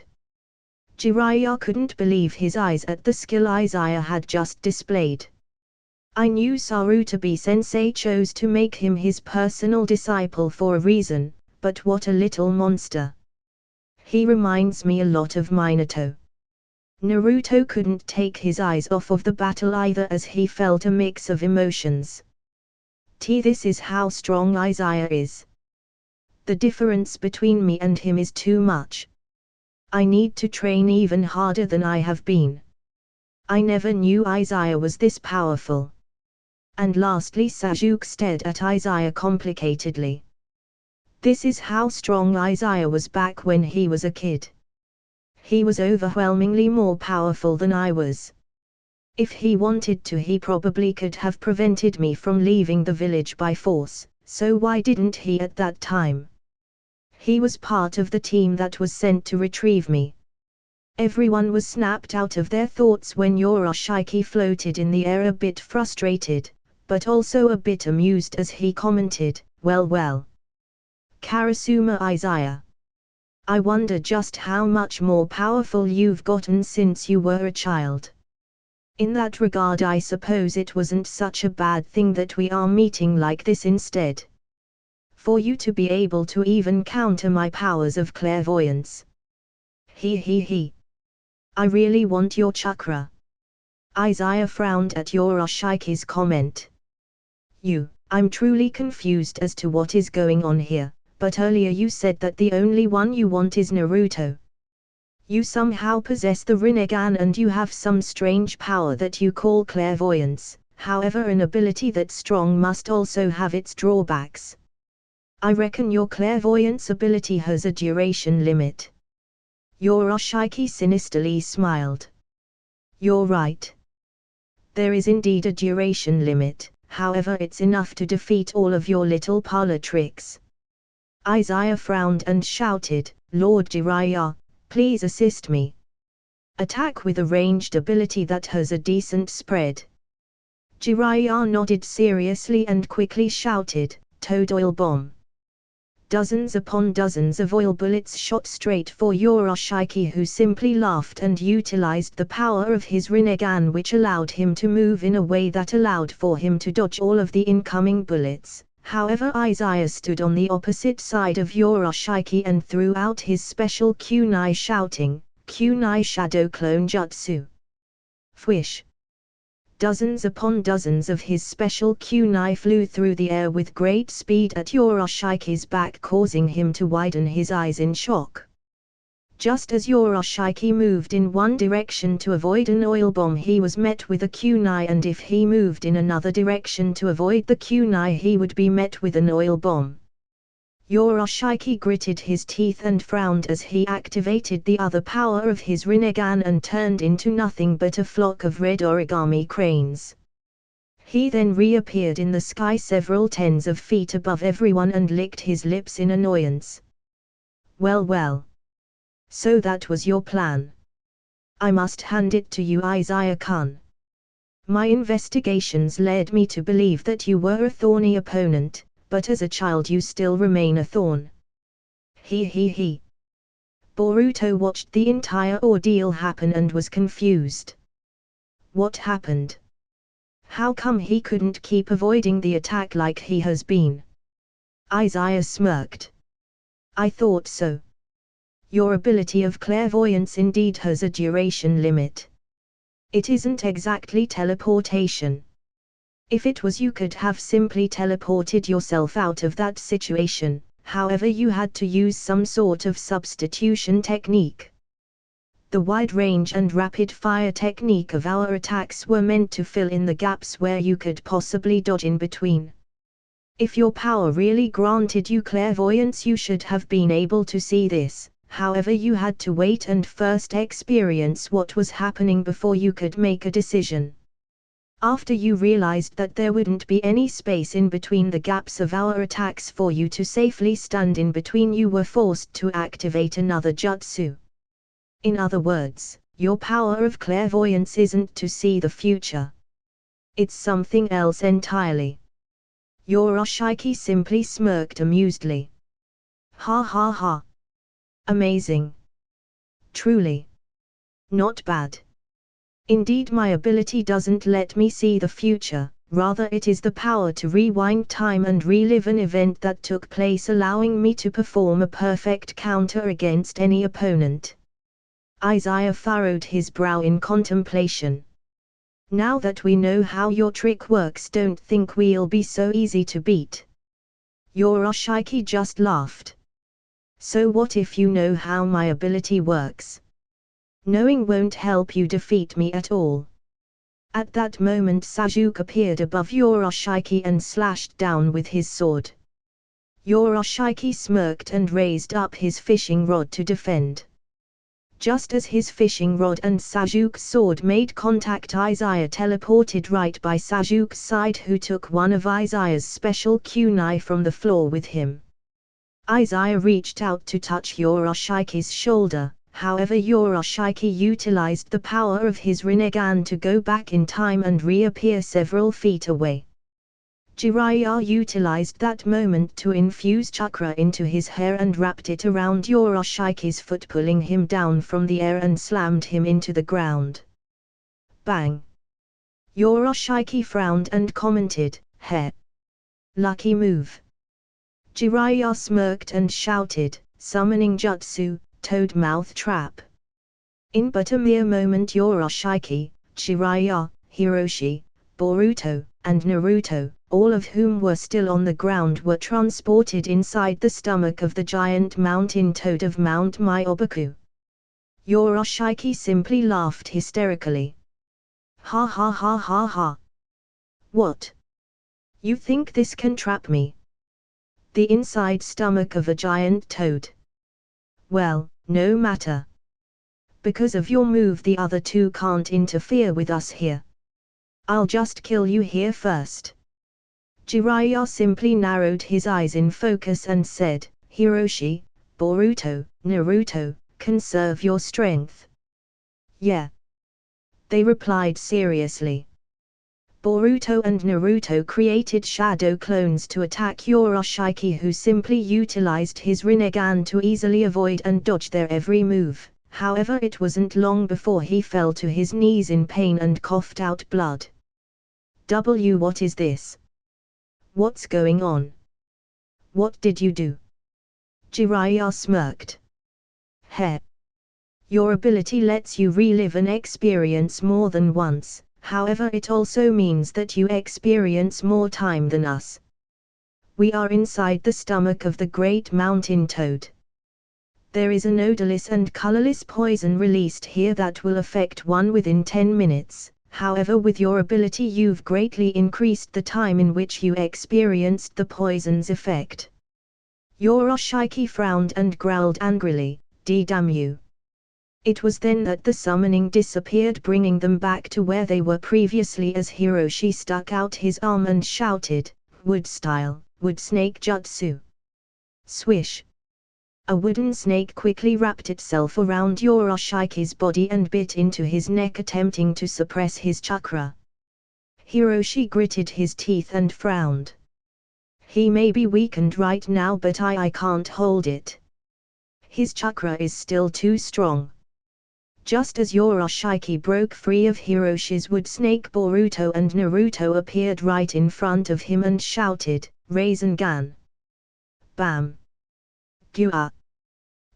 Jiraiya couldn't believe his eyes at the skill Izaya had just displayed. I knew Sarutobi-sensei chose to make him his personal disciple for a reason, but what a little monster. He reminds me a lot of Minato. Naruto couldn't take his eyes off of the battle either as he felt a mix of emotions. This is how strong Izaya is. The difference between me and him is too much. I need to train even harder than I have been. I never knew Izaya was this powerful. And lastly, Sasuke stared at Izaya complicatedly. This is how strong Izaya was back when he was a kid. He was overwhelmingly more powerful than I was. If he wanted to, he probably could have prevented me from leaving the village by force, so why didn't he at that time? He was part of the team that was sent to retrieve me. Everyone was snapped out of their thoughts when Yoroshiaki floated in the air, a bit frustrated, but also a bit amused as he commented, well. Karasuma Izaya. I wonder just how much more powerful you've gotten since you were a child. In that regard, I suppose it wasn't such a bad thing that we are meeting like this instead. For you to be able to even counter my powers of clairvoyance. He. I really want your chakra. Izaya frowned at Yoroshiki's comment. I'm truly confused as to what is going on here, but earlier you said that the only one you want is Naruto. You somehow possess the Rinnegan and you have some strange power that you call clairvoyance, however an ability that strong must also have its drawbacks. I reckon your clairvoyance ability has a duration limit. Yoroshiki sinisterly smiled. You're right. There is indeed a duration limit, however it's enough to defeat all of your little parlor tricks. Izaya frowned and shouted, Lord Jiraiya, please assist me. Attack with a ranged ability that has a decent spread. Jiraiya nodded seriously and quickly shouted, Toad Oil Bomb. Dozens upon dozens of oil bullets shot straight for Yoroshiki, who simply laughed and utilized the power of his Rinnegan, which allowed him to move in a way that allowed for him to dodge all of the incoming bullets. However, Izaya stood on the opposite side of Yoroshiki and threw out his special kunai, shouting, Kunai Shadow Clone Jutsu. Fwish! Dozens upon dozens of his special kunai flew through the air with great speed at Yoroshiki's back, causing him to widen his eyes in shock. Just as Yoroshiki moved in one direction to avoid an oil bomb, he was met with a kunai, and if he moved in another direction to avoid the kunai, he would be met with an oil bomb. Yoroshiki gritted his teeth and frowned as he activated the other power of his Rinnegan and turned into nothing but a flock of red origami cranes. He then reappeared in the sky several tens of feet above everyone and licked his lips in annoyance. Well. So that was your plan. I must hand it to you, Izaya-kun. My investigations led me to believe that you were a thorny opponent, but as a child you still remain a thorn. He. Boruto watched the entire ordeal happen and was confused. What happened? How come he couldn't keep avoiding the attack like he has been? Izaya smirked. I thought so. Your ability of clairvoyance indeed has a duration limit. It isn't exactly teleportation. If it was, you could have simply teleported yourself out of that situation, however you had to use some sort of substitution technique. The wide range and rapid fire technique of our attacks were meant to fill in the gaps where you could possibly dodge in between. If your power really granted you clairvoyance, you should have been able to see this. However, you had to wait and first experience what was happening before you could make a decision. After you realized that there wouldn't be any space in between the gaps of our attacks for you to safely stand in between, you were forced to activate another jutsu. In other words, your power of clairvoyance isn't to see the future. It's something else entirely. Yoroshiki simply smirked amusedly. Ha. Amazing. Truly. Not bad. Indeed, my ability doesn't let me see the future, rather it is the power to rewind time and relive an event that took place, allowing me to perform a perfect counter against any opponent. Izaya furrowed his brow in contemplation. Now that we know how your trick works, don't think we'll be so easy to beat. Yoroshiki just laughed. So what if you know how my ability works? Knowing won't help you defeat me at all. At that moment Sasuke appeared above Yoroshiki and slashed down with his sword. Yoroshiki smirked and raised up his fishing rod to defend. Just as his fishing rod and Sasuke's sword made contact, Izaya teleported right by Sasuke's side, who took one of Izaya's special kunai from the floor with him. Izaya reached out to touch Yoroshiki's shoulder, however Yoroshiki utilized the power of his Rinnegan to go back in time and reappear several feet away. Jiraiya utilized that moment to infuse chakra into his hair and wrapped it around Yoroshiki's foot, pulling him down from the air and slammed him into the ground. Bang! Yoroshiki frowned and commented, "Heh. Lucky move." Jiraiya smirked and shouted, "Summoning jutsu, toad mouth trap." In but a mere moment Yoroshiki, Jiraiya, Hiroshi, Boruto, and Naruto, all of whom were still on the ground, were transported inside the stomach of the giant mountain toad of Mount Myoboku. Yoroshiki simply laughed hysterically. "Ha ha ha ha ha. What? You think this can trap me? The inside stomach of a giant toad? Well, no matter. Because of your move the other two can't interfere with us here. I'll just kill you here first." Jiraiya simply narrowed his eyes in focus and said, "Hiroshi, Boruto, Naruto, conserve your strength." "Yeah," they replied seriously. Boruto and Naruto created shadow clones to attack Yoroshiki, who simply utilized his Rinnegan to easily avoid and dodge their every move. However, it wasn't long before he fell to his knees in pain and coughed out blood. What is this? What's going on? What did you do?" Jiraiya smirked. "Heh. Your ability lets you relive an experience more than once, however it also means that you experience more time than us. We are inside the stomach of the great mountain toad. There is an odorless and colorless poison released here that will affect one within 10 minutes. However, with your ability you've greatly increased the time in which you experienced the poison's effect." Yoroshiki frowned and growled angrily, "Damn you." It was then that the summoning disappeared, bringing them back to where they were previously, as Hiroshi stuck out his arm and shouted, "Wood style, wood snake jutsu." Swish! A wooden snake quickly wrapped itself around Yoroshiki's body and bit into his neck, attempting to suppress his chakra. Hiroshi gritted his teeth and frowned. "He may be weakened right now, but I can't hold it. His chakra is still too strong." Just as Yoroshiki broke free of Hiroshi's wood snake, Boruto and Naruto appeared right in front of him and shouted, "Rasengan!" Bam! Gua!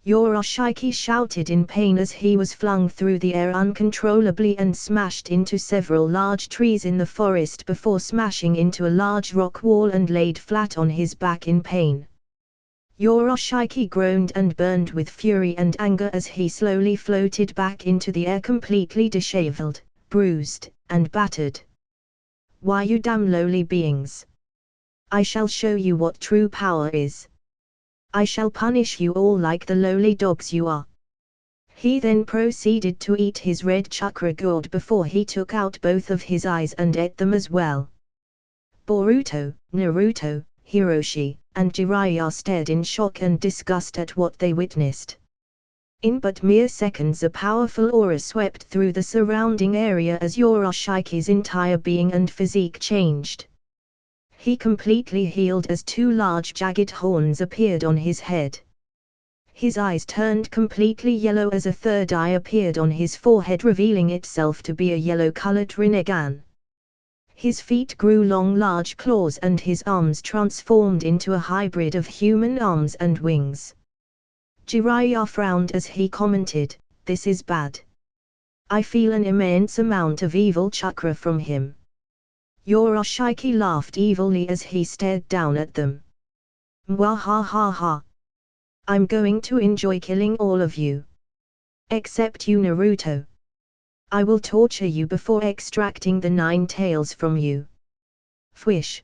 Yoroshiki shouted in pain as he was flung through the air uncontrollably and smashed into several large trees in the forest before smashing into a large rock wall and laid flat on his back in pain. Yoroshiki groaned and burned with fury and anger as he slowly floated back into the air, completely disheveled, bruised, and battered. "Why, you damn lowly beings! I shall show you what true power is. I shall punish you all like the lowly dogs you are." He then proceeded to eat his red chakra gourd before he took out both of his eyes and ate them as well. Boruto, Naruto, Hiroshi, and Jiraiya stared in shock and disgust at what they witnessed. In but mere seconds a powerful aura swept through the surrounding area as Yoroshiki's entire being and physique changed. He completely healed as two large jagged horns appeared on his head. His eyes turned completely yellow as a third eye appeared on his forehead, revealing itself to be a yellow-colored Rinnegan. His feet grew long large claws and his arms transformed into a hybrid of human arms and wings. Jiraiya frowned as he commented, "This is bad. I feel an immense amount of evil chakra from him." Yoroshiki laughed evilly as he stared down at them. "Mwahaha. I'm going to enjoy killing all of you. Except you, Naruto. I will torture you before extracting the 9 tails from you. Fwish.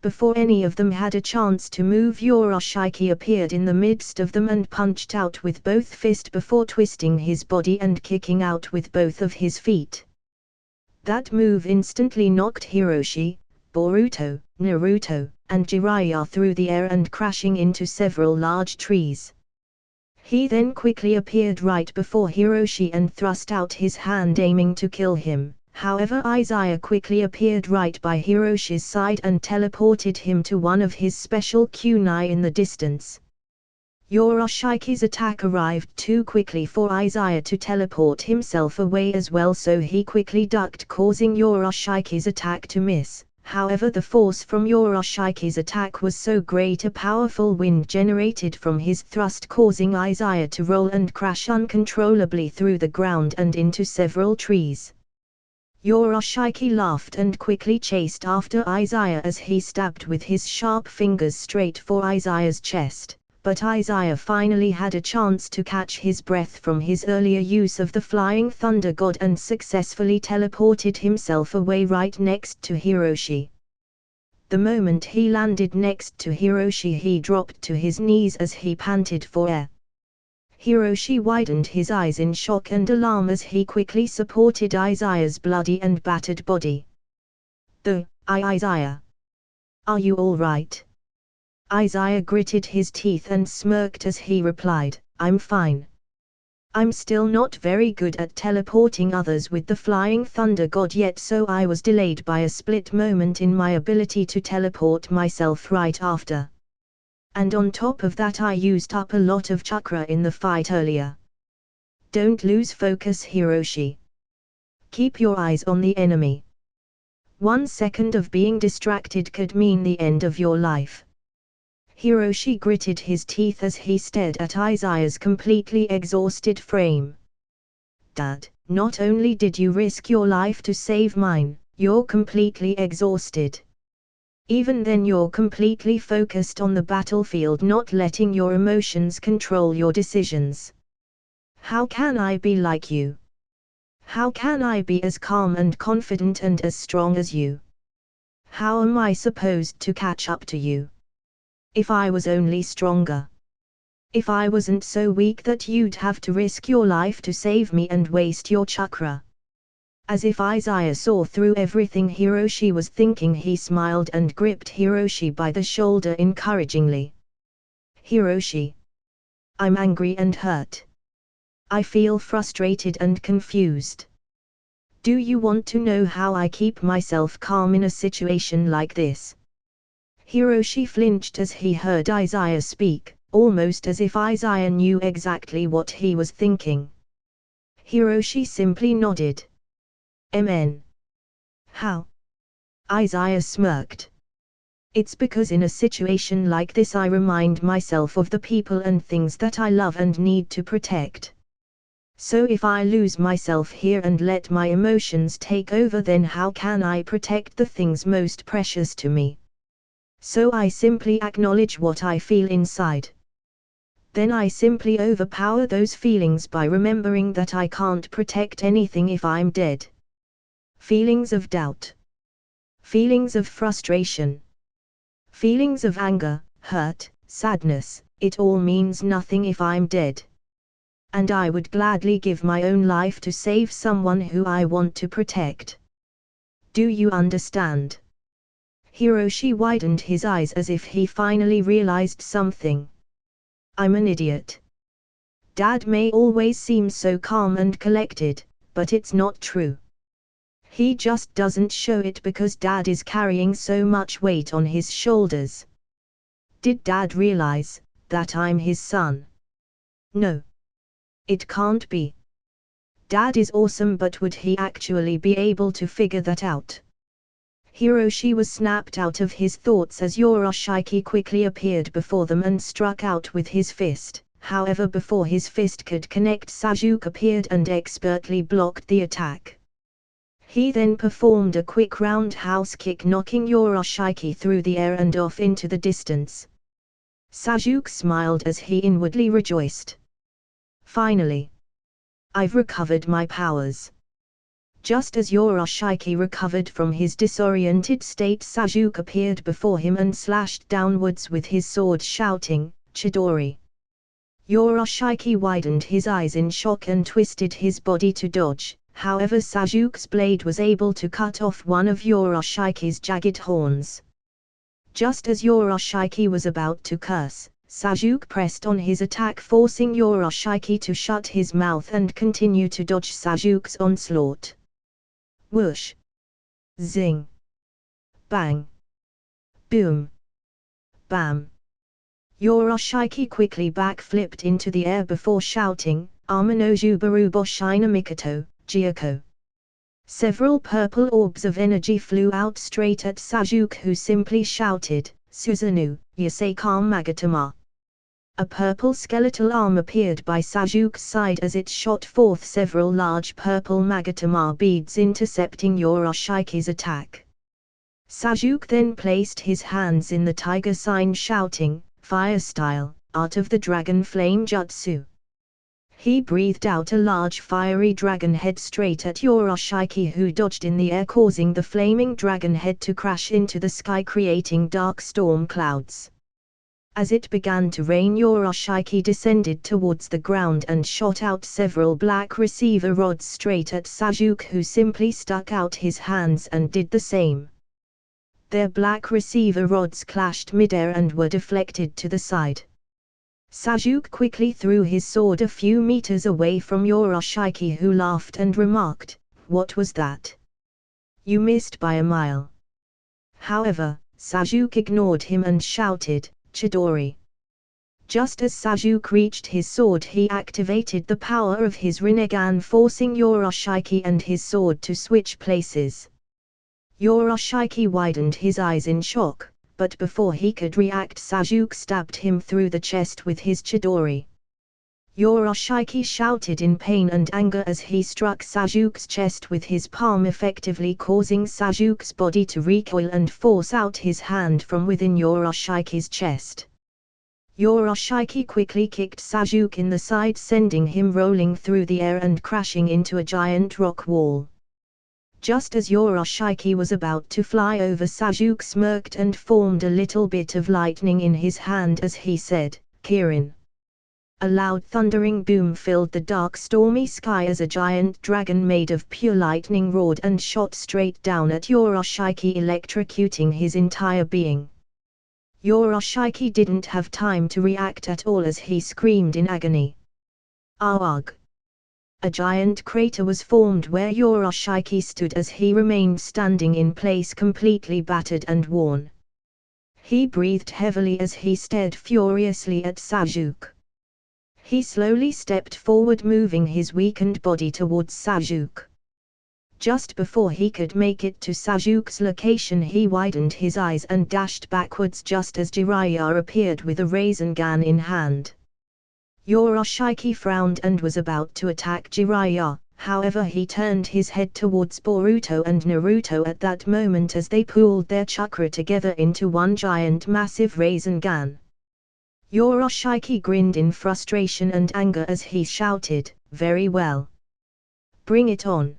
Before any of them had a chance to move, Yoroshiki appeared in the midst of them and punched out with both fists before twisting his body and kicking out with both of his feet. That move instantly knocked Hiroshi, Boruto, Naruto, and Jiraiya through the air and crashing into several large trees. He then quickly appeared right before Hiroshi and thrust out his hand aiming to kill him. However, Izaya quickly appeared right by Hiroshi's side and teleported him to one of his special kunai in the distance. Yoroshiki's attack arrived too quickly for Izaya to teleport himself away as well, so he quickly ducked, causing Yoroshiki's attack to miss. However, the force from Yoroshiki's attack was so great, a powerful wind generated from his thrust, causing Izaya to roll and crash uncontrollably through the ground and into several trees. Yoroshiki laughed and quickly chased after Izaya as he stabbed with his sharp fingers straight for Izaya's chest, but Izaya finally had a chance to catch his breath from his earlier use of the Flying Thunder God and successfully teleported himself away right next to Hiroshi. The moment he landed next to Hiroshi, he dropped to his knees as he panted for air. Hiroshi widened his eyes in shock and alarm as he quickly supported Izaya's bloody and battered body. Izaya. Are you all right? Izaya gritted his teeth and smirked as he replied, I'm fine. I'm still not very good at teleporting others with the Flying Thunder God yet, so I was delayed by a split moment in my ability to teleport myself right after. And on top of that, I used up a lot of chakra in the fight earlier. Don't lose focus, Hiroshi. Keep your eyes on the enemy. 1 second of being distracted could mean the end of your life. Hiroshi gritted his teeth as he stared at Izaya's completely exhausted frame. Dad, not only did you risk your life to save mine, you're completely exhausted. Even then you're completely focused on the battlefield, not letting your emotions control your decisions. How can I be like you? How can I be as calm and confident and as strong as you? How am I supposed to catch up to you? If I was only stronger. If I wasn't so weak that you'd have to risk your life to save me and waste your chakra. As if Izaya saw through everything Hiroshi was thinking, he smiled and gripped Hiroshi by the shoulder encouragingly. Hiroshi. I'm angry and hurt. I feel frustrated and confused. Do you want to know how I keep myself calm in a situation like this? Hiroshi flinched as he heard Izaya speak, almost as if Izaya knew exactly what he was thinking. Hiroshi simply nodded. Amen. How? Izaya smirked. It's because in a situation like this I remind myself of the people and things that I love and need to protect. So if I lose myself here and let my emotions take over, then how can I protect the things most precious to me? So I simply acknowledge what I feel inside. Then I simply overpower those feelings by remembering that I can't protect anything if I'm dead. Feelings of doubt. Feelings of frustration. Feelings of anger, hurt, sadness, it all means nothing if I'm dead. And I would gladly give my own life to save someone who I want to protect. Do you understand? Hiroshi widened his eyes as if he finally realized something. I'm an idiot. Dad may always seem so calm and collected, but it's not true. He just doesn't show it because Dad is carrying so much weight on his shoulders. Did Dad realize that I'm his son? No. It can't be. Dad is awesome, but would he actually be able to figure that out? Hiroshi was snapped out of his thoughts as Yoroshiki quickly appeared before them and struck out with his fist. However, before his fist could connect, Sasuke appeared and expertly blocked the attack. He then performed a quick roundhouse kick, knocking Yoroshiki through the air and off into the distance. Sasuke smiled as he inwardly rejoiced. Finally. I've recovered my powers. Just as Yoroshiaki recovered from his disoriented state, Sasuke appeared before him and slashed downwards with his sword, shouting, "Chidori!" Yoroshiaki widened his eyes in shock and twisted his body to dodge, however Sasuke's blade was able to cut off one of Yoroshiki's jagged horns. Just as Yoroshiaki was about to curse, Sasuke pressed on his attack, forcing Yoroshiaki to shut his mouth and continue to dodge Sasuke's onslaught. Whoosh! Zing! Bang! Boom! Bam! Yoroshiaki quickly backflipped into the air before shouting, "Amanojubaru Boshina Mikoto, Gyoko!" Several purple orbs of energy flew out straight at Sasuke, who simply shouted, "Susanoo, Yaseikam Magatama!" A purple skeletal arm appeared by Sasuke's side as it shot forth several large purple Magatama beads, intercepting Yoroshiki's attack. Sasuke then placed his hands in the tiger sign, shouting, "Fire style, art of the dragon flame jutsu!" He breathed out a large fiery dragon head straight at Yoroshiaki, who dodged in the air, causing the flaming dragon head to crash into the sky, creating dark storm clouds. As it began to rain, Yoroshiaki descended towards the ground and shot out several black receiver rods straight at Sasuke, who simply stuck out his hands and did the same. Their black receiver rods clashed midair and were deflected to the side. Sasuke quickly threw his sword a few meters away from Yoroshiaki, who laughed and remarked, "What was that? You missed by a mile." However, Sasuke ignored him and shouted, "Chidori!" Just as Sasuke reached his sword, he activated the power of his Rinnegan, forcing Yoroshiaki and his sword to switch places. Yoroshiaki widened his eyes in shock, but before he could react, Sasuke stabbed him through the chest with his Chidori. Yoroshiaki shouted in pain and anger as he struck Sasuke's chest with his palm, effectively causing Sasuke's body to recoil and force out his hand from within Yoroshiki's chest. Yoroshiaki quickly kicked Sasuke in the side, sending him rolling through the air and crashing into a giant rock wall. Just as Yoroshiaki was about to fly over, Sasuke smirked and formed a little bit of lightning in his hand as he said, "Kirin." A loud thundering boom filled the dark stormy sky as a giant dragon made of pure lightning roared and shot straight down at Yoroshiaki, electrocuting his entire being. Yoroshiaki didn't have time to react at all as he screamed in agony. Ugh! A giant crater was formed where Yoroshiaki stood as he remained standing in place, completely battered and worn. He breathed heavily as he stared furiously at Sasuke. He slowly stepped forward, moving his weakened body towards Sasuke. Just before he could make it to Sasuke's location, he widened his eyes and dashed backwards just as Jiraiya appeared with a Rasengan in hand. Yoroshiaki frowned and was about to attack Jiraiya, however he turned his head towards Boruto and Naruto at that moment as they pooled their chakra together into one giant massive Rasengan. Yoroshiaki grinned in frustration and anger as he shouted, "Very well. Bring it on."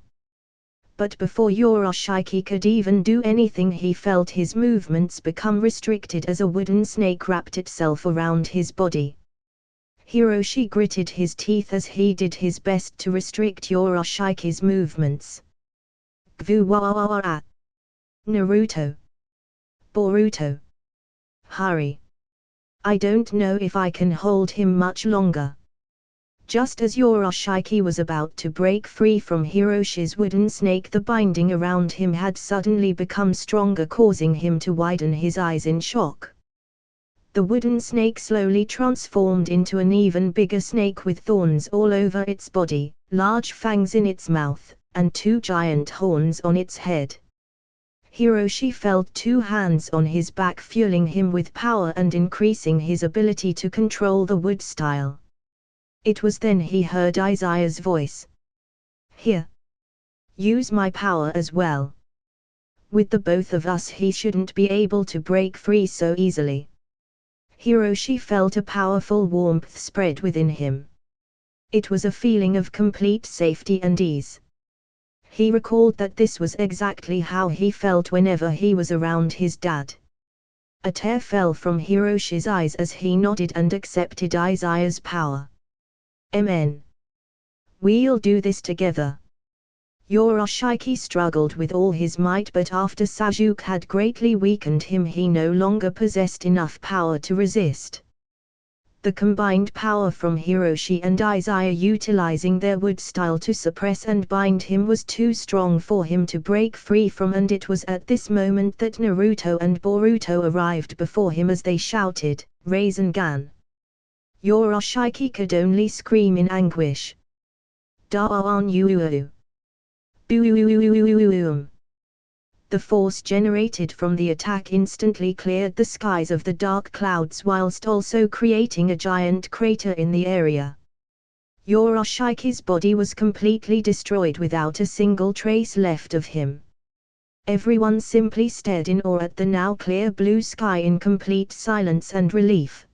But before Yoroshiaki could even do anything, he felt his movements become restricted as a wooden snake wrapped itself around his body. Hiroshi gritted his teeth as he did his best to restrict Yoroshiki's movements. Gvuwawawara! Naruto! Boruto! Hurry! I don't know if I can hold him much longer. Just as Yoroshiaki was about to break free from Hiroshi's wooden snake, the binding around him had suddenly become stronger, causing him to widen his eyes in shock. The wooden snake slowly transformed into an even bigger snake with thorns all over its body, large fangs in its mouth, and two giant horns on its head. Hiroshi felt two hands on his back, fueling him with power and increasing his ability to control the wood style. It was then he heard Izaya's voice. "Here. Use my power as well. With the both of us, he shouldn't be able to break free so easily." Hiroshi felt a powerful warmth spread within him. It was a feeling of complete safety and ease. He recalled that this was exactly how he felt whenever he was around his dad. A tear fell from Hiroshi's eyes as he nodded and accepted Izaya's power. Amen. We'll do this together. Yoroshiaki struggled with all his might, but after Sasuke had greatly weakened him, he no longer possessed enough power to resist. The combined power from Hiroshi and Izaya utilizing their wood style to suppress and bind him was too strong for him to break free from, and it was at this moment that Naruto and Boruto arrived before him as they shouted, "Rasengan!" Yoroshiaki could only scream in anguish. Da'an Uu. Boom. The force generated from the attack instantly cleared the skies of the dark clouds whilst also creating a giant crater in the area. Yoroshiki's body was completely destroyed without a single trace left of him. Everyone simply stared in awe at the now clear blue sky in complete silence and relief.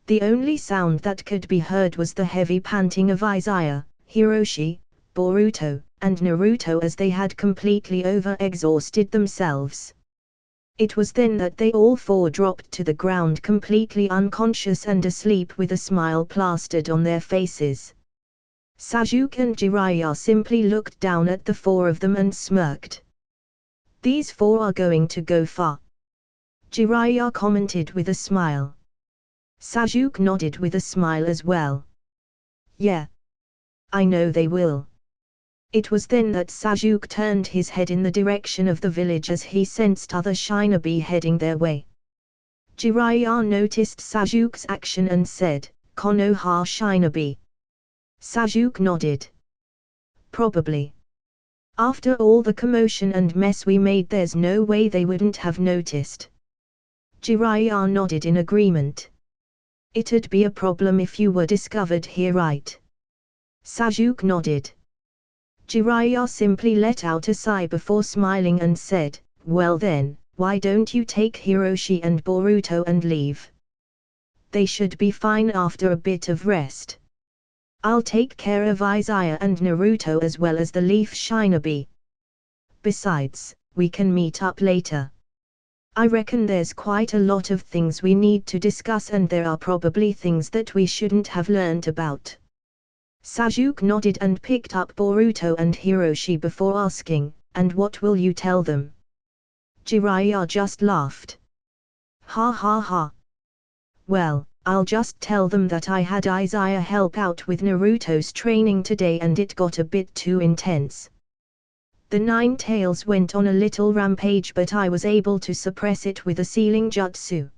The only sound that could be heard was the heavy panting of Izaya, Hiroshi, Boruto, and Naruto as they had completely over-exhausted themselves. It was then that they all four dropped to the ground completely unconscious and asleep with a smile plastered on their faces. Sasuke and Jiraiya simply looked down at the four of them and smirked. "These four are going to go far," Jiraiya commented with a smile. Sasuke nodded with a smile as well. "Yeah. I know they will." It was then that Sasuke turned his head in the direction of the village as he sensed other shinobi heading their way. Jiraiya noticed Sasuke's action and said, "Konoha shinobi." Sasuke nodded. "Probably. After all the commotion and mess we made, there's no way they wouldn't have noticed." Jiraiya nodded in agreement. "It'd be a problem if you were discovered here, right?" Sasuke nodded. Jiraiya simply let out a sigh before smiling and said, "Well then, why don't you take Hiroshi and Boruto and leave? They should be fine after a bit of rest. I'll take care of Izaya and Naruto as well as the Leaf Shinobi. Besides, we can meet up later. I reckon there's quite a lot of things we need to discuss, and there are probably things that we shouldn't have learned about." Sasuke nodded and picked up Boruto and Hiroshi before asking, "And what will you tell them?" Jiraiya just laughed. "Ha ha ha. Well, I'll just tell them that I had Izaya help out with Naruto's training today and it got a bit too intense. The Nine Tails went on a little rampage, but I was able to suppress it with a sealing jutsu."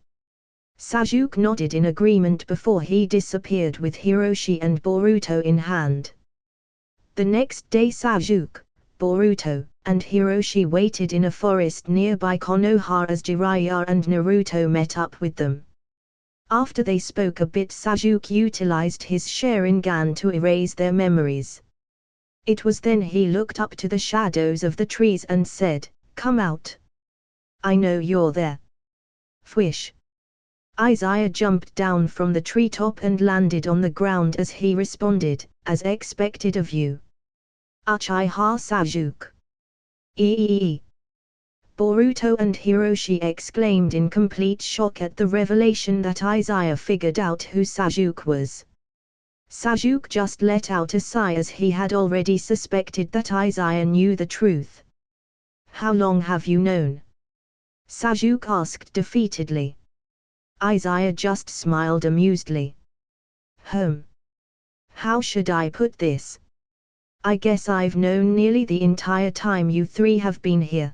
Sasuke nodded in agreement before he disappeared with Hiroshi and Boruto in hand. The next day Sasuke, Boruto, and Hiroshi waited in a forest nearby Konoha as Jiraiya and Naruto met up with them. After they spoke a bit, Sasuke utilized his Sharingan to erase their memories. It was then he looked up to the shadows of the trees and said, "Come out. I know you're there." Fwish. Izaya jumped down from the treetop and landed on the ground as he responded, "As expected of you." Uchiha Sasuke. Eee. Boruto and Hiroshi exclaimed in complete shock at the revelation that Izaya figured out who Sasuke was. Sasuke just let out a sigh as he had already suspected that Izaya knew the truth. "How long have you known?" Sasuke asked defeatedly. Izaya just smiled amusedly. How should I put this? I guess I've known nearly the entire time you three have been here.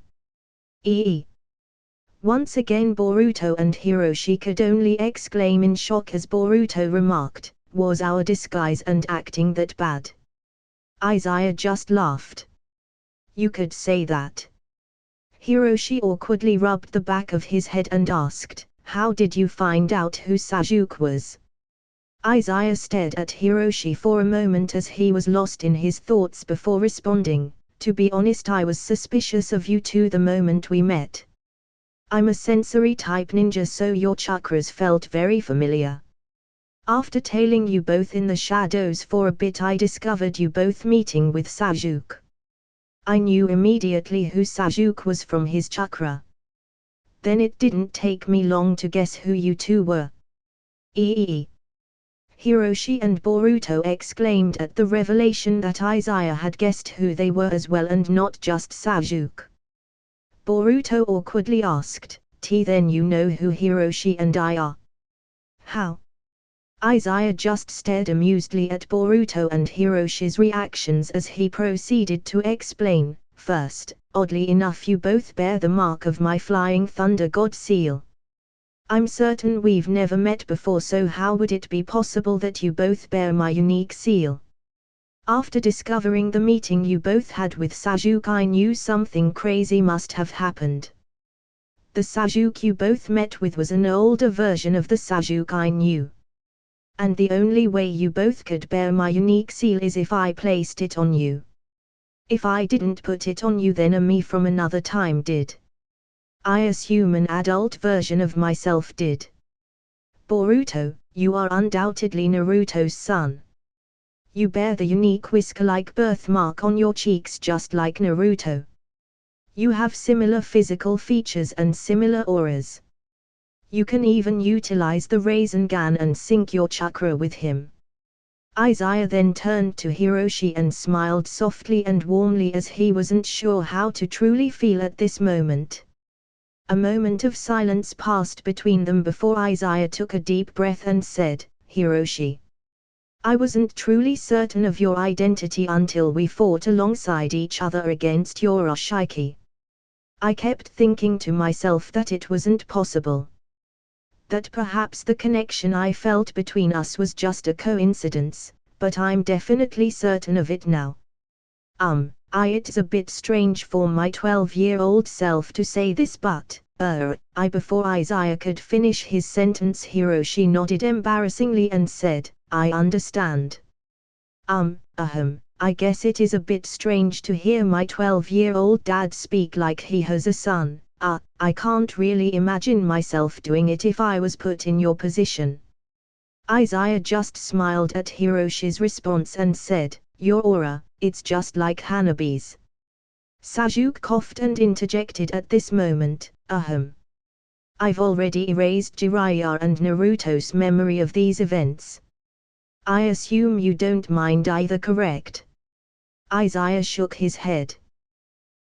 Once again Boruto and Hiroshi could only exclaim in shock as Boruto remarked, "Was our disguise and acting that bad?" Izaya just laughed. "You could say that." Hiroshi awkwardly rubbed the back of his head and asked, "How did you find out who Sasuke was?" Izaya stared at Hiroshi for a moment as he was lost in his thoughts before responding, "To be honest, I was suspicious of you two the moment we met. I'm a sensory type ninja, so your chakras felt very familiar. After tailing you both in the shadows for a bit, I discovered you both meeting with Sasuke. I knew immediately who Sasuke was from his chakra. Then it didn't take me long to guess who you two were. Eee. Hiroshi and Boruto exclaimed at the revelation that Izaya had guessed who they were as well and not just Sasuke. Boruto awkwardly asked, then you know who Hiroshi and I are? How? Izaya just stared amusedly at Boruto and Hiroshi's reactions as he proceeded to explain, first, oddly enough you both bear the mark of my flying thunder god seal. I'm certain we've never met before, so how would it be possible that you both bear my unique seal? After discovering the meeting you both had with Sasuke, I knew something crazy must have happened. The Sasuke you both met with was an older version of the Sasuke I knew. And the only way you both could bear my unique seal is if I placed it on you. If I didn't put it on you, then a me from another time did. I assume an adult version of myself did. Boruto, you are undoubtedly Naruto's son. You bear the unique whisker-like birthmark on your cheeks just like Naruto. You have similar physical features and similar auras. You can even utilize the Rasengan and sync your chakra with him. Izaya then turned to Hiroshi and smiled softly and warmly as he wasn't sure how to truly feel at this moment. A moment of silence passed between them before Izaya took a deep breath and said, Hiroshi. I wasn't truly certain of your identity until we fought alongside each other against your Yoshiki. I kept thinking to myself that it wasn't possible. That perhaps the connection I felt between us was just a coincidence, but I'm definitely certain of it now. It's a bit strange for my 12-year-old self to say this, but, before Izaya could finish his sentence, Hiroshi nodded embarrassingly and said, I understand. I guess it is a bit strange to hear my 12-year-old dad speak like he has a son. I can't really imagine myself doing it if I was put in your position. Izaya just smiled at Hiroshi's response and said, your aura, it's just like Hanabi's. Sasuke coughed and interjected at this moment, I've already erased Jiraiya and Naruto's memory of these events. I assume you don't mind either, correct? Izaya shook his head.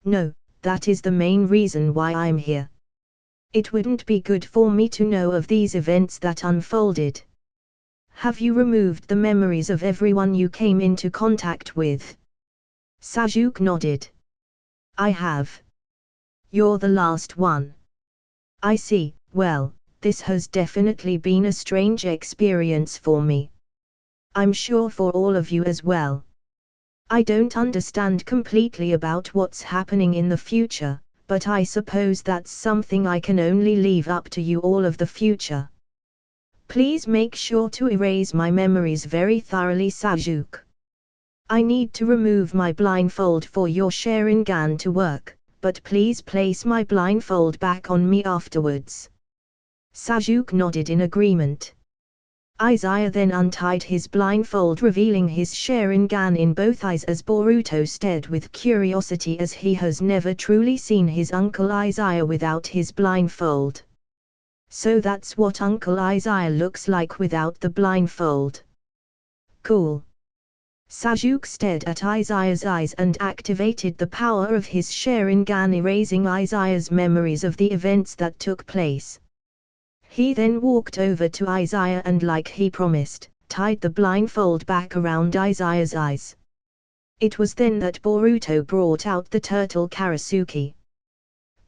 No, that is the main reason why I'm here. It wouldn't be good for me to know of these events that unfolded. Have you removed the memories of everyone you came into contact with? Sasuke nodded. I have. You're the last one. I see. Well, this has definitely been a strange experience for me. I'm sure for all of you as well. I don't understand completely about what's happening in the future, but I suppose that's something I can only leave up to you all of the future. Please make sure to erase my memories very thoroughly, Sasuke. I need to remove my blindfold for your Sharingan to work, but please place my blindfold back on me afterwards. Sasuke nodded in agreement. Izaya then untied his blindfold, revealing his Sharingan in both eyes as Boruto stared with curiosity as he has never truly seen his Uncle Izaya without his blindfold. So that's what Uncle Izaya looks like without the blindfold. Cool. Sasuke stared at Izaya's eyes and activated the power of his Sharingan, erasing Izaya's memories of the events that took place. He then walked over to Izaya and, like he promised, tied the blindfold back around Izaya's eyes. It was then that Boruto brought out the turtle Karasuki.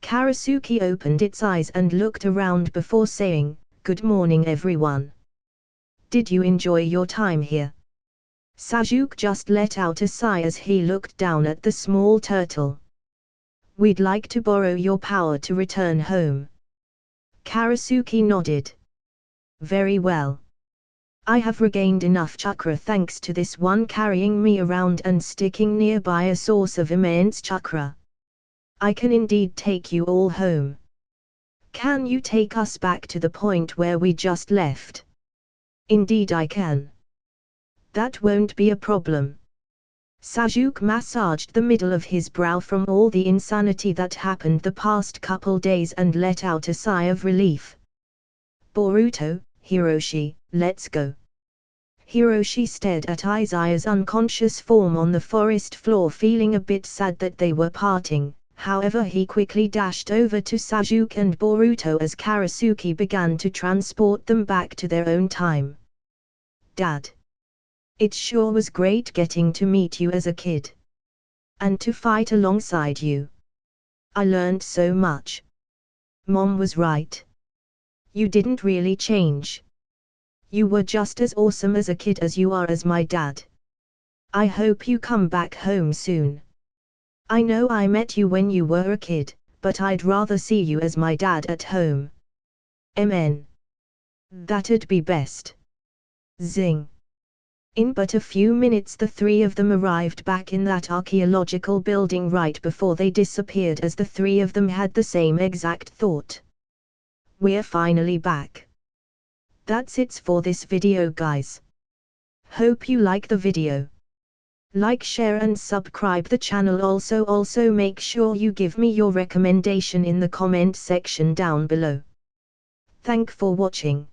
Karasuki opened its eyes and looked around before saying, "Good morning everyone. Did you enjoy your time here?" Sasuke just let out a sigh as he looked down at the small turtle. "We'd like to borrow your power to return home." Karasuki nodded. "Very well. I have regained enough chakra thanks to this one carrying me around and sticking nearby a source of immense chakra. I can indeed take you all home. Can you take us back to the point where we just left?" "Indeed I can. That won't be a problem. Sasuke massaged the middle of his brow from all the insanity that happened the past couple days and let out a sigh of relief. Boruto, Hiroshi, let's go. Hiroshi stared at Izaya's unconscious form on the forest floor, feeling a bit sad that they were parting. However, he quickly dashed over to Sasuke and Boruto as Karasuki began to transport them back to their own time. Dad. It sure was great getting to meet you as a kid. And to fight alongside you. I learned so much. Mom was right. You didn't really change. You were just as awesome as a kid as you are as my dad. I hope you come back home soon. I know I met you when you were a kid, but I'd rather see you as my dad at home. Amen. That'd be best. Zing. In but a few minutes the three of them arrived back in that archaeological building right before they disappeared, as the three of them had the same exact thought. We're finally back. That's it for this video, guys. Hope you like the video. Like, share and subscribe the channel. Also make sure you give me your recommendation in the comment section down below. Thank for watching.